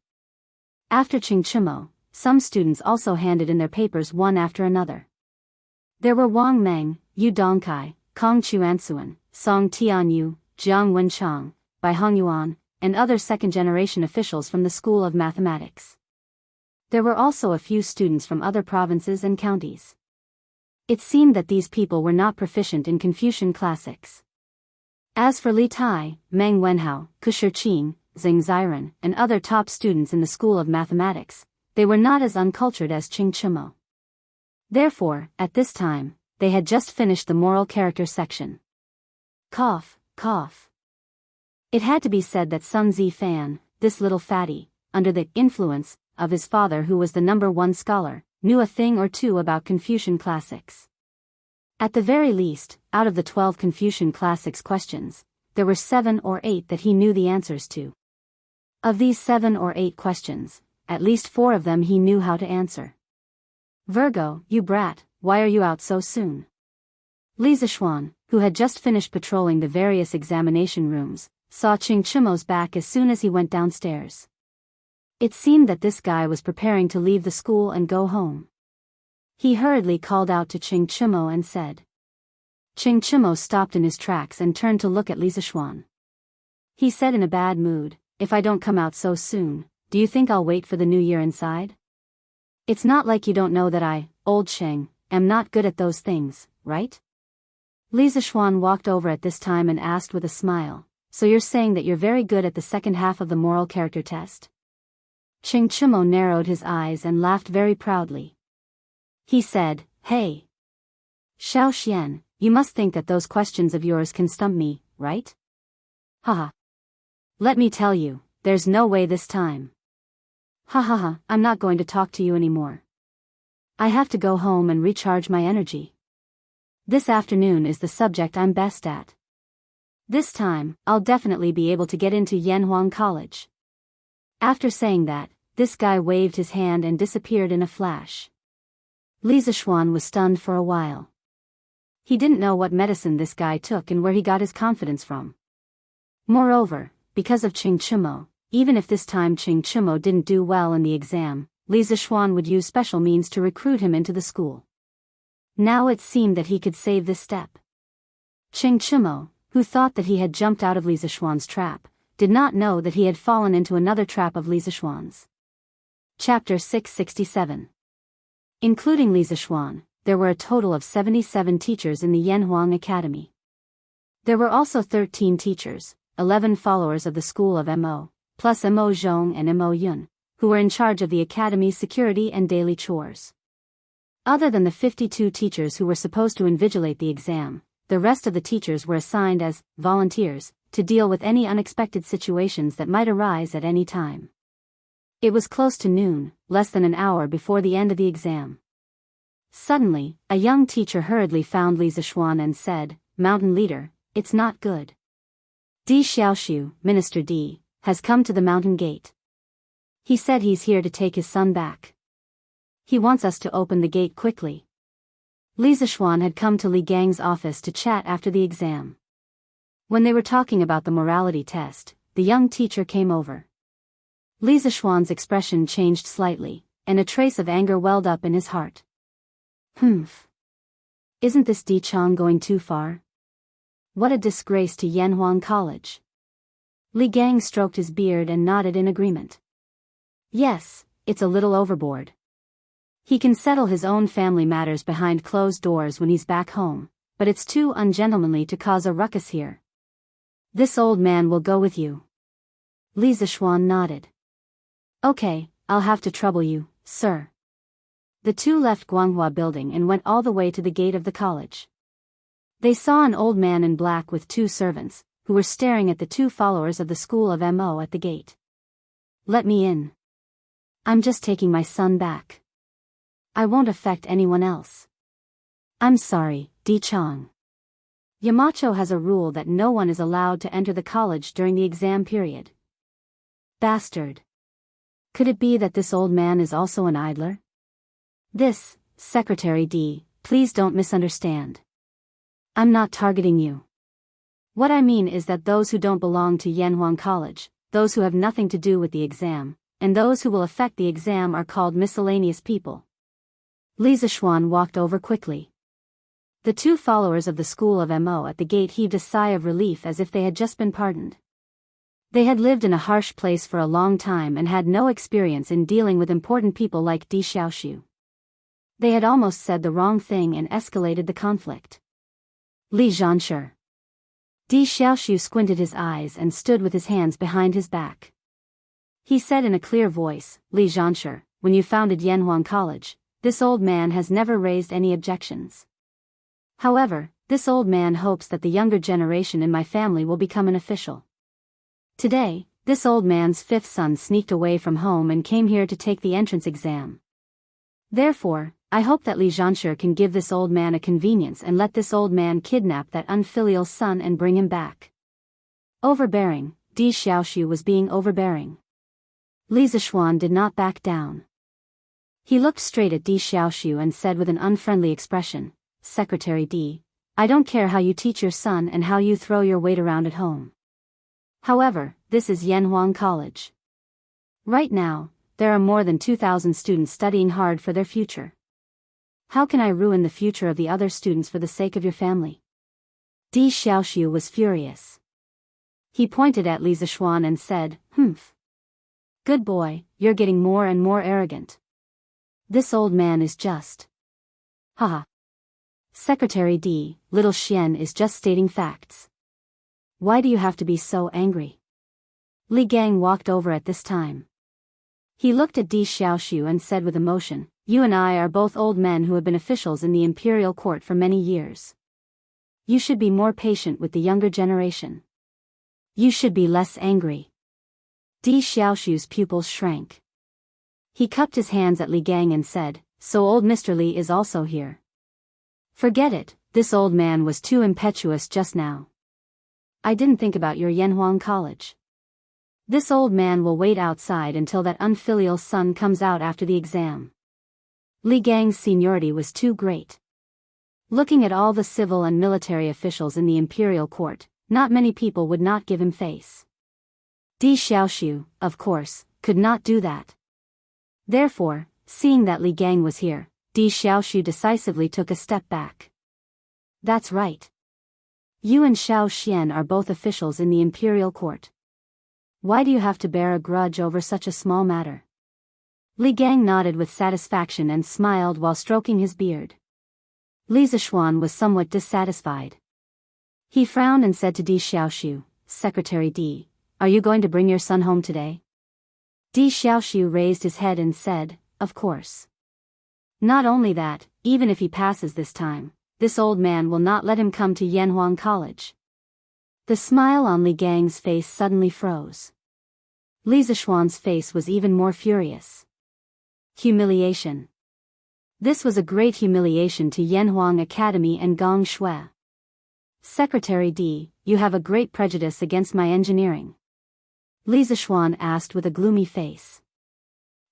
After Ching Chimo, some students also handed in their papers one after another. There were Wang Meng, Yu Dongkai, Kong Chuansuan, Song Tianyu, Jiang Wenchang, Bai Hongyuan, and other second-generation officials from the School of Mathematics. There were also a few students from other provinces and counties. It seemed that these people were not proficient in Confucian classics. As for Li Tai, Meng Wenhao, Ku Shirqing, Zheng Ziren, and other top students in the School of Mathematics, they were not as uncultured as Ching Chimo. Therefore, at this time, they had just finished the moral character section. Cough, cough. It had to be said that Sun Zifan, this little fatty, under the influence of his father who was the #1 scholar, knew a thing or two about Confucian classics. At the very least, out of the 12 Confucian classics questions, there were 7 or 8 that he knew the answers to. Of these 7 or 8 questions, at least 4 of them he knew how to answer. Virgo, you brat, why are you out so soon? Li Zishuan, who had just finished patrolling the various examination rooms, saw Qing Chimo's back as soon as he went downstairs. It seemed that this guy was preparing to leave the school and go home. He hurriedly called out to Qing Chimo and said. Qing Chimo stopped in his tracks and turned to look at Li Zishuan. He said in a bad mood, "If I don't come out so soon, do you think I'll wait for the new year inside? It's not like you don't know that I, old Sheng, am not good at those things, right?" Li Zishuan walked over at this time and asked with a smile, "So you're saying that you're very good at the second half of the moral character test?" Qing Chimo narrowed his eyes and laughed very proudly. He said, "Hey, Xiao Xian, you must think that those questions of yours can stump me, right? Haha. Let me tell you, there's no way this time. Ha ha ha, I'm not going to talk to you anymore. I have to go home and recharge my energy. This afternoon is the subject I'm best at. This time, I'll definitely be able to get into Yanhuang College." After saying that, this guy waved his hand and disappeared in a flash. Li Zishuan was stunned for a while. He didn't know what medicine this guy took and where he got his confidence from. Moreover, because of Qing Chimo, even if this time Qing Chimo didn't do well in the exam, Li Zishuan would use special means to recruit him into the school. Now it seemed that he could save this step. Qing Chimo, who thought that he had jumped out of Li Zishuan's trap, did not know that he had fallen into another trap of Li Zishuan's. Chapter 667. Including Li Zishuan, there were a total of 77 teachers in the Yanhuang Academy. There were also 13 teachers, 11 followers of the school of Mo, plus Mo Zhong and Mo Yun, who were in charge of the academy's security and daily chores. Other than the 52 teachers who were supposed to invigilate the exam, the rest of the teachers were assigned as volunteers to deal with any unexpected situations that might arise at any time. It was close to noon, less than an hour before the end of the exam. Suddenly, a young teacher hurriedly found Li Zishuan and said, "Mountain leader, it's not good. Di Xiaoxiu, Minister Di, has come to the mountain gate. He said he's here to take his son back. He wants us to open the gate quickly." Li Zishuan had come to Li Gang's office to chat after the exam. When they were talking about the morality test, the young teacher came over. Li Zishuan's expression changed slightly, and a trace of anger welled up in his heart. Humph. Isn't this Di Chong going too far? What a disgrace to Yanhuang College. Li Gang stroked his beard and nodded in agreement. Yes, it's a little overboard. He can settle his own family matters behind closed doors when he's back home, but it's too ungentlemanly to cause a ruckus here. This old man will go with you. Li Zishuan nodded. Okay, I'll have to trouble you, sir. The two left Guanghua Building and went all the way to the gate of the college. They saw an old man in black with two servants, who were staring at the two followers of the school of Mo at the gate. "Let me in. I'm just taking my son back. I won't affect anyone else." "I'm sorry, Di Chong. Yamacho has a rule that no one is allowed to enter the college during the exam period." Bastard. Could it be that this old man is also an idler? This, Secretary D, please don't misunderstand. I'm not targeting you. What I mean is that those who don't belong to Yanhuang College, those who have nothing to do with the exam, and those who will affect the exam are called miscellaneous people. Li Zishuan walked over quickly. The two followers of the school of Mo at the gate heaved a sigh of relief as if they had just been pardoned. They had lived in a harsh place for a long time and had no experience in dealing with important people like Di Xiaoxiu. They had almost said the wrong thing and escalated the conflict. Li Zhanshi. Di Xiaoxiu squinted his eyes and stood with his hands behind his back. He said in a clear voice, "Li Zhanshi, when you founded Yanhuang College, this old man has never raised any objections. However, this old man hopes that the younger generation in my family will become an official. Today, this old man's fifth son sneaked away from home and came here to take the entrance exam. Therefore, I hope that Li Zhanshi can give this old man a convenience and let this old man kidnap that unfilial son and bring him back." Overbearing, Di Xiaoxiu was being overbearing. Li Zishuan did not back down. He looked straight at Di Xiaoxiu and said with an unfriendly expression, "Secretary Di, I don't care how you teach your son and how you throw your weight around at home. However, this is Yanhuang College. Right now, there are more than 2,000 students studying hard for their future. How can I ruin the future of the other students for the sake of your family? Di Xiaoxiu was furious. He pointed at Li Zishuan and said, "Humph. Good boy, you're getting more and more arrogant. This old man is just. Haha. Secretary D, little Xian is just stating facts. Why do you have to be so angry?" Li Gang walked over at this time. He looked at Di Xiaoxiu and said with emotion, "You and I are both old men who have been officials in the imperial court for many years. You should be more patient with the younger generation. You should be less angry." Di Xiaoxiu's pupils shrank. He cupped his hands at Li Gang and said, "So old Mr. Li is also here." "Forget it, this old man was too impetuous just now. I didn't think about your Yanhuang College. This old man will wait outside until that unfilial son comes out after the exam." Li Gang's seniority was too great. Looking at all the civil and military officials in the imperial court, not many people would not give him face. Di Xiaoxiu, of course, could not do that. Therefore, seeing that Li Gang was here, Di Xiaoxiu decisively took a step back. "That's right. You and Xiao Xian are both officials in the imperial court. Why do you have to bear a grudge over such a small matter?" Li Gang nodded with satisfaction and smiled while stroking his beard. Li Zishuan was somewhat dissatisfied. He frowned and said to Di Xiaoxiu, "Secretary D, are you going to bring your son home today?" Di Xiaoxiu raised his head and said, "Of course. Not only that, even if he passes this time, this old man will not let him come to Yanhuang College." The smile on Li Gang's face suddenly froze. Li Zishuan's face was even more furious. Humiliation. This was a great humiliation to Yanhuang Academy and Gong Shui. "Secretary D, you have a great prejudice against my engineering?" Li Zishuan asked with a gloomy face.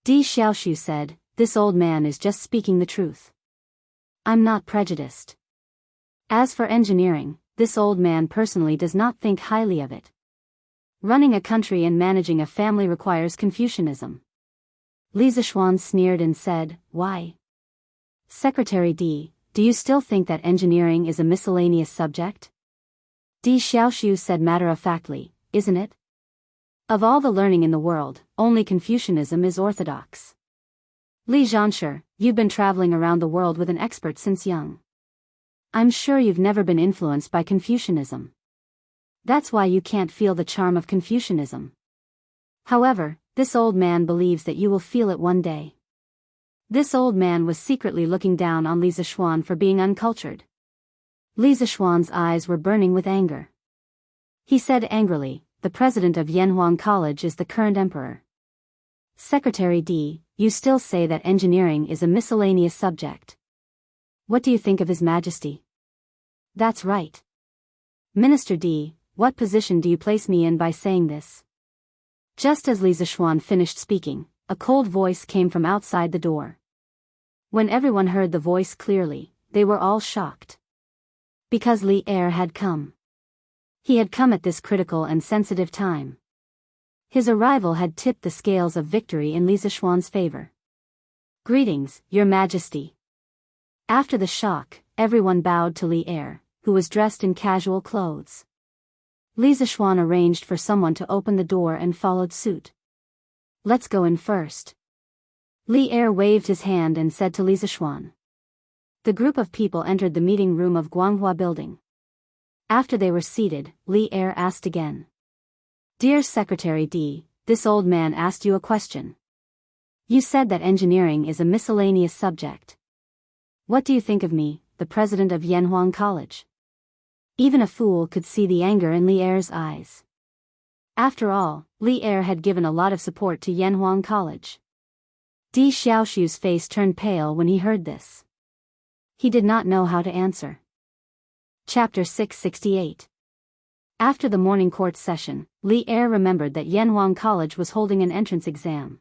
Di Xiaoxiu said, "This old man is just speaking the truth. I'm not prejudiced. As for engineering, this old man personally does not think highly of it. Running a country and managing a family requires Confucianism." Li Zishuan sneered and said, "Why? Secretary D, do you still think that engineering is a miscellaneous subject?" Di Xiaoxiu said matter-of-factly, "Isn't it? Of all the learning in the world, only Confucianism is orthodox. Li Zhanshi, you've been traveling around the world with an expert since young. I'm sure you've never been influenced by Confucianism. That's why you can't feel the charm of Confucianism. However, this old man believes that you will feel it one day." This old man was secretly looking down on Li Zishuan for being uncultured. Li Zishuan's eyes were burning with anger. He said angrily, "The president of Yanhuang College is the current emperor. Secretary D, you still say that engineering is a miscellaneous subject. What do you think of His Majesty?" "That's right. Minister D, what position do you place me in by saying this?" Just as Li Zishuan finished speaking, a cold voice came from outside the door. When everyone heard the voice clearly, they were all shocked. Because Li Er had come. He had come at this critical and sensitive time. His arrival had tipped the scales of victory in Li Zishuan's favor. "Greetings, Your Majesty." After the shock, everyone bowed to Li Er, who was dressed in casual clothes. Li Zishuan arranged for someone to open the door and followed suit. "Let's go in first." Li Er waved his hand and said to Li Zishuan. The group of people entered the meeting room of Guanghua building. After they were seated, Li Er asked again. "Dear Secretary D, this old man asked you a question. You said that engineering is a miscellaneous subject. What do you think of me, the president of Yanhuang College?" Even a fool could see the anger in Li Er's eyes. After all, Li Er had given a lot of support to Yanhuang College. Di Xiaoxiu's face turned pale when he heard this. He did not know how to answer. Chapter 668. After the morning court session, Li Er remembered that Yanhuang College was holding an entrance exam.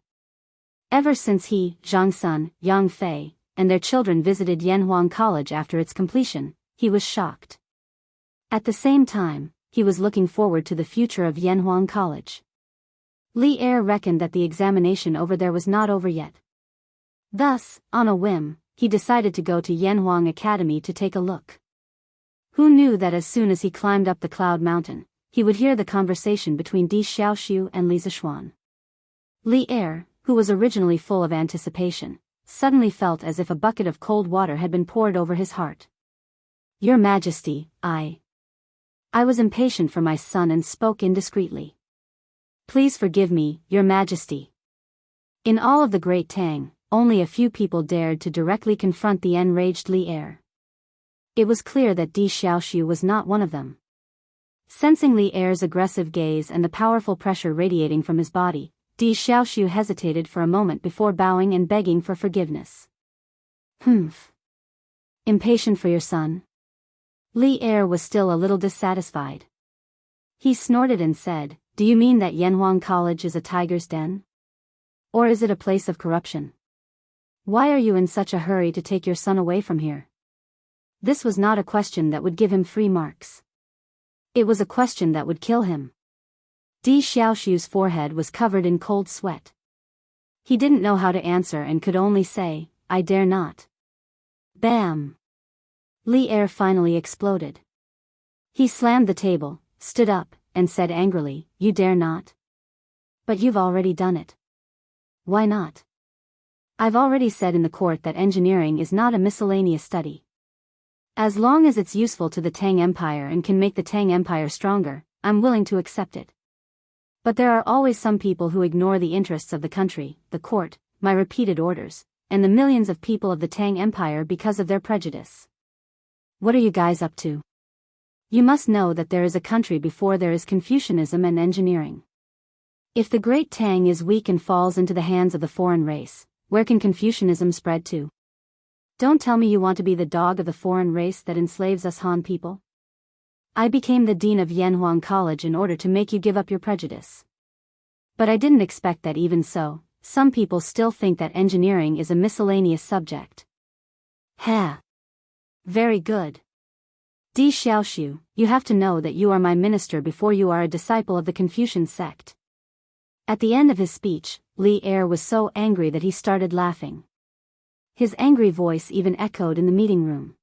Ever since he, Zhang Sun, Yang Fei, and their children visited Yanhuang College after its completion, he was shocked. At the same time, he was looking forward to the future of Yanhuang College. Li Er reckoned that the examination over there was not over yet. Thus, on a whim, he decided to go to Yanhuang Academy to take a look. Who knew that as soon as he climbed up the cloud mountain, he would hear the conversation between Di Xiaoxiu and Li Zishuan. Li Er, who was originally full of anticipation, suddenly felt as if a bucket of cold water had been poured over his heart. Your Majesty, I was impatient for my son and spoke indiscreetly. Please forgive me, Your Majesty. In all of the Great Tang, only a few people dared to directly confront the enraged Li Er. It was clear that Di Xiaoxiu was not one of them. Sensing Li Er's aggressive gaze and the powerful pressure radiating from his body, Di Xiaoxiu hesitated for a moment before bowing and begging for forgiveness. Humph. Impatient for your son? Li Er was still a little dissatisfied. He snorted and said, Do you mean that Yanhuang College is a tiger's den? Or is it a place of corruption? Why are you in such a hurry to take your son away from here? This was not a question that would give him free marks. It was a question that would kill him. Di Xiaoxiu's forehead was covered in cold sweat. He didn't know how to answer and could only say, I dare not. Bam! Li Er finally exploded. He slammed the table, stood up, and said angrily, You dare not? But you've already done it. Why not? I've already said in the court that engineering is not a miscellaneous study. As long as it's useful to the Tang Empire and can make the Tang Empire stronger, I'm willing to accept it. But there are always some people who ignore the interests of the country, the court, my repeated orders, and the millions of people of the Tang Empire because of their prejudice. What are you guys up to? You must know that there is a country before there is Confucianism and engineering. If the Great Tang is weak and falls into the hands of the foreign race, where can Confucianism spread to? Don't tell me you want to be the dog of the foreign race that enslaves us Han people. I became the dean of Yanhuang College in order to make you give up your prejudice. But I didn't expect that even so, some people still think that engineering is a miscellaneous subject. Ha! Very good. Di Xiaoxiu, you have to know that you are my minister before you are a disciple of the Confucian sect. At the end of his speech, Li Er was so angry that he started laughing. His angry voice even echoed in the meeting room.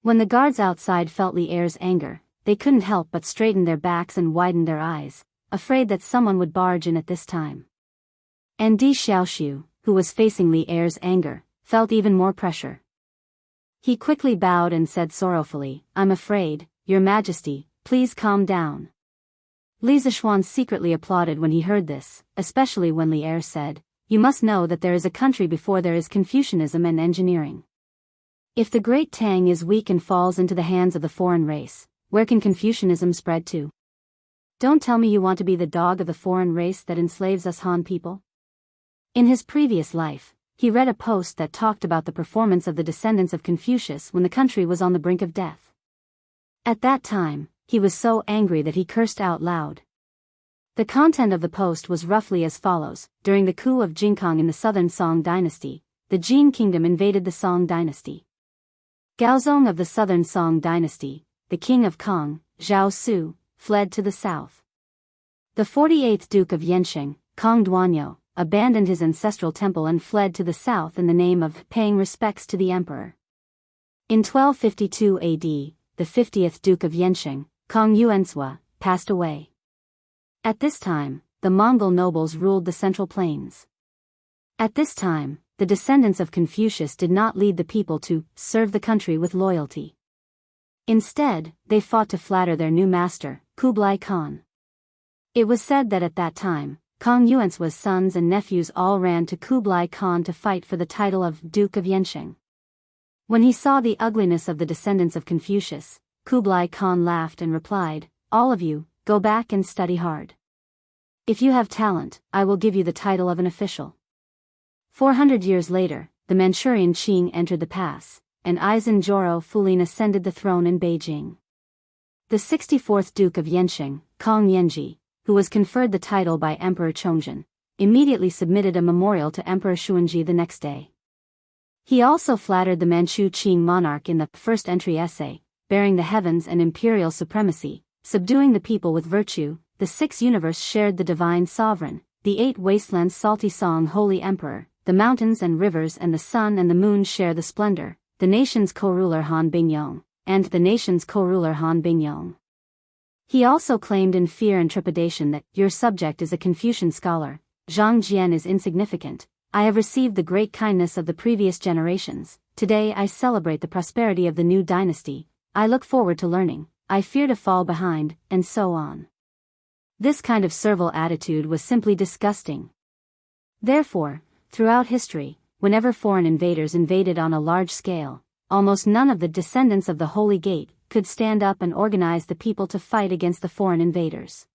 When the guards outside felt Li Er's anger, they couldn't help but straighten their backs and widen their eyes, afraid that someone would barge in at this time. And Di Xiaoxiu, who was facing Li Er's anger, felt even more pressure. He quickly bowed and said sorrowfully, I'm afraid, Your Majesty, please calm down. Li Zishuan secretly applauded when he heard this, especially when Li Er said, You must know that there is a country before there is Confucianism and engineering. If the Great Tang is weak and falls into the hands of the foreign race, where can Confucianism spread to? Don't tell me you want to be the dog of the foreign race that enslaves us Han people. In his previous life, he read a post that talked about the performance of the descendants of Confucius when the country was on the brink of death. At that time, he was so angry that he cursed out loud. The content of the post was roughly as follows. During the coup of Jingkang in the southern Song dynasty, the Jin kingdom invaded the Song dynasty. Gaozong of the southern Song dynasty, the king of Kong, Zhao Su, fled to the south. The 48th Duke of Yansheng, Kong Duanyo, abandoned his ancestral temple and fled to the south in the name of paying respects to the emperor. In 1252 AD, the 50th Duke of Yansheng, Kong Yuanzhua, passed away. At this time, the Mongol nobles ruled the Central Plains. At this time, the descendants of Confucius did not lead the people to serve the country with loyalty. Instead, they fought to flatter their new master, Kublai Khan. It was said that at that time, Kong Yuanzhua's sons and nephews all ran to Kublai Khan to fight for the title of Duke of Yansheng. When he saw the ugliness of the descendants of Confucius, Kublai Khan laughed and replied, All of you, go back and study hard. If you have talent, I will give you the title of an official. 400 years later, the Manchurian Qing entered the pass, and Aizen Joro Fulin ascended the throne in Beijing. The 64th Duke of Yansheng, Kong Yanji, who was conferred the title by Emperor Chongzhen, immediately submitted a memorial to Emperor Xuanji the next day. He also flattered the Manchu Qing monarch in the first entry essay, bearing the heavens and imperial supremacy, subduing the people with virtue. The 6 universe shared the divine sovereign, the 8 wastelands salty song holy emperor, the mountains and rivers and the sun and the moon share the splendor, the nation's co-ruler Han Bingyong, and the nation's co-ruler Han Bingyong. He also claimed in fear and trepidation that, your subject is a Confucian scholar, Zhang Jian is insignificant, I have received the great kindness of the previous generations, today I celebrate the prosperity of the new dynasty, I look forward to learning, I fear to fall behind, and so on. This kind of servile attitude was simply disgusting. Therefore, throughout history, whenever foreign invaders invaded on a large scale, almost none of the descendants of the Holy Gate could stand up and organize the people to fight against the foreign invaders.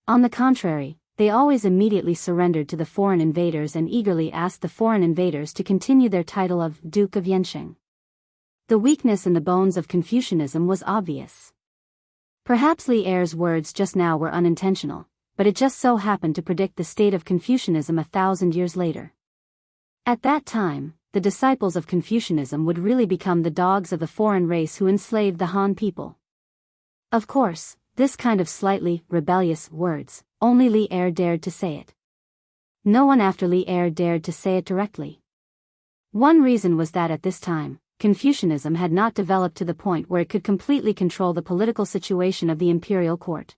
On the contrary, they always immediately surrendered to the foreign invaders and eagerly asked the foreign invaders to continue their title of Duke of Yansheng. The weakness in the bones of Confucianism was obvious. Perhaps Li Er's words just now were unintentional, but it just so happened to predict the state of Confucianism 1,000 years later. At that time, the disciples of Confucianism would really become the dogs of the foreign race who enslaved the Han people. Of course, this kind of slightly rebellious words, only Li Er dared to say it. No one after Li Er dared to say it directly. One reason was that at this time, Confucianism had not developed to the point where it could completely control the political situation of the imperial court.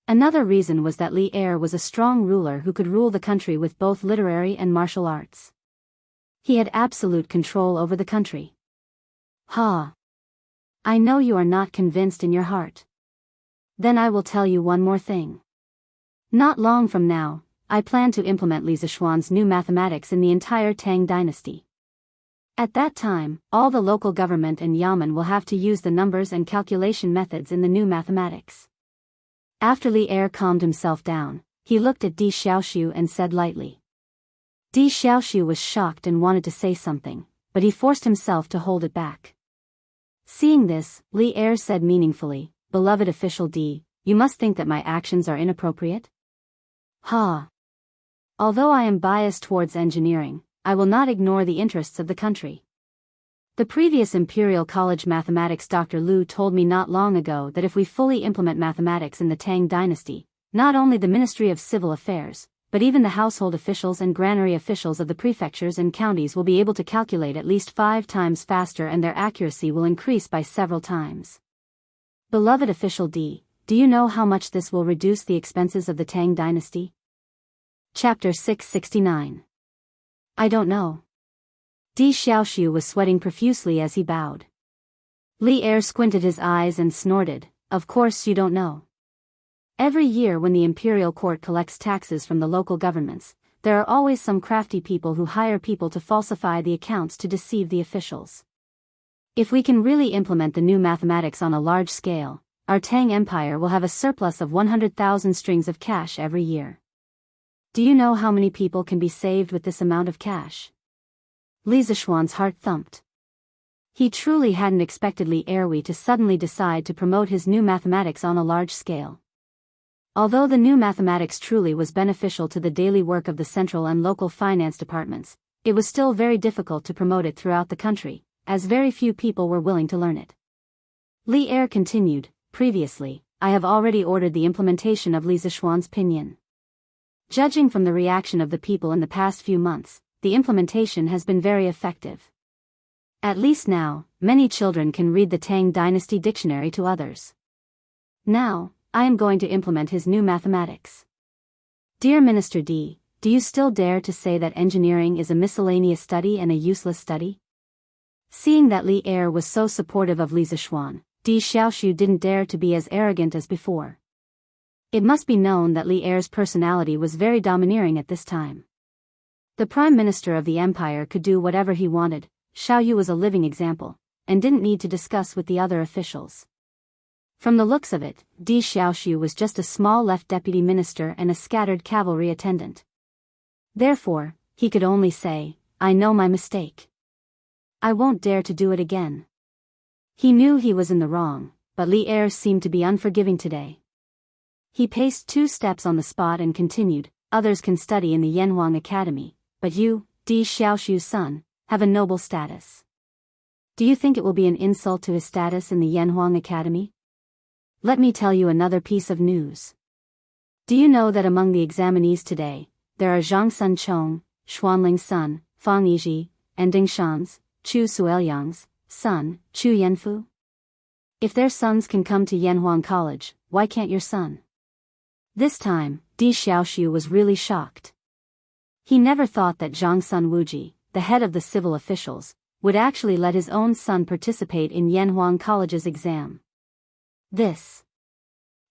Another reason was that Li Er was a strong ruler who could rule the country with both literary and martial arts. He had absolute control over the country. Ha! I know you are not convinced in your heart. Then I will tell you one more thing. Not long from now, I plan to implement Li Zishuan's new mathematics in the entire Tang dynasty. At that time, all the local government and yamen will have to use the numbers and calculation methods in the new mathematics. After Li Er calmed himself down, he looked at Di Xiaoxiu and said lightly. Di Xiaoxiu was shocked and wanted to say something, but he forced himself to hold it back. Seeing this, Li Er said meaningfully, Beloved official Di, you must think that my actions are inappropriate? Ha! Although I am biased towards engineering, I will not ignore the interests of the country. The previous Imperial College mathematics Dr. Liu told me not long ago that if we fully implement mathematics in the Tang dynasty, not only the Ministry of Civil Affairs, but even the household officials and granary officials of the prefectures and counties will be able to calculate at least 5 times faster and their accuracy will increase by several times. Beloved official D, do you know how much this will reduce the expenses of the Tang dynasty? Chapter 669. I don't know. Di Xiaoxiu was sweating profusely as he bowed. Li Er squinted his eyes and snorted, Of course you don't know. Every year when the imperial court collects taxes from the local governments, there are always some crafty people who hire people to falsify the accounts to deceive the officials. If we can really implement the new mathematics on a large scale, our Tang Empire will have a surplus of 100,000 strings of cash every year. Do you know how many people can be saved with this amount of cash? Li Zishuan's heart thumped. He truly hadn't expected Li Erwi to suddenly decide to promote his new mathematics on a large scale. Although the new mathematics truly was beneficial to the daily work of the central and local finance departments, it was still very difficult to promote it throughout the country, as very few people were willing to learn it. Li Er continued, Previously, I have already ordered the implementation of Li Zishuan's pinyin. Judging from the reaction of the people in the past few months, the implementation has been very effective. At least now, many children can read the Tang Dynasty dictionary to others. Now, I am going to implement his new mathematics. Dear Minister D, do you still dare to say that engineering is a miscellaneous study and a useless study? Seeing that Li Er was so supportive of Li Zishuan, Di Xiaoxiu didn't dare to be as arrogant as before. It must be known that Li Er's personality was very domineering at this time. The Prime Minister of the Empire could do whatever he wanted, Xiao Yu was a living example, and didn't need to discuss with the other officials. From the looks of it, Di Xiaoxiu was just a small left deputy minister and a scattered cavalry attendant. Therefore, he could only say, I know my mistake. I won't dare to do it again. He knew he was in the wrong, but Li Er seemed to be unforgiving today. He paced 2 steps on the spot and continued, Others can study in the Yanhuang Academy, but you, Di Xiaoxiu's son, have a noble status. Do you think it will be an insult to his status in the Yanhuang Academy? Let me tell you another piece of news. Do you know that among the examinees today, there are Zhang Sunchong, Xuanling's son, Fang Yizhi, and Ding Shan's, Chu Suoyang's, son, Chu Yanfu? If their sons can come to Yanhuang College, why can't your son? This time, Di Xiaoxiu was really shocked. He never thought that Zhang Sun Wuji, the head of the civil officials, would actually let his own son participate in Yanhuang College's exam. This.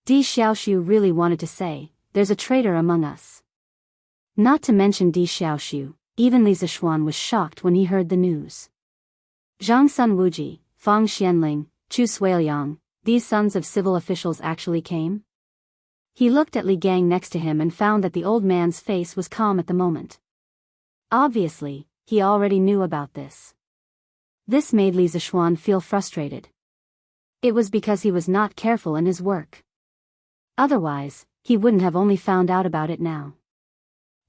Di Xiaoxiu really wanted to say, there's a traitor among us. Not to mention Di Xiaoxiu, even Li Zishuan was shocked when he heard the news. Zhang Sun Wuji, Fang Xianling, Chu Suoyang, these sons of civil officials actually came? He looked at Li Gang next to him and found that the old man's face was calm at the moment. Obviously, he already knew about this. This made Li Zishuan feel frustrated. It was because he was not careful in his work. Otherwise, he wouldn't have only found out about it now.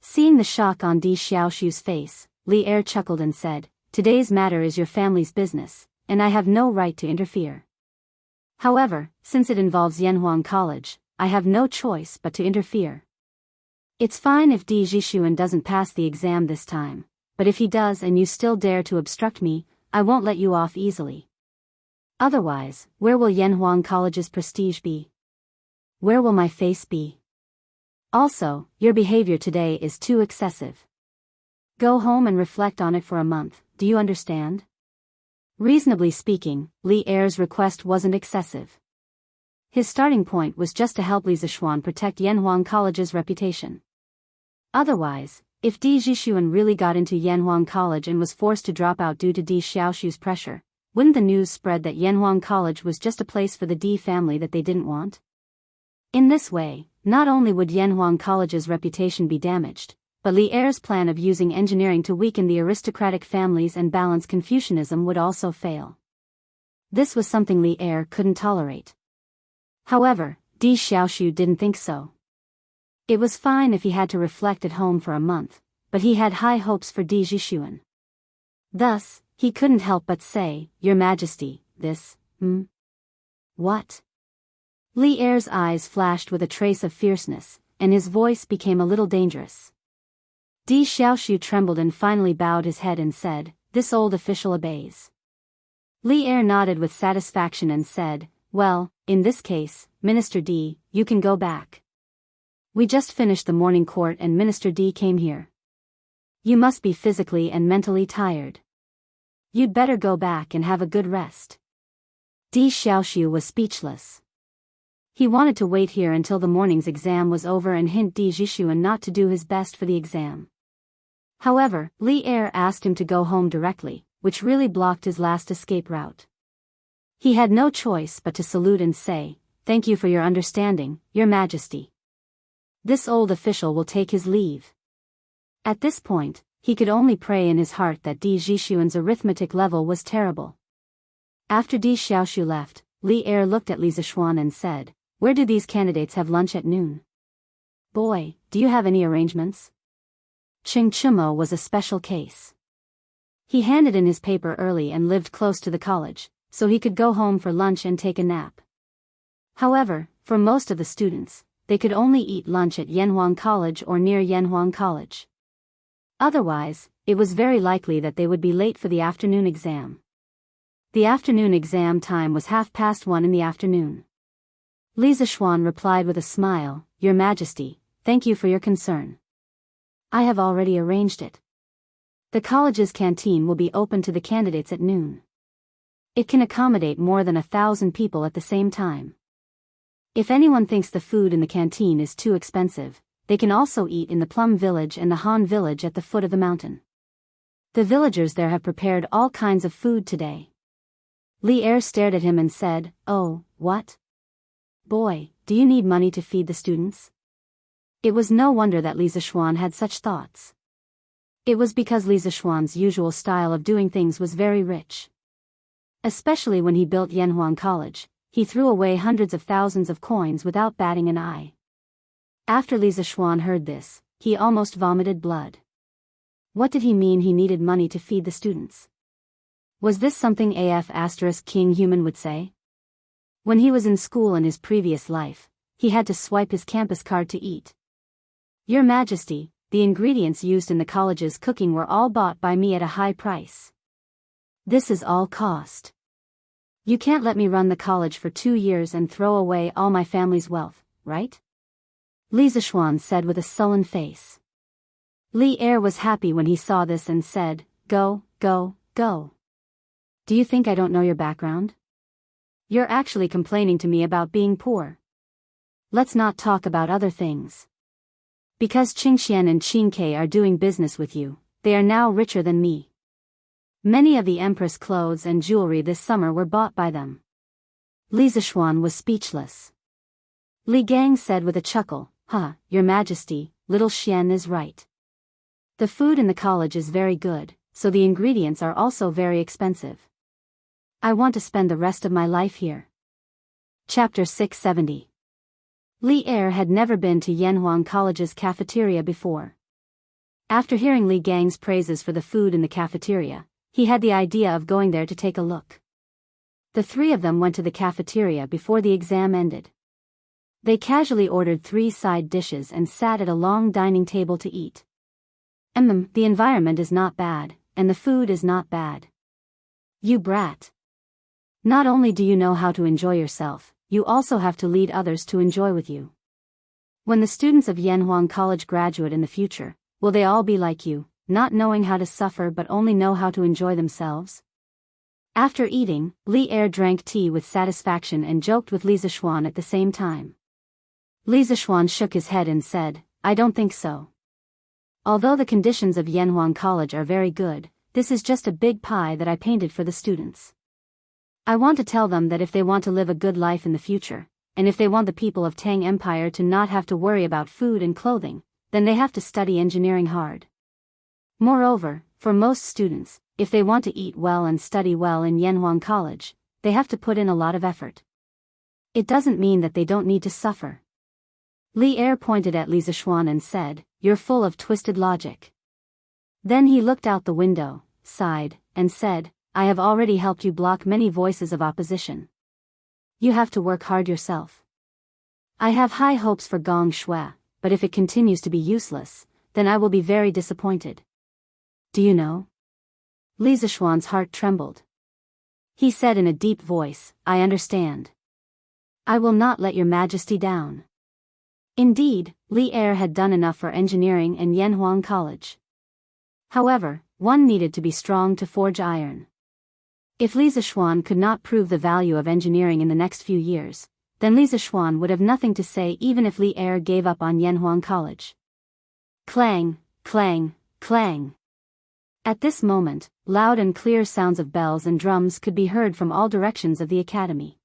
Seeing the shock on Di Xiaoxiu's face, Li Er chuckled and said, "Today's matter is your family's business, and I have no right to interfere. However, since it involves Yanhuang College, I have no choice but to interfere. It's fine if Di Zhishuan doesn't pass the exam this time, but if he does and you still dare to obstruct me, I won't let you off easily. Otherwise, where will Yanhuang College's prestige be? Where will my face be? Also, your behavior today is too excessive. Go home and reflect on it for a month, do you understand?" Reasonably speaking, Li Er's request wasn't excessive. His starting point was just to help Li Zishuan protect Yanhuang College's reputation. Otherwise, if Di Zhishuan really got into Yanhuang College and was forced to drop out due to Di Xiaoxiu's pressure, wouldn't the news spread that Yanhuang College was just a place for the Di family that they didn't want? In this way, not only would Yanhuang College's reputation be damaged, but Li Er's plan of using engineering to weaken the aristocratic families and balance Confucianism would also fail. This was something Li Er couldn't tolerate. However, Di Xiaoxiu didn't think so. It was fine if he had to reflect at home for a month, but he had high hopes for Di Zhishuan. Thus, he couldn't help but say, "Your Majesty, this, What?" Li Er's eyes flashed with a trace of fierceness, and his voice became a little dangerous. Di Xiaoxiu trembled and finally bowed his head and said, "This old official obeys." Li Er nodded with satisfaction and said, "Well, in this case, Minister Di, you can go back. We just finished the morning court and Minister Di came here. You must be physically and mentally tired. You'd better go back and have a good rest." Di Xiaoxiu was speechless. He wanted to wait here until the morning's exam was over and hint Di Zhishuan not to do his best for the exam. However, Li Er asked him to go home directly, which really blocked his last escape route. He had no choice but to salute and say, "Thank you for your understanding, Your Majesty." This old official will take his leave. At this point, he could only pray in his heart that Di Zhishuan's arithmetic level was terrible. After Di Xiaoxiu left, Li Er looked at Li Zishuan and said, "Where do these candidates have lunch at noon? Boy, do you have any arrangements?" Cheng Chumo was a special case. He handed in his paper early and lived close to the college, so he could go home for lunch and take a nap. However, for most of the students, they could only eat lunch at Yanhuang College or near Yanhuang College. Otherwise, it was very likely that they would be late for the afternoon exam. The afternoon exam time was 1:30 in the afternoon. Li Zishuan replied with a smile, "Your Majesty, thank you for your concern. I have already arranged it. The college's canteen will be open to the candidates at noon. It can accommodate more than 1,000 people at the same time. If anyone thinks the food in the canteen is too expensive, they can also eat in the Plum Village and the Han Village at the foot of the mountain. The villagers there have prepared all kinds of food today." Li Er stared at him and said, "Oh, what? Boy, do you need money to feed the students?" It was no wonder that Li Zishuan had such thoughts. It was because Li Zishuan's usual style of doing things was very rich. Especially when he built Yanhuang College, he threw away hundreds of thousands of coins without batting an eye. After Li Zishuan heard this, he almost vomited blood. What did he mean he needed money to feed the students? Was this something AF * King Human would say? When he was in school in his previous life, he had to swipe his campus card to eat. Your Majesty, the ingredients used in the college's cooking were all bought by me at a high price. This is all cost. You can't let me run the college for 2 years and throw away all my family's wealth, right? Li Zishuan said with a sullen face. Li Er was happy when he saw this and said, Go, go, go. Do you think I don't know your background? You're actually complaining to me about being poor. Let's not talk about other things. Because Qingxian and Qingke are doing business with you, they are now richer than me. Many of the Empress clothes and jewelry this summer were bought by them. Li Zishuan was speechless. Li Gang said with a chuckle, Your Majesty, little Xian is right. The food in the college is very good, so the ingredients are also very expensive. I want to spend the rest of my life here. Chapter 670. Li Er had never been to Yanhuang College's cafeteria before. After hearing Li Gang's praises for the food in the cafeteria, he had the idea of going there to take a look. The three of them went to the cafeteria before the exam ended. They casually ordered 3 side dishes and sat at a long dining table to eat. The environment is not bad, and the food is not bad. You brat. Not only do you know how to enjoy yourself, you also have to lead others to enjoy with you. When the students of Yanhuang College graduate in the future, will they all be like you, not knowing how to suffer but only know how to enjoy themselves? After eating, Li Er drank tea with satisfaction and joked with Li Zishuan at the same time. Li Zishuan shook his head and said, I don't think so. Although the conditions of Yanhuang College are very good, this is just a big pie that I painted for the students. I want to tell them that if they want to live a good life in the future, and if they want the people of Tang Empire to not have to worry about food and clothing, then they have to study engineering hard. Moreover, for most students, if they want to eat well and study well in Yanhuang College, they have to put in a lot of effort. It doesn't mean that they don't need to suffer. Li Er pointed at Li Zishuan and said, You're full of twisted logic. Then he looked out the window, sighed, and said, I have already helped you block many voices of opposition. You have to work hard yourself. I have high hopes for Gong Shui, but if it continues to be useless, then I will be very disappointed. Do you know? Li Zishuan's heart trembled. He said in a deep voice, I understand. I will not let your Majesty down. Indeed, Li Er had done enough for engineering and Yanhuang College. However, one needed to be strong to forge iron. If Li Zishuan could not prove the value of engineering in the next few years, then Li Zishuan would have nothing to say even if Li Er gave up on Yanhuang College. Clang, clang, clang. At this moment, loud and clear sounds of bells and drums could be heard from all directions of the academy.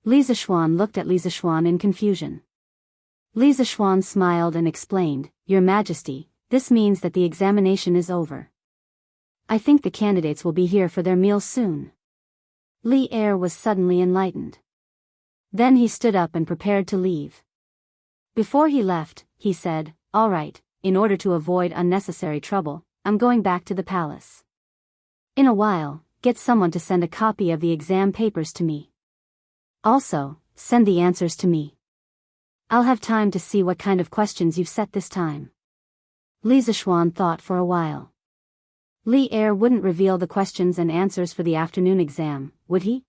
Li Zishuan looked at Li Zishuan in confusion. Li Zishuan smiled and explained, Your Majesty, this means that the examination is over. I think the candidates will be here for their meals soon. Li Er was suddenly enlightened. Then he stood up and prepared to leave. Before he left, he said, All right, in order to avoid unnecessary trouble, I'm going back to the palace. In a while, get someone to send a copy of the exam papers to me. Also, send the answers to me. I'll have time to see what kind of questions you've set this time. Li Zishuan thought for a while. Li Er wouldn't reveal the questions and answers for the afternoon exam, would he?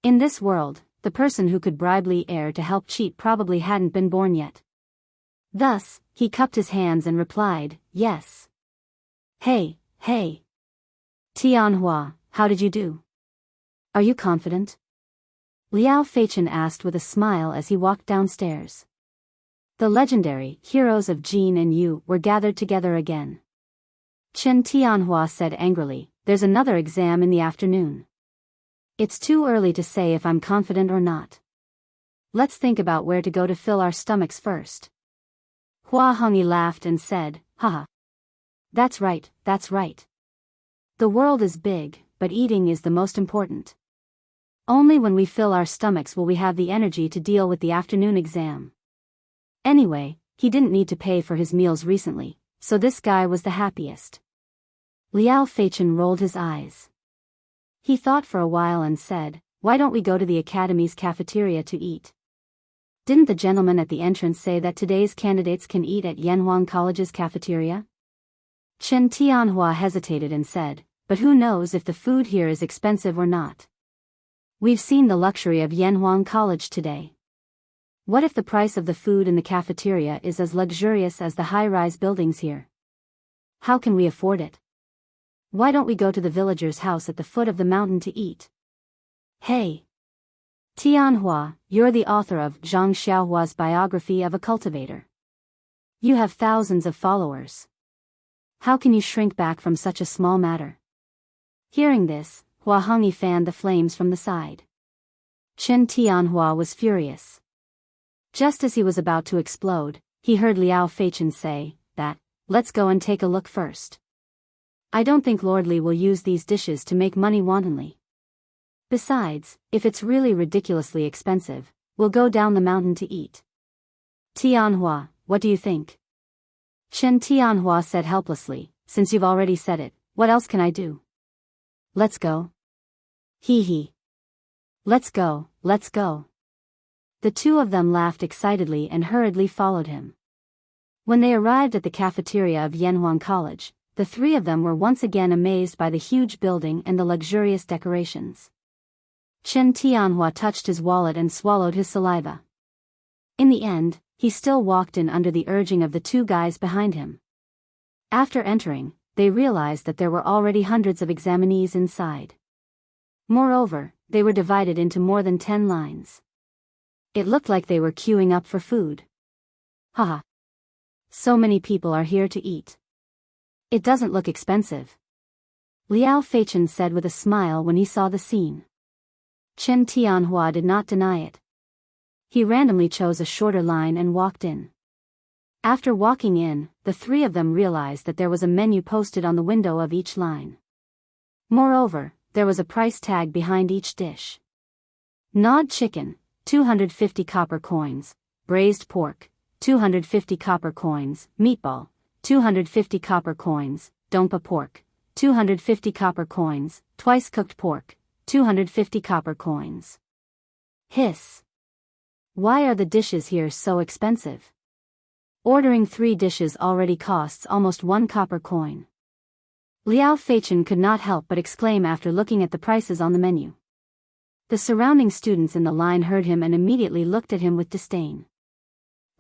In this world, the person who could bribe Li Er to help cheat probably hadn't been born yet. Thus, he cupped his hands and replied, Yes. Hey, hey. Tianhua, how did you do? Are you confident? Liao Feichen asked with a smile as he walked downstairs. The legendary heroes of Jin and Yu were gathered together again. Chen Tianhua said angrily, There's another exam in the afternoon. It's too early to say if I'm confident or not. Let's think about where to go to fill our stomachs first. Hua Hongyi laughed and said, Haha. That's right, that's right. The world is big, but eating is the most important. Only when we fill our stomachs will we have the energy to deal with the afternoon exam. Anyway, he didn't need to pay for his meals recently, so this guy was the happiest. Liao Feichen rolled his eyes. He thought for a while and said, "Why don't we go to the academy's cafeteria to eat? Didn't the gentleman at the entrance say that today's candidates can eat at Yanhuang College's cafeteria?" Chen Tianhua hesitated and said, "But who knows if the food here is expensive or not? We've seen the luxury of Yanhuang College today. What if the price of the food in the cafeteria is as luxurious as the high-rise buildings here? How can we afford it? Why don't we go to the villager's house at the foot of the mountain to eat?" "Hey! Tianhua, you're the author of Zhang Xiaohua's biography of a cultivator. You have thousands of followers. How can you shrink back from such a small matter?" Hearing this, Hua Hongyi fanned the flames from the side. Chen Tianhua was furious. Just as he was about to explode, he heard Liao Feichen say, that, "Let's go and take a look first. I don't think Lord Li will use these dishes to make money wantonly. Besides, if it's really ridiculously expensive, we'll go down the mountain to eat." "Tianhua, what do you think?" Chen Tianhua said helplessly, "Since you've already said it, what else can I do? Let's go." "Hee hee. Let's go, let's go." The two of them laughed excitedly and hurriedly followed him. When they arrived at the cafeteria of Yanhuang College, the three of them were once again amazed by the huge building and the luxurious decorations. Chen Tianhua touched his wallet and swallowed his saliva. In the end, he still walked in under the urging of the two guys behind him. After entering, they realized that there were already hundreds of examinees inside. Moreover, they were divided into more than 10 lines. It looked like they were queuing up for food. Haha. So many people are here to eat. It doesn't look expensive. Liao Feichen said with a smile when he saw the scene. Chen Tianhua did not deny it. He randomly chose a shorter line and walked in. After walking in, the three of them realized that there was a menu posted on the window of each line. Moreover, there was a price tag behind each dish. Gnawed chicken, 250 copper coins, braised pork, 250 copper coins, meatball, 250 copper coins, dongpa pork, 250 copper coins, twice cooked pork, 250 copper coins. Hiss. Why are the dishes here so expensive? Ordering 3 dishes already costs almost 1 copper coin. Liao Feichen could not help but exclaim after looking at the prices on the menu. The surrounding students in the line heard him and immediately looked at him with disdain.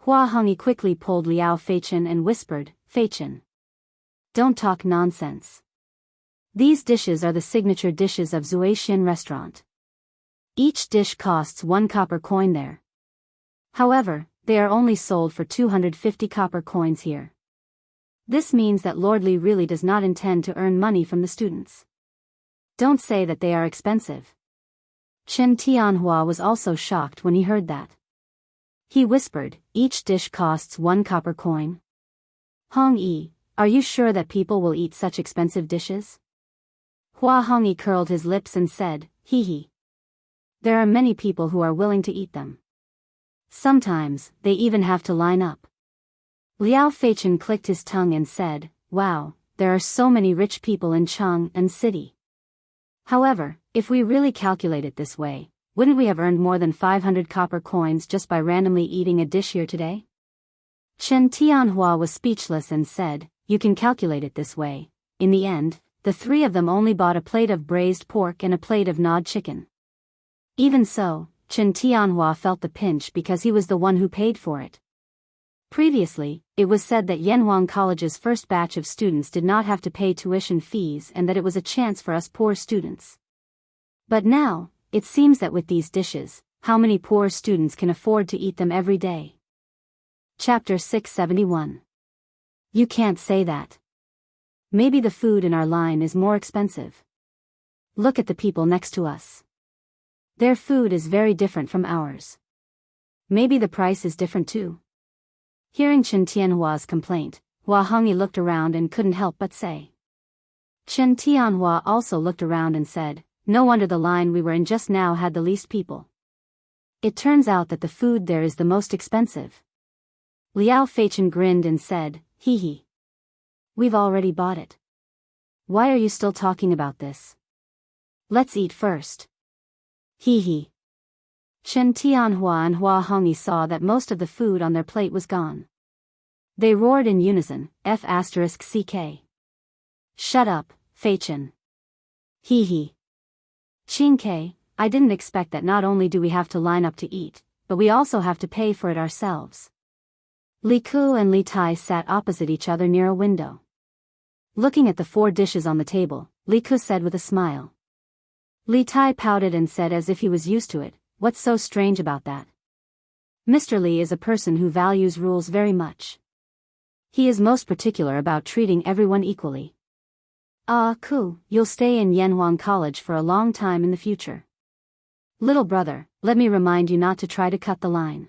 Hua Hongyi quickly pulled Liao Feichen and whispered, "Feichen, don't talk nonsense. These dishes are the signature dishes of Zuixian restaurant. Each dish costs 1 copper coin there. However, they are only sold for 250 copper coins here. This means that Lord Li really does not intend to earn money from the students. Don't say that they are expensive." Chen Tianhua was also shocked when he heard that. He whispered, "Each dish costs 1 copper coin? Hongyi, are you sure that people will eat such expensive dishes?" Hua Hongyi curled his lips and said, "Hee hee. There are many people who are willing to eat them. Sometimes, they even have to line up." Liao Feichen clicked his tongue and said, "Wow, there are so many rich people in Chang'an City. However, if we really calculate it this way, wouldn't we have earned more than 500 copper coins just by randomly eating a dish here today?" Chen Tianhua was speechless and said, "You can calculate it this way." In the end, the three of them only bought a plate of braised pork and a plate of gnawed chicken. Even so, Chen Tianhua felt the pinch because he was the one who paid for it. Previously, it was said that Yanhuang College's first batch of students did not have to pay tuition fees and that it was a chance for us poor students. But now, it seems that with these dishes, how many poor students can afford to eat them every day? Chapter 671. You can't say that. Maybe the food in our line is more expensive. Look at the people next to us. Their food is very different from ours. Maybe the price is different too." Hearing Chen Tianhua's complaint, Hua Hongyi looked around and couldn't help but say. Chen Tianhua also looked around and said, "No wonder the line we were in just now had the least people. It turns out that the food there is the most expensive." Liao Feichen grinned and said, "Hee hee. We've already bought it. Why are you still talking about this?" Let's eat first. Hee hee. Chen Tianhua and Hua Hongyi saw that most of the food on their plate was gone. They roared in unison, F***CK. Shut up, Fei Chen. Hee hee. Qingke, I didn't expect that not only do we have to line up to eat, but we also have to pay for it ourselves. Li Ku and Li Tai sat opposite each other near a window. Looking at the 4 dishes on the table, Li Ku said with a smile. Li Tai pouted and said as if he was used to it, what's so strange about that? Mr. Li is a person who values rules very much. He is most particular about treating everyone equally. Ku, you'll stay in Yanhuang College for a long time in the future. Little brother, let me remind you not to try to cut the line.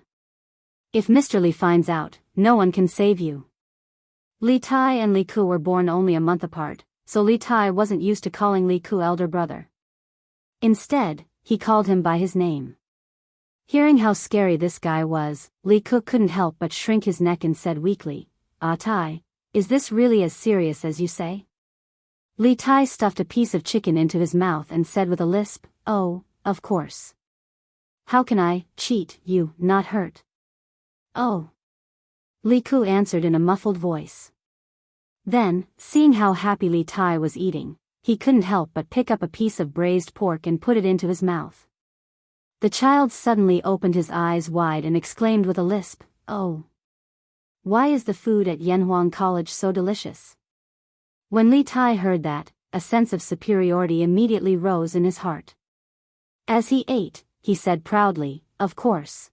If Mr. Li finds out, no one can save you. Li Tai and Li Ku were born only a month apart, so Li Tai wasn't used to calling Li Ku elder brother. Instead, he called him by his name. Hearing how scary this guy was, Li Ku couldn't help but shrink his neck and said weakly, Tai, is this really as serious as you say? Li Tai stuffed a piece of chicken into his mouth and said with a lisp, oh, of course. How can I cheat you, not hurt? Oh. Li Ku answered in a muffled voice. Then, seeing how happy Li Tai was eating, he couldn't help but pick up a piece of braised pork and put it into his mouth. The child suddenly opened his eyes wide and exclaimed with a lisp, oh. Why is the food at Yanhuang College so delicious? When Li Tai heard that, a sense of superiority immediately rose in his heart. As he ate, he said proudly, of course.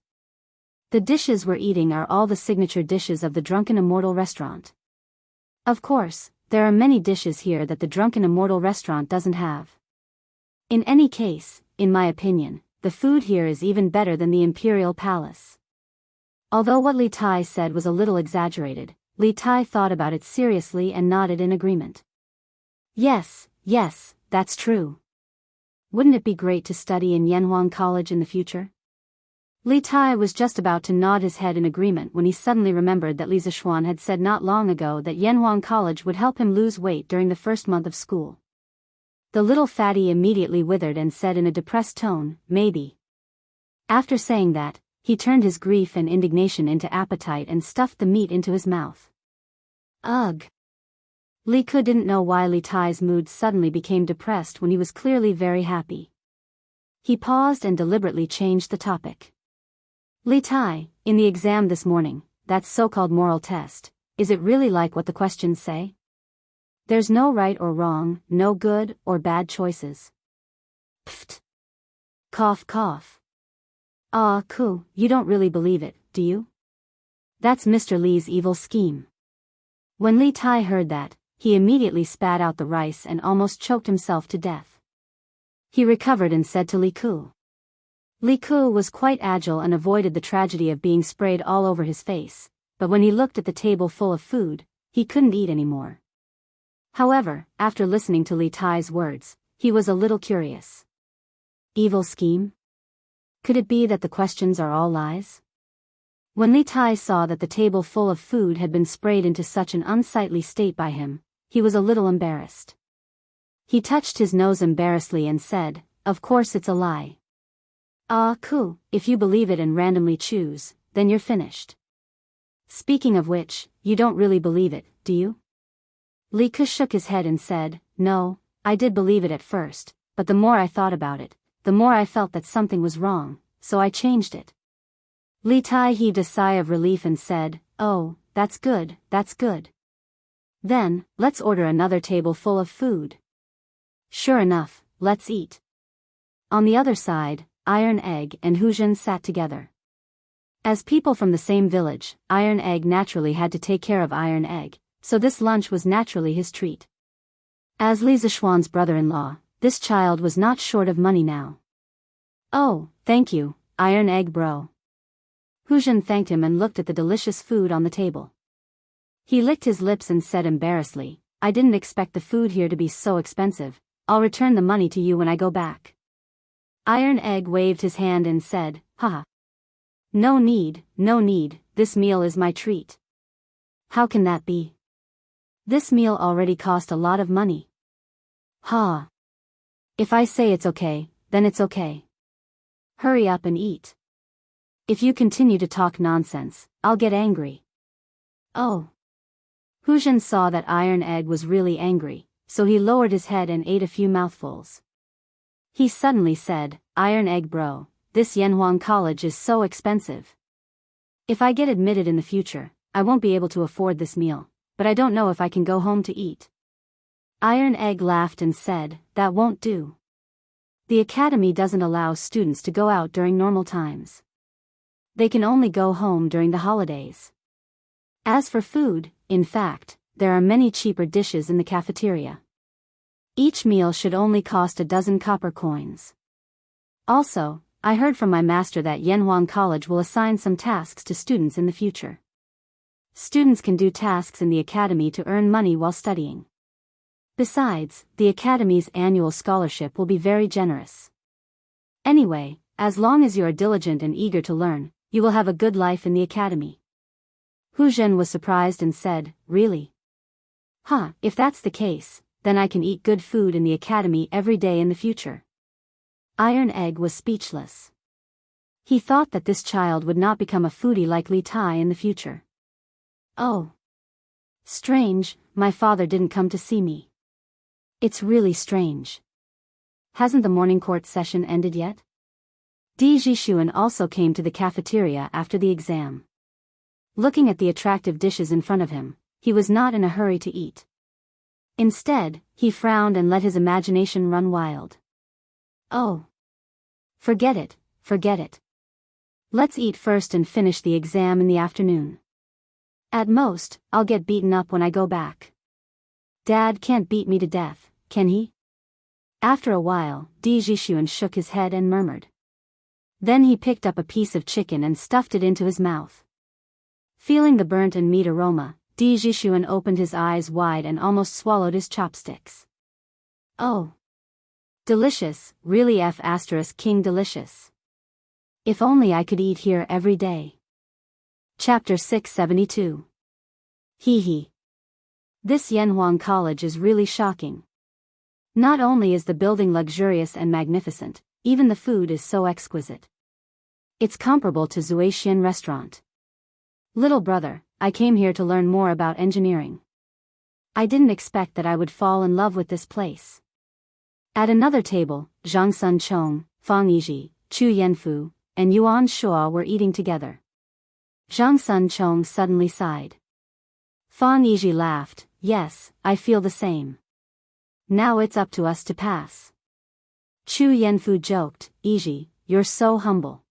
The dishes we're eating are all the signature dishes of the Drunken Immortal restaurant. Of course, there are many dishes here that the Drunken Immortal restaurant doesn't have. In any case, in my opinion, the food here is even better than the Imperial Palace. Although what Li Tai said was a little exaggerated, Li Tai thought about it seriously and nodded in agreement. Yes, that's true. Wouldn't it be great to study in Yanhuang College in the future? Li Tai was just about to nod his head in agreement when he suddenly remembered that Li Zishuan had said not long ago that Yanhuang College would help him lose weight during the first month of school. The little fatty immediately withered and said in a depressed tone, maybe. After saying that, he turned his grief and indignation into appetite and stuffed the meat into his mouth. Ugh! Li Ku didn't know why Li Tai's mood suddenly became depressed when he was clearly very happy. He paused and deliberately changed the topic. Li Tai, in the exam this morning, that so-called moral test, is it really like what the questions say? There's no right or wrong, no good or bad choices. Pfft. Cough cough. Ku, you don't really believe it, do you? That's Mr. Li's evil scheme. When Li Tai heard that, he immediately spat out the rice and almost choked himself to death. He recovered and said to Li Ku. Li Ku was quite agile and avoided the tragedy of being sprayed all over his face, but when he looked at the table full of food, he couldn't eat anymore. However, after listening to Li Tai's words, he was a little curious. Evil scheme? Could it be that the questions are all lies? When Li Tai saw that the table full of food had been sprayed into such an unsightly state by him, he was a little embarrassed. He touched his nose embarrassedly and said, of course it's a lie. Ku, if you believe it and randomly choose, then you're finished. Speaking of which, you don't really believe it, do you? Li Ku shook his head and said, no, I did believe it at first, but the more I thought about it, the more I felt that something was wrong, so I changed it. Li Tai heaved a sigh of relief and said, oh, that's good, that's good. Then, let's order another table full of food. Sure enough, let's eat. On the other side, Iron Egg and Huzhen sat together. As people from the same village, Iron Egg naturally had to take care of Iron Egg, so this lunch was naturally his treat. As Li Zishuan's brother-in-law, this child was not short of money now. Oh, thank you, Iron Egg bro. Huzhen thanked him and looked at the delicious food on the table. He licked his lips and said embarrassedly, I didn't expect the food here to be so expensive, I'll return the money to you when I go back. Iron Egg waved his hand and said, haha. No need, this meal is my treat. How can that be? This meal already cost a lot of money. Ha. If I say it's okay, then it's okay. Hurry up and eat. If you continue to talk nonsense, I'll get angry. Oh. Hu Zhen saw that Iron Egg was really angry, so he lowered his head and ate a few mouthfuls. He suddenly said, Iron Egg bro, this Yanhuang College is so expensive. If I get admitted in the future, I won't be able to afford this meal, but I don't know if I can go home to eat. Iron Egg laughed and said, that won't do. The academy doesn't allow students to go out during normal times. They can only go home during the holidays. As for food, in fact, there are many cheaper dishes in the cafeteria. Each meal should only cost 12 copper coins. Also, I heard from my master that Yanhuang College will assign some tasks to students in the future. Students can do tasks in the academy to earn money while studying. Besides, the academy's annual scholarship will be very generous. Anyway, as long as you are diligent and eager to learn, you will have a good life in the academy. Hu Zhen was surprised and said, really? Huh, if that's the case, then I can eat good food in the academy every day in the future. Iron Egg was speechless. He thought that this child would not become a foodie like Li Tai in the future. Oh. Strange, my father didn't come to see me. It's really strange. Hasn't the morning court session ended yet? Di Jixuan also came to the cafeteria after the exam. Looking at the attractive dishes in front of him, he was not in a hurry to eat. Instead, he frowned and let his imagination run wild. Oh. Forget it, forget it. Let's eat first and finish the exam in the afternoon. At most, I'll get beaten up when I go back. Dad can't beat me to death, can he? After a while, Di Jixuan shook his head and murmured. Then he picked up a piece of chicken and stuffed it into his mouth. Feeling the burnt and meat aroma, Di Jixuan opened his eyes wide and almost swallowed his chopsticks. Oh. Delicious, really King delicious. If only I could eat here every day. Chapter 672. Hee hee. This Yanhuang College is really shocking. Not only is the building luxurious and magnificent, even the food is so exquisite. It's comparable to Zuaxian restaurant. Little brother, I came here to learn more about engineering. I didn't expect that I would fall in love with this place. At another table, Zhang Sunchong, Fang Yizhi, Chu Yanfu, and Yuan Shuo were eating together. Zhang Sunchong suddenly sighed. Fang Yizhi laughed, yes, I feel the same. Now it's up to us to pass. Chu Yanfu joked, Yizhi, you're so humble.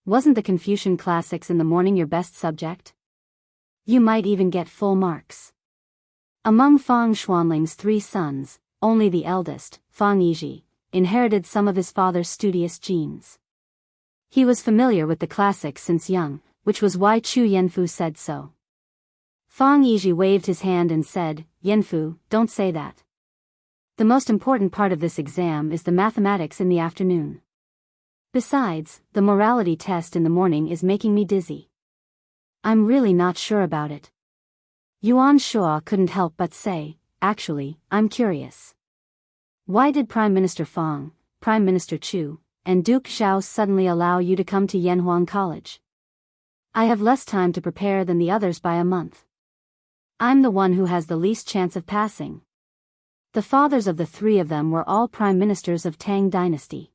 Wasn't the Confucian classics in the morning your best subject? You might even get full marks. Among Fang Xuanling's 3 sons, only the eldest, Fang Yizhi, inherited some of his father's studious genes. He was familiar with the classics since young, which was why Chu Yanfu said so. Fang Yizhi waved his hand and said, Yanfu, don't say that. The most important part of this exam is the mathematics in the afternoon. Besides, the morality test in the morning is making me dizzy. I'm really not sure about it. Yuan Shuo couldn't help but say, actually, I'm curious. Why did Prime Minister Fang, Prime Minister Chu, and Duke Xiao suddenly allow you to come to Yanhuang College? I have less time to prepare than the others by a month. I'm the one who has the least chance of passing. The fathers of the 3 of them were all prime ministers of Tang dynasty.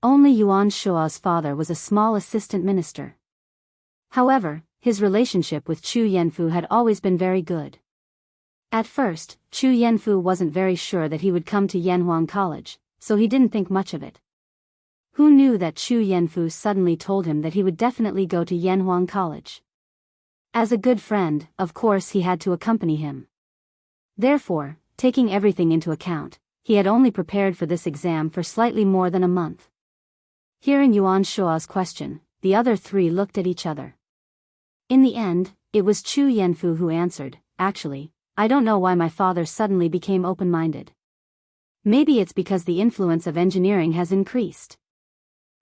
Only Yuan Shuo's father was a small assistant minister. However, his relationship with Chu Yanfu had always been very good. At first, Chu Yanfu wasn't very sure that he would come to Yanhuang College, so he didn't think much of it. Who knew that Chu Yanfu suddenly told him that he would definitely go to Yanhuang College? As a good friend, of course he had to accompany him. Therefore, taking everything into account, he had only prepared for this exam for slightly more than a month. Hearing Yuan Shuo's question, the other 3 looked at each other. In the end, it was Chu Yanfu who answered, actually, I don't know why my father suddenly became open-minded. Maybe it's because the influence of engineering has increased.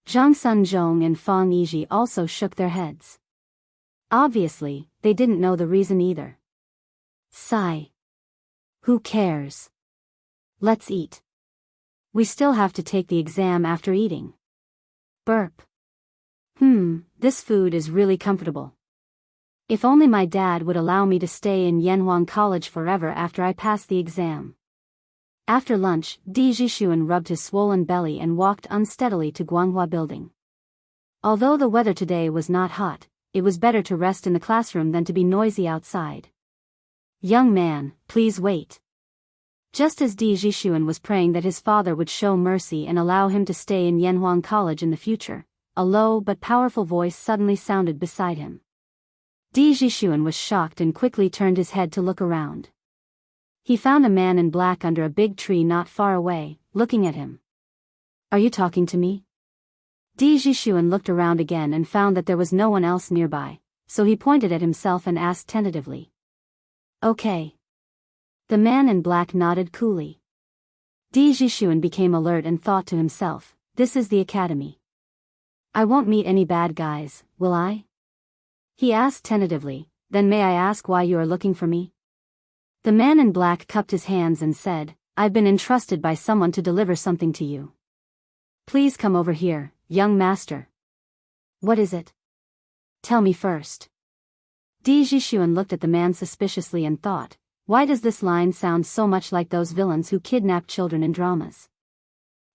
Zhang Sunzhong and Fang Yizhi also shook their heads. Obviously, they didn't know the reason either. Sigh. Who cares? Let's eat. We still have to take the exam after eating. Burp. This food is really comfortable. If only my dad would allow me to stay in Yanhuang College forever after I pass the exam. After lunch, Di Zhishuan rubbed his swollen belly and walked unsteadily to Guanghua Building. Although the weather today was not hot, it was better to rest in the classroom than to be noisy outside. Young man, please wait. Just as Di Zhishuan was praying that his father would show mercy and allow him to stay in Yanhuang College in the future, a low but powerful voice suddenly sounded beside him. Di Zhishuan was shocked and quickly turned his head to look around. He found a man in black under a big tree not far away, looking at him. Are you talking to me? Di Zhishuan looked around again and found that there was no one else nearby, so he pointed at himself and asked tentatively. Okay. The man in black nodded coolly. Di Zhishuan became alert and thought to himself, this is the academy. I won't meet any bad guys, will I? He asked tentatively, then may I ask why you are looking for me? The man in black cupped his hands and said, I've been entrusted by someone to deliver something to you. Please come over here, young master. What is it? Tell me first. Di Zhishuan looked at the man suspiciously and thought, why does this line sound so much like those villains who kidnap children in dramas?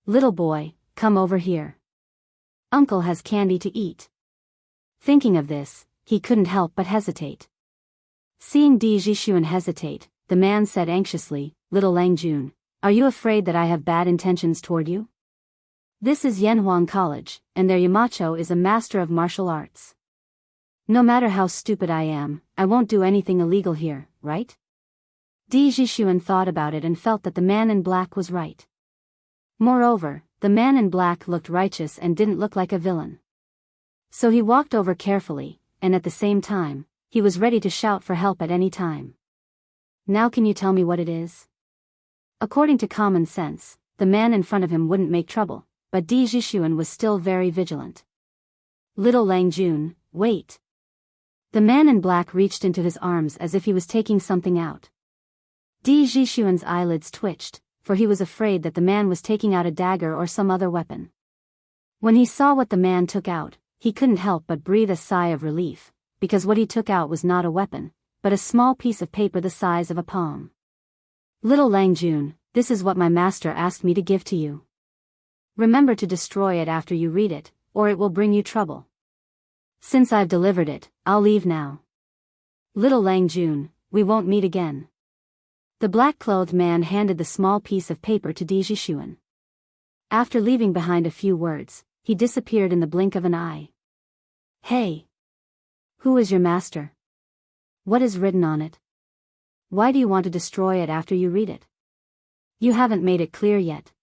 Little boy, come over here. Uncle has candy to eat. Thinking of this, he couldn't help but hesitate. Seeing Di Zhishuan hesitate, the man said anxiously, Little Langjun, are you afraid that I have bad intentions toward you? This is Yanhuang College, and their Yamacho is a master of martial arts. No matter how stupid I am, I won't do anything illegal here, right? Di Zhishuan thought about it and felt that the man in black was right. Moreover, the man in black looked righteous and didn't look like a villain. So he walked over carefully, and at the same time, he was ready to shout for help at any time. Now can you tell me what it is? According to common sense, the man in front of him wouldn't make trouble, but Di Zhishuan was still very vigilant. Little Langjun, wait. The man in black reached into his arms as if he was taking something out. Di Zhishuan's eyelids twitched, for he was afraid that the man was taking out a dagger or some other weapon. When he saw what the man took out, he couldn't help but breathe a sigh of relief, because what he took out was not a weapon, but a small piece of paper the size of a palm. Little Langjun, this is what my master asked me to give to you. Remember to destroy it after you read it, or it will bring you trouble. Since I've delivered it, I'll leave now. Little Langjun, we won't meet again. The black-clothed man handed the small piece of paper to Di Zhishuan. After leaving behind a few words, he disappeared in the blink of an eye. Hey! Who is your master? What is written on it? Why do you want to destroy it after you read it? You haven't made it clear yet.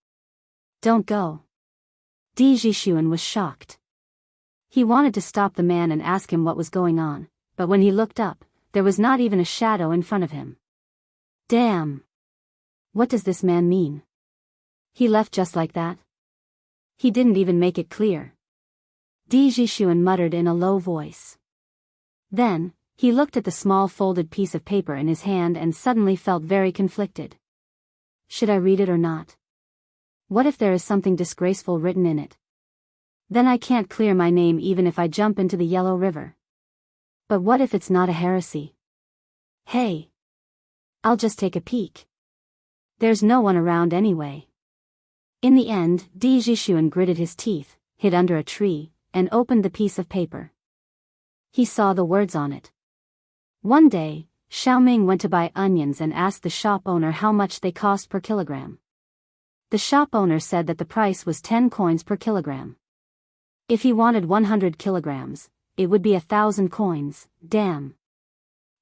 Don't go. Di Zhishuan was shocked. He wanted to stop the man and ask him what was going on, but when he looked up, there was not even a shadow in front of him. Damn! What does this man mean? He left just like that? He didn't even make it clear. Di Zhishuan muttered in a low voice. Then, he looked at the small folded piece of paper in his hand and suddenly felt very conflicted. Should I read it or not? What if there is something disgraceful written in it? Then I can't clear my name even if I jump into the Yellow River. But what if it's not a heresy? Hey! I'll just take a peek. There's no one around anyway. In the end, Di Zhishuan gritted his teeth, hid under a tree, and opened the piece of paper. He saw the words on it. One day, Xiaoming went to buy onions and asked the shop owner how much they cost per kilogram. The shop owner said that the price was 10 coins per kilogram. If he wanted 100 kilograms, it would be 1,000 coins, damn.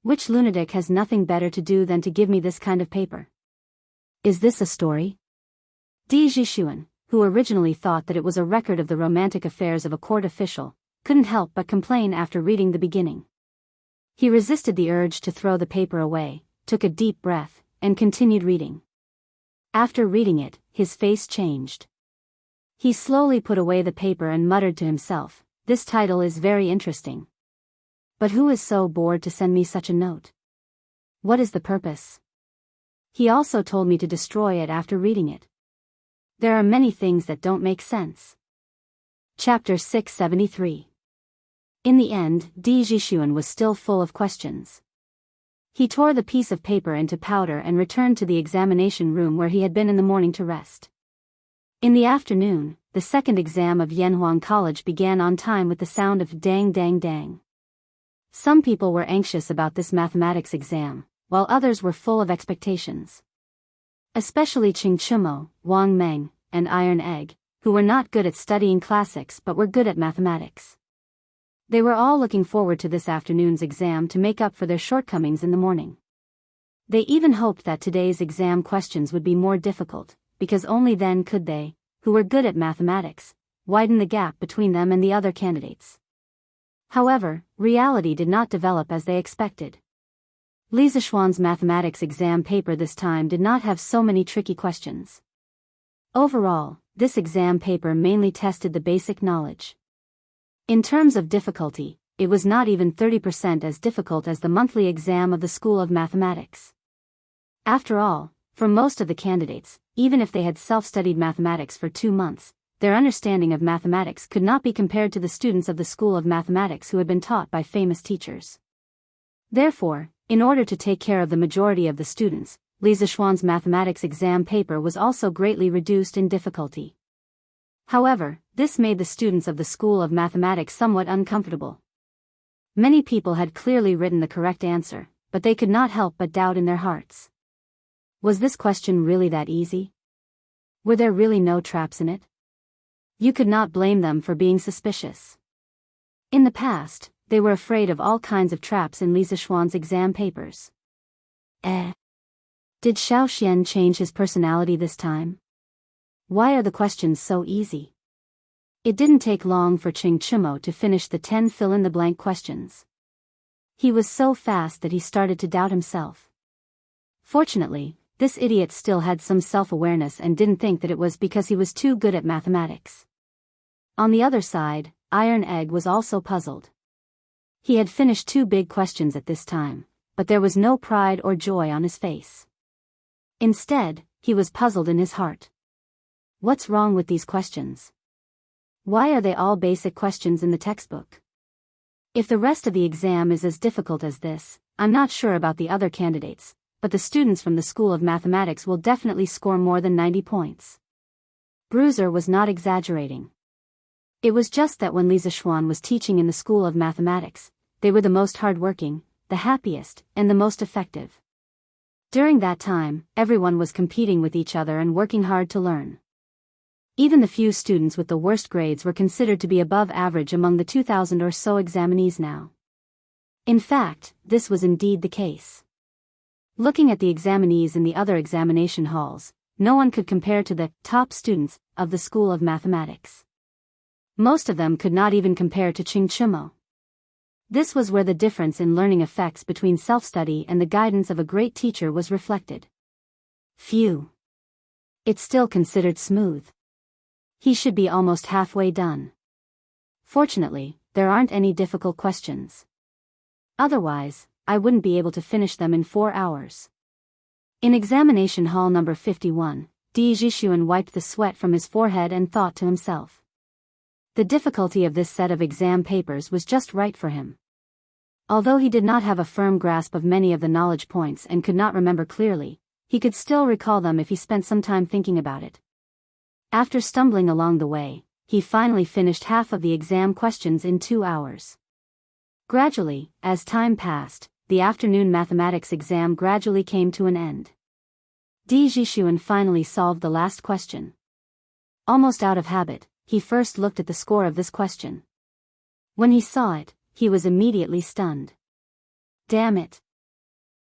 Which lunatic has nothing better to do than to give me this kind of paper? Is this a story? Di Zhishuan, who originally thought that it was a record of the romantic affairs of a court official, couldn't help but complain after reading the beginning. He resisted the urge to throw the paper away, took a deep breath, and continued reading. After reading it, his face changed. He slowly put away the paper and muttered to himself, this title is very interesting. But who is so bored to send me such a note? What is the purpose? He also told me to destroy it after reading it. There are many things that don't make sense. Chapter 673. In the end, Di Zhishuan was still full of questions. He tore the piece of paper into powder and returned to the examination room where he had been in the morning to rest. In the afternoon, the second exam of Yanhuang College began on time with the sound of dang dang dang. Some people were anxious about this mathematics exam, while others were full of expectations. Especially Qing Chimo, Wang Meng, and Iron Egg, who were not good at studying classics but were good at mathematics. They were all looking forward to this afternoon's exam to make up for their shortcomings in the morning. They even hoped that today's exam questions would be more difficult, because only then could they, who were good at mathematics, widen the gap between them and the other candidates. However, reality did not develop as they expected. Li Zishuan's mathematics exam paper this time did not have so many tricky questions. Overall, this exam paper mainly tested the basic knowledge. In terms of difficulty, it was not even 30% as difficult as the monthly exam of the School of Mathematics. After all, for most of the candidates, even if they had self-studied mathematics for 2 months, their understanding of mathematics could not be compared to the students of the School of Mathematics who had been taught by famous teachers. Therefore, in order to take care of the majority of the students, Li Zishuan's mathematics exam paper was also greatly reduced in difficulty. However, this made the students of the School of Mathematics somewhat uncomfortable. Many people had clearly written the correct answer, but they could not help but doubt in their hearts. Was this question really that easy? Were there really no traps in it? You could not blame them for being suspicious. In the past, they were afraid of all kinds of traps in Li Zishuan's exam papers. Did Xiao Xian change his personality this time? Why are the questions so easy? It didn't take long for Qing Chimo to finish the 10 fill-in-the-blank questions. He was so fast that he started to doubt himself. Fortunately, this idiot still had some self-awareness and didn't think that it was because he was too good at mathematics. On the other side, Iron Egg was also puzzled. He had finished 2 big questions at this time, but there was no pride or joy on his face. Instead, he was puzzled in his heart. What's wrong with these questions? Why are they all basic questions in the textbook? If the rest of the exam is as difficult as this, I'm not sure about the other candidates, but the students from the School of Mathematics will definitely score more than 90 points. Bruiser was not exaggerating. It was just that when Li Zishuan was teaching in the School of Mathematics, they were the most hardworking, the happiest, and the most effective. During that time, everyone was competing with each other and working hard to learn. Even the few students with the worst grades were considered to be above average among the 2,000 or so examinees now. In fact, this was indeed the case. Looking at the examinees in the other examination halls, no one could compare to the top students of the School of Mathematics. Most of them could not even compare to Qing Chimo. This was where the difference in learning effects between self-study and the guidance of a great teacher was reflected. Phew. It's still considered smooth. He should be almost halfway done. Fortunately, there aren't any difficult questions. Otherwise, I wouldn't be able to finish them in 4 hours. In examination hall number 51, Di Zhishuan wiped the sweat from his forehead and thought to himself. The difficulty of this set of exam papers was just right for him. Although he did not have a firm grasp of many of the knowledge points and could not remember clearly, he could still recall them if he spent some time thinking about it. After stumbling along the way, he finally finished half of the exam questions in 2 hours. Gradually, as time passed, the afternoon mathematics exam gradually came to an end. Di Zhishuan finally solved the last question. Almost out of habit, he first looked at the score of this question. When he saw it, he was immediately stunned. Damn it!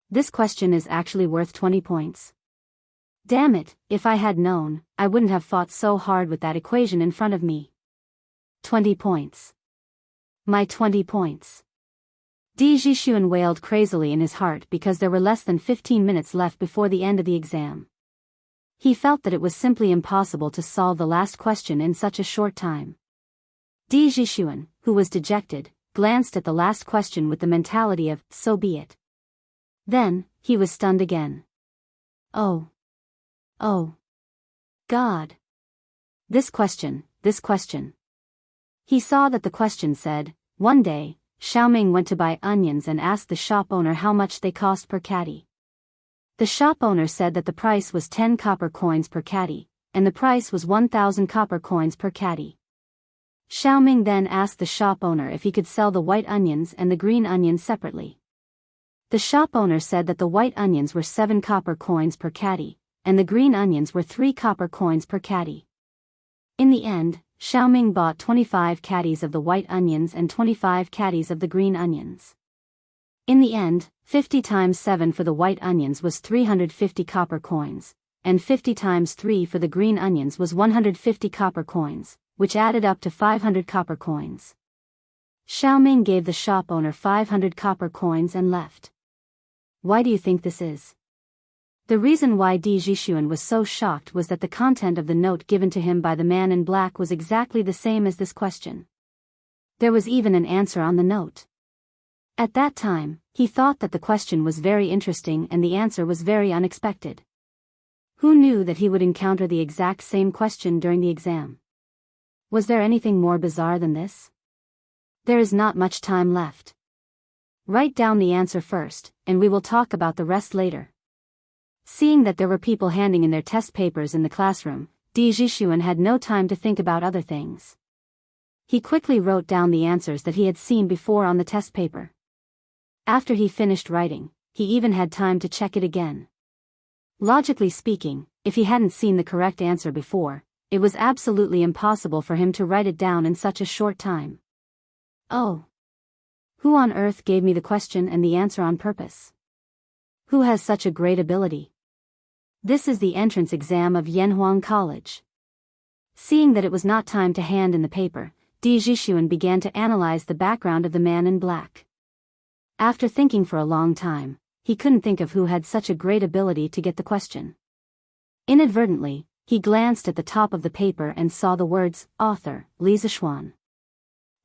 This question is actually worth 20 points. Damn it, if I had known, I wouldn't have fought so hard with that equation in front of me. 20 points. My 20 points. Di Zhishuan wailed crazily in his heart because there were less than 15 minutes left before the end of the exam. He felt that it was simply impossible to solve the last question in such a short time. Di Zhishuan, who was dejected, glanced at the last question with the mentality of, so be it. Then, he was stunned again. Oh, God. This question. He saw that the question said, one day, Xiaoming went to buy onions and asked the shop owner how much they cost per caddy. The shop owner said that the price was 10 copper coins per caddy, and the price was 1,000 copper coins per caddy. Xiaoming then asked the shop owner if he could sell the white onions and the green onions separately. The shop owner said that the white onions were 7 copper coins per caddy, and the green onions were 3 copper coins per caddy. In the end, Xiaoming bought 25 caddies of the white onions and 25 caddies of the green onions. In the end, 50 times 7 for the white onions was 350 copper coins, and 50 times 3 for the green onions was 150 copper coins, which added up to 500 copper coins. Xiaoming gave the shop owner 500 copper coins and left. Why do you think this is? The reason why Di Jixuan was so shocked was that the content of the note given to him by the man in black was exactly the same as this question. There was even an answer on the note. At that time, he thought that the question was very interesting and the answer was very unexpected. Who knew that he would encounter the exact same question during the exam? Was there anything more bizarre than this? There is not much time left. Write down the answer first, and we will talk about the rest later. Seeing that there were people handing in their test papers in the classroom, Di Jixuan had no time to think about other things. He quickly wrote down the answers that he had seen before on the test paper. After he finished writing, he even had time to check it again. Logically speaking, if he hadn't seen the correct answer before, it was absolutely impossible for him to write it down in such a short time. Oh. Who on earth gave me the question and the answer on purpose? Who has such a great ability? This is the entrance exam of Yanhuang College. Seeing that it was not time to hand in the paper, Di Jixuan began to analyze the background of the man in black. After thinking for a long time, he couldn't think of who had such a great ability to get the question. Inadvertently, he glanced at the top of the paper and saw the words, Author, Li Zishuan.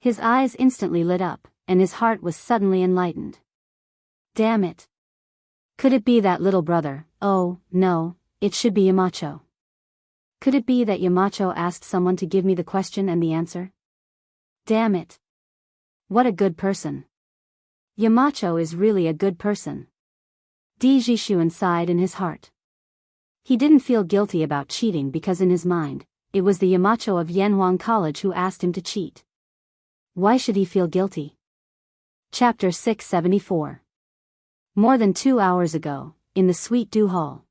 His eyes instantly lit up, and his heart was suddenly enlightened. Damn it. Could it be that little brother? Oh, no, it should be Yamacho. Could it be that Yamacho asked someone to give me the question and the answer? Damn it. What a good person. Yamacho is really a good person. Di Jixuan sighed in his heart. He didn't feel guilty about cheating because in his mind, it was the Yamacho of Yanhuang College who asked him to cheat. Why should he feel guilty? Chapter 674. More than 2 hours ago, in the Sweet Dew Hall.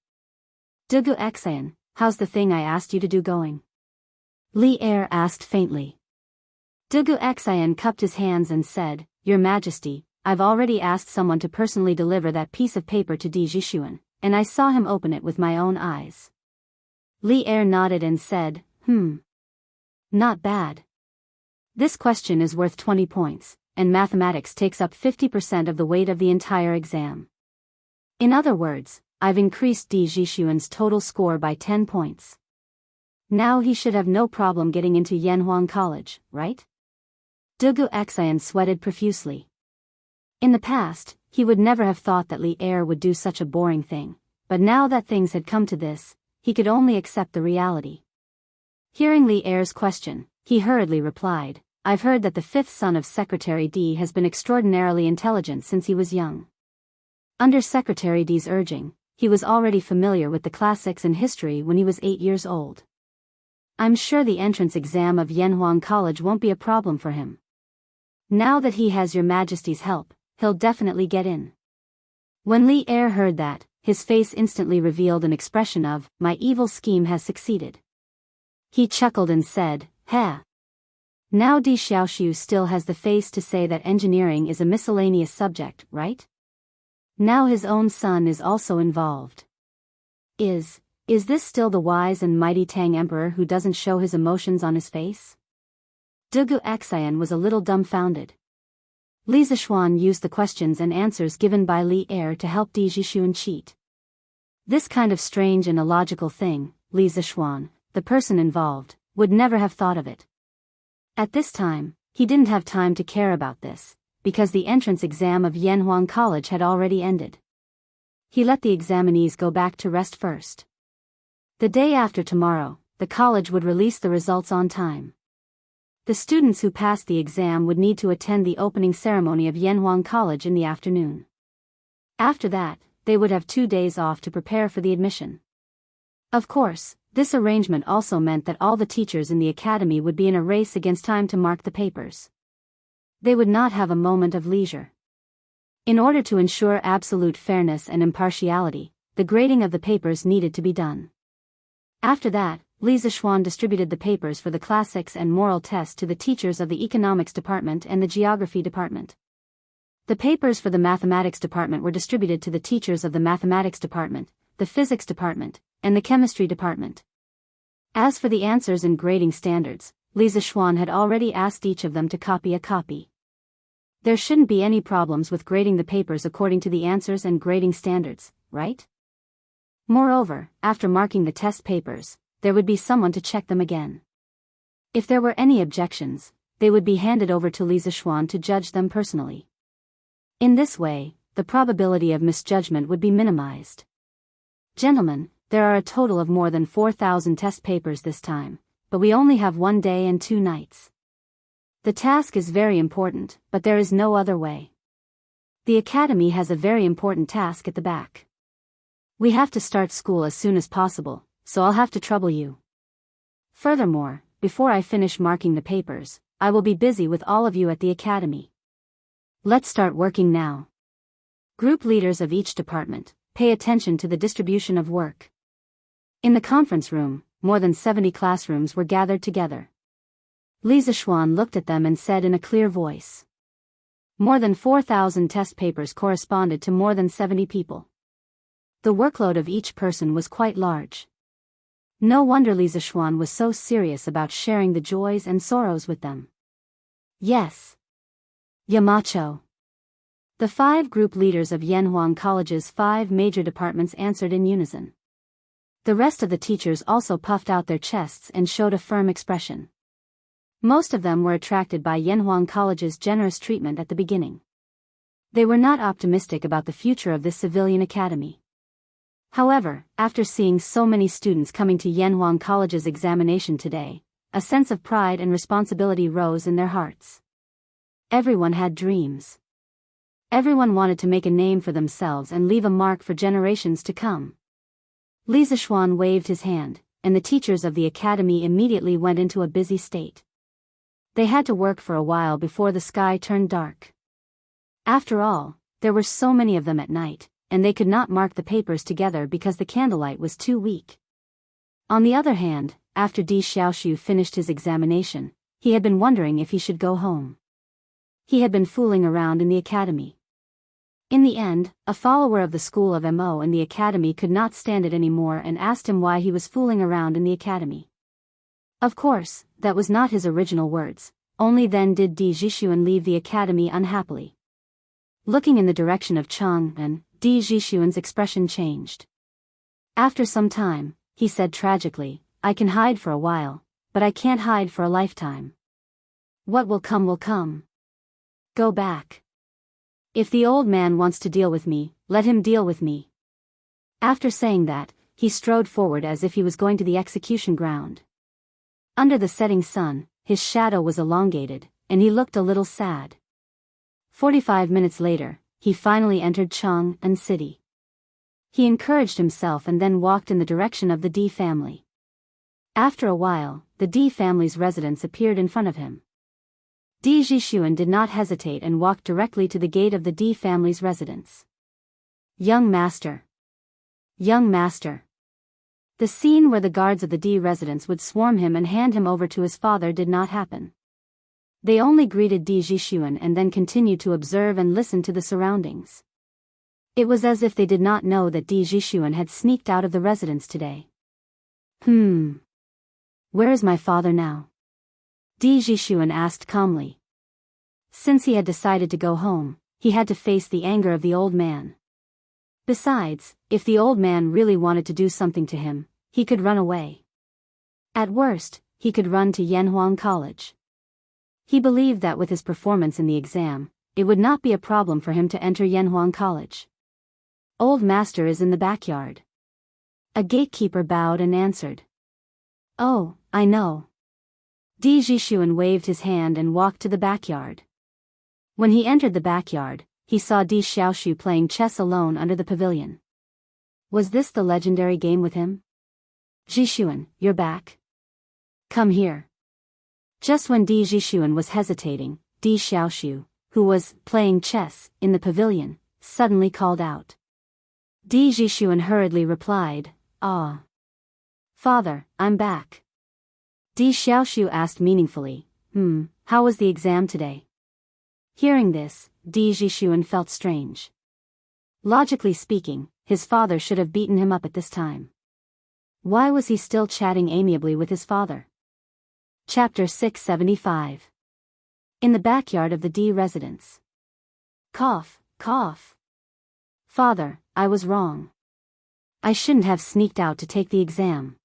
Dugu Xian, how's the thing I asked you to do going? Li Er asked faintly. Dugu Xian cupped his hands and said, Your Majesty, I've already asked someone to personally deliver that piece of paper to Di Jixuan, and I saw him open it with my own eyes. Li Er nodded and said, Not bad. This question is worth 20 points. And mathematics takes up 50% of the weight of the entire exam. In other words, I've increased Di Jixuan's total score by 10 points. Now he should have no problem getting into Yanhuang College, right? Dugu Xian sweated profusely. In the past, he would never have thought that Li Er would do such a boring thing, but now that things had come to this, he could only accept the reality. Hearing Li Er's question, he hurriedly replied, I've heard that the 5th son of Secretary Di has been extraordinarily intelligent since he was young. Under Secretary Di's urging, he was already familiar with the classics and history when he was 8 years old. I'm sure the entrance exam of Yanhuang College won't be a problem for him. Now that he has Your Majesty's help, he'll definitely get in. When Li Er heard that, his face instantly revealed an expression of, my evil scheme has succeeded. He chuckled and said, Ha! Now Di Xiaoxiu still has the face to say that engineering is a miscellaneous subject, right? Now his own son is also involved. Is this still the wise and mighty Tang Emperor who doesn't show his emotions on his face? Dugu Xian was a little dumbfounded. Li Zishuan used the questions and answers given by Li Er to help Di Jixuan cheat. This kind of strange and illogical thing, Li Zishuan, the person involved, would never have thought of it. At this time, he didn't have time to care about this, because the entrance exam of Yanhuang College had already ended. He let the examinees go back to rest first. The day after tomorrow, the college would release the results on time. The students who passed the exam would need to attend the opening ceremony of Yanhuang College in the afternoon. After that, they would have 2 days off to prepare for the admission. Of course, this arrangement also meant that all the teachers in the academy would be in a race against time to mark the papers. They would not have a moment of leisure. In order to ensure absolute fairness and impartiality, the grading of the papers needed to be done. After that, Li Zixuan distributed the papers for the classics and moral test to the teachers of the economics department and the geography department. The papers for the mathematics department were distributed to the teachers of the mathematics department, the physics department, and the chemistry department. As for the answers and grading standards, Li Zixuan had already asked each of them to copy a copy. There shouldn't be any problems with grading the papers according to the answers and grading standards, right? Moreover, after marking the test papers, there would be someone to check them again. If there were any objections, they would be handed over to Li Zixuan to judge them personally. In this way, the probability of misjudgment would be minimized. Gentlemen, there are a total of more than 4,000 test papers this time, but we only have 1 day and 2 nights. The task is very important, but there is no other way. The academy has a very important task at the back. We have to start school as soon as possible, so I'll have to trouble you. Furthermore, before I finish marking the papers, I will be busy with all of you at the academy. Let's start working now. Group leaders of each department, pay attention to the distribution of work. In the conference room, more than 70 classrooms were gathered together. Li Zixuan looked at them and said in a clear voice. More than 4,000 test papers corresponded to more than 70 people. The workload of each person was quite large. No wonder Li Zixuan was so serious about sharing the joys and sorrows with them. Yes. Yamacho. The 5 group leaders of Yanhuang College's 5 major departments answered in unison. The rest of the teachers also puffed out their chests and showed a firm expression. Most of them were attracted by Yanhuang College's generous treatment at the beginning. They were not optimistic about the future of this civilian academy. However, after seeing so many students coming to Yanhuang College's examination today, a sense of pride and responsibility rose in their hearts. Everyone had dreams. Everyone wanted to make a name for themselves and leave a mark for generations to come. Li Zixuan waved his hand, and the teachers of the academy immediately went into a busy state. They had to work for a while before the sky turned dark. After all, there were so many of them at night, and they could not mark the papers together because the candlelight was too weak. On the other hand, after Di Xiaoxiu finished his examination, he had been wondering if he should go home. He had been fooling around in the academy. In the end, a follower of the school of Mo in the academy could not stand it anymore and asked him why he was fooling around in the academy. Of course, that was not his original words, only then did Di Zixuan leave the academy unhappily. Looking in the direction of Chang'an, Di Zixuan's expression changed. After some time, he said tragically, "I can hide for a while, but I can't hide for a lifetime. What will come will come. Go back. If the old man wants to deal with me, let him deal with me." After saying that, he strode forward as if he was going to the execution ground. Under the setting sun, his shadow was elongated, and he looked a little sad. 45 minutes later, he finally entered Chang'an City. He encouraged himself and then walked in the direction of the Di family. After a while, the Di family's residence appeared in front of him. Di Zixuan did not hesitate and walked directly to the gate of the Di family's residence. Young master. Young master. The scene where the guards of the Di residence would swarm him and hand him over to his father did not happen. They only greeted Di Zixuan and then continued to observe and listen to the surroundings. It was as if they did not know that Di Zixuan had sneaked out of the residence today. Where is my father now? Di Zixuan asked calmly. Since he had decided to go home, he had to face the anger of the old man. Besides, if the old man really wanted to do something to him, he could run away. At worst, he could run to Yanhuang College. He believed that with his performance in the exam, it would not be a problem for him to enter Yanhuang College. Old master is in the backyard. A gatekeeper bowed and answered. Oh, I know. Di Jixuan waved his hand and walked to the backyard. When he entered the backyard, he saw Di Xiaoxiu playing chess alone under the pavilion. Was this the legendary game with him? Jixuan, you're back. Come here. Just when Di Jixuan was hesitating, Di Xiaoxiu, who was playing chess in the pavilion, suddenly called out. Di Jixuan hurriedly replied, "Ah. Father, I'm back." Di Xiaoxiu asked meaningfully, how was the exam today? Hearing this, Di Jixuan felt strange. Logically speaking, his father should have beaten him up at this time. Why was he still chatting amiably with his father? Chapter 675. In the backyard of the Di residence. Cough, cough. Father, I was wrong. I shouldn't have sneaked out to take the exam.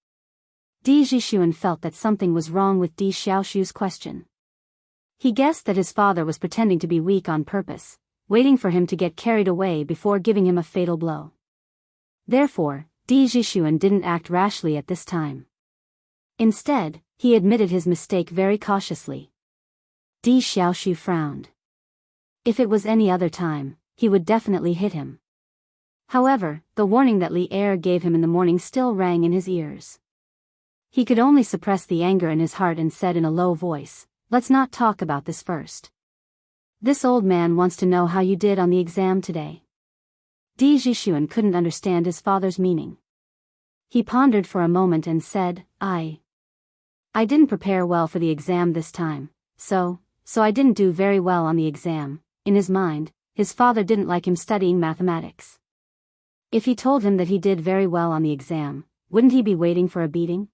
Di Jixuan felt that something was wrong with Di Xiaoxiu's question. He guessed that his father was pretending to be weak on purpose, waiting for him to get carried away before giving him a fatal blow. Therefore, Di Jixuan didn't act rashly at this time. Instead, he admitted his mistake very cautiously. Di Xiaoxiu frowned. If it was any other time, he would definitely hit him. However, the warning that Li Er gave him in the morning still rang in his ears. He could only suppress the anger in his heart and said in a low voice, "Let's not talk about this first. This old man wants to know how you did on the exam today." Di Jixuan couldn't understand his father's meaning. He pondered for a moment and said, I didn't prepare well for the exam this time, so I didn't do very well on the exam." In his mind, his father didn't like him studying mathematics. If he told him that he did very well on the exam, wouldn't he be waiting for a beating?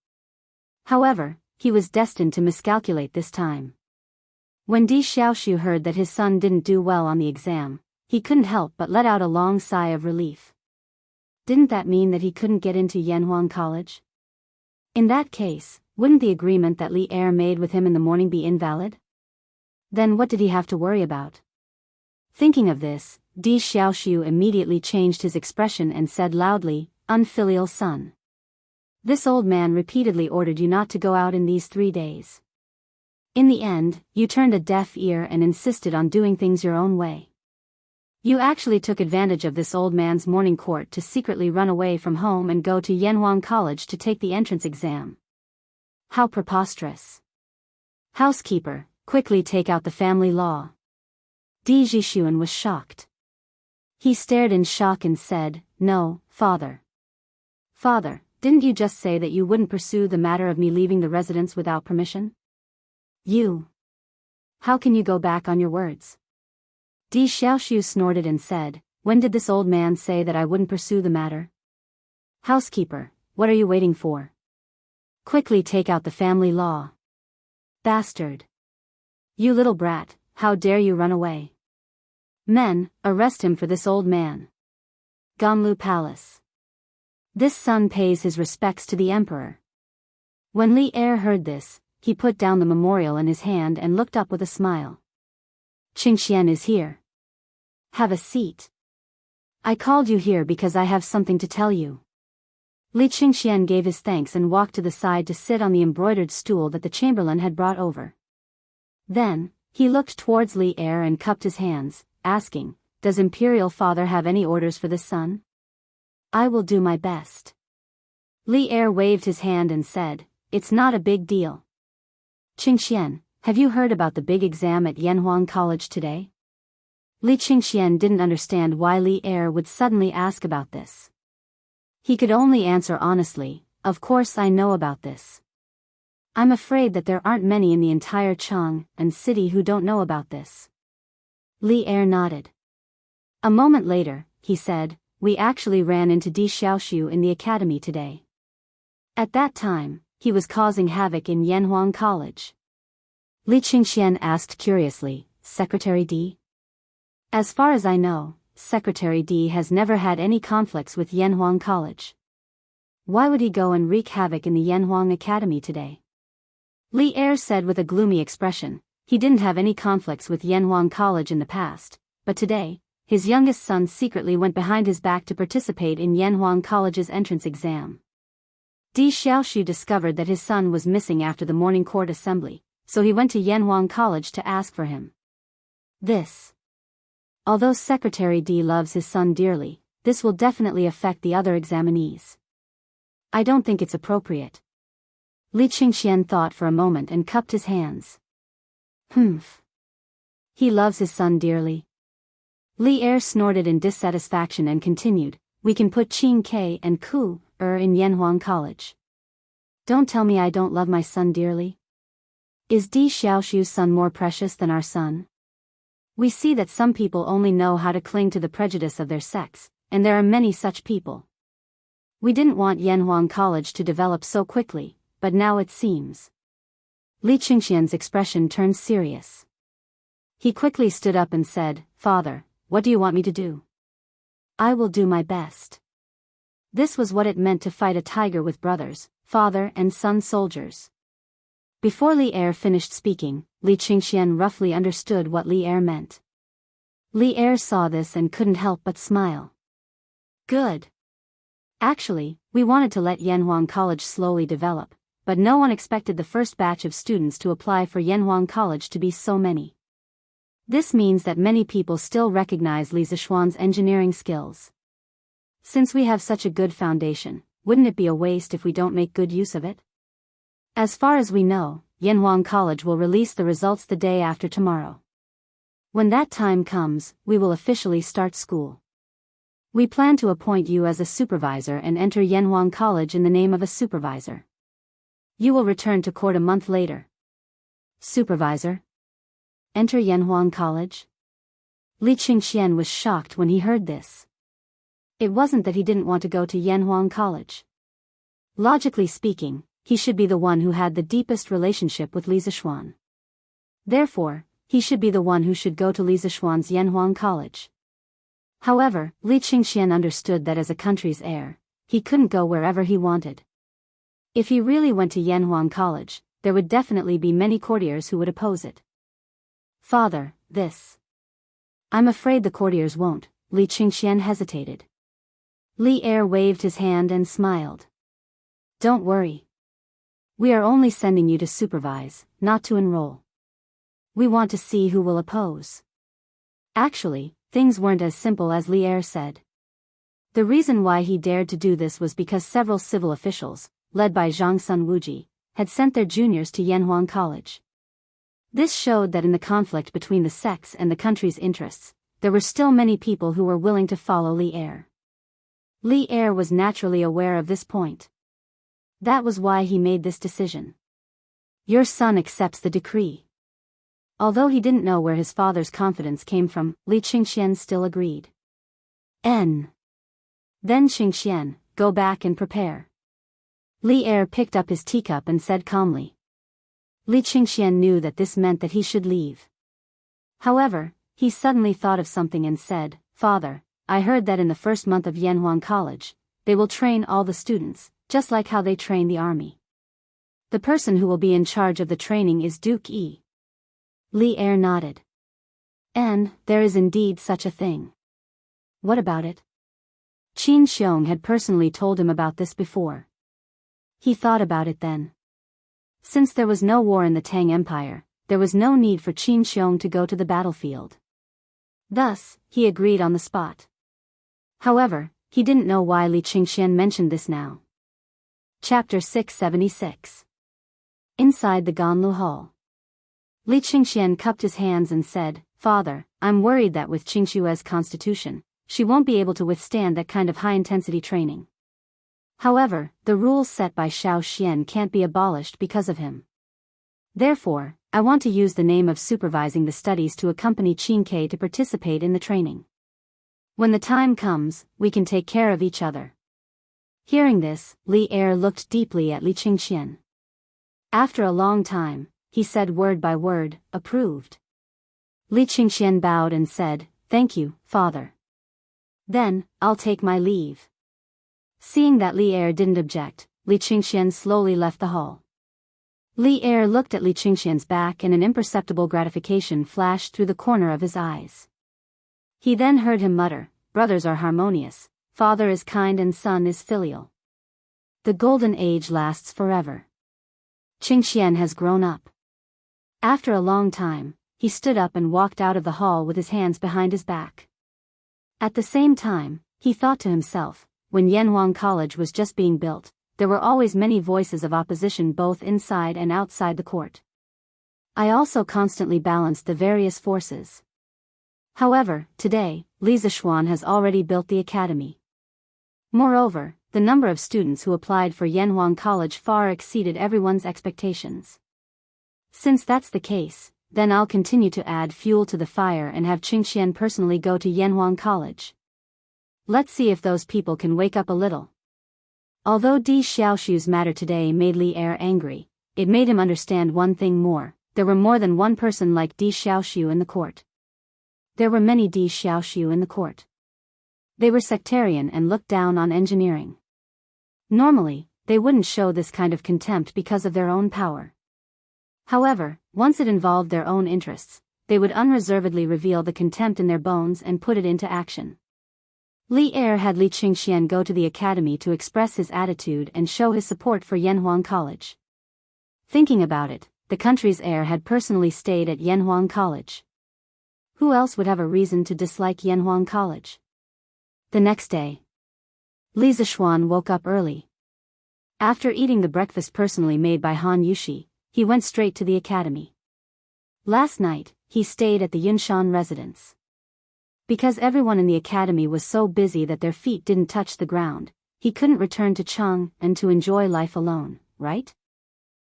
However, he was destined to miscalculate this time. When Di Xiaoxiu heard that his son didn't do well on the exam, he couldn't help but let out a long sigh of relief. Didn't that mean that he couldn't get into Yanhuang College? In that case, wouldn't the agreement that Li Er made with him in the morning be invalid? Then what did he have to worry about? Thinking of this, Di Xiaoxiu immediately changed his expression and said loudly, "Unfilial son. This old man repeatedly ordered you not to go out in these 3 days. In the end, you turned a deaf ear and insisted on doing things your own way. You actually took advantage of this old man's morning court to secretly run away from home and go to Yanhuang College to take the entrance exam. How preposterous. Housekeeper, quickly take out the family law." Di Jixuan was shocked. He stared in shock and said, "No, father. Father, didn't you just say that you wouldn't pursue the matter of me leaving the residence without permission? How can you go back on your words?" Di Xiaoxiu snorted and said, "When did this old man say that I wouldn't pursue the matter? Housekeeper, what are you waiting for? Quickly take out the family law. Bastard. You little brat, how dare you run away? Men, arrest him for this old man. Ganlu Palace. This son pays his respects to the emperor." When Li Er heard this, he put down the memorial in his hand and looked up with a smile. "Qingxian is here. Have a seat. I called you here because I have something to tell you." Li Qingxian gave his thanks and walked to the side to sit on the embroidered stool that the chamberlain had brought over. Then, he looked towards Li Er and cupped his hands, asking, "Does Imperial Father have any orders for this son?" "I will do my best." Li Er waved his hand and said, "It's not a big deal. Qingxian, have you heard about the big exam at Yanhuang College today?" Li Qingxian didn't understand why Li Er would suddenly ask about this. He could only answer honestly, "Of course I know about this. I'm afraid that there aren't many in the entire Chang'an city who don't know about this." Li Er nodded. A moment later, he said, "We actually ran into Di Xiaoxiu in the academy today. At that time, he was causing havoc in Yanhuang College." Li Qingxian asked curiously, "Secretary Di?" "As far as I know, Secretary Di has never had any conflicts with Yanhuang College. Why would he go and wreak havoc in the Yanhuang Academy today?" Li Er said with a gloomy expression. He didn't have any conflicts with Yanhuang College in the past, but today, his youngest son secretly went behind his back to participate in Yanhuang College's entrance exam. Di Xiaoxu discovered that his son was missing after the morning court assembly, so he went to Yanhuang College to ask for him. Although Secretary Di loves his son dearly, this will definitely affect the other examinees. I don't think it's appropriate. Li Qingxian thought for a moment and cupped his hands. He loves his son dearly. Li Er snorted in dissatisfaction and continued, we can put Qing Ke and Ku in Yanhuang College. Don't tell me I don't love my son dearly. Is Di Xiaoxu's son more precious than our son? We see that some people only know how to cling to the prejudice of their sex, and there are many such people. We didn't want Yanhuang College to develop so quickly, but now it seems. Li Qingxian's expression turned serious. He quickly stood up and said, Father, what do you want me to do? I will do my best. This was what it meant to fight a tiger with brothers, father and son soldiers. Before Li Er finished speaking, Li Qingxian roughly understood what Li Er meant. Li Er saw this and couldn't help but smile. Good. Actually, we wanted to let Yanhuang College slowly develop, but no one expected the first batch of students to apply for Yanhuang College to be so many. This means that many people still recognize Li Zishuan's engineering skills. Since we have such a good foundation, wouldn't it be a waste if we don't make good use of it? As far as we know, Yanhuang College will release the results the day after tomorrow. When that time comes, we will officially start school. We plan to appoint you as a supervisor and enter Yanhuang College in the name of a supervisor. You will return to court a month later. Supervisor? Enter Yanhuang College? Li Qingxian was shocked when he heard this. It wasn't that he didn't want to go to Yanhuang College. Logically speaking, he should be the one who had the deepest relationship with Li Zishuan. Therefore, he should be the one who should go to Li Zishuan's Yanhuang College. However, Li Qingxian understood that as a country's heir, he couldn't go wherever he wanted. If he really went to Yanhuang College, there would definitely be many courtiers who would oppose it. Father, I'm afraid the courtiers won't. Li Qingxian hesitated. Li Er waved his hand and smiled. Don't worry. We are only sending you to supervise, not to enroll. We want to see who will oppose. Actually, things weren't as simple as Li Er said. The reason why he dared to do this was because several civil officials, led by Zhang Sun Wuji, had sent their juniors to Yanhuang College. This showed that in the conflict between the sects and the country's interests, there were still many people who were willing to follow Li Er. Li Er was naturally aware of this point. That was why he made this decision. Your son accepts the decree. Although he didn't know where his father's confidence came from, Li Qingxian still agreed. Then Qingxian, go back and prepare. Li Er picked up his teacup and said calmly. Li Qingxian knew that this meant that he should leave. However, he suddenly thought of something and said, Father, I heard that in the first month of Yanhuang College, they will train all the students, just like how they train the army. The person who will be in charge of the training is Duke Yi. Li Er nodded. And there is indeed such a thing. What about it? Qin Xiong had personally told him about this before. He thought about it then. Since there was no war in the Tang Empire, there was no need for Qin Xiong to go to the battlefield. Thus, he agreed on the spot. However, he didn't know why Li Qingxian mentioned this now. Chapter 676. Inside the Ganlu Hall. Li Qingxian cupped his hands and said, Father, I'm worried that with Qingshue's constitution, she won't be able to withstand that kind of high-intensity training. However, the rules set by Xiao Xian can't be abolished because of him. Therefore, I want to use the name of supervising the studies to accompany Qin Ke to participate in the training. When the time comes, we can take care of each other. Hearing this, Li Er looked deeply at Li Qingxian. After a long time, he said word by word, approved. Li Qingxian bowed and said, Thank you, Father. Then, I'll take my leave. Seeing that Li Er didn't object, Li Qingxian slowly left the hall. Li Er looked at Li Qingxian's back and an imperceptible gratification flashed through the corner of his eyes. He then heard him mutter, Brothers are harmonious, father is kind and son is filial. The golden age lasts forever. Qingxian has grown up. After a long time, he stood up and walked out of the hall with his hands behind his back. At the same time, he thought to himself, when Yanhuang College was just being built, there were always many voices of opposition both inside and outside the court. I also constantly balanced the various forces. However, today, Li Zishuan has already built the academy. Moreover, the number of students who applied for Yanhuang College far exceeded everyone's expectations. Since that's the case, then I'll continue to add fuel to the fire and have Qingxian personally go to Yanhuang College. Let's see if those people can wake up a little. Although Di Xiaoxu's matter today made Li Er angry, it made him understand one thing more: there were more than one person like Di Xiaoxu in the court. There were many Di Xiaoxu in the court. They were sectarian and looked down on engineering. Normally, they wouldn't show this kind of contempt because of their own power. However, once it involved their own interests, they would unreservedly reveal the contempt in their bones and put it into action. Li Er had Li Qingxian go to the academy to express his attitude and show his support for Yanhuang College. Thinking about it, the country's heir had personally stayed at Yanhuang College. Who else would have a reason to dislike Yanhuang College? The next day, Li Zishuan woke up early. After eating the breakfast personally made by Han Yushi, he went straight to the academy. Last night, he stayed at the Yunshan residence. Because everyone in the academy was so busy that their feet didn't touch the ground, he couldn't return to Cheng and to enjoy life alone, right?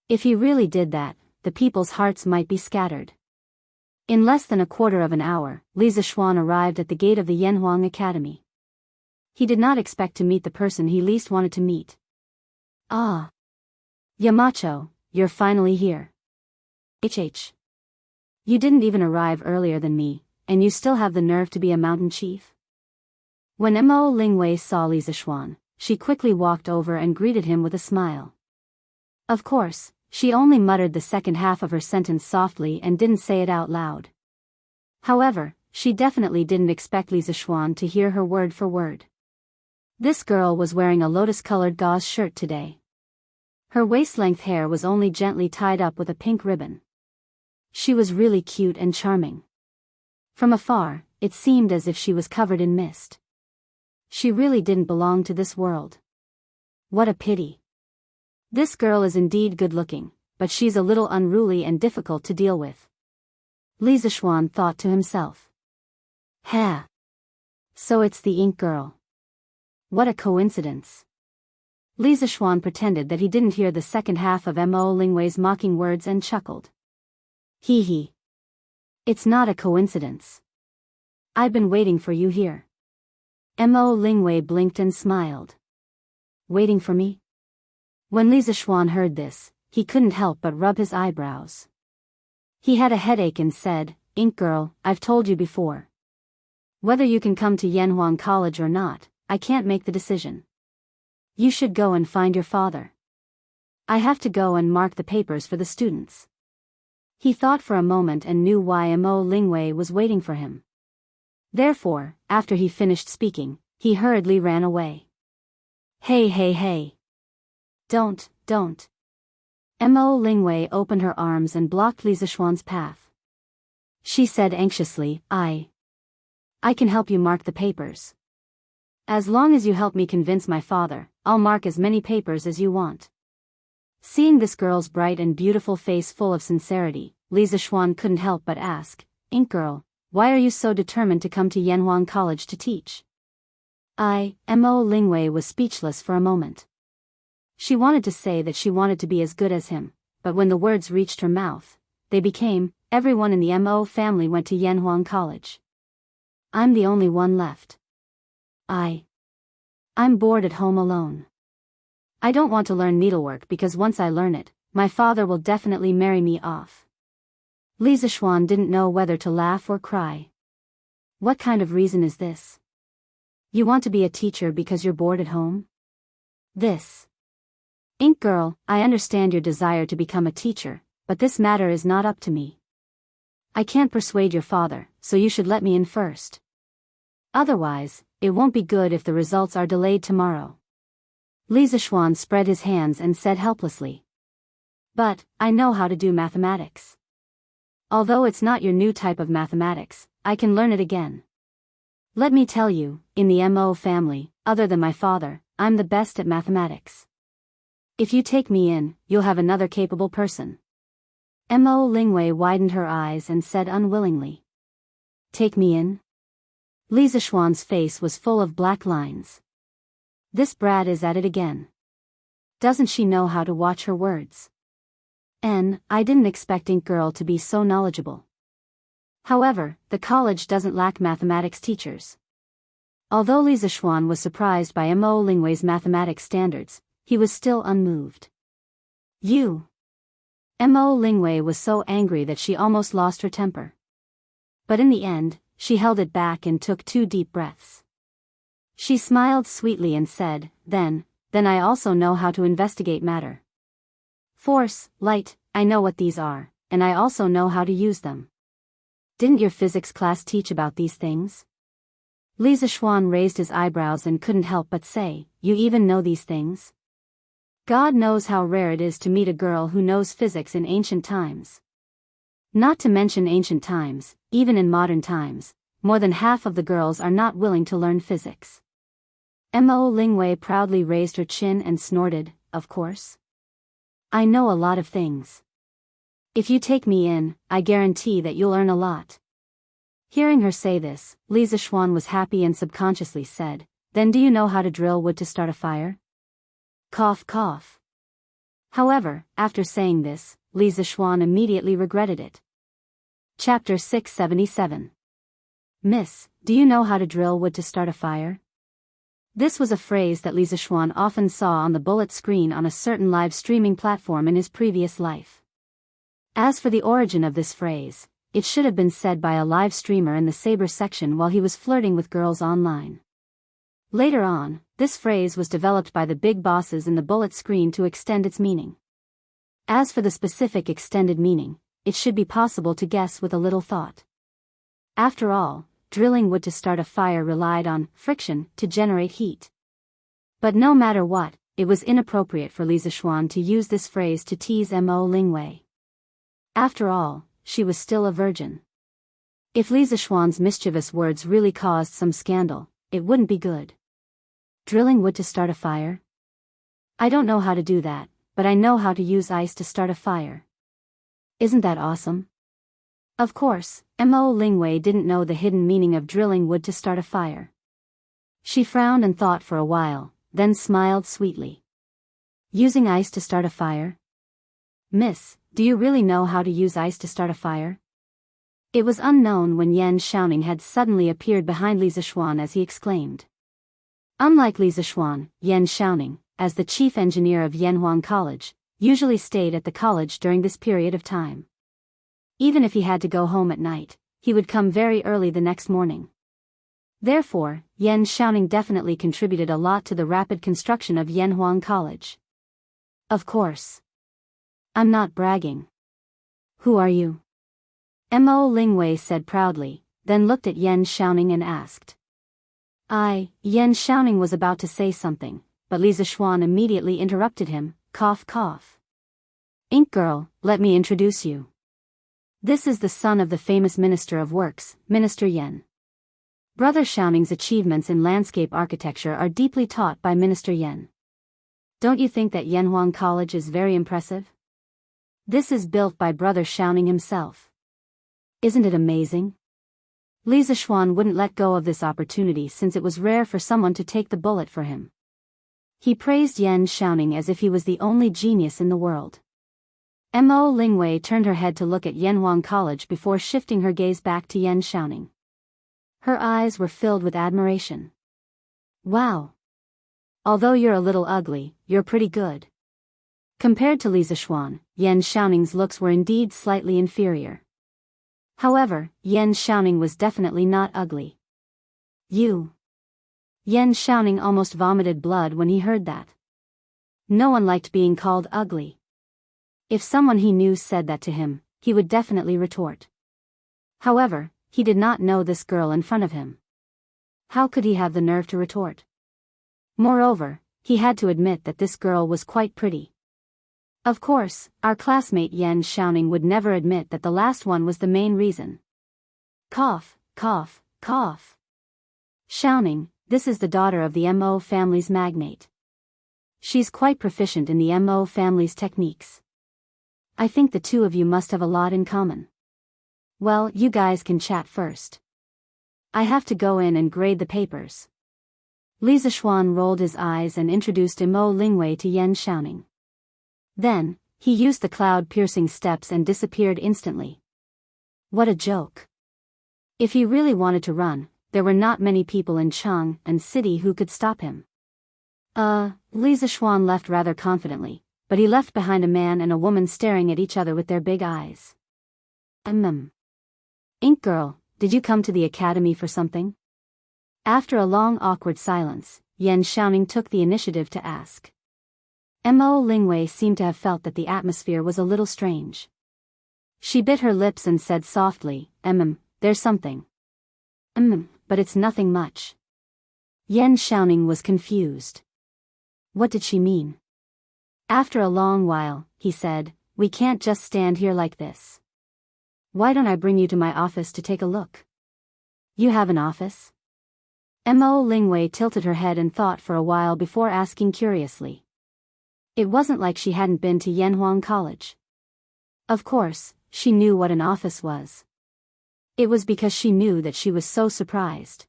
If he really did that, the people's hearts might be scattered. In less than a quarter of an hour, Li Zishuan arrived at the gate of the Yanhuang Academy. He did not expect to meet the person he least wanted to meet. Ah! Yamacho, you're finally here. HH. You didn't even arrive earlier than me, and you still have the nerve to be a mountain chief? When Mo Lingwei saw Li Zishuan, she quickly walked over and greeted him with a smile. Of course, she only muttered the second half of her sentence softly and didn't say it out loud. However, she definitely didn't expect Li Zishuan to hear her word for word. This girl was wearing a lotus-colored gauze shirt today. Her waist-length hair was only gently tied up with a pink ribbon. She was really cute and charming. From afar, it seemed as if she was covered in mist. She really didn't belong to this world. What a pity. This girl is indeed good-looking, but she's a little unruly and difficult to deal with. Li Zishuan thought to himself. Ha! So it's the ink girl. What a coincidence. Li Zishuan pretended that he didn't hear the second half of Mo Lingwei's mocking words and chuckled. Hee hee. It's not a coincidence. I've been waiting for you here. Mo Lingwei blinked and smiled. Waiting for me? When Li Zishuan heard this, he couldn't help but rub his eyebrows. He had a headache and said, Ink girl, I've told you before. Whether you can come to Yanhuang College or not, I can't make the decision. You should go and find your father. I have to go and mark the papers for the students. He thought for a moment and knew why Mo Lingwei was waiting for him. Therefore, after he finished speaking, he hurriedly ran away. Hey hey hey. Don't. Mo Lingwei opened her arms and blocked Li Zishuan's path. She said anxiously, I can help you mark the papers. As long as you help me convince my father, I'll mark as many papers as you want. Seeing this girl's bright and beautiful face full of sincerity, Li Zishuan couldn't help but ask, Ink girl, why are you so determined to come to Yanhuang College to teach? Mo Lingwei was speechless for a moment. She wanted to say that she wanted to be as good as him, but when the words reached her mouth, they became, everyone in the Mo family went to Yanhuang College. I'm the only one left. I'm bored at home alone. I don't want to learn needlework because once I learn it, my father will definitely marry me off. Li Zishuan didn't know whether to laugh or cry. What kind of reason is this? You want to be a teacher because you're bored at home? This. Ink girl, I understand your desire to become a teacher, but this matter is not up to me. I can't persuade your father, so you should let me in first. Otherwise, it won't be good if the results are delayed tomorrow. Li Zishuan spread his hands and said helplessly. But, I know how to do mathematics. Although it's not your new type of mathematics, I can learn it again. Let me tell you, in the Mo family, other than my father, I'm the best at mathematics. If you take me in, you'll have another capable person. Mo Lingwei widened her eyes and said unwillingly. Take me in? Li Zishuan's face was full of black lines. This brat is at it again. Doesn't she know how to watch her words? I didn't expect Ink Girl to be so knowledgeable. However, the college doesn't lack mathematics teachers. Although Li Zishuan was surprised by Mo Lingwei's mathematics standards, he was still unmoved. You! Mo Lingwei was so angry that she almost lost her temper. But in the end, she held it back and took 2 deep breaths. She smiled sweetly and said, Then I also know how to investigate matter. Force, light, I know what these are, and I also know how to use them. Didn't your physics class teach about these things? Li Zishuan raised his eyebrows and couldn't help but say, You even know these things? God knows how rare it is to meet a girl who knows physics in ancient times. Not to mention ancient times, even in modern times, more than half of the girls are not willing to learn physics. Mo Lingwei proudly raised her chin and snorted, Of course. I know a lot of things. If you take me in, I guarantee that you'll earn a lot. Hearing her say this, Li Zishuan was happy and subconsciously said, Then do you know how to drill wood to start a fire? Cough cough. However, after saying this, Li Zishuan immediately regretted it. Chapter 677. Miss, do you know how to drill wood to start a fire? This was a phrase that Li Zishuan often saw on the bullet screen on a certain live streaming platform in his previous life. As for the origin of this phrase, it should have been said by a live streamer in the Saber section while he was flirting with girls online. Later on, this phrase was developed by the big bosses in the bullet screen to extend its meaning. As for the specific extended meaning, it should be possible to guess with a little thought. After all, drilling wood to start a fire relied on friction to generate heat. But no matter what, it was inappropriate for Li Zishuan to use this phrase to tease Mo Lingwei. After all, she was still a virgin. If Li Zishuan's mischievous words really caused some scandal, it wouldn't be good. Drilling wood to start a fire? I don't know how to do that, but I know how to use ice to start a fire. Isn't that awesome? Of course, Mo Lingwei didn't know the hidden meaning of drilling wood to start a fire. She frowned and thought for a while, then smiled sweetly. Using ice to start a fire? Miss, do you really know how to use ice to start a fire? It was unknown when Yan Xiaoning had suddenly appeared behind Li Zishuan as he exclaimed. Unlike Li Zishuan, Yan Xiaoning, as the chief engineer of Yanhuang College, usually stayed at the college during this period of time. Even if he had to go home at night, he would come very early the next morning. Therefore, Yan Xiaoning definitely contributed a lot to the rapid construction of Yanhuang College. Of course. I'm not bragging. Who are you? Mo Lingwei said proudly, then looked at Yan Xiaoning and asked. Yan Xiaoning was about to say something, but Li Zishuan immediately interrupted him, cough cough. Ink Girl, let me introduce you. This is the son of the famous Minister of Works, Minister Yan. Brother Xiaoning's achievements in landscape architecture are deeply taught by Minister Yan. Don't you think that Yanhuang College is very impressive? This is built by Brother Xiaoning himself. Isn't it amazing? Li Zishuan wouldn't let go of this opportunity since it was rare for someone to take the bullet for him. He praised Yan Xiaoning as if he was the only genius in the world. Mo Lingwei turned her head to look at Yanhuang College before shifting her gaze back to Yan Xiaoning. Her eyes were filled with admiration. Wow! Although you're a little ugly, you're pretty good. Compared to Li Zishuan, Yan Xiaoning's looks were indeed slightly inferior. However, Yan Xiaoning was definitely not ugly. You! Yan Xiaoning almost vomited blood when he heard that. No one liked being called ugly. If someone he knew said that to him, he would definitely retort. However, he did not know this girl in front of him. How could he have the nerve to retort? Moreover, he had to admit that this girl was quite pretty. Of course, our classmate Yan Xiaoning would never admit that the last one was the main reason. Cough, cough, cough. Xiaoning, this is the daughter of the Mo family's magnate. She's quite proficient in the Mo family's techniques. I think the two of you must have a lot in common. Well, you guys can chat first. I have to go in and grade the papers. Li Zishuan rolled his eyes and introduced Mo Lingwei to Yan Xiaoning. Then, he used the cloud-piercing steps and disappeared instantly. What a joke. If he really wanted to run, there were not many people in Chang'an City who could stop him. Li Zishuan left rather confidently, but he left behind a man and a woman staring at each other with their big eyes. Ink girl, did you come to the academy for something? After a long awkward silence, Yan Xiaoning took the initiative to ask. Mo Lingwei seemed to have felt that the atmosphere was a little strange. She bit her lips and said softly, there's something. But it's nothing much. Yan Xiaoning was confused. What did she mean? After a long while, he said, we can't just stand here like this. Why don't I bring you to my office to take a look? You have an office? Mo Lingwei tilted her head and thought for a while before asking curiously. It wasn't like she hadn't been to Yanhuang College. Of course, she knew what an office was. It was because she knew that she was so surprised.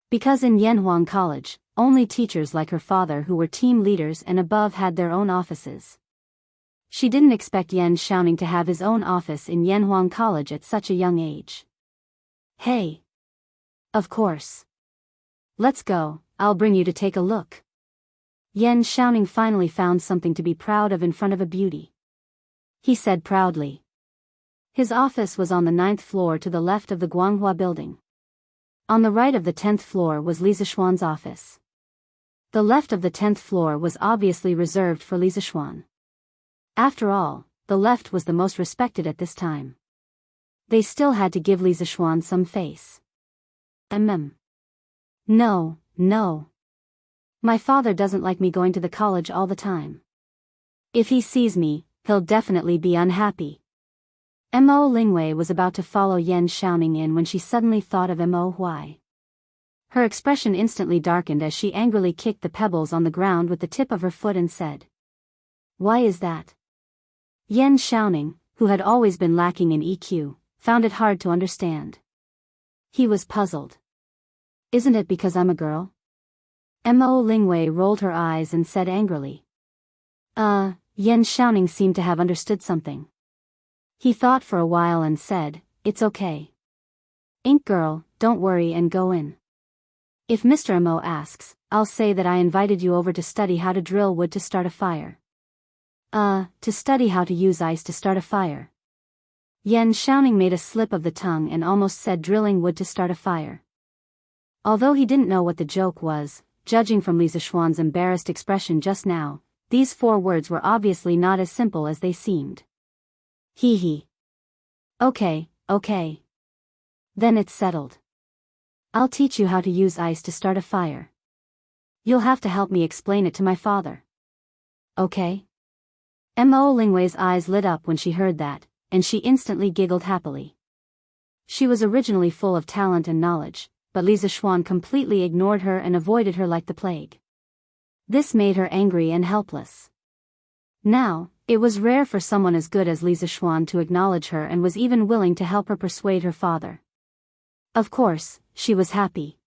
Because in Yanhuang College, only teachers like her father who were team leaders and above had their own offices. She didn't expect Yan Xiaoning to have his own office in Yanhuang College at such a young age. Hey! Of course. Let's go, I'll bring you to take a look. Yan Xiaoning finally found something to be proud of in front of a beauty. He said proudly. His office was on the 9th floor to the left of the Guanghua building. On the right of the 10th floor was Li Zishuan's office. The left of the 10th floor was obviously reserved for Li Zishuan. After all, the left was the most respected at this time. They still had to give Li Zishuan some face. No. My father doesn't like me going to the college all the time. If he sees me, he'll definitely be unhappy. Mo Lingwei was about to follow Yan Xiaoning in when she suddenly thought of Mo Huai. Her expression instantly darkened as she angrily kicked the pebbles on the ground with the tip of her foot and said, Why is that? Yan Xiaoning, who had always been lacking in EQ, found it hard to understand. He was puzzled. Isn't it because I'm a girl? Mo Lingwei rolled her eyes and said angrily. Yan Xiaoning seemed to have understood something. He thought for a while and said, It's okay. Ink girl, don't worry and go in. If Mr. Mo asks, I'll say that I invited you over to study how to drill wood to start a fire. To study how to use ice to start a fire. Yan Xiaoning made a slip of the tongue and almost said drilling wood to start a fire. Although he didn't know what the joke was, judging from Li Zishuan's embarrassed expression just now, these 4 words were obviously not as simple as they seemed. Hee hee. Okay. Then it's settled. I'll teach you how to use ice to start a fire. You'll have to help me explain it to my father. Okay? Mo Lingwei's eyes lit up when she heard that, and she instantly giggled happily. She was originally full of talent and knowledge, but Li Zishuan completely ignored her and avoided her like the plague. This made her angry and helpless. Now, it was rare for someone as good as Li Zishuan to acknowledge her and was even willing to help her persuade her father. Of course, she was happy.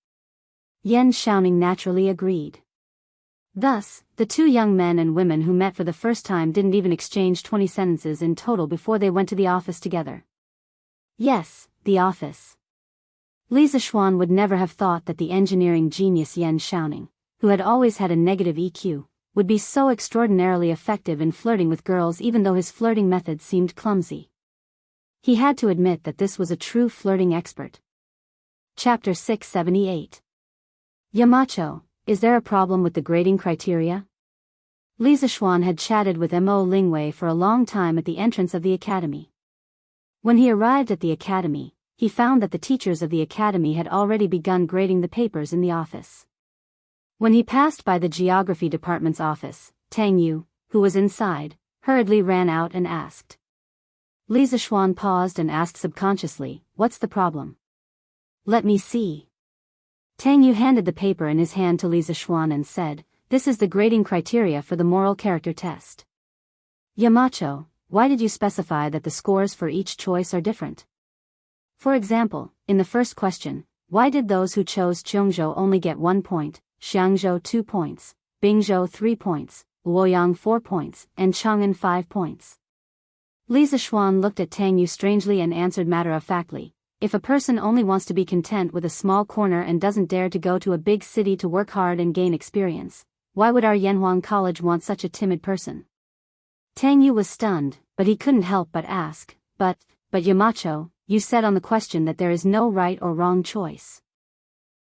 Yan Xiaoning naturally agreed. Thus, the 2 young men and women who met for the first time didn't even exchange 20 sentences in total before they went to the office together. Yes, the office. Li Zishuan would never have thought that the engineering genius Yan Xiaoning, who had always had a negative EQ, would be so extraordinarily effective in flirting with girls even though his flirting methods seemed clumsy. He had to admit that this was a true flirting expert. Chapter 678. Yamacho, is there a problem with the grading criteria? Li Zishuan had chatted with Mo Lingwei for a long time at the entrance of the academy. When he arrived at the academy, he found that the teachers of the academy had already begun grading the papers in the office. When he passed by the geography department's office, Tang Yu, who was inside, hurriedly ran out and asked. Li Zishuan paused and asked subconsciously, "What's the problem?" "Let me see." Tang Yu handed the paper in his hand to Li Zishuan and said, "This is the grading criteria for the moral character test." "Yamacho, why did you specify that the scores for each choice are different? For example, in the first question, why did those who chose Cheongzhou only get 1 point, Xiangzhou 2 points, Bingzhou 3 points, Luoyang 4 points, and Chang'an 5 points?" Li Zishuan looked at Tang Yu strangely and answered matter-of-factly, "If a person only wants to be content with a small corner and doesn't dare to go to a big city to work hard and gain experience, why would our Yanhuang College want such a timid person?" Tang Yu was stunned, but he couldn't help but ask, But Yamacho, you said on the question that there is no right or wrong choice."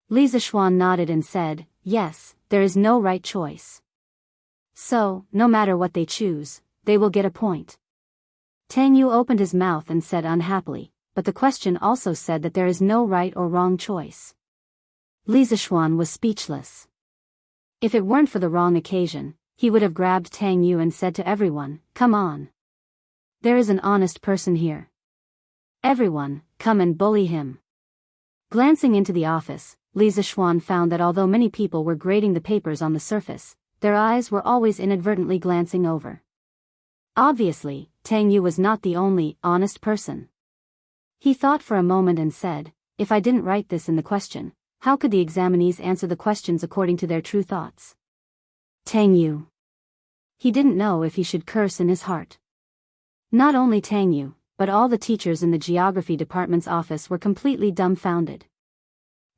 Li Zishuan nodded and said, "Yes, there is no right choice. So, no matter what they choose, they will get a point." Tang Yu opened his mouth and said unhappily, "But the question also said that there is no right or wrong choice." Li Zishuan was speechless. If it weren't for the wrong occasion, he would have grabbed Tang Yu and said to everyone, "Come on. There is an honest person here. Everyone, come and bully him." Glancing into the office, Li Zishuan found that although many people were grading the papers on the surface, their eyes were always inadvertently glancing over. Obviously, Tang Yu was not the only honest person. He thought for a moment and said, "If I didn't write this in the question, how could the examinees answer the questions according to their true thoughts?" Tang Yu. He didn't know if he should curse in his heart. Not only Tang Yu, but all the teachers in the geography department's office were completely dumbfounded.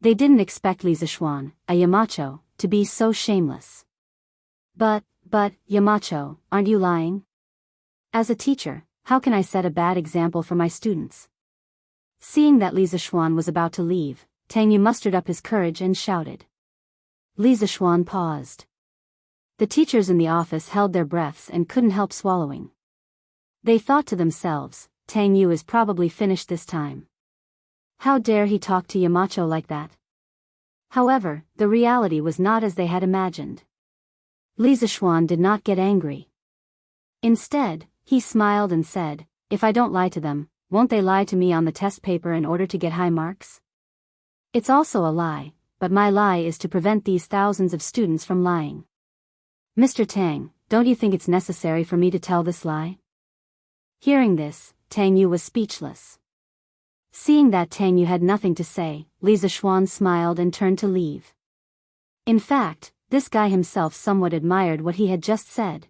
They didn't expect Li Zishuan, a Yamacho, to be so shameless. But, Yamacho, aren't you lying? As a teacher, how can I set a bad example for my students?" Seeing that Li Zishuan was about to leave, Tang Yu mustered up his courage and shouted. Li Zishuan paused. The teachers in the office held their breaths and couldn't help swallowing. They thought to themselves, "Tang Yu is probably finished this time. How dare he talk to Yamacho like that?" However, the reality was not as they had imagined. Li Zishuan did not get angry. Instead, he smiled and said, "If I don't lie to them, won't they lie to me on the test paper in order to get high marks? It's also a lie, but my lie is to prevent these thousands of students from lying. Mr. Tang, don't you think it's necessary for me to tell this lie?" Hearing this, Tang Yu was speechless. Seeing that Tang Yu had nothing to say, Li Zishuan smiled and turned to leave. In fact, this guy himself somewhat admired what he had just said.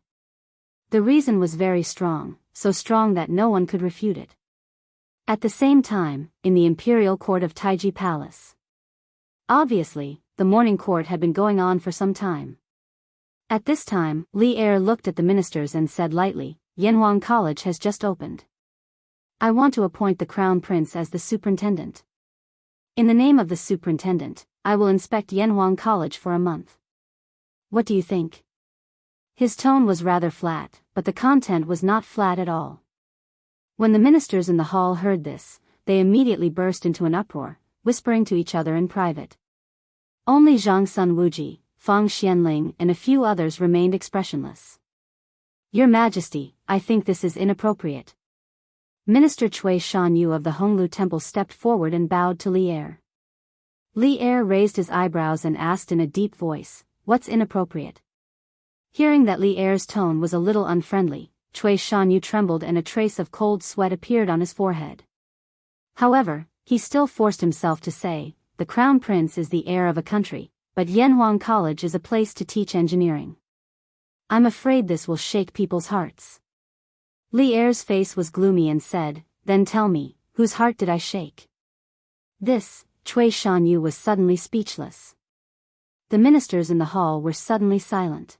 The reason was very strong, so strong that no one could refute it. At the same time, in the imperial court of Taiji Palace. Obviously, the morning court had been going on for some time. At this time, Li Er looked at the ministers and said lightly, "Yanhuang College has just opened. I want to appoint the Crown Prince as the superintendent. In the name of the superintendent, I will inspect Yanhuang College for a month. What do you think?" His tone was rather flat, but the content was not flat at all. When the ministers in the hall heard this, they immediately burst into an uproar, whispering to each other in private. Only Zhang Sun Wuji, Fang Xianling and a few others remained expressionless. "Your Majesty, I think this is inappropriate." Minister Cui Shanyu of the Honglu Temple stepped forward and bowed to Li Er. Li Er raised his eyebrows and asked in a deep voice, "What's inappropriate?" Hearing that Li Er's tone was a little unfriendly, Cui Shanyu trembled and a trace of cold sweat appeared on his forehead. However, he still forced himself to say, "The Crown Prince is the heir of a country, but Yanhuang College is a place to teach engineering. I'm afraid this will shake people's hearts." Li Er's face was gloomy and said, "Then tell me, whose heart did I shake?" This, Cui Shanyu was suddenly speechless. The ministers in the hall were suddenly silent.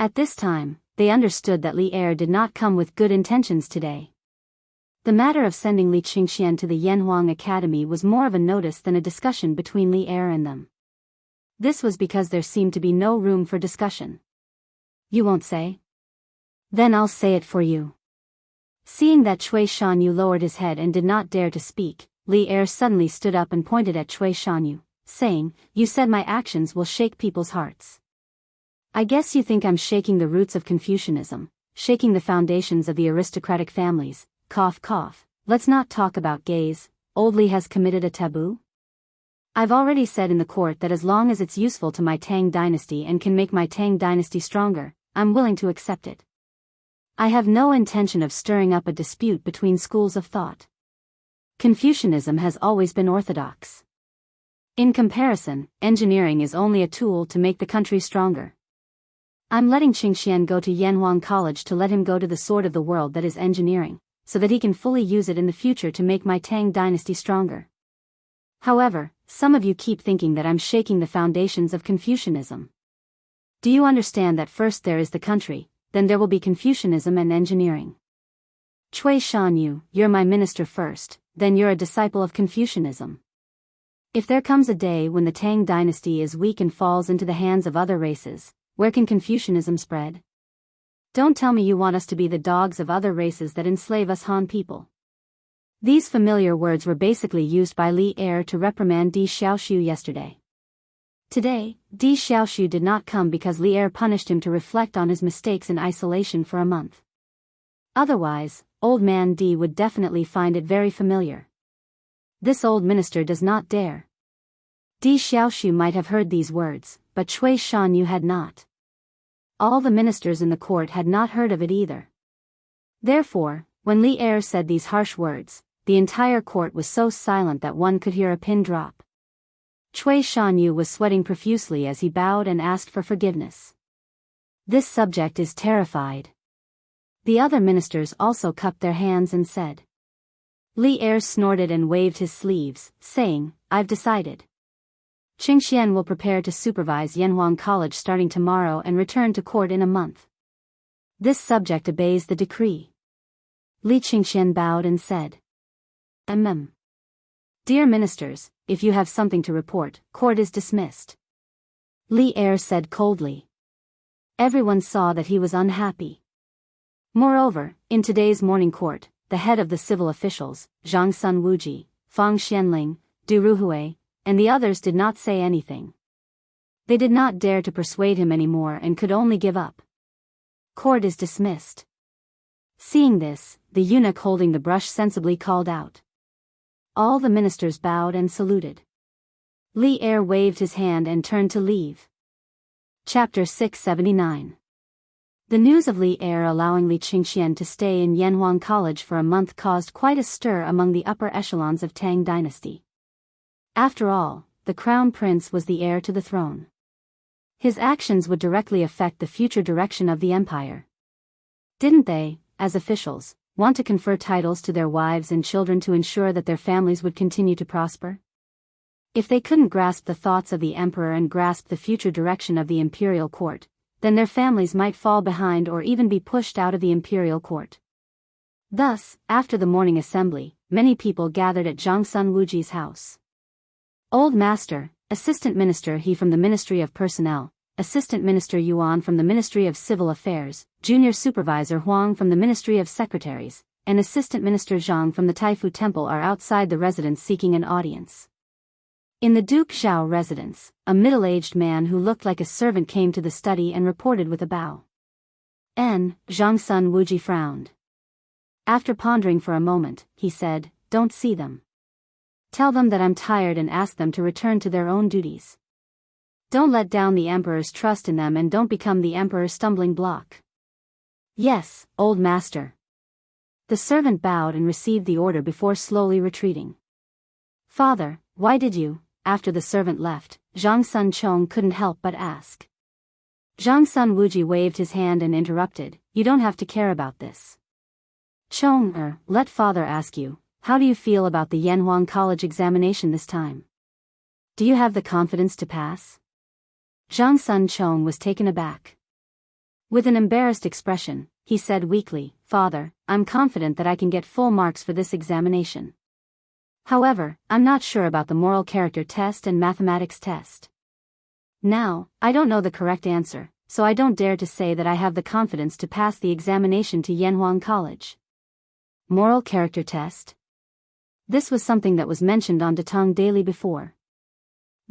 At this time, they understood that Li Er did not come with good intentions today. The matter of sending Li Qingxian to the Yanhuang Academy was more of a notice than a discussion between Li Er and them. This was because there seemed to be no room for discussion. "You won't say? Then I'll say it for you." Seeing that Cui Shanyu lowered his head and did not dare to speak, Li Er suddenly stood up and pointed at Cui Shanyu, saying, "You said my actions will shake people's hearts. I guess you think I'm shaking the roots of Confucianism, shaking the foundations of the aristocratic families, cough cough. Let's not talk about gays, old Li has committed a taboo? I've already said in the court that as long as it's useful to my Tang dynasty and can make my Tang dynasty stronger, I'm willing to accept it. I have no intention of stirring up a dispute between schools of thought. Confucianism has always been orthodox. In comparison, engineering is only a tool to make the country stronger. I'm letting Qingxian go to Yanhuang College to let him go to the sword of the world that is engineering, so that he can fully use it in the future to make my Tang dynasty stronger. However, some of you keep thinking that I'm shaking the foundations of Confucianism. Do you understand that first there is the country, then there will be Confucianism and engineering? Cui Shanyu, you're my minister first, then you're a disciple of Confucianism. If there comes a day when the Tang dynasty is weak and falls into the hands of other races, where can Confucianism spread? Don't tell me you want us to be the dogs of other races that enslave us Han people. These familiar words were basically used by Li Er to reprimand Di Xiaoxiu yesterday. Today, Di Xiaoxiu did not come because Li Er punished him to reflect on his mistakes in isolation for a month. Otherwise, old man Di would definitely find it very familiar. This old minister does not dare. Di Xiaoxiu might have heard these words, but Cui Shanyu had not. All the ministers in the court had not heard of it either. Therefore, when Li Er said these harsh words, the entire court was so silent that one could hear a pin drop. Cui Shanyu was sweating profusely as he bowed and asked for forgiveness. This subject is terrified. The other ministers also cupped their hands and said. Li Er snorted and waved his sleeves, saying, "I've decided. Qingxian will prepare to supervise Yanhuang College starting tomorrow and return to court in a month. This subject obeys the decree." Li Qingxian bowed and said. Dear ministers, if you have something to report, court is dismissed. Li Er said coldly. Everyone saw that he was unhappy. Moreover, in today's morning court, the head of the civil officials, Zhang Sun Wuji, Fang Xianling, Du Ruhui, and the others did not say anything. They did not dare to persuade him anymore and could only give up. Court is dismissed. Seeing this, the eunuch holding the brush sensibly called out. All the ministers bowed and saluted. Li Er waved his hand and turned to leave. Chapter 679. The news of Li Er allowing Li Qingxian to stay in Yanhuang College for a month caused quite a stir among the upper echelons of Tang dynasty. After all, the crown prince was the heir to the throne. His actions would directly affect the future direction of the empire. Didn't they, as officials, want to confer titles to their wives and children to ensure that their families would continue to prosper? If they couldn't grasp the thoughts of the emperor and grasp the future direction of the imperial court, then their families might fall behind or even be pushed out of the imperial court. Thus, after the morning assembly, many people gathered at Zhang Sun Wuji's house. Old Master, Assistant Minister He from the Ministry of Personnel, Assistant Minister Yuan from the Ministry of Civil Affairs, Junior Supervisor Huang from the Ministry of Secretaries, and Assistant Minister Zhang from the Taifu Temple are outside the residence seeking an audience. In the Duke Zhao residence, a middle-aged man who looked like a servant came to the study and reported with a bow. Zhang Sun Wuji frowned. After pondering for a moment, he said, "Don't see them. Tell them that I'm tired and ask them to return to their own duties. Don't let down the emperor's trust in them and don't become the emperor's stumbling block." "Yes, old master." The servant bowed and received the order before slowly retreating. "Father, why did you?" After the servant left, Zhang Sun Chong couldn't help but ask. Zhang Sun Wuji waved his hand and interrupted, "You don't have to care about this. Chong, let father ask you, how do you feel about the Yanhuang College examination this time? Do you have the confidence to pass?" Zhang Sun Chong was taken aback. With an embarrassed expression, he said weakly, "Father, I'm confident that I can get full marks for this examination. However, I'm not sure about the moral character test and mathematics test. Now, I don't know the correct answer, so I don't dare to say that I have the confidence to pass the examination to Yanhuang College." Moral character test? This was something that was mentioned on Datong Daily before.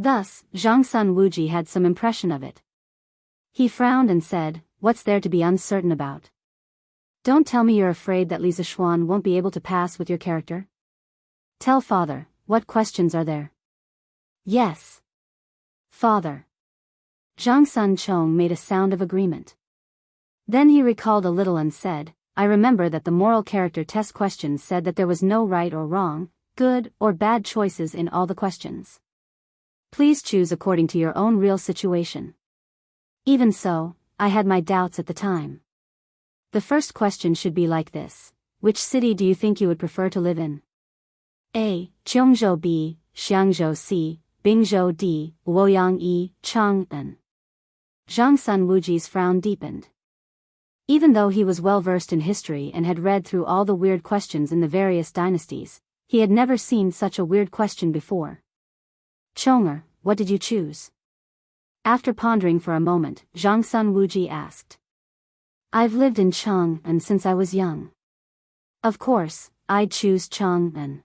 Thus, Zhangsun Wuji had some impression of it. He frowned and said, "What's there to be uncertain about? Don't tell me you're afraid that Li Zishuan won't be able to pass with your character? Tell father, what questions are there?" "Yes, father." Zhang Sun Chong made a sound of agreement. Then he recalled a little and said, "I remember that the moral character test questions said that there was no right or wrong, good or bad choices in all the questions. Please choose according to your own real situation." Even so, I had my doubts at the time. The first question should be like this: which city do you think you would prefer to live in? A. Cheongzhou B, Xiangzhou C, Bingzhou D, Luoyang E, Chang'an. Zhang Sun Wuji's frown deepened. Even though he was well versed in history and had read through all the weird questions in the various dynasties, he had never seen such a weird question before. "Chonger, what did you choose?" After pondering for a moment, Zhang Sun Wuji asked. "I've lived in Chang'an since I was young. Of course, I'd choose Chang'an,"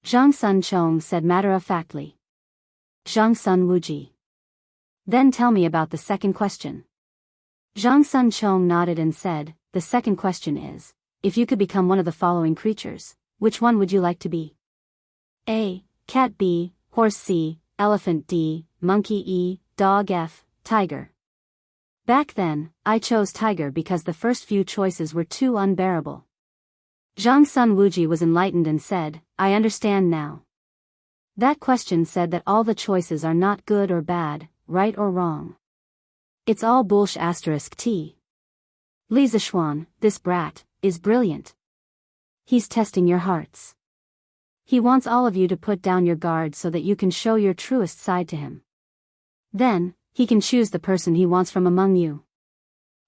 Zhang Sun Chong said matter-of-factly. Zhang Sun Wuji. "Then tell me about the second question." Zhang Sun Chong nodded and said, "The second question is, if you could become one of the following creatures, which one would you like to be? A. Cat B, Horse C, Elephant D, Monkey E, Dog F, Tiger." Back then, I chose Tiger because the first few choices were too unbearable. Zhang Sun Wuji was enlightened and said, "I understand now. That question said that all the choices are not good or bad, right or wrong. It's all bullsh asterisk T. Li Zishuan, this brat, is brilliant. He's testing your hearts. He wants all of you to put down your guard so that you can show your truest side to him. Then, he can choose the person he wants from among you.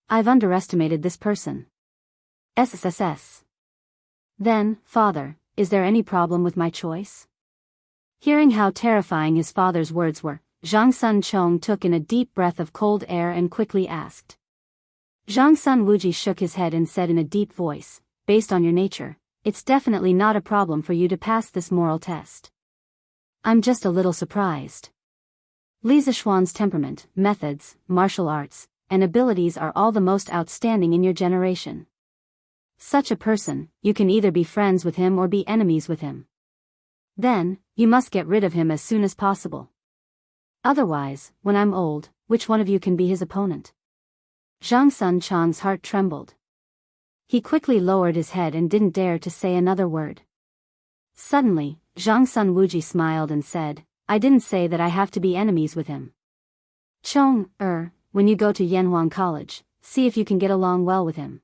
I've underestimated this person. SSSS. Then, father, is there any problem with my choice?" Hearing how terrifying his father's words were, Zhang Sun Chong took in a deep breath of cold air and quickly asked. Zhang Sun Wuji shook his head and said in a deep voice, "Based on your nature, it's definitely not a problem for you to pass this moral test. I'm just a little surprised. Li Zishuan's temperament, methods, martial arts, and abilities are all the most outstanding in your generation. Such a person, you can either be friends with him or be enemies with him. Then, you must get rid of him as soon as possible. Otherwise, when I'm old, which one of you can be his opponent?" Zhang Sun Chong's heart trembled. He quickly lowered his head and didn't dare to say another word. Suddenly, Zhang Sun Wuji smiled and said, "I didn't say that I have to be enemies with him. Chong, when you go to Yanhuang College, see if you can get along well with him.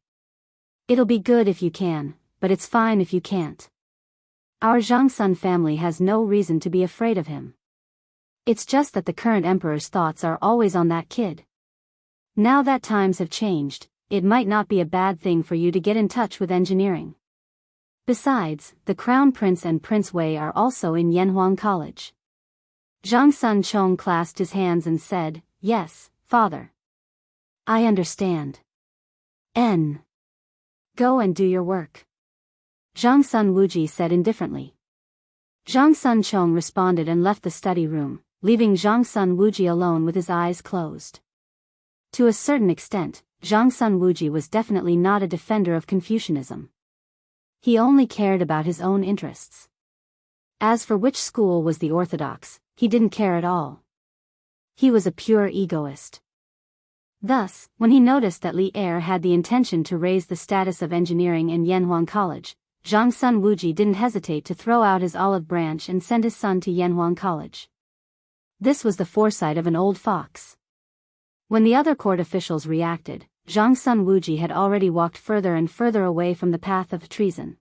It'll be good if you can, but it's fine if you can't. Our Zhang Sun family has no reason to be afraid of him. It's just that the current emperor's thoughts are always on that kid. Now that times have changed, it might not be a bad thing for you to get in touch with engineering. Besides, the Crown Prince and Prince Wei are also in Yanhuang College." Zhang Sun Chong clasped his hands and said, "Yes, father. I understand. N. Go and do your work," Zhang Sun Wuji said indifferently. Zhang Sun Chong responded and left the study room, leaving Zhang Sun Wuji alone with his eyes closed. To a certain extent, Zhang Sun Wuji was definitely not a defender of Confucianism. He only cared about his own interests. As for which school was the orthodox, he didn't care at all. He was a pure egoist. Thus, when he noticed that Li Er had the intention to raise the status of engineering in Yanhuang College, Zhang Sun Wuji didn't hesitate to throw out his olive branch and send his son to Yanhuang College. This was the foresight of an old fox. When the other court officials reacted, Zhang Sun Wuji had already walked further and further away from the path of treason.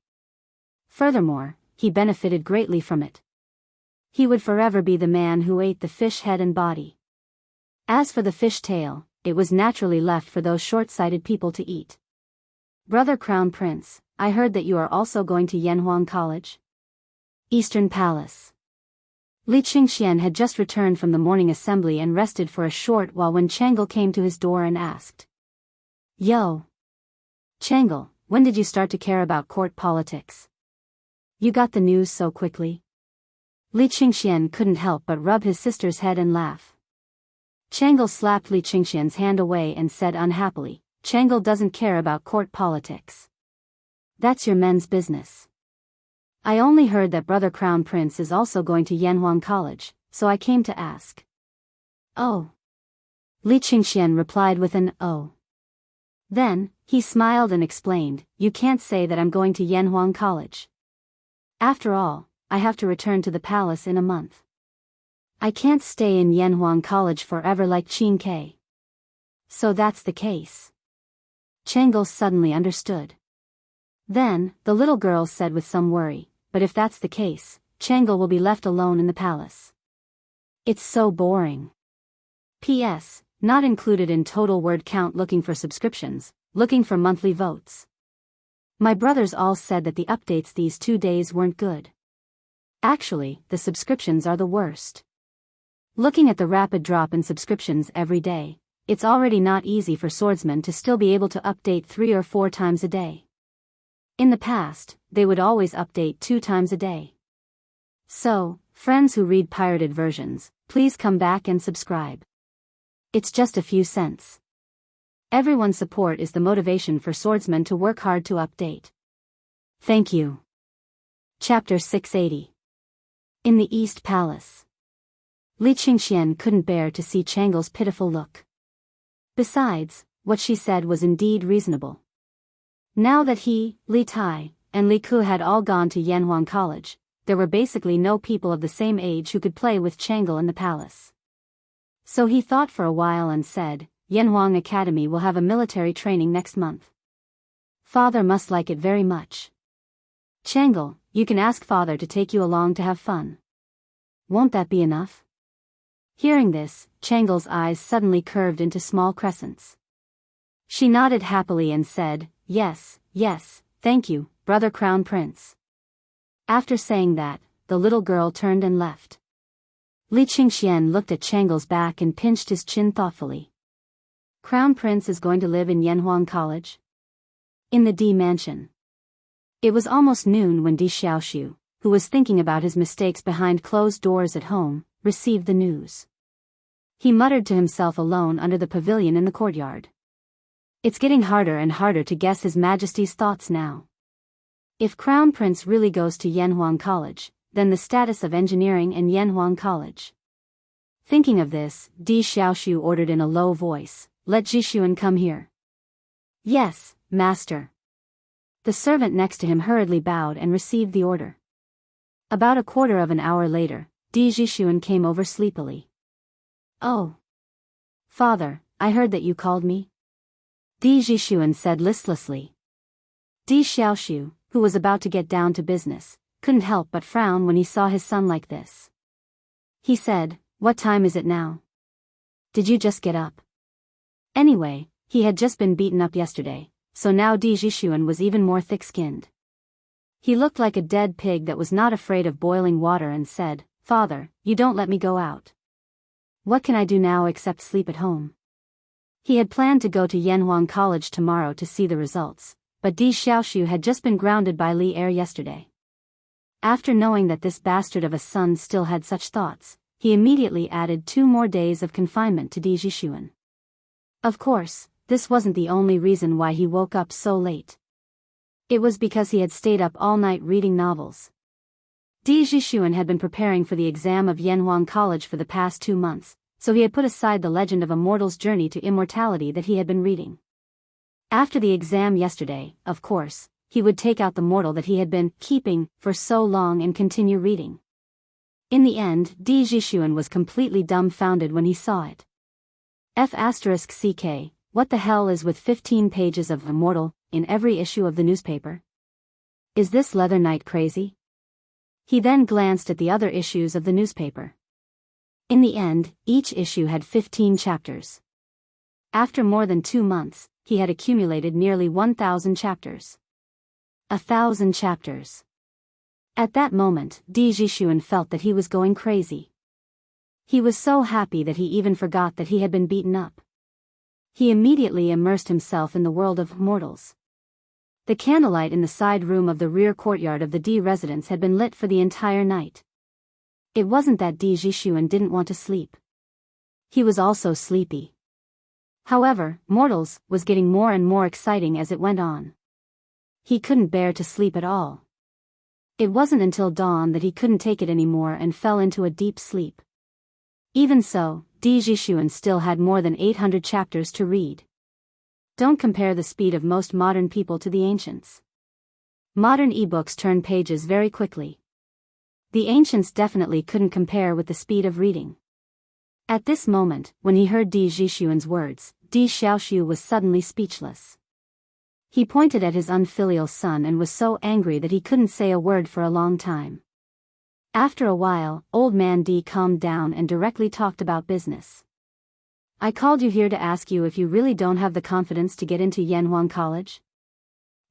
Furthermore, he benefited greatly from it. He would forever be the man who ate the fish head and body. As for the fish tail, it was naturally left for those short-sighted people to eat. "Brother Crown Prince, I heard that you are also going to Yanhuang College?" Eastern Palace. Li Qingxian had just returned from the morning assembly and rested for a short while when Chang'el came to his door and asked. "Yo. Chang'el, when did you start to care about court politics? You got the news so quickly?" Li Qingxian couldn't help but rub his sister's head and laugh. Tranquil slapped Li Qingxian's hand away and said unhappily, Tranquil doesn't care about court politics. That's your men's business. I only heard that brother Crown Prince is also going to Yanhuang College, so I came to ask. Oh. Li Qingxian replied with an oh. Then, he smiled and explained, you can't say that I'm going to Yanhuang College. After all, I have to return to the palace in a month. I can't stay in Yanhuang College forever like Qin Ke. So that's the case. Tranquil suddenly understood. Then, the little girl said with some worry, but if that's the case, Tranquil will be left alone in the palace. It's so boring. P.S. Not included in total word count looking for subscriptions, looking for monthly votes. My brothers all said that the updates these 2 days weren't good. Actually, the subscriptions are the worst. Looking at the rapid drop in subscriptions every day, it's already not easy for swordsmen to still be able to update 3 or 4 times a day. In the past, they would always update 2 times a day. So, friends who read pirated versions, please come back and subscribe. It's just a few cents. Everyone's support is the motivation for swordsmen to work hard to update. Thank you. Chapter 680. In the East Palace. Li Qingxian couldn't bear to see Tranquil's pitiful look. Besides, what she said was indeed reasonable. Now that he, Li Tai, and Li Ku had all gone to Yanhuang College, there were basically no people of the same age who could play with Tranquil in the palace. So he thought for a while and said, Yanhuang Academy will have a military training next month. Father must like it very much. Tranquil, you can ask father to take you along to have fun. Won't that be enough? Hearing this, Tranquil's eyes suddenly curved into small crescents. She nodded happily and said, yes, thank you, brother Crown Prince. After saying that, the little girl turned and left. Li Qingxian looked at Tranquil's back and pinched his chin thoughtfully. Crown Prince is going to live in Yanhuang College? In the D Mansion. It was almost noon when Di Xiaoxiu, who was thinking about his mistakes behind closed doors at home, received the news. He muttered to himself alone under the pavilion in the courtyard. It's getting harder and harder to guess His Majesty's thoughts now. If Crown Prince really goes to Yanhuang College, then the status of engineering in Yanhuang College. Thinking of this, Di Xiaoxiu ordered in a low voice, let Jixuan come here. Yes, master. The servant next to him hurriedly bowed and received the order. About a quarter of an hour later, Di Jixuan came over sleepily. Oh. Father, I heard that you called me. Di Jixuan said listlessly. Di Xiaoxiu, who was about to get down to business, couldn't help but frown when he saw his son like this. He said, what time is it now? Did you just get up? Anyway, he had just been beaten up yesterday, so now Di Jixuan was even more thick-skinned. He looked like a dead pig that was not afraid of boiling water and said, Father, you don't let me go out. What can I do now except sleep at home? He had planned to go to Yanhuang College tomorrow to see the results, but Di Xiaoxiu had just been grounded by Li Er yesterday. After knowing that this bastard of a son still had such thoughts, he immediately added 2 more days of confinement to Di Jixuan. Of course, this wasn't the only reason why he woke up so late. It was because he had stayed up all night reading novels. Di Jixuan had been preparing for the exam of Yanhuang College for the past 2 months, so he had put aside the Legend of a Mortal's Journey to Immortality that he had been reading. After the exam yesterday, of course, he would take out the mortal that he had been keeping for so long and continue reading. In the end, Di Jixuan was completely dumbfounded when he saw it. F***ck, what the hell is with 15 pages of Immortal in every issue of the newspaper? Is this Leather Knight crazy? He then glanced at the other issues of the newspaper. In the end, each issue had 15 chapters. After more than 2 months, he had accumulated nearly 1,000 chapters. 1,000 chapters. At that moment, Di Jixuan felt that he was going crazy. He was so happy that he even forgot that he had been beaten up. He immediately immersed himself in the world of mortals. The candlelight in the side room of the rear courtyard of the D residence had been lit for the entire night. It wasn't that Di Zhishuan didn't want to sleep. He was also sleepy. However, Mortals was getting more and more exciting as it went on. He couldn't bear to sleep at all. It wasn't until dawn that he couldn't take it anymore and fell into a deep sleep. Even so, Di Zhishuan still had more than 800 chapters to read. Don't compare the speed of most modern people to the ancients. Modern ebooks turn pages very quickly. The ancients definitely couldn't compare with the speed of reading. At this moment, when he heard Di Zhishuan's words, Di Xiaoxiu was suddenly speechless. He pointed at his unfilial son and was so angry that he couldn't say a word for a long time. After a while, old man Di calmed down and directly talked about business. I called you here to ask you if you really don't have the confidence to get into Yanhuang College?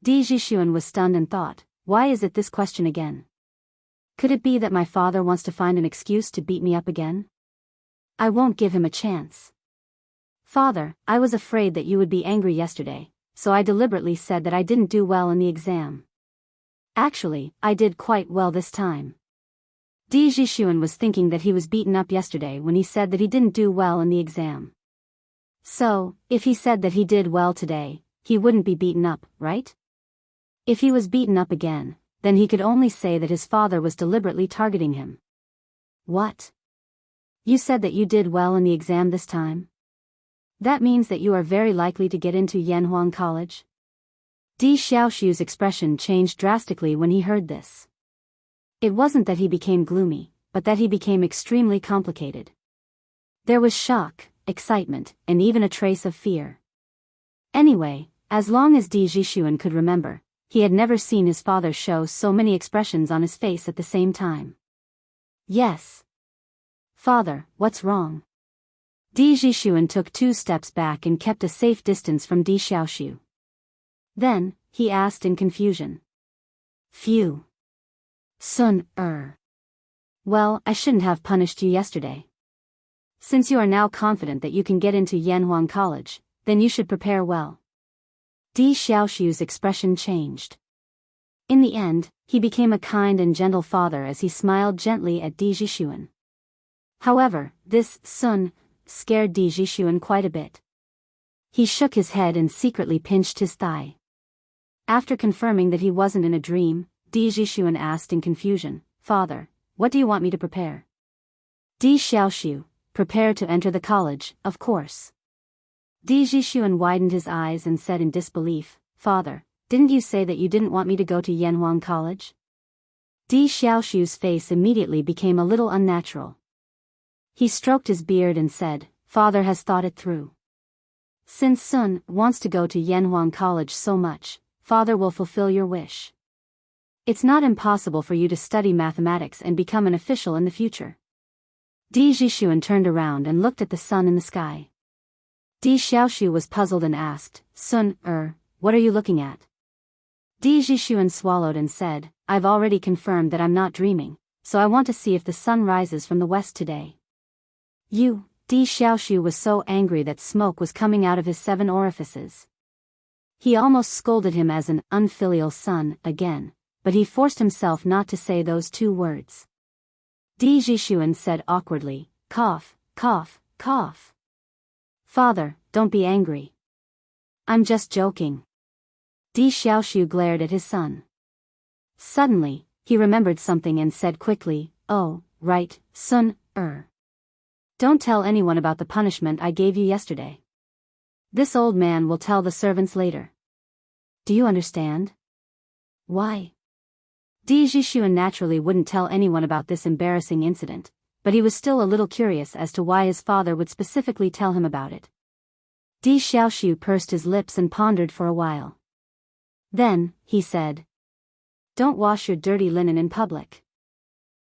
Di Zhishuan was stunned and thought, why is it this question again? Could it be that my father wants to find an excuse to beat me up again? I won't give him a chance. Father, I was afraid that you would be angry yesterday, so I deliberately said that I didn't do well in the exam. Actually, I did quite well this time. Di Zhishuan was thinking that he was beaten up yesterday when he said that he didn't do well in the exam. So, if he said that he did well today, he wouldn't be beaten up, right? If he was beaten up again, then he could only say that his father was deliberately targeting him. What? You said that you did well in the exam this time? That means that you are very likely to get into Yanhuang College? Di Xiaoxiu's expression changed drastically when he heard this. It wasn't that he became gloomy, but that he became extremely complicated. There was shock, excitement, and even a trace of fear. Anyway, as long as Di Zhishuan could remember, he had never seen his father show so many expressions on his face at the same time. Yes. Father, what's wrong? Di Zhishuan took 2 steps back and kept a safe distance from Di Xiaoxiu. Then, he asked in confusion. Phew. Sun, Well, I shouldn't have punished you yesterday. Since you are now confident that you can get into Yanhuang College, then you should prepare well. Di Xiaoxiu's expression changed. In the end, he became a kind and gentle father as he smiled gently at Di Zhishuan. However, this Sun scared Di Zhishuan quite a bit. He shook his head and secretly pinched his thigh. After confirming that he wasn't in a dream, Di Zhishuan asked in confusion, Father, what do you want me to prepare? Di Xiaoxiu, prepare to enter the college, of course. Di Zhishuan widened his eyes and said in disbelief, Father, didn't you say that you didn't want me to go to Yanhuang College? Di Xiaoxiu's face immediately became a little unnatural. He stroked his beard and said, Father has thought it through. Since Sun wants to go to Yanhuang College so much, Father will fulfill your wish. It's not impossible for you to study mathematics and become an official in the future. Di Zhishuan turned around and looked at the sun in the sky. Di Xiaoxiu was puzzled and asked, Sun, what are you looking at? Di Zhishuan swallowed and said, I've already confirmed that I'm not dreaming, so I want to see if the sun rises from the west today. You, Di Xiaoxiu was so angry that smoke was coming out of his 7 orifices. He almost scolded him as an unfilial son again, but he forced himself not to say those 2 words. Di Zhishuan said awkwardly, cough, cough, cough. Father, don't be angry. I'm just joking. Di Xiaoxiu glared at his son. Suddenly, he remembered something and said quickly, Oh, right, Sun, Don't tell anyone about the punishment I gave you yesterday. This old man will tell the servants later. Do you understand? Why? Di Zhishuan naturally wouldn't tell anyone about this embarrassing incident, but he was still a little curious as to why his father would specifically tell him about it. Di Xiaoxiu pursed his lips and pondered for a while. Then, he said, Don't wash your dirty linen in public.